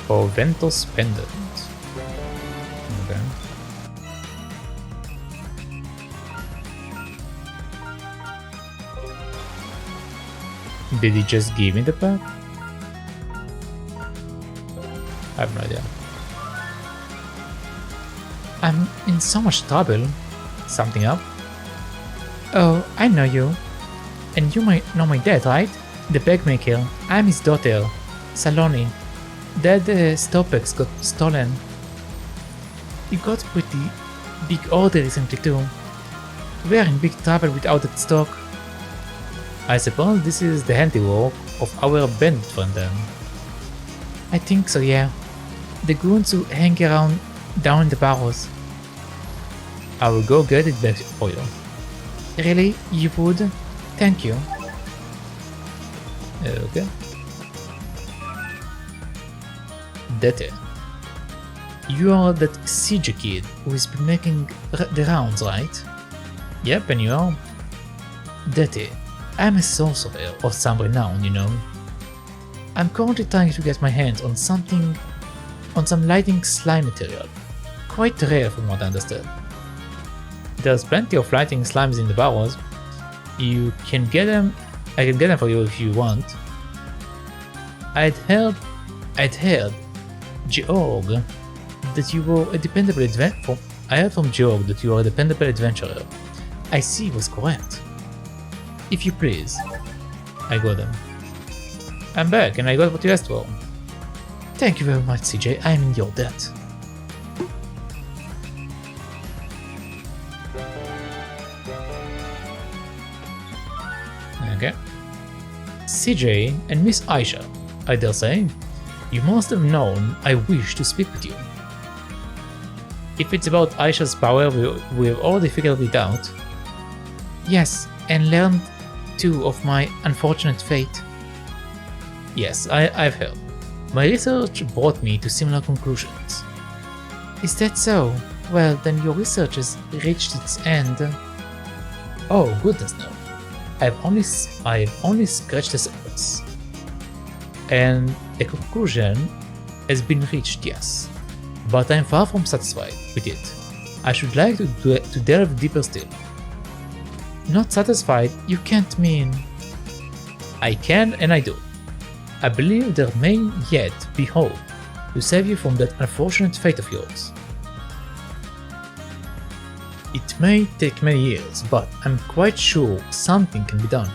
Speaker 3: For Ventus Pendant. Okay. Did he just give me the pack? I have no idea.
Speaker 2: I'm in so much trouble.
Speaker 3: Something up?
Speaker 2: Oh, I know you. And you might know my dad, right? The bag maker. I'm his daughter, Saloni. Dad Stopex got stolen. He got pretty big order recently too. We're in big trouble without that stock.
Speaker 3: I suppose this is the handiwork of our bandit friend then.
Speaker 2: I think so, yeah. The goons who hang around down in the Barrows.
Speaker 3: I will go get it back for you.
Speaker 2: Really? You would? Thank you.
Speaker 3: Okay. Dete. You are that CJ kid who has been making the rounds, right? Yep, and you are? Dete, I'm a sorcerer of some renown, you know. I'm currently trying to get my hands on some lightning slime material. Quite rare from what I understand. There's plenty of lightning slimes in the Barrows. You can get them. I can get them for you if you want. I'd heard, Georg, that you were a dependable adventurer. I heard from Georg that you are a dependable adventurer. I see he was correct. If you please. I got them. I'm back and I got what you asked for. Thank you very much, CJ. I'm in your debt. Okay. CJ and Miss Aisha, I dare say, you must have known I wish to speak with you. If it's about Aisha's power, we've already figured it out. Yes, and learned too of my unfortunate fate. Yes, I've heard. My research brought me to similar conclusions. Is that so? Well, then your research has reached its end. Oh, goodness no. I've only scratched the surface. And a conclusion has been reached, yes. But I'm far from satisfied with it. I should like to delve deeper still. Not satisfied, you can't mean... I can and I do. I believe there may yet be hope to save you from that unfortunate fate of yours. It may take many years, but I'm quite sure something can be done.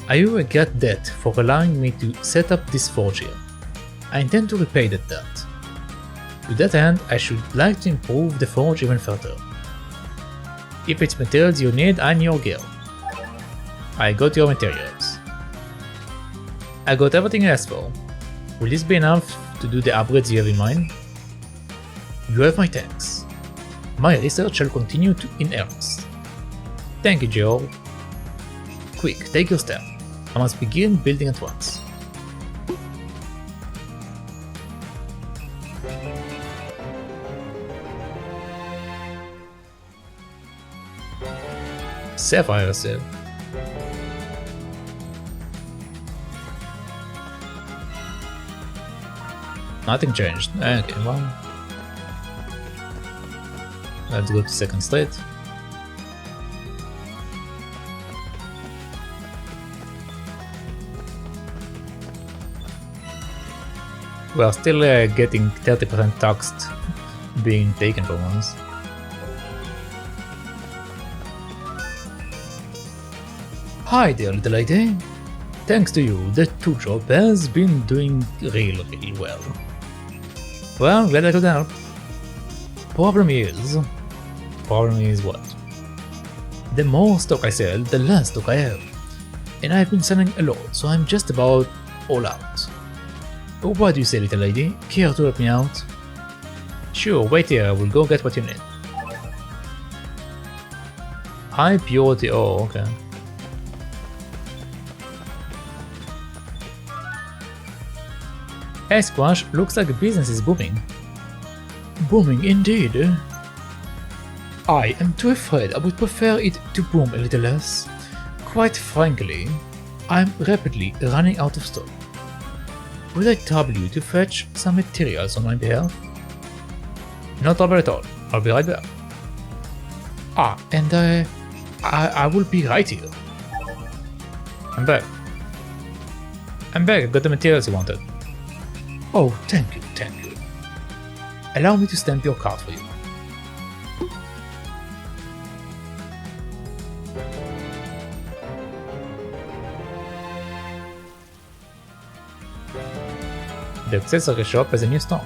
Speaker 3: I owe a great debt for allowing me to set up this forge here. I intend to repay that debt. To that end, I should like to improve the forge even further. If it's materials you need, I'm your girl. I got your materials. I got everything you asked for. Will this be enough to do the upgrades you have in mind? You have my thanks. My research shall continue in earnest. Thank you, Joe. Quick, take your step. I must begin building at once. Sapphire Cell. Nothing changed. Okay, well. Let's go to second state. We are still getting 30% taxed being taken from us. Hi there, little lady. Thanks to you, the tool job has been doing really well. Well, glad I could help. Problem is what? The more stock I sell, the less stock I have. And I've been selling a lot, so I'm just about all out. What do you say, little lady? Care to help me out? Sure, wait here, we'll go get what you need. High purity, oh, okay. Hey Squash, looks like business is booming. Booming indeed. I am too afraid I would prefer it to boom a little less. Quite frankly, I'm rapidly running out of stock. Would I trouble you to fetch some materials on my behalf? No trouble at all, I'll be right back. Ah, and I will be right here. I'm back. I got the materials you wanted. Oh, thank you, thank you. Allow me to stamp your card for you. The accessory shop has a new store.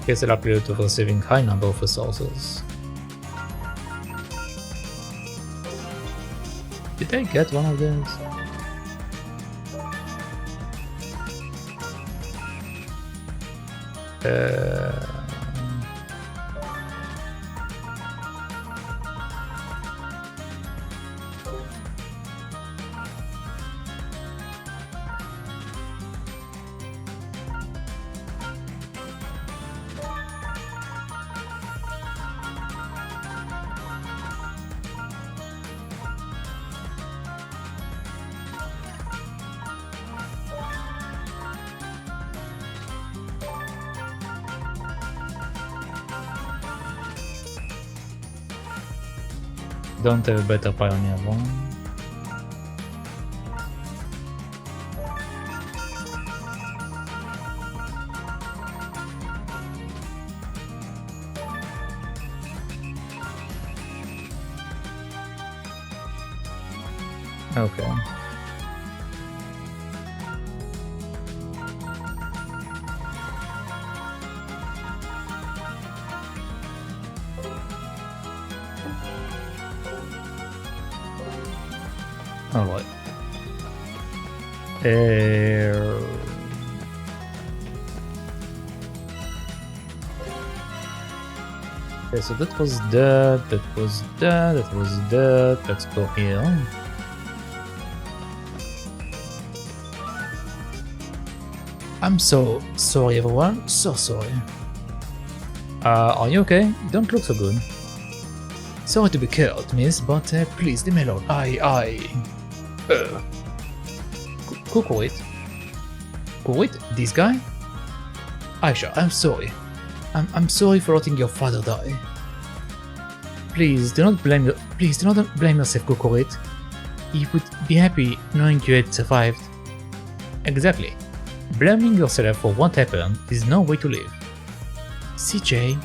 Speaker 3: Guess it'll upgrade to receiving high number of resources.
Speaker 1: Did I get one of those? Don't have a better pioneer one. Okay. Alright. Okay, so that was that was that was that. Let's go here. I'm so sorry everyone, so sorry. Are you okay? You don't look so good. Sorry to be killed, miss, but please leave me alone. Kukurit? Kukurit? This guy? Aisha, I'm sorry. I'm sorry for letting your father die. Please do not blame yourself, Kukurit. You would be happy knowing you had survived. Exactly. Blaming yourself for what happened is no way to live. CJ,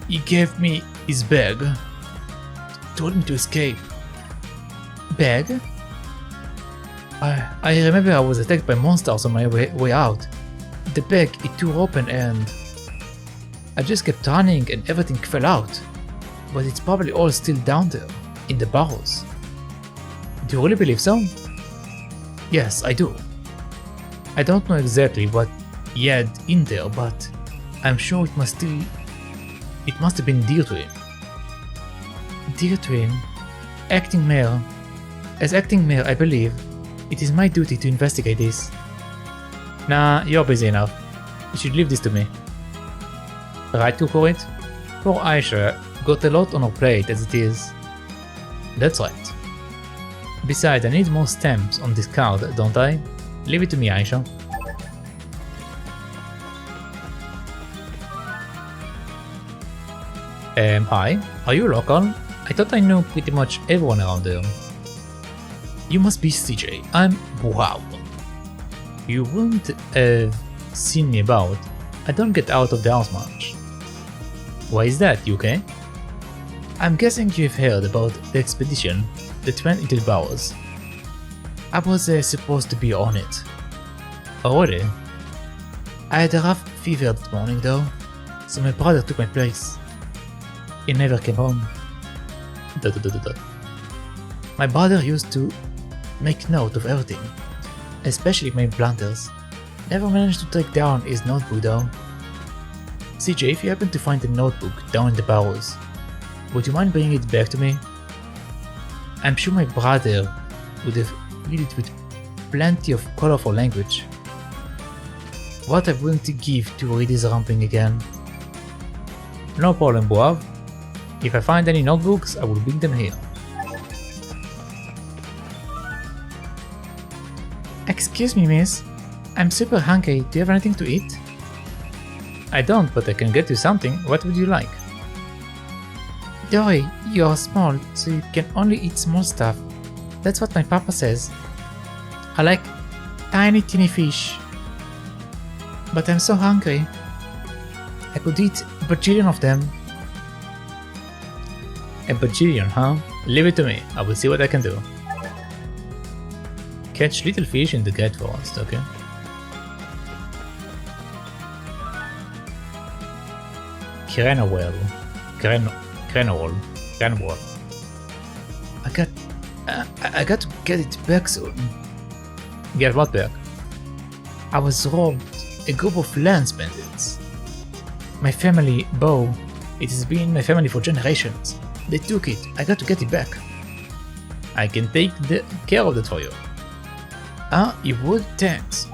Speaker 1: he gave me his bag. Told me to escape. Bag? I remember I was attacked by monsters on my way out. The bag, it tore open and I just kept running and everything fell out. But it's probably all still down there, in the Barrows. Do you really believe so? Yes, I do. I don't know exactly what he had in there, but I'm sure it must have been dear to him. Dear to him? Acting mayor. As acting mayor, I believe it is my duty to investigate this. Nah, you're busy enough. You should leave this to me. Right, Kukurit? Poor Aisha got a lot on her plate as it is. That's right. Besides, I need more stamps on this card, don't I? Leave it to me, Aisha. Hi. Are you local? I thought I knew pretty much everyone around here. You must be CJ. Wow. You wouldn't have seen me about. I don't get out of the house much. Why is that, you okay? I'm guessing you've heard about the expedition that went into the Barrows. I was supposed to be on it. Oh really? I had a rough fever that morning though, so my brother took my place. He never came home. My brother used to make note of everything, especially my blunders. Never managed to take down his notebook though. CJ, if you happen to find the notebook down in the Barrows, would you mind bringing it back to me? I'm sure my brother would have read it with plenty of colorful language. What I wouldn't give to read his rambling again. No problem, Boav. If I find any notebooks, I will bring them here. Excuse me, miss. I'm super hungry. Do you have anything to eat? I don't, but I can get you something. What would you like? Dory, you're small, so you can only eat small stuff. That's what my papa says. I like tiny teeny fish. But I'm so hungry. I could eat a bajillion of them. A bajillion, huh? Leave it to me. I will see what I can do. Catch little fish in the Great Forest, okay? Crenowell.
Speaker 3: I got to get it back soon.
Speaker 1: Get what back?
Speaker 3: I was robbed. A group of lance bandits. My family, Bo. It has been my family for generations. They took it. I got to get it back.
Speaker 1: I can take care of that for you.
Speaker 3: Ah, you would? Thanks.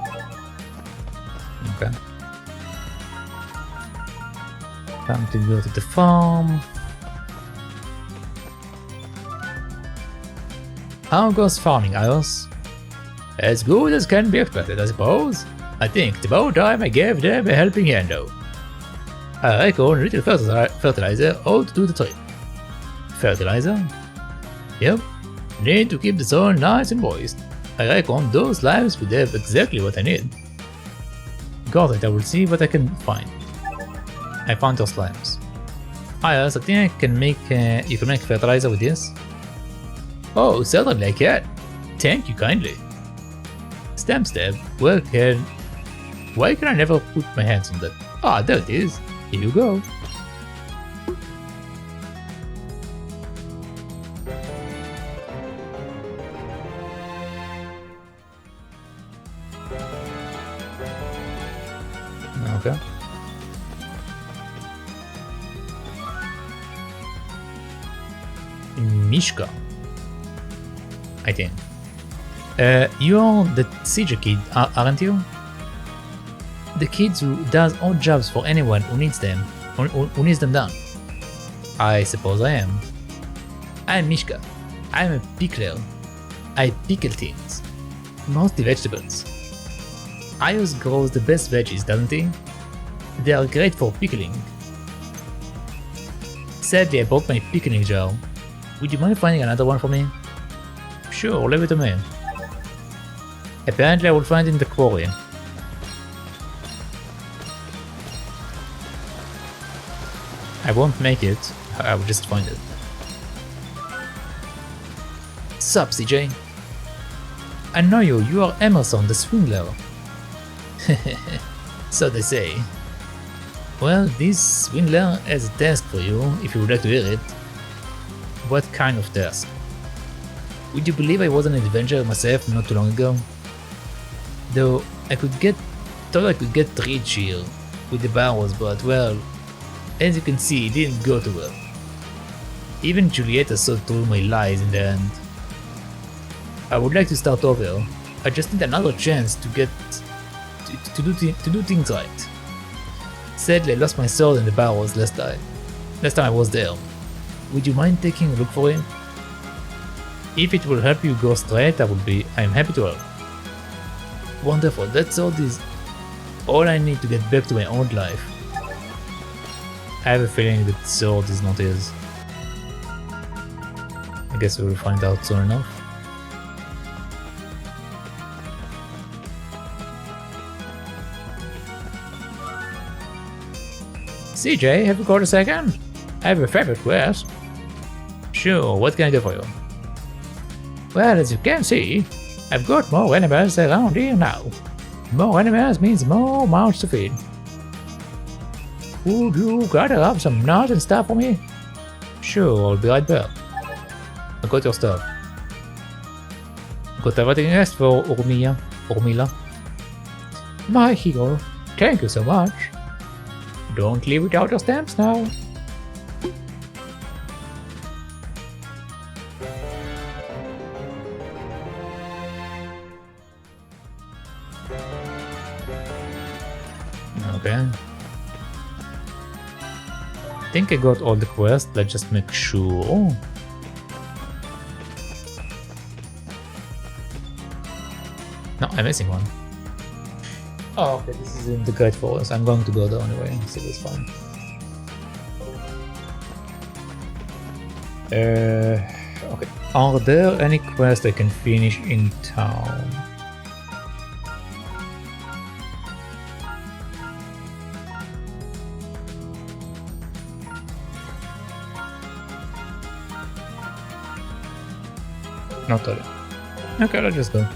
Speaker 1: Okay. Time to go to the farm. How goes farming, Ios?
Speaker 2: As good as can be expected, I suppose. I think it's about time I gave them a helping hand though. I reckon a little fertilizer ought to do the trick.
Speaker 1: Fertilizer?
Speaker 2: Yep. Need to keep the soil nice and moist. I reckon those slimes would have exactly what I need.
Speaker 1: Got it, I will see what I can find. I found your slimes. Ios, I think I can make you can make fertilizer with this.
Speaker 2: Oh, certainly I can. Thank you kindly. Stamp stab, why can I never put my hands on that? Ah, there it is. Here you go.
Speaker 1: Okay. Mishka, I think. You're the Siege kid, aren't you? The kids who does odd jobs for anyone who needs them, who needs them done. I suppose I am. I'm Mishka. I'm a pickler. I pickle things. Mostly vegetables. Ios grows the best veggies, doesn't he? They are great for pickling. Sadly, I broke my pickling jar. Would you mind finding another one for me?
Speaker 2: Sure, leave it to me.
Speaker 1: Apparently I will find it in the quarry. I won't make it, I will just find it. Sup, CJ? I know you, you are Emerson, the swindler.
Speaker 2: So they say.
Speaker 1: Well, this swindler has a task for you, if you would like to hear it. What kind of task? Would you believe I was an adventurer myself not too long ago? Though I thought I could get rich here with the Barrows, but well, as you can see, it didn't go too well. Even Julieta saw through my lies in the end. I would like to start over. I just need another chance to get to do things right. Sadly, I lost my sword in the Barrows last time I was there. Would you mind taking a look for it? If it will help you go straight, I'm happy to help. Wonderful, that sword is all I need to get back to my old life. I have a feeling that sword is not his. I guess we will find out soon enough.
Speaker 2: CJ, have you got a second? I have a favorite quest.
Speaker 1: Sure, what can I do for you?
Speaker 2: Well, as you can see, I've got more animals around here now. More animals means more mouths to feed. Would you gather up some nuts and stuff for me?
Speaker 1: Sure, I'll be right back. I got your stuff. Got everything you asked for, Urmila.
Speaker 2: My hero, thank you so much. Don't leave without your stamps now.
Speaker 1: Okay. I think I got all the quests, let's just make sure. No, I'm missing one. Oh, okay, this is in the Great Forest. I'm going to go there anyway, so that's fine. Okay. Are there any quests I can finish in town? Not really. Okay, let's just go.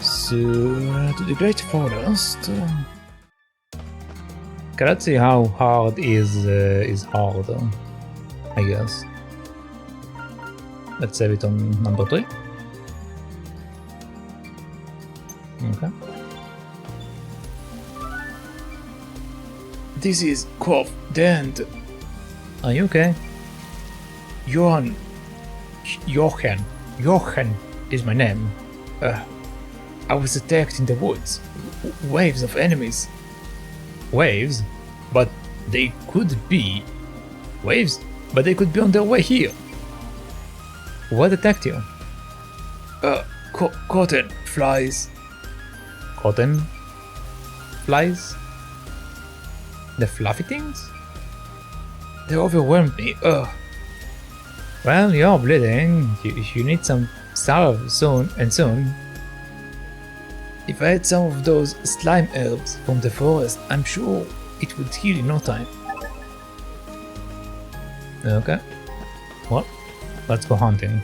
Speaker 1: So, to the Great Forest. Okay, let's see how hard is hard.
Speaker 3: I guess. Let's save it on number 3. Okay.
Speaker 1: This is Kov, the end.
Speaker 3: Are you okay?
Speaker 1: Johan is my name. I was attacked in the woods. Waves of enemies.
Speaker 3: Waves?
Speaker 1: But they could be... Waves? But they could be on their way here.
Speaker 3: What attacked you?
Speaker 1: Cotton flies.
Speaker 3: Cotton? Flies? The fluffy things?
Speaker 1: They overwhelmed me.
Speaker 3: Well, you're bleeding. You need some salve soon.
Speaker 1: If I had some of those slime herbs from the forest, I'm sure it would heal in no time.
Speaker 3: Okay. Well, let's go hunting.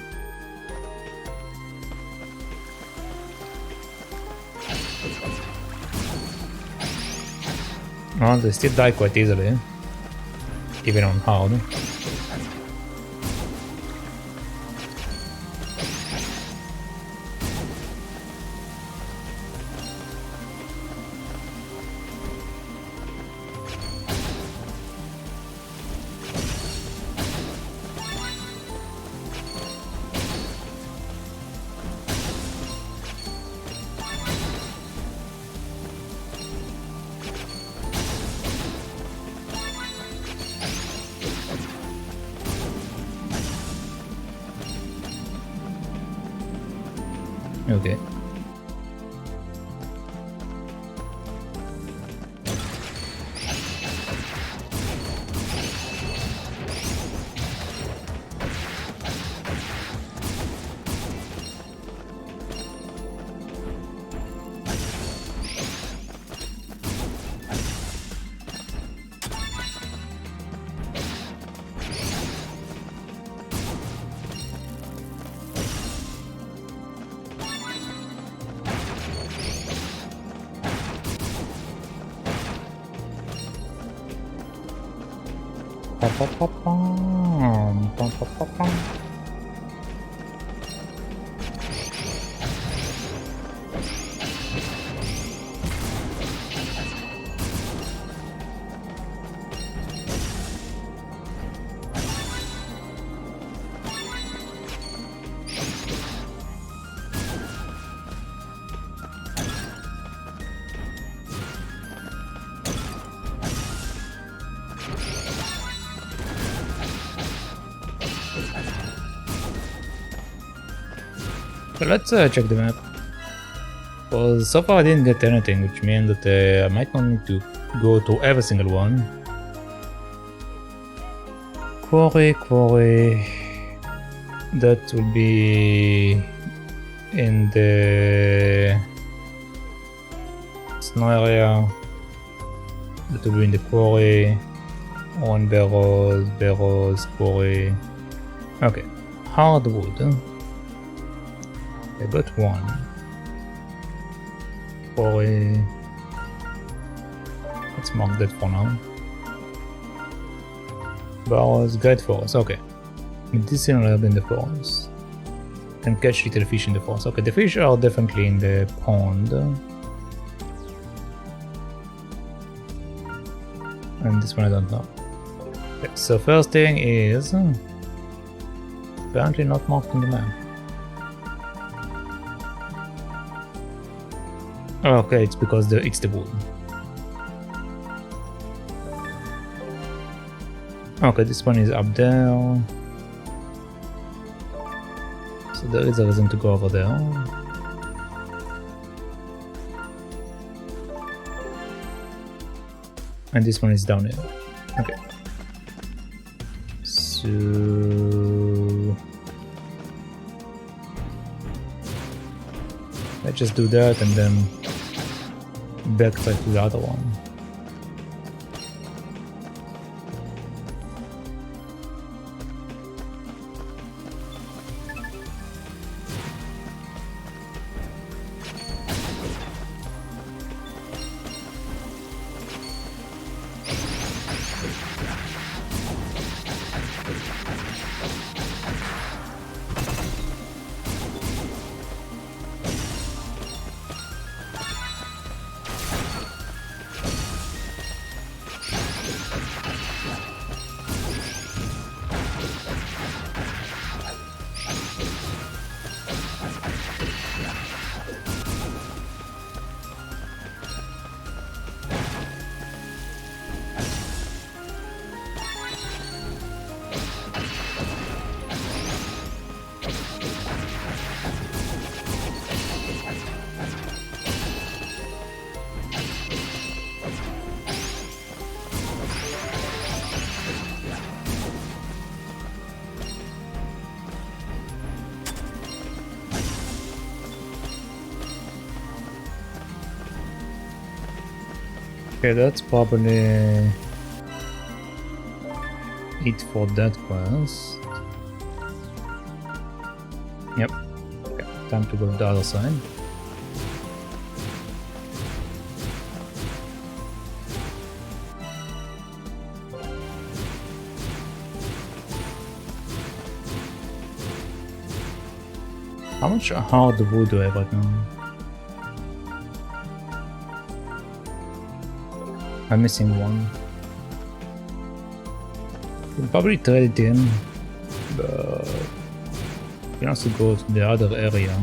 Speaker 3: Oh, they still die quite easily, even on hard. Okay. So let's check the map. Well, so far I didn't get anything, which means that I might not need to go to every single one. Quarry. That will be in the snow area. That will be in the quarry. Barrows, quarry. Okay, hardwood. I got one. Quarry. Let's mark that for now. Barrows, great forest, okay. Medicinal herb in the forest. And catch little fish in the forest. Okay, the fish are definitely in the pond. And this one I don't know. Okay, so first thing is apparently not marked in the map. Okay, it's because it's the wood. Okay, this one is up there. So there is a reason to go over there. And this one is down here. Okay. So let's just do that and then backtrack to the other one. Okay, that's probably it for that quest. Yep. Okay, time to go to the other side. How much hardwood do I have right now? I'm missing one. We'll probably trade it in, but we can also go to the other area.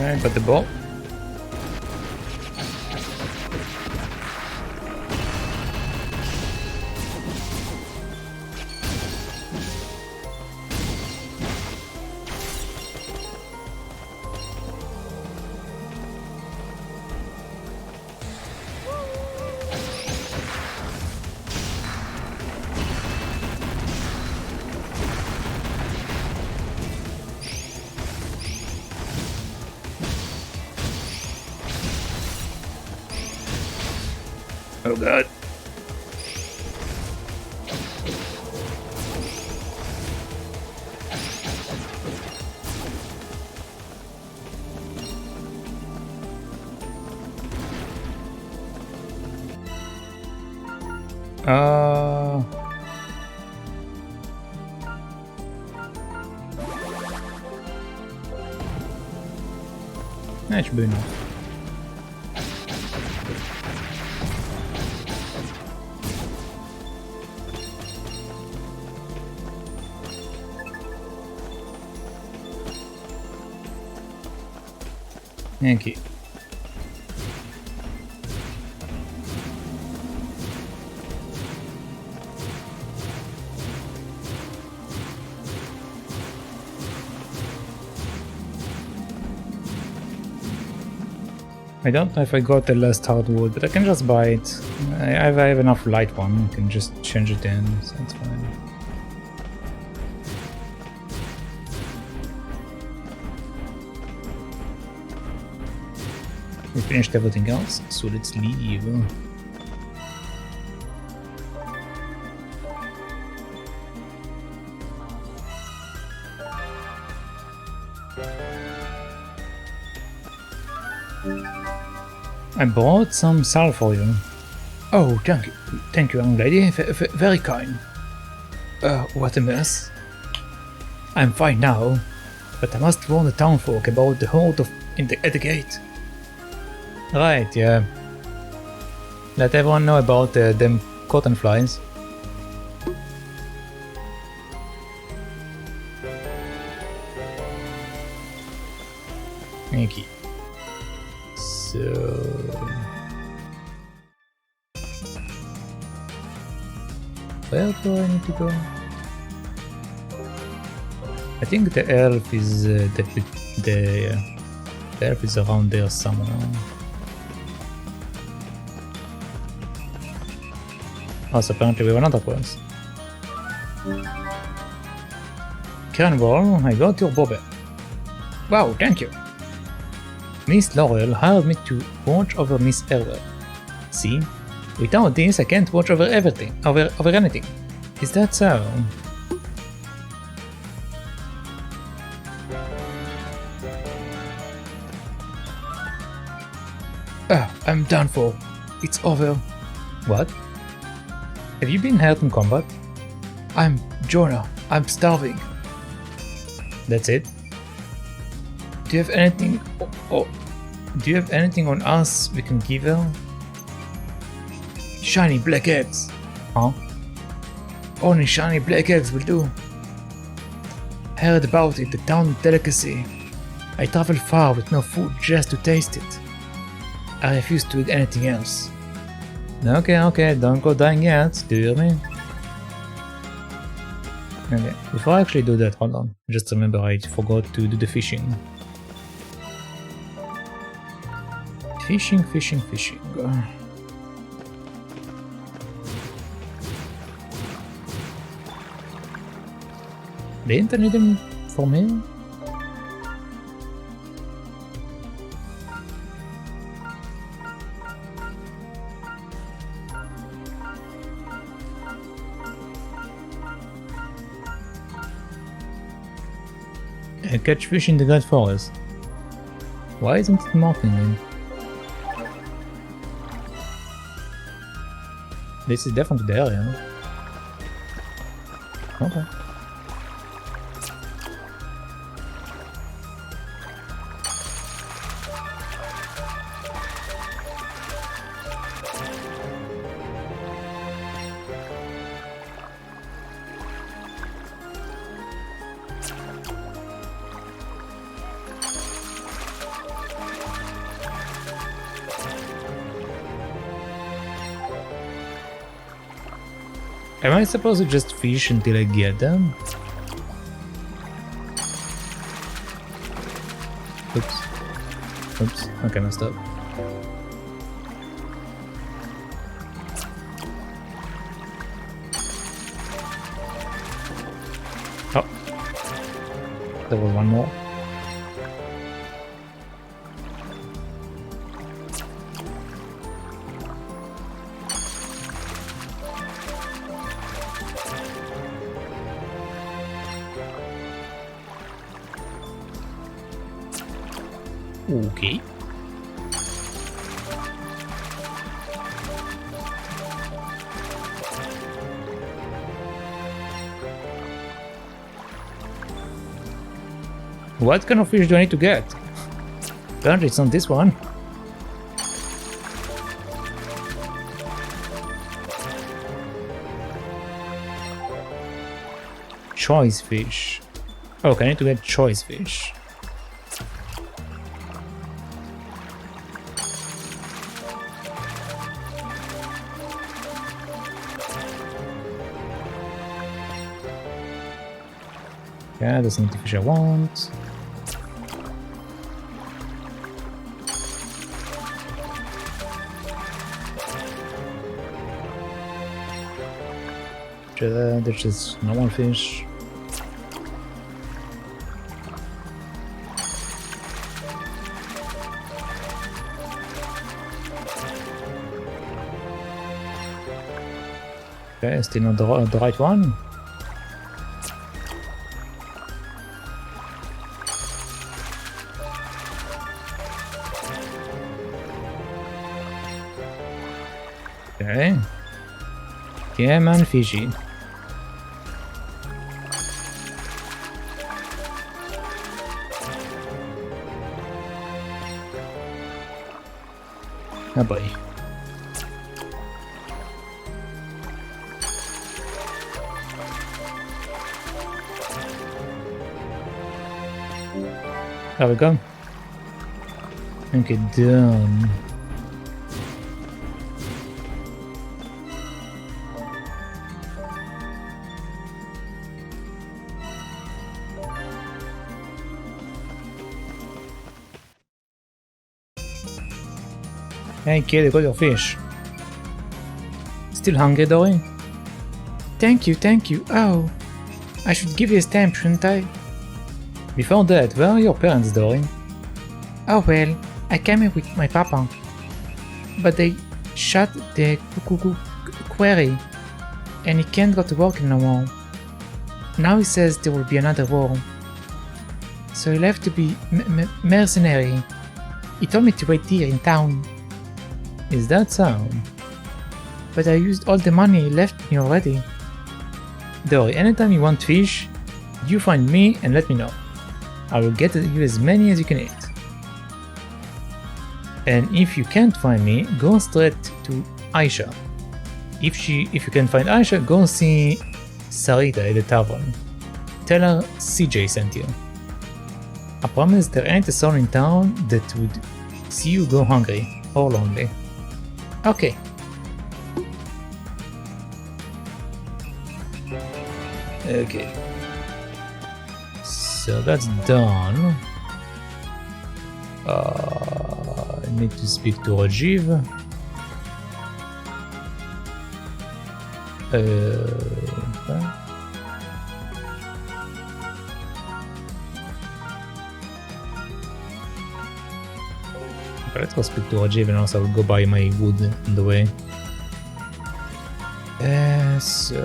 Speaker 3: Okay, got the ball. Oh god. That should be enough. Thank you. I don't know if I got the last hardwood, but I can just buy it. I have enough light one, I can just change it in, so it's fine. We finished everything else, so let's leave. I brought some salt for you. Oh, thank you, young lady. Very kind. What a mess. I'm fine now, but I must warn the townfolk about the horde at the gate. Right, yeah. Let everyone know about them cotton flies. Thank you. So... where do I need to go? I think the elf is the elf is around there somewhere. Oh, so apparently we have another quest. Cannonball, I got your bobber. Wow, thank you. Miss Laurel hired me to watch over Miss Errol. See? Without this, I can't watch over everything, over anything. Is that so? I'm done for. It's over. What? Have you been hurt in combat? I'm Jonah. I'm starving. That's it? Do you have anything? Do you have anything on us we can give her? Shiny black eggs. Huh? Only shiny black eggs will do. Heard about it, the town delicacy. I traveled far with no food just to taste it. I refuse to eat anything else. Okay, don't go dying yet, do you hear me? Okay, before I actually do that, hold on. Just remember I forgot to do the fishing. Fishing. Didn't need them for me? I catch fish in the Great Forest. Why isn't it marking me? This is definitely the area. Okay. Am I supposed to just fish until I get them? Oops. Okay, messed up. Oh. There was one more. Okay. What kind of fish do I need to get? Apparently it's not this one. Choice fish. Okay, I need to get choice fish. Yeah, that's not the fish I want. There's just normal fish. Okay, still not the right one. Okay. Yeah, man, Fiji. Oh boy. There we go. Okay, done. Hey kid, I got your fish. Still hungry, Dory? Thank you. Oh, I should give you a stamp, shouldn't I? Before that, where are your parents, Dory? Oh well, I came here with my papa. But they shut the quarry, and he can't go to work no more. Now he says there will be another war. So he left to be mercenary. He told me to wait here in town. is that sound? But I used all the money left me already. Don't worry, anytime you want fish, you find me and let me know. I will get you as many as you can eat. And if you can't find me, go straight to Aisha. If you can find Aisha, go see Sarita at the tavern. Tell her CJ sent you. I promise there ain't a soul in town that would see you go hungry or lonely. Okay. Okay. So that's done. I need to speak to Rajiv. Okay. Let's go speak to Rajiv and also I'll go buy my wood on the way. So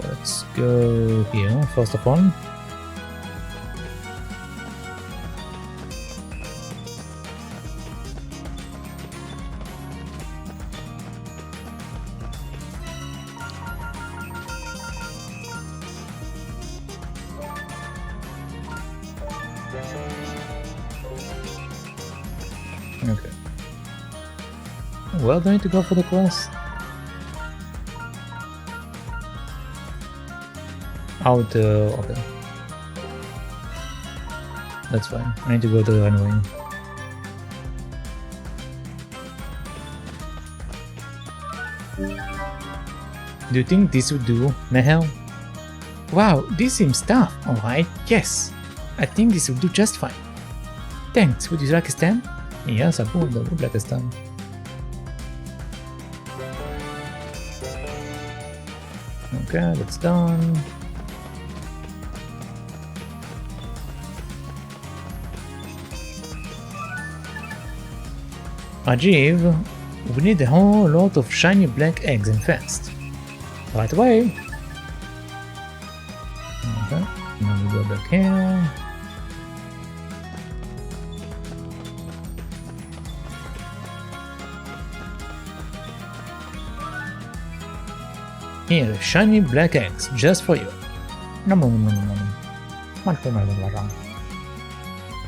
Speaker 3: let's go here first of all. Okay. Well, do I need to go for the quest? Okay. That's fine. I need to go to the runway. Do you think this would do, Nehel? Wow, this seems tough. Alright, yes. I think this will do just fine. Thanks, would you like a stand? Yes, I would like a stand. Okay, that's done. Rajiv, we need a whole lot of shiny black eggs and fast. Right away. Okay, now we go back here. Here, shiny black eggs, just for you.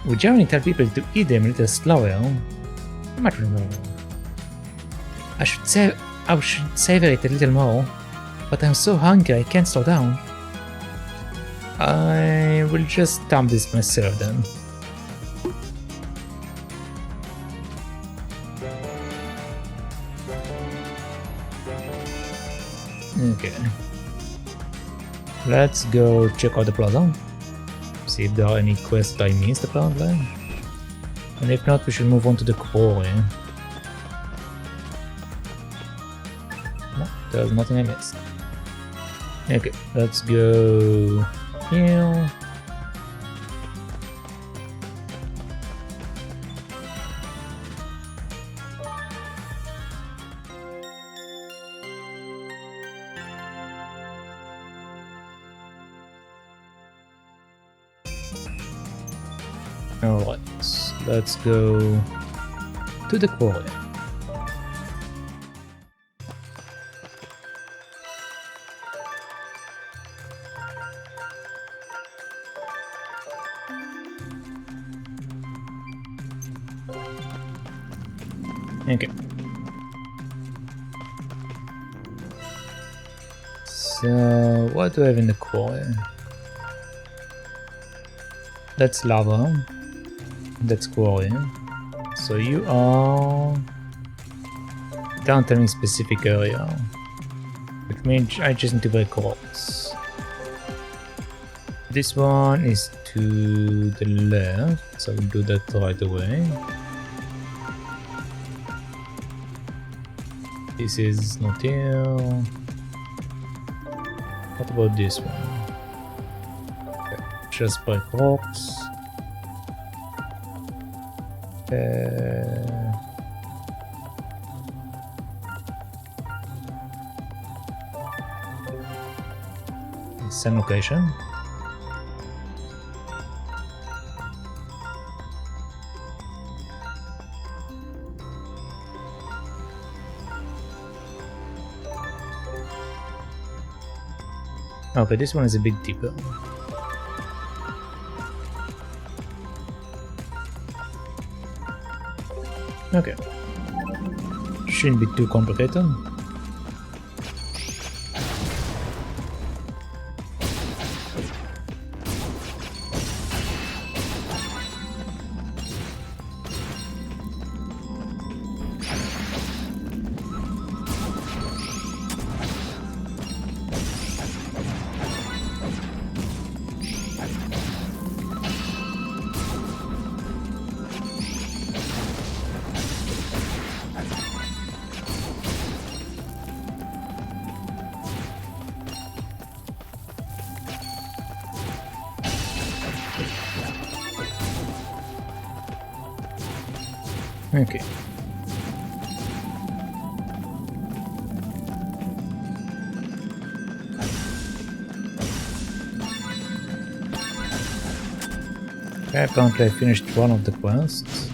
Speaker 3: We generally tell people to eat them a little slower. I should savor it a little more, but I'm so hungry I can't slow down. I will just stomp this myself then. Okay. Let's go check out the plaza. See if there are any quests I missed apparently. And if not, we should move on to the quarry. No, there's nothing I missed. Okay, let's go here. Alright, let's go to the quarry. Okay. So, what do I have in the quarry? That's lava. That's quarry. So you are... Don't tell me specific area. Which means I just need to break rocks. This one is to the left, so we'll do that right away. This is not here. What about this one? Okay, just break rocks. Same location. Okay, this one is a bit deeper. Okay. Shouldn't be too complicated. Okay. Apparently I finished one of the quests.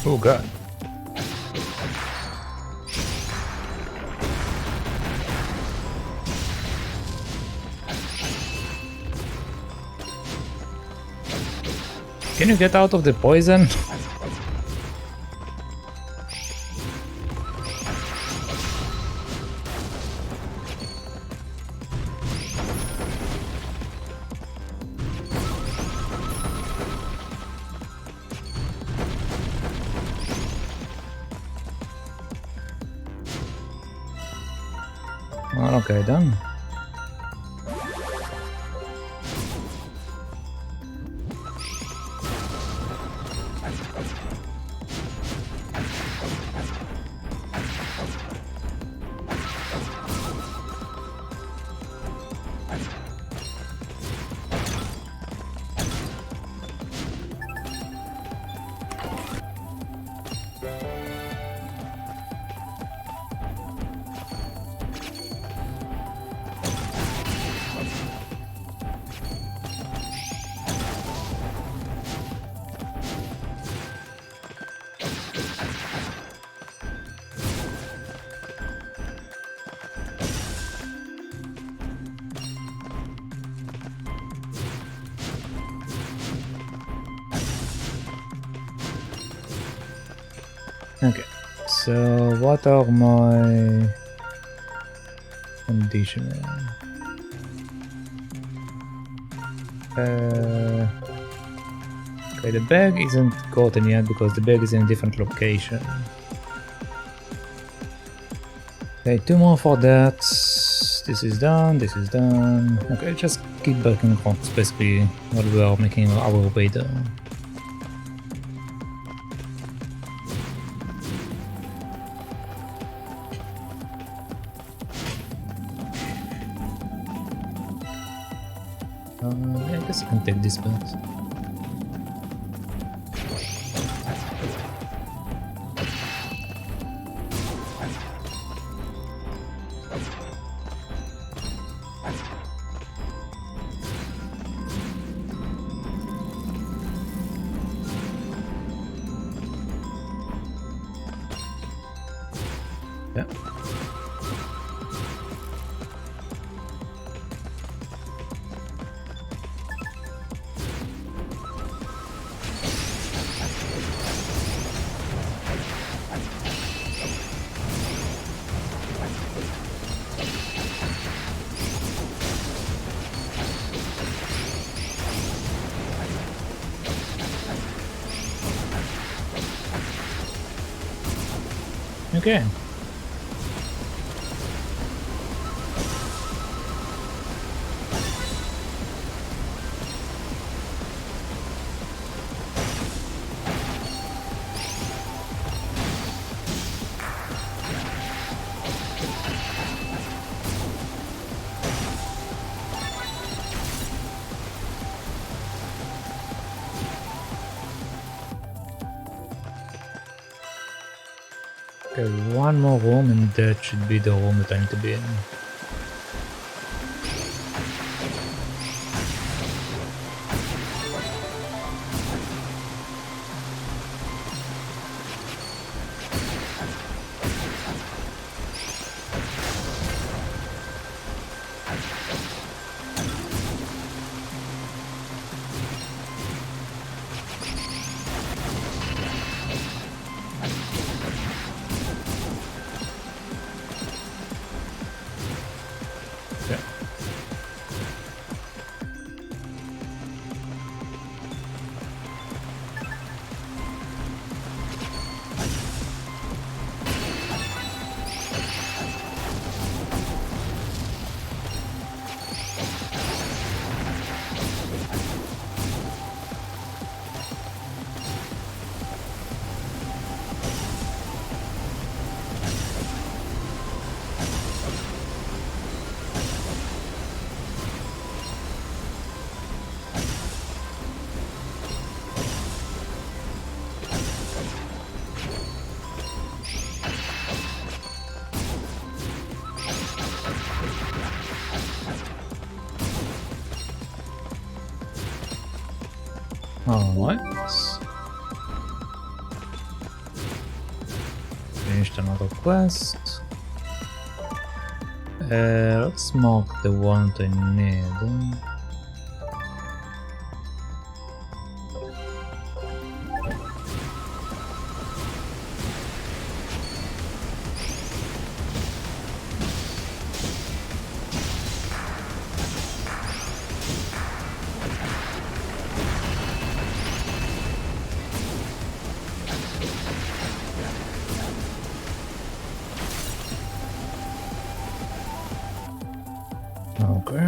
Speaker 3: Oh god. Can you get out of the poison? Well, okay, done. Okay, so what are my conditions? Okay, the bag isn't gotten yet because the bag is in a different location. Okay, 2 more for that. This is done, this is done. Okay, just keep breaking rocks basically while we are making our way there. Yeah, I guess I can take this bet. Yeah. Okay. Okay, one more room and that should be the room that I need to be in. Alright. Finished another quest. Let's mark the one that I need.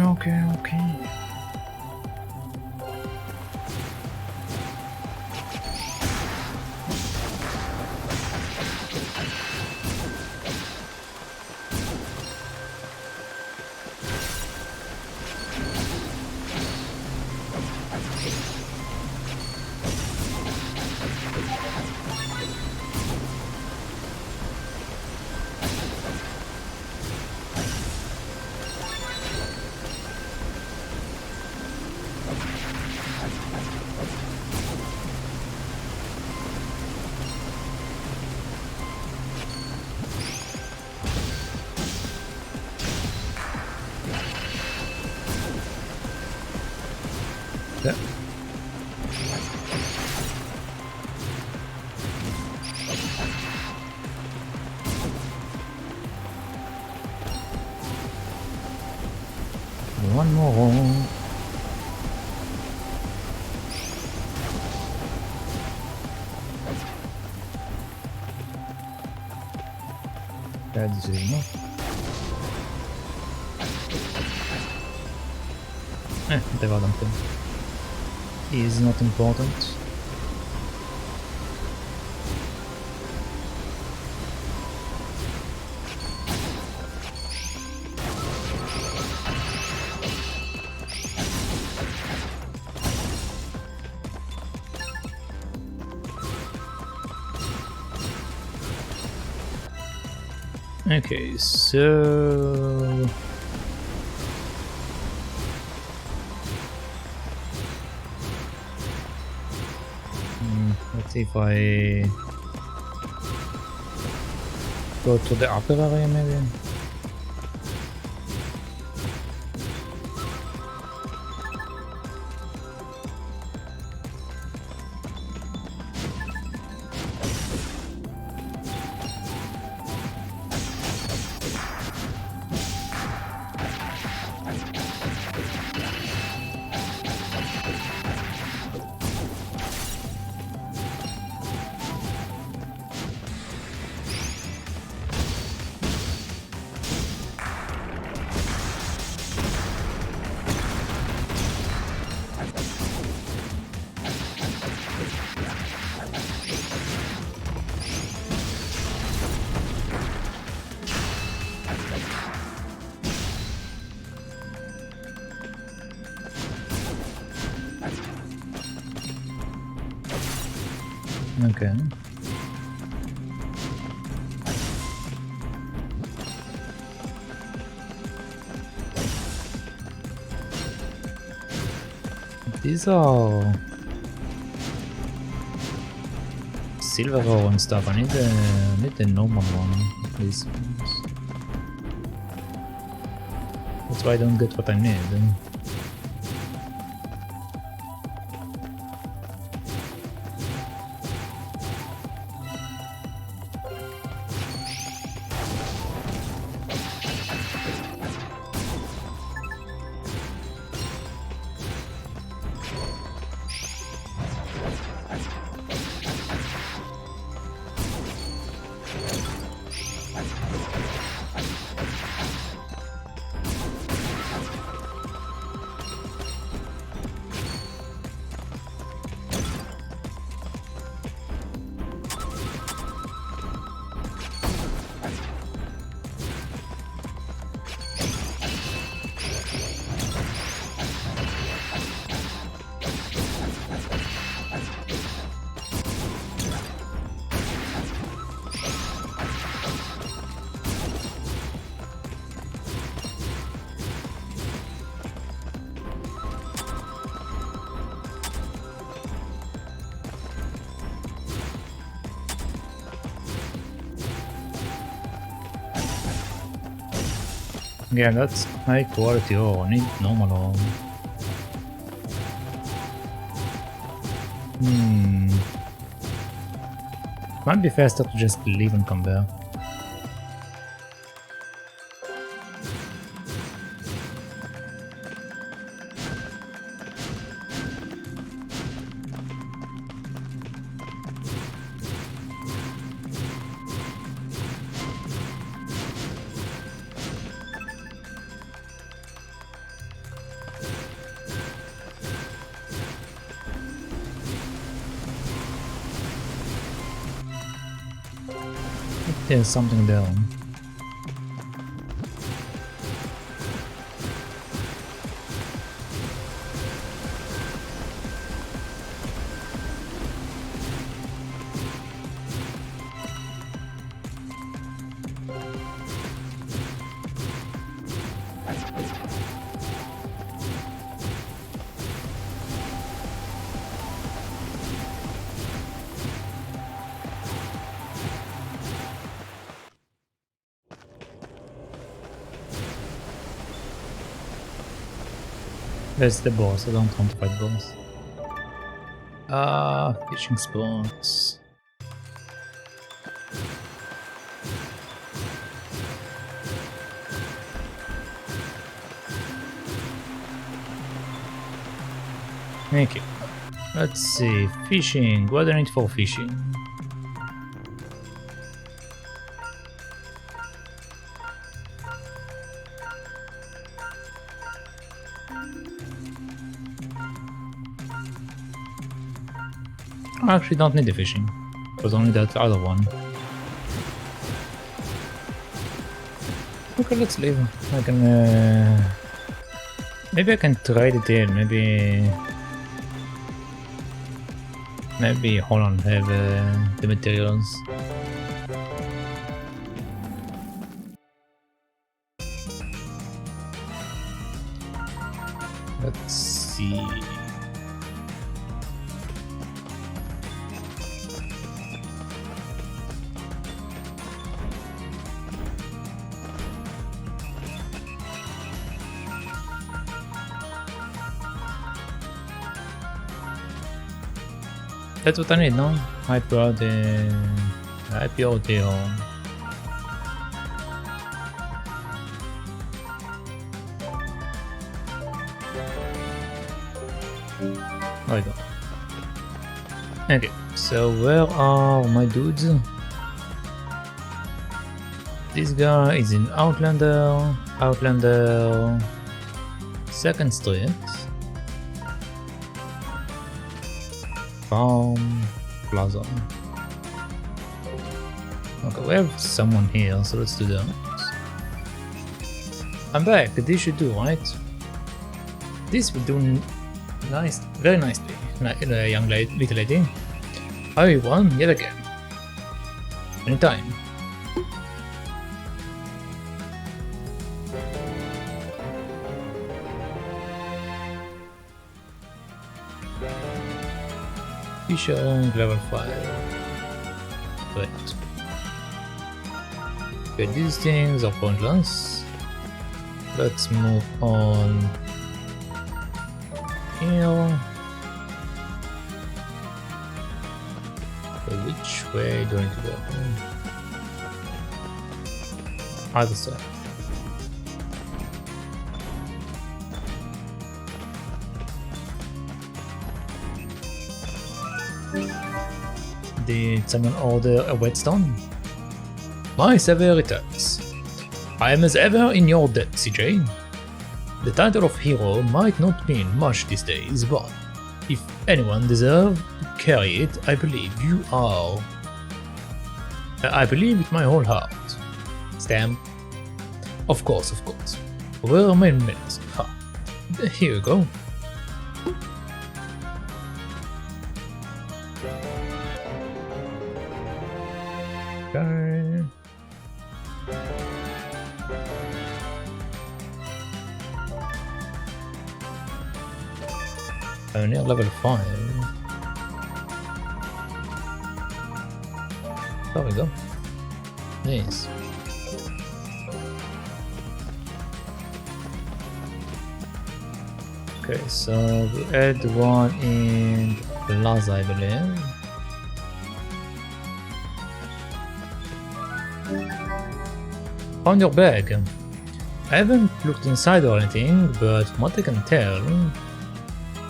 Speaker 3: Okay. Yeah. One more. That's enough. Development is not important. Okay, so let's see if I go to the upper area maybe. Okay. These are silver ore and stuff. I need the normal one. These ones. That's why I don't get what I need. Yeah, that's high quality ore. I need normal ore. Might be faster to just leave and come back. There's something there. That's the boss, I don't want to fight boss. Fishing spots. Okay, let's see, fishing, what do I need for fishing? I actually don't need the fishing, because only that other one. Okay, let's leave. I can maybe I can trade it in, maybe hold on, have the materials. Let's see. That's what I need, no? High purity ore. There we go. Okay, so where are my dudes? This guy is in Outlander, 2nd Street. Farm Plaza. Okay, we have someone here, so let's do that. I'm back. This should do, right? This will do nice, very nicely, young lady, little lady. I won yet again. Anytime. Fisher level 5. Great. Okay, these things are pointless. Let's move on here. Okay, which way do I need to go? Other side. Did someone order a whetstone? My server returns. I am as ever in your debt, CJ. The title of hero might not mean much these days, but if anyone deserves to carry it, I believe you are. I believe with my whole heart. Stamp. Of course, of course. Where are my minutes? Ha. Here you go. Okay. I'm near level 5. There we go. Nice. Okay, so we add one in Plaza, I believe. Found your bag. I haven't looked inside or anything, but from what I can tell,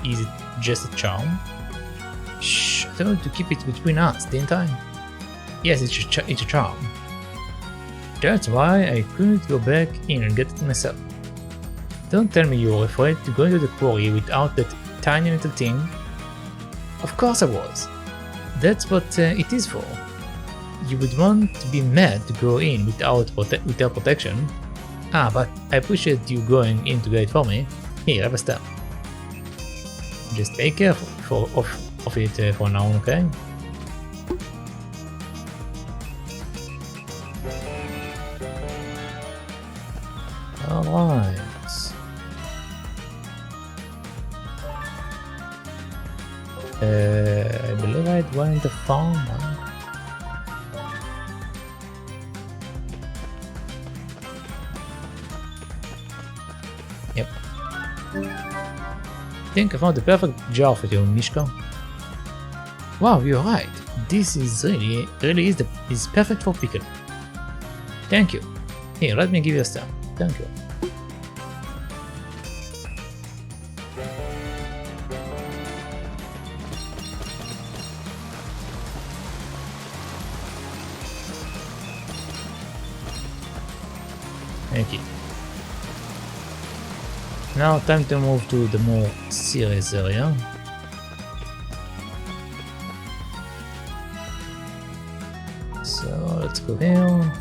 Speaker 3: is it just a charm? Shh, I told you to keep it between us, didn't I? Yes, it's a charm. That's why I couldn't go back in and get it myself. Don't tell me you were afraid to go into the quarry without that tiny little thing. Of course I was. That's what it is for. You would want to be mad to go in without protection. Ah, but I appreciate you going in to get it for me. Here, have a stamp. Just take care of it for now, okay? Alright. I believe I went in the farm. Yep. I think I found the perfect jar for you, Mishka. Wow, you're right. This is really is perfect for pickle. Thank you. Here, let me give you a stamp. Thank you. Okay. Now time to move to the more serious area. So let's go here.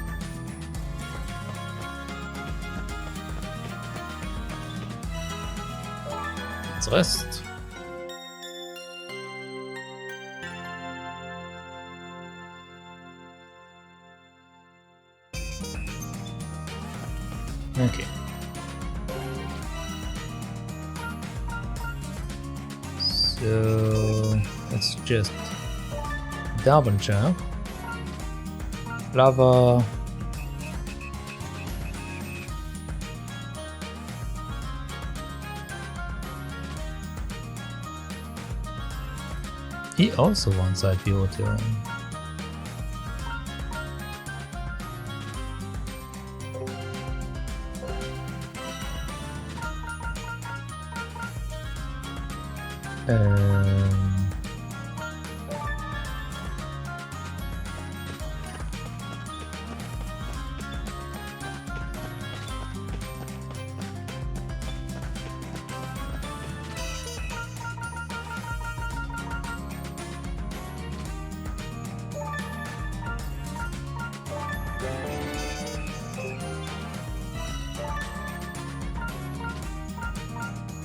Speaker 3: Let's rest. Okay. So let's just double check. Lava. He also wants IPO too.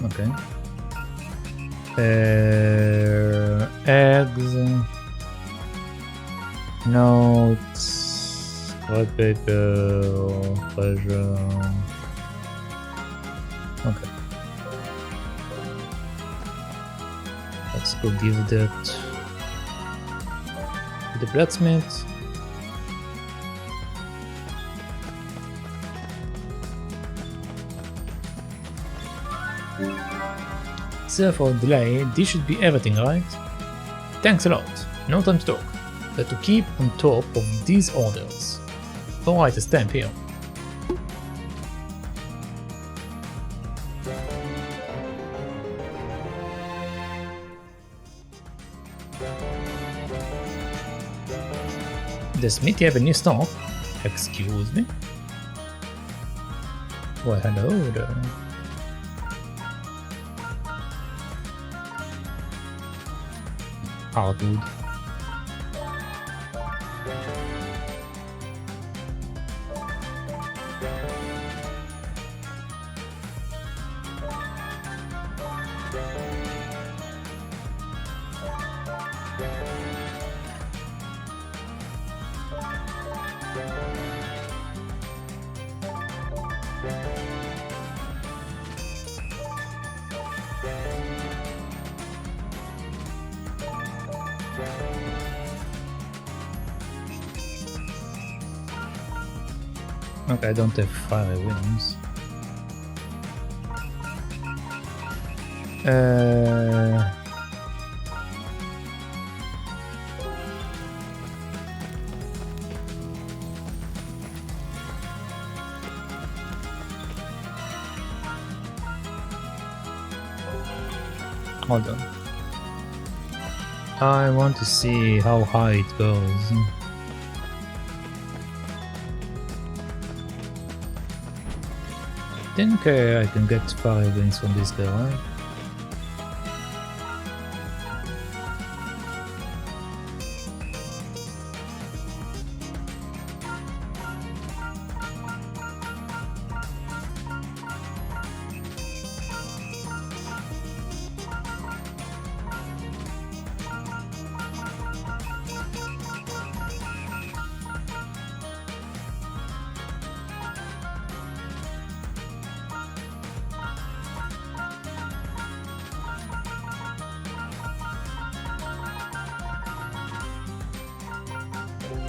Speaker 3: Okay. Eggs.
Speaker 1: Notes, red paper, treasure. Okay. Let's go give that to the blacksmith. So for delay, this should be everything, right? Thanks a lot. No time to talk. But to keep on top of these orders. Alright, a stamp here. Does Smithy have a new stock? Excuse me? Well, hello there. Hardwood. Okay, I don't have fiery wings. Hold on. I want to see how high it goes. I think I can get fire wings from this guy, right?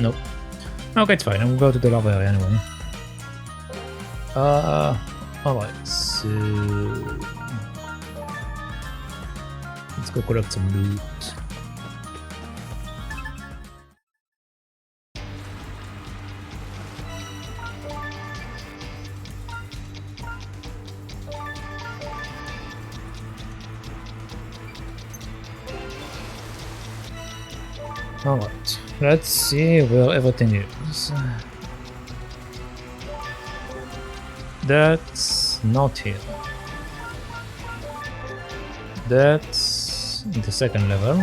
Speaker 1: Nope. Okay, it's fine. I'll go to the lava area anyway. Alright, so let's go collect some loot. Alright, let's see where everything is. That's not here. That's the second level.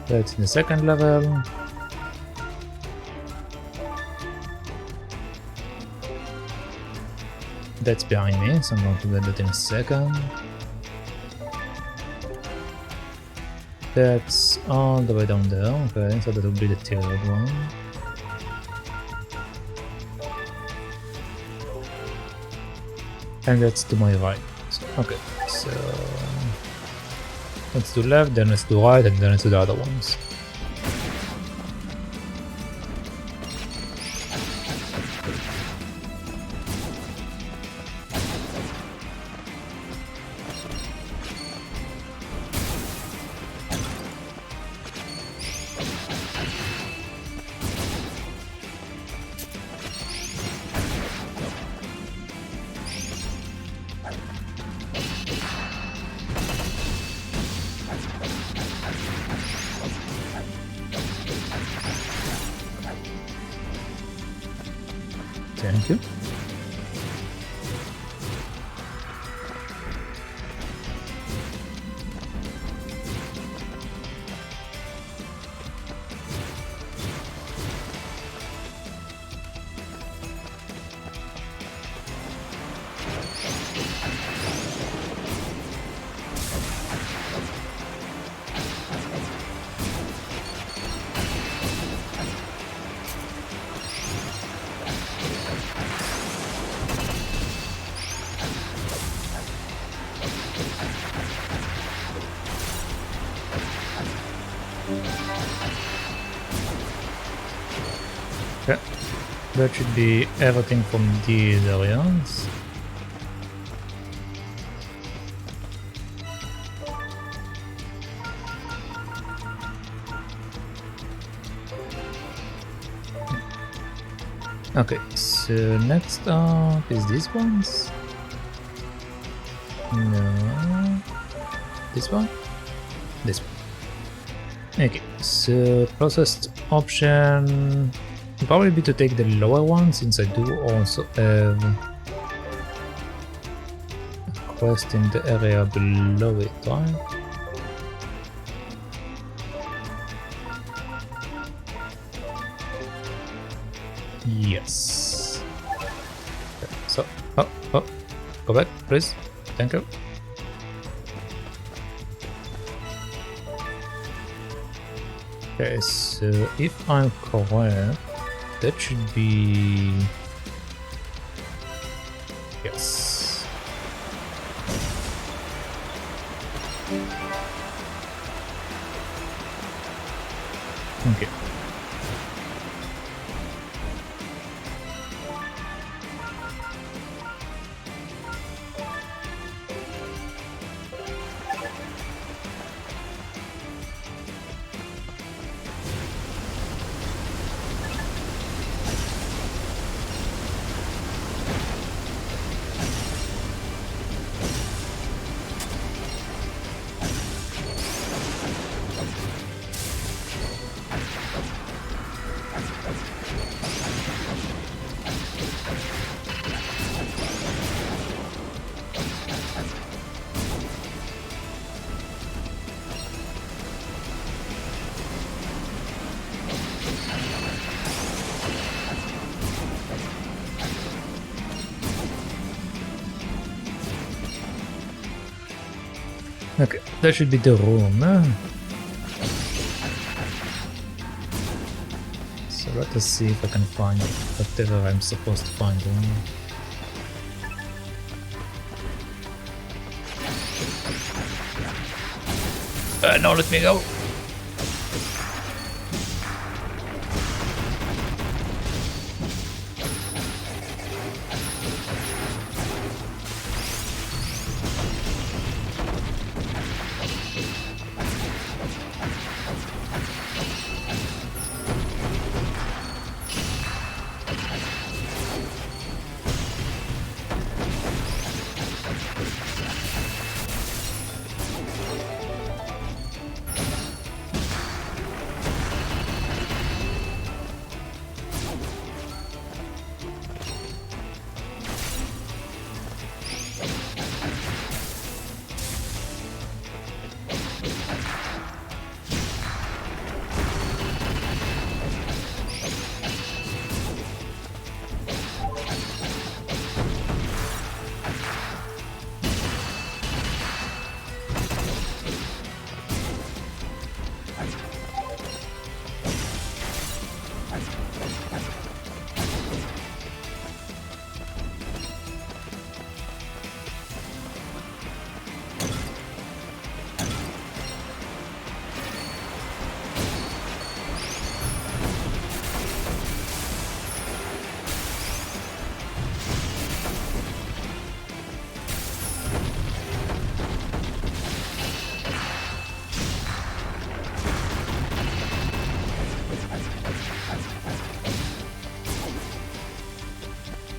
Speaker 1: That's the second level. That's behind me, so I'm going to get that in a second. That's all the way down there, okay, so that will be the third one. And that's to my right. Okay, so let's do left, then let's do right, and then let's do the other ones. Thank you.
Speaker 3: That should be everything from these areas. Okay, so next up is these ones. No. This one? This one. Okay, so closest option would probably be to take the lower one, since I do also have a quest in the area below it, right? Yes. Okay, so, go back, please. Thank you. Okay, so if I'm correct, that should be... Yes. Okay. Okay, that should be the room. So let us see if I can find whatever I'm supposed to find. No, let me go.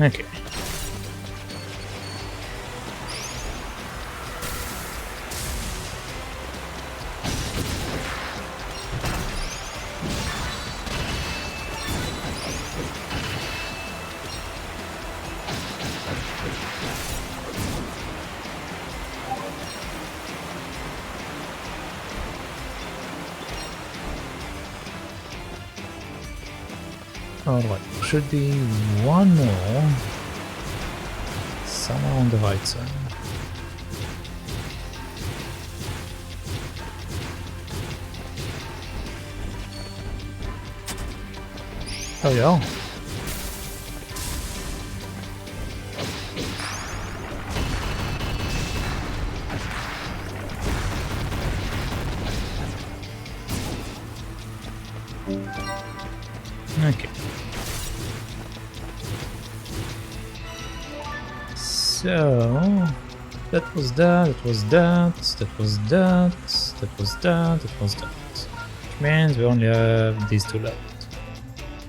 Speaker 3: Okay. Alright, should be one more somewhere on the right side. Oh yeah. Okay. So that was that, that was that, that was that, that was that, that was that. Which means we only have these two left.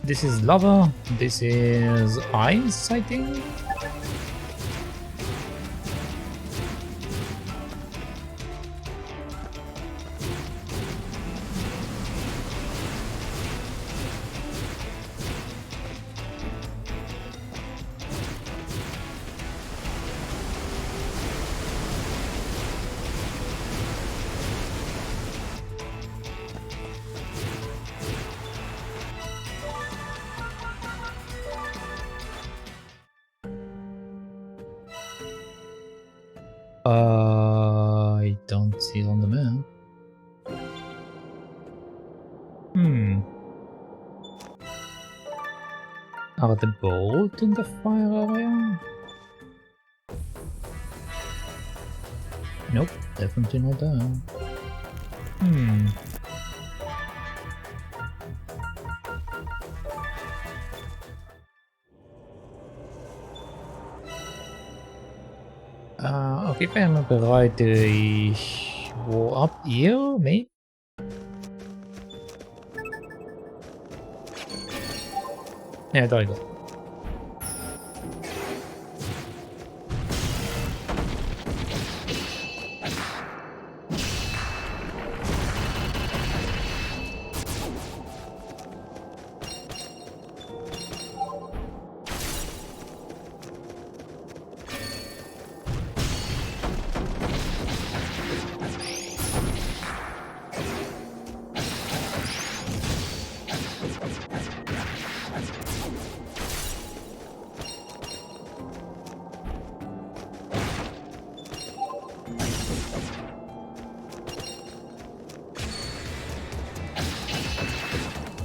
Speaker 3: This is lava, this is ice, I think. I don't see it on the map. Are the boat in the fire area? Nope, definitely not there. Okay, if I remember right, they were up here, maybe? Yeah, there you go.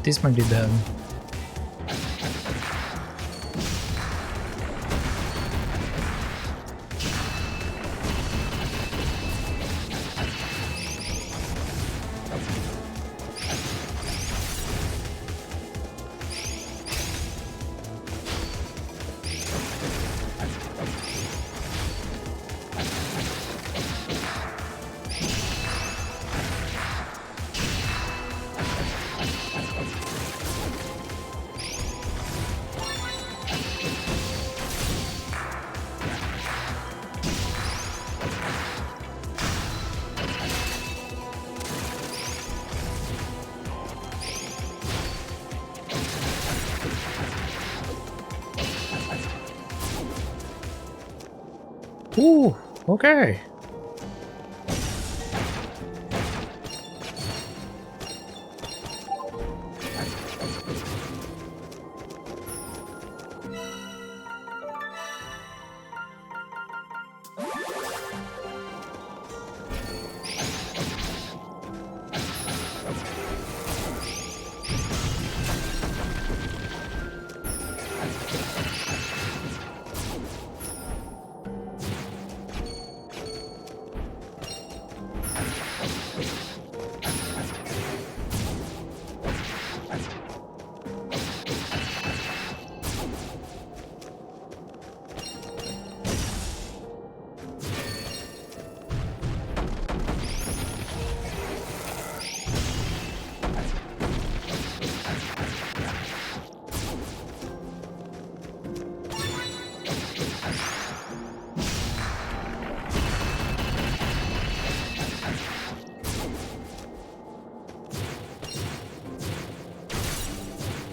Speaker 3: This might be bad. Ooh, okay.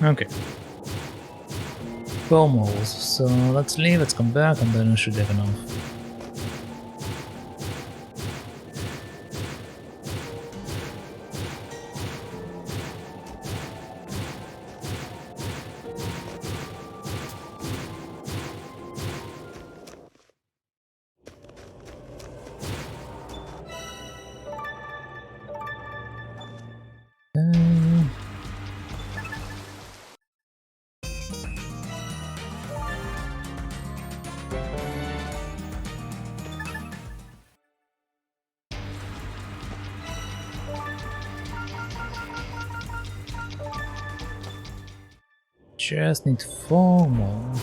Speaker 3: Okay. Almost. So let's leave, let's come back, and then we should have enough. Just need 4 more.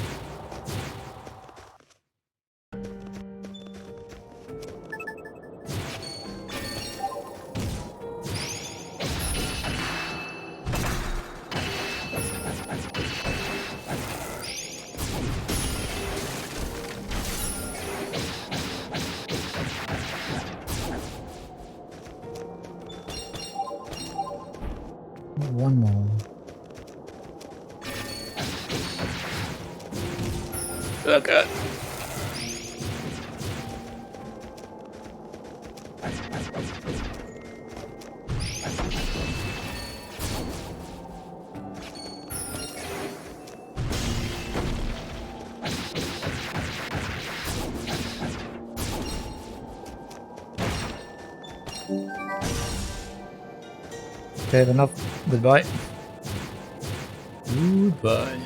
Speaker 3: one more. Oh god. Okay, enough. Goodbye. Goodbye.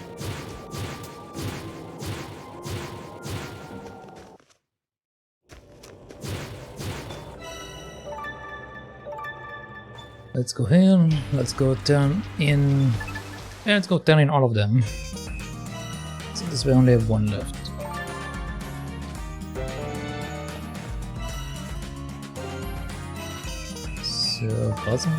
Speaker 3: Let's go here. Let's go turn in. Yeah, let's go turn in all of them. Since we only have one left. So, puzzle.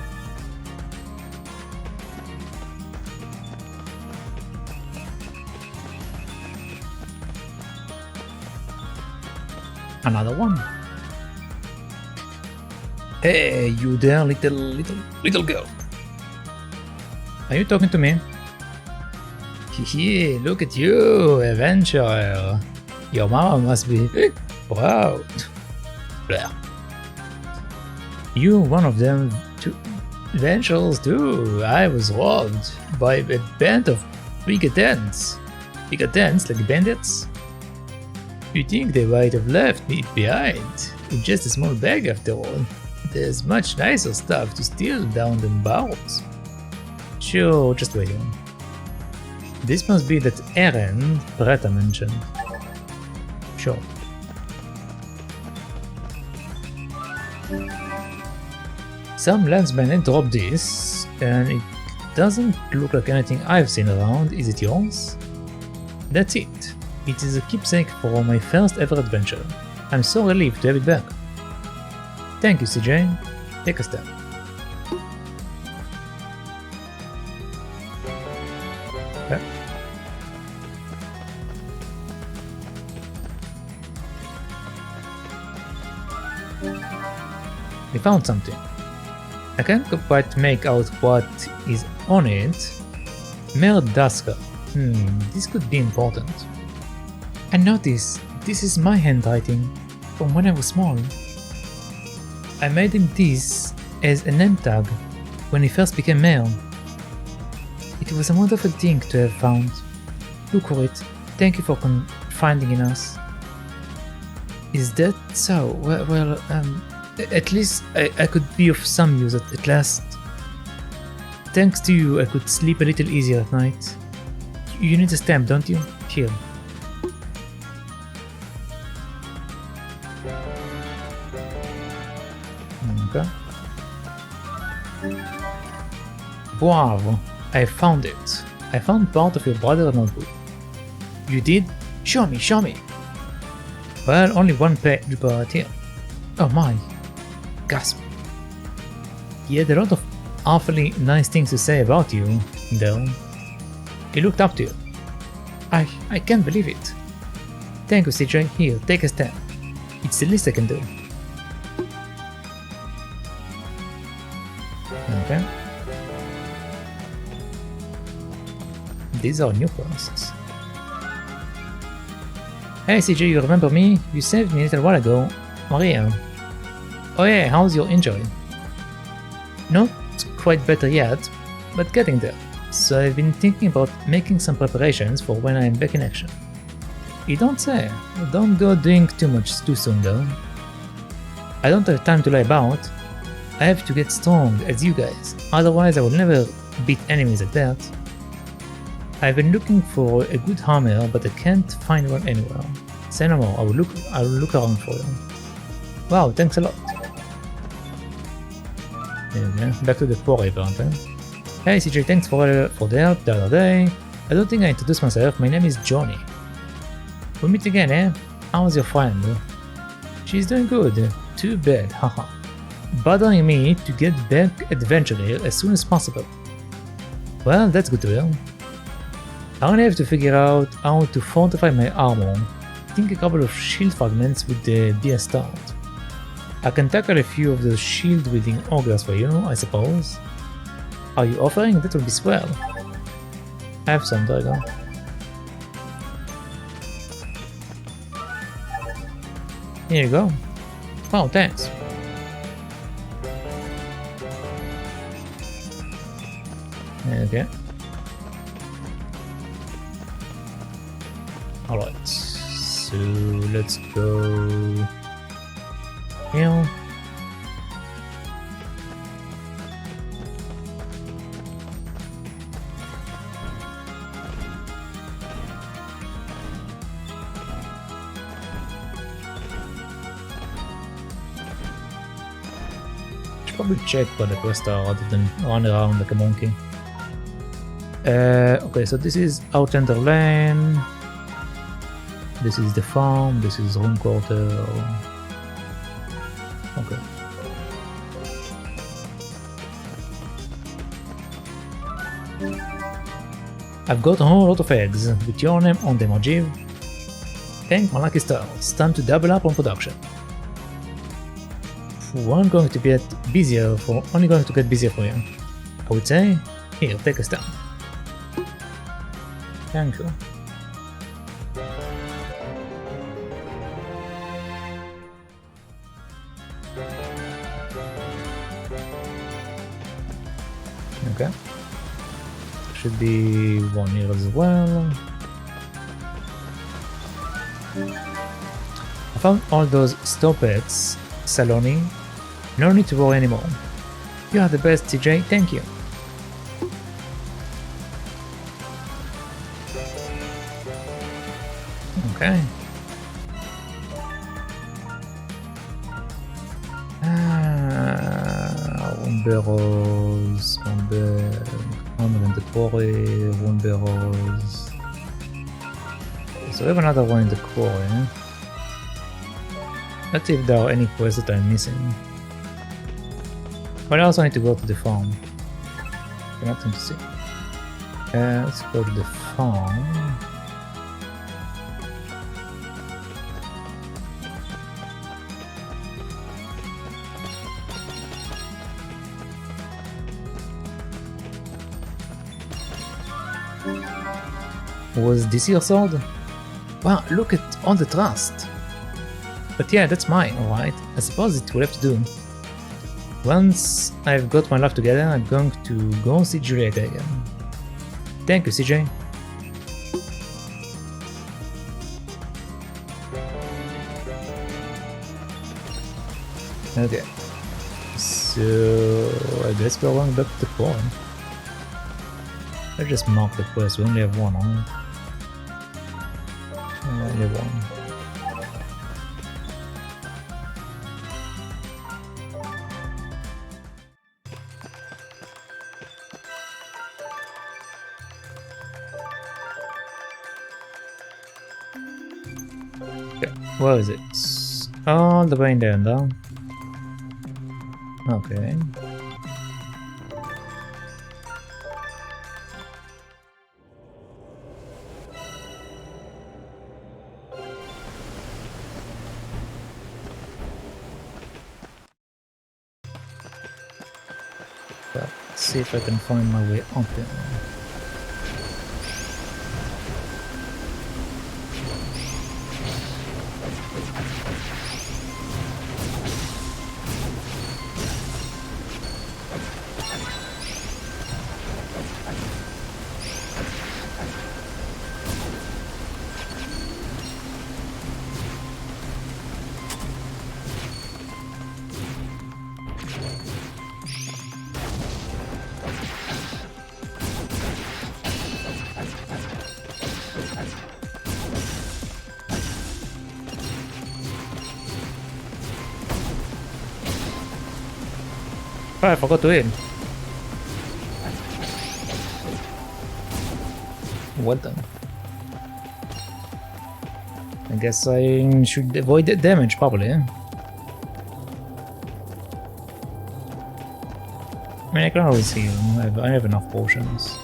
Speaker 3: Another one. Hey, you there, little girl. Are you talking to me? Hehe, look at you, adventurer. Your mama must be proud. Blah. You one of them two adventurers too. I was robbed by a band of brigands. Brigands like bandits? You think they might have left me behind with just a small bag after all? There's much nicer stuff to steal down in Barrows. Sure, just wait on. This must be that errand Bretta mentioned. Sure. Some landsman dropped this, and it doesn't look like anything I've seen around. Is it yours? That's it. It is a keepsake for my first ever adventure. I'm so relieved to have it back. Thank you, CJ. Take a step. Okay. We found something. I can't quite make out what is on it. Mer Daska. This could be important. I noticed this is my handwriting from when I was small. I made him this as a name tag when he first became mayor. It was a wonderful thing to have found. Look for it. Thank you for confiding in us. Is that so? Well, at least I could be of some use at last. Thanks to you, I could sleep a little easier at night. You need a stamp, don't you? Here. Okay. Wow, I found it. I found part of your brother's notebook. You did? Show me, show me. Well, only one page, but here. Oh my. Gasp. He had a lot of awfully nice things to say about you, though. He looked up to you. I can't believe it. Thank you, CJ. Here, take a step. It's the least I can do. Okay. These are new quests. Hey CJ, you remember me? You saved me a little while ago. Maria. Oh yeah, how's your injury? Not quite better yet, but getting there. So I've been thinking about making some preparations for when I'm back in action. You don't say. Don't go doing too much too soon though. I don't have time to lie about. I have to get strong as you guys, otherwise I will never beat enemies like that. I've been looking for a good hammer, but I can't find one anywhere. Say no more, I will look around for you. Wow, thanks a lot. Okay, back to the quarry apparently. Hey CJ, thanks for the help the other day. I don't think I introduced myself, my name is Johnny. We meet again, eh? How's your friend? She's doing good, too bad, haha. Bothering me to get back adventuring as soon as possible. Well, that's good to hear. I only have to figure out how to fortify my armor. I think a couple of shield fragments would be a start. I can tackle a few of those shield-wielding ogres for you, I suppose. Are you offering? That would be swell. I have some, there you go. Here you go. Oh, thanks. Okay. Alright. So let's go here. Probably check for the quest rather than run around like a monkey. Okay, so this is Outlander Lane. This is the farm. This is Rune Quarter. Okay. I've got a whole lot of eggs with your name on them, Ajiv. Thank my lucky stars. Time to double up on production. Only going to get busier for you. I would say, here, take a stand. Thank you. Okay. Should be one here as well. I found all those stoppets, Saloni. No need to worry anymore. You are the best, CJ, thank you. Okay. Runebarrows, Honor in the Quarry, Runebarrows. So we have another one in the Quarry. Let's see if there are any quests that I'm missing. But I also need to go to the farm. Nothing to see. Let's go to the farm. Was this your sword? Wow, look at all the trust. But yeah, that's mine, alright. I suppose it will have to do. Once I've got my life together, I'm going to go see Julieta again. Thank you, CJ. Okay. So I guess we're going back to the point. Let's just mark the quest. We only have one on it. Only one. Okay, where is it? All the way down there. Okay. Let's see if I can find my way up there. Oh, I forgot to eat. Well done. I guess I should avoid the damage, probably. I mean, I can always heal. I have enough potions.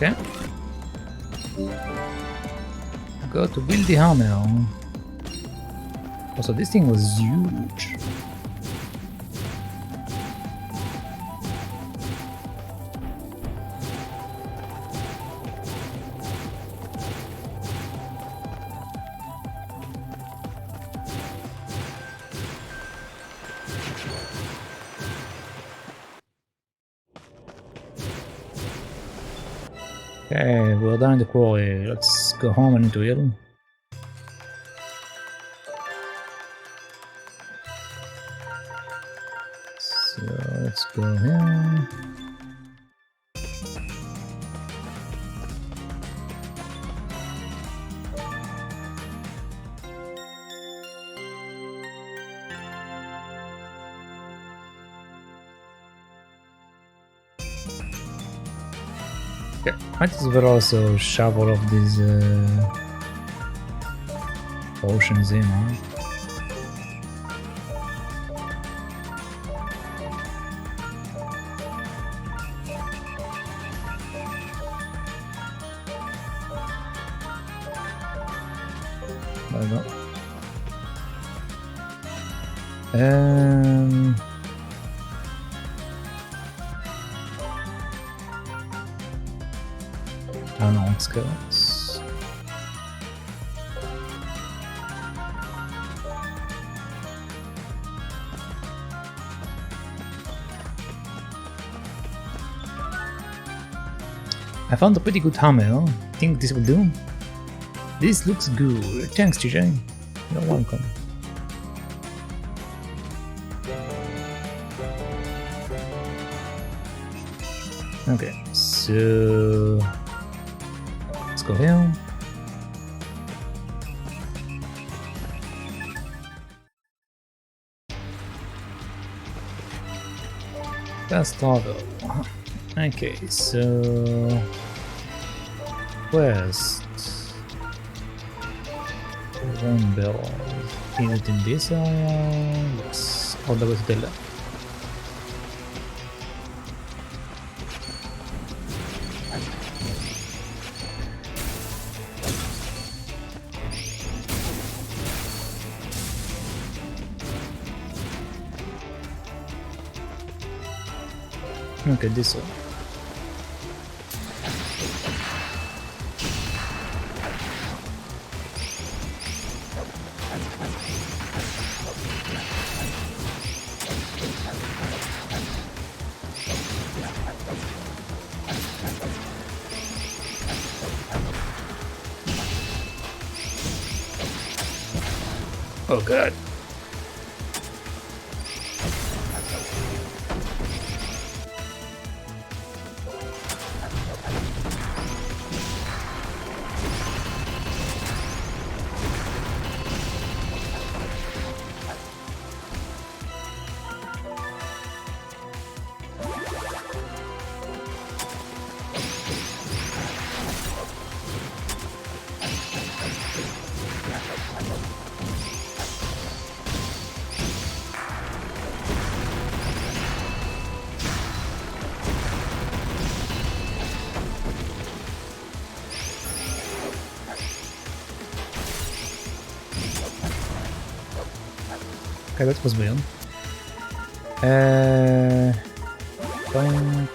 Speaker 3: Okay. Go to build the hammer. Also, this thing was huge. Okay, we're done in the quarry. Let's go home and into heal. So let's go here. Yeah, might as well also shovel off these potions in, huh? I don't know. On outskirts. I found a pretty good hammer. Think this will do? This looks good. Thanks, TJ. You're welcome. Okay, so let's go here. Fast travel. Okay, so west. Runebarrows. Is it in this area? Yes. All the way to the left. Okay, this one. Oh god. Okay, that was weird. Fine.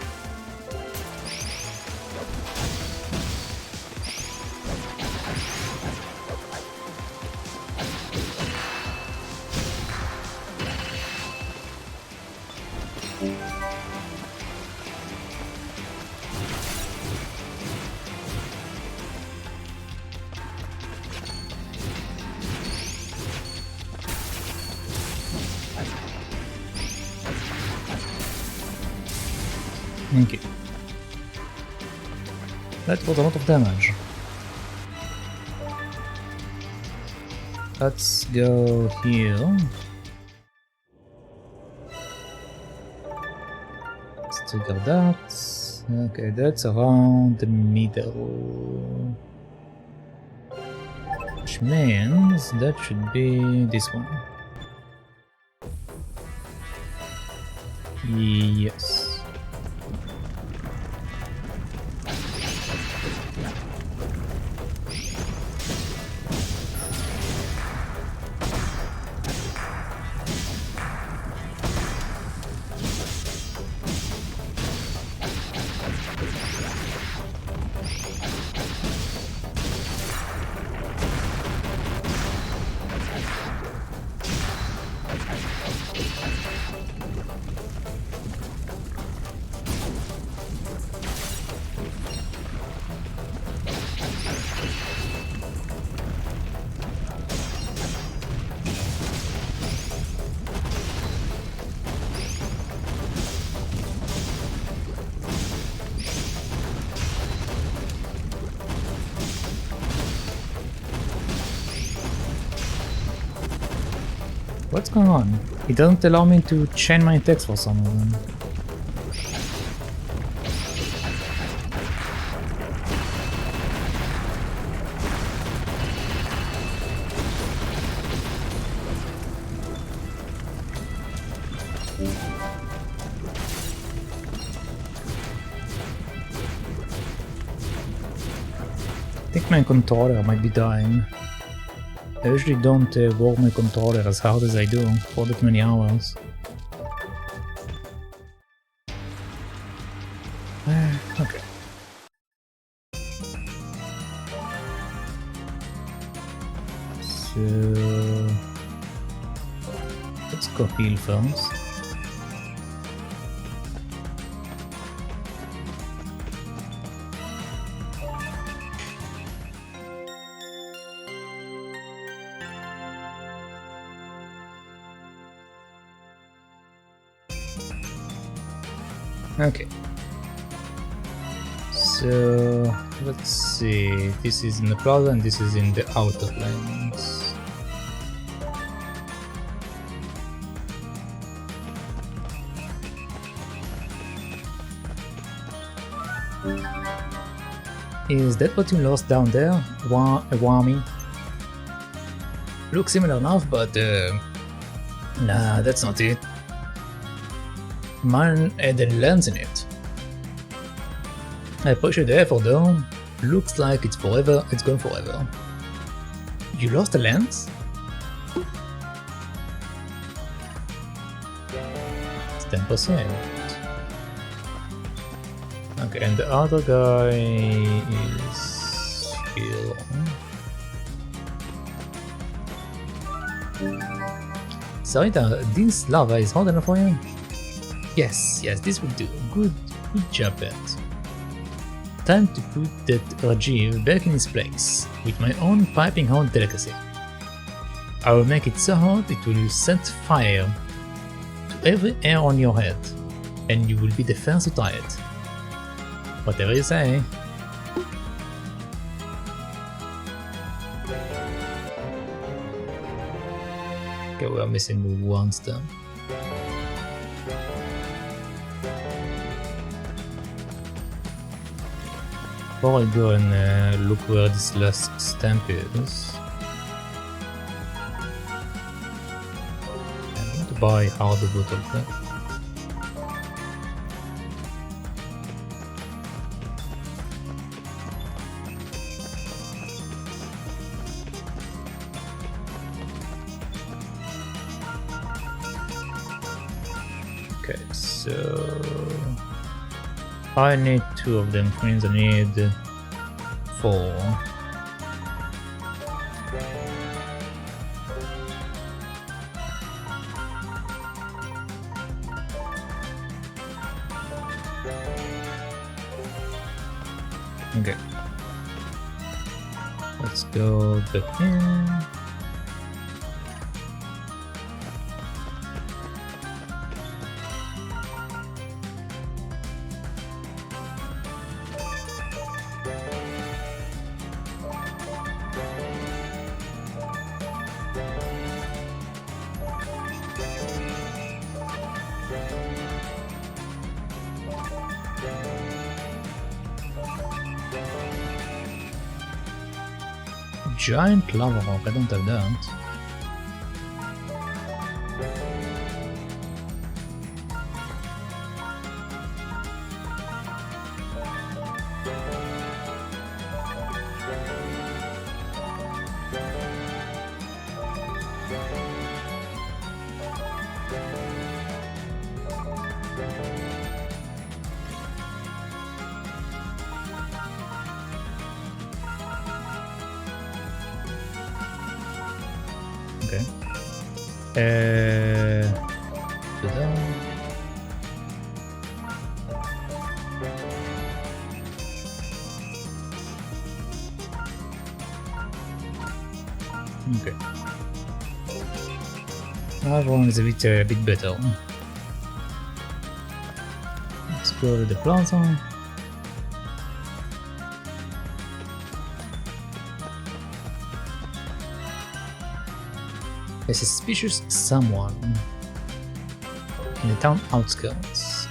Speaker 3: Okay. That was a lot of damage. Let's go here. Let's trigger that. Okay, that's around the middle. Which means that should be this one. What's going on? It doesn't allow me to chain my text for some reason. I think my controller might be dying. I usually don't work my controller as hard as I do for that many hours. Okay. So let's go heal first. Okay. So let's see. This is in the plaza and this is in the outer planes. Is that what you lost down there? A Wami? Looks similar enough, but nah, that's not it. Mine had a lens in it. I appreciate the effort though. Looks like it's forever, it's gone forever. You lost a lens? It's 10%. Okay, and the other guy is here. Sarita, this lava is hot enough for you? Yes, this will do. Good job, Bert. Time to put that Rajiv back in his place, with my own piping hot delicacy. I will make it so hot it will set fire to every hair on your head, and you will be the first to try it. Whatever you say. Okay, we are missing one stem. Before I go and look where this last stamp is, I'm going to buy harder bottle there. Okay, so I need 2 of them, which means I need 4. Okay. Let's go back in. Giant lava rock, I don't have that. Okay. Okay. That one is a bit better. Let's go to the plaza. A suspicious someone in the town outskirts.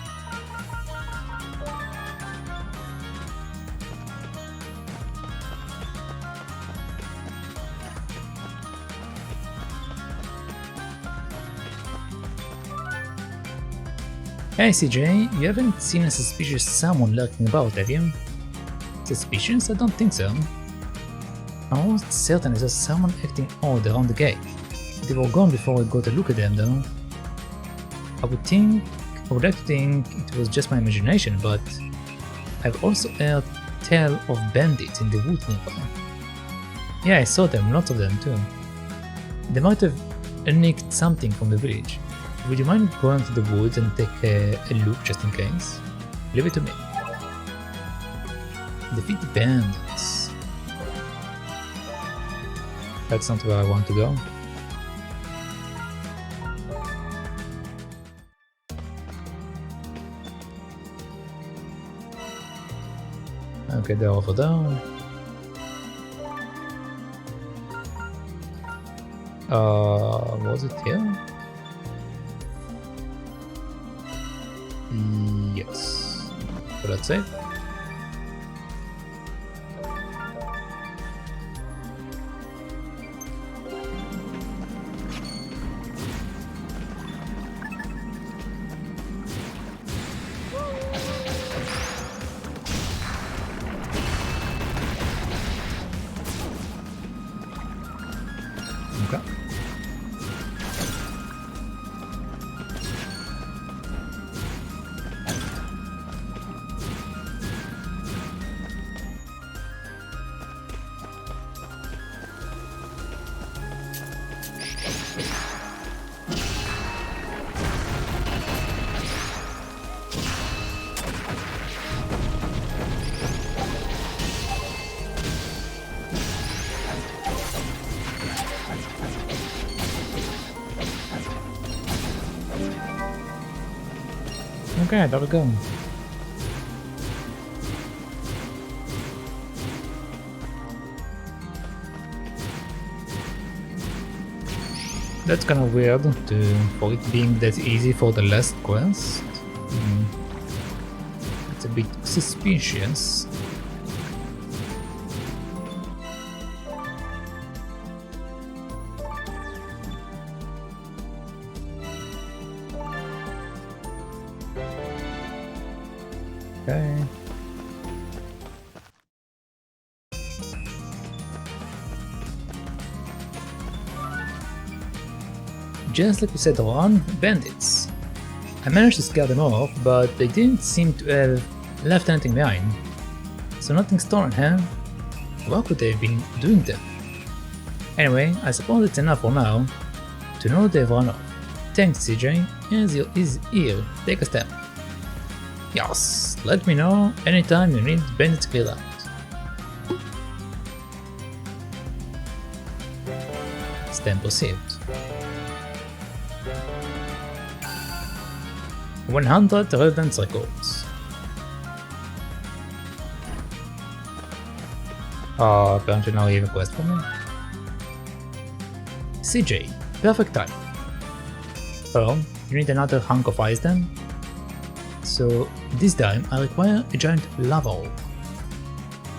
Speaker 3: Hey CJ, you haven't seen a suspicious someone lurking about, have you? Suspicious? I don't think so. I'm almost certain I saw someone acting odd around the gate. They were gone before I got a look at them though. I would like to think it was just my imagination, but I've also heard tell of bandits in the woods nearby. Yeah, I saw them, lots of them too. They might have nicked something from the village. Would you mind going to the woods and take a look just in case? Leave it to me. Defeat the bandits. That's not where I want to go. Okay, they're over there. Was it here? Yes. So that's it. Okay. Okay, there we go. That's kind of weird for it being that easy for the last quest. It's a bit suspicious. Okay. Just like you said, Ron, bandits. I managed to scare them off, but they didn't seem to have left anything behind. So nothing stolen, huh? What could they have been doing then? Anyway, I suppose it's enough for now to know they've run off. Thanks CJ, here's here, take a step. Yes, let me know anytime you need bandits cleared out. Stamp received. 100 residence records. Apparently now you have a quest for me. CJ, perfect time. Oh, you need another hunk of ice then? So this time I require a giant lava orb.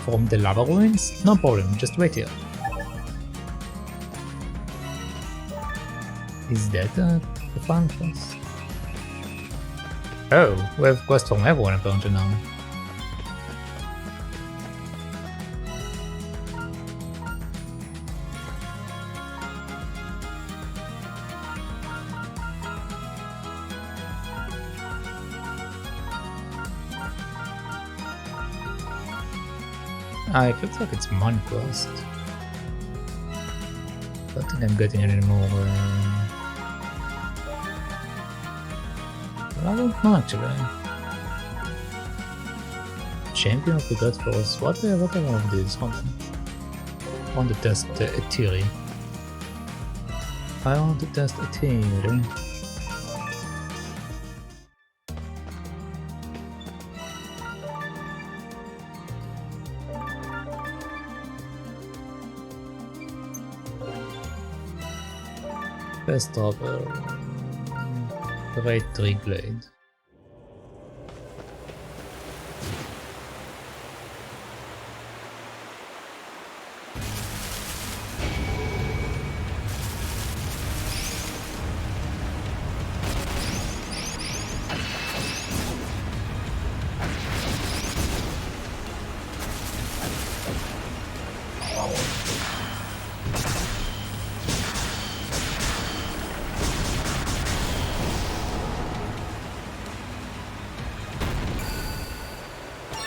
Speaker 3: From the lava ruins? No problem, just wait here. Is that the fun quest? Oh, we have quests from everyone apparently now. It looks like it's one quest. I don't think I'm getting any more. I don't know actually. Champion of the God Force. What are all of these? Hold on. I want to test a theory. I want to test a theory. Best travel. Great tree glade.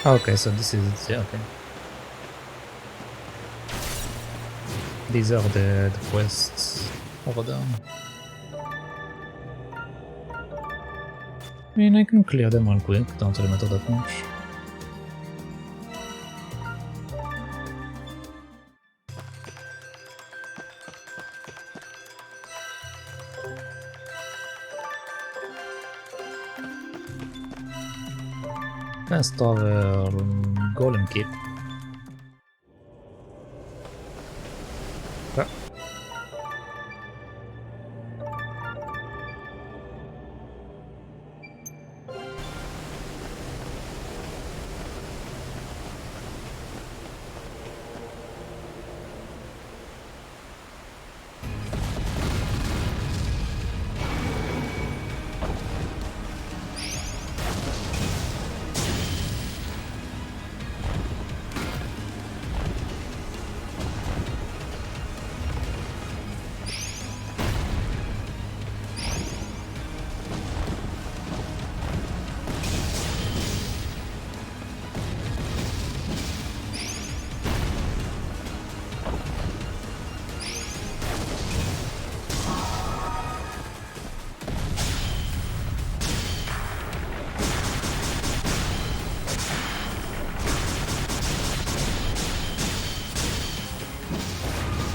Speaker 3: Okay, so this is okay. These are the quests over there. I mean, I can clear them real quick, don't really matter that much. Fast travel, golem keep.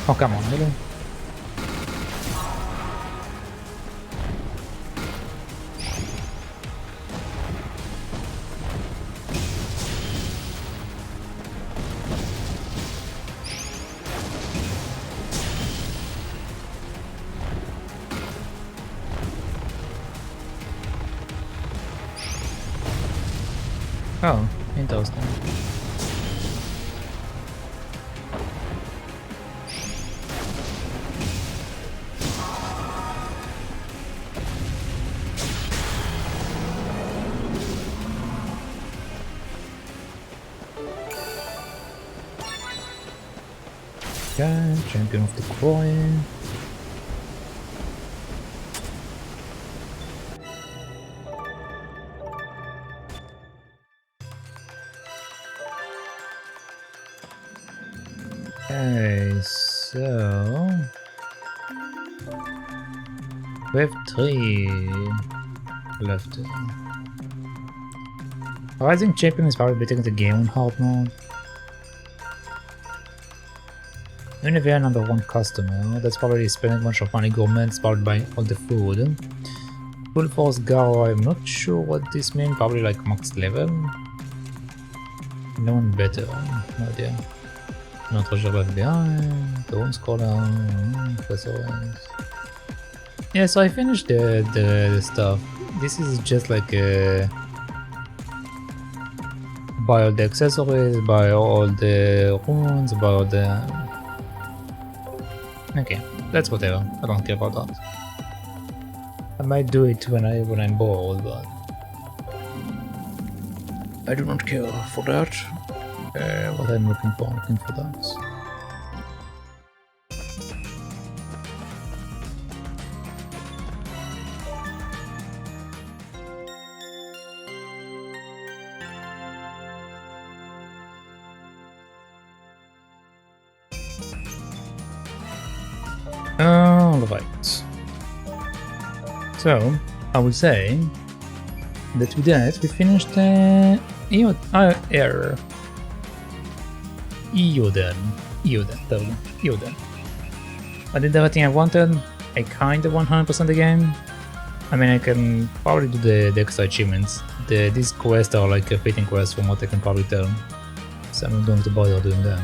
Speaker 3: Oh, come on, really? Oh, interesting. Okay, champion of the coin. Okay, so we have 3 left. Rising champion is probably beating the game on hard mode. Even if you're number 1 customer, that's probably spending a bunch of money gourmets powered by all the food. Full force Garo, I'm not sure what this means, probably like max level. No one better, no idea. No treasure left behind, the one scholar, professors. Yeah, so I finished the stuff. This is just like a buy all the accessories, buy all the runes, buy all the... Okay, that's whatever. I don't care about that. I might do it when I'm bored, but I do not care for that. What I'm looking for that. Alright. So, I would say that with that we finished Eiyuden. I did everything I wanted. I kinda 100% the game. I mean, I can probably do the extra achievements. These quests are like repeating quests from what I can probably tell. So I'm not going to bother doing them.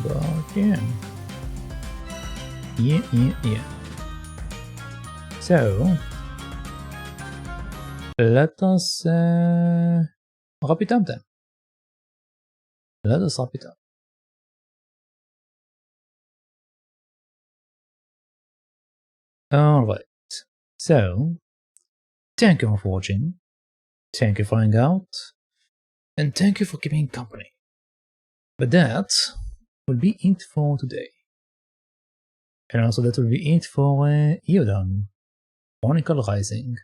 Speaker 3: But yeah. Yeah. So let us wrap it up then. Let us wrap it up. Alright, so thank you for watching, thank you for hanging out, and thank you for keeping company. But that will be it for today. And also that will be it for Eiyuden Chronicle Rising.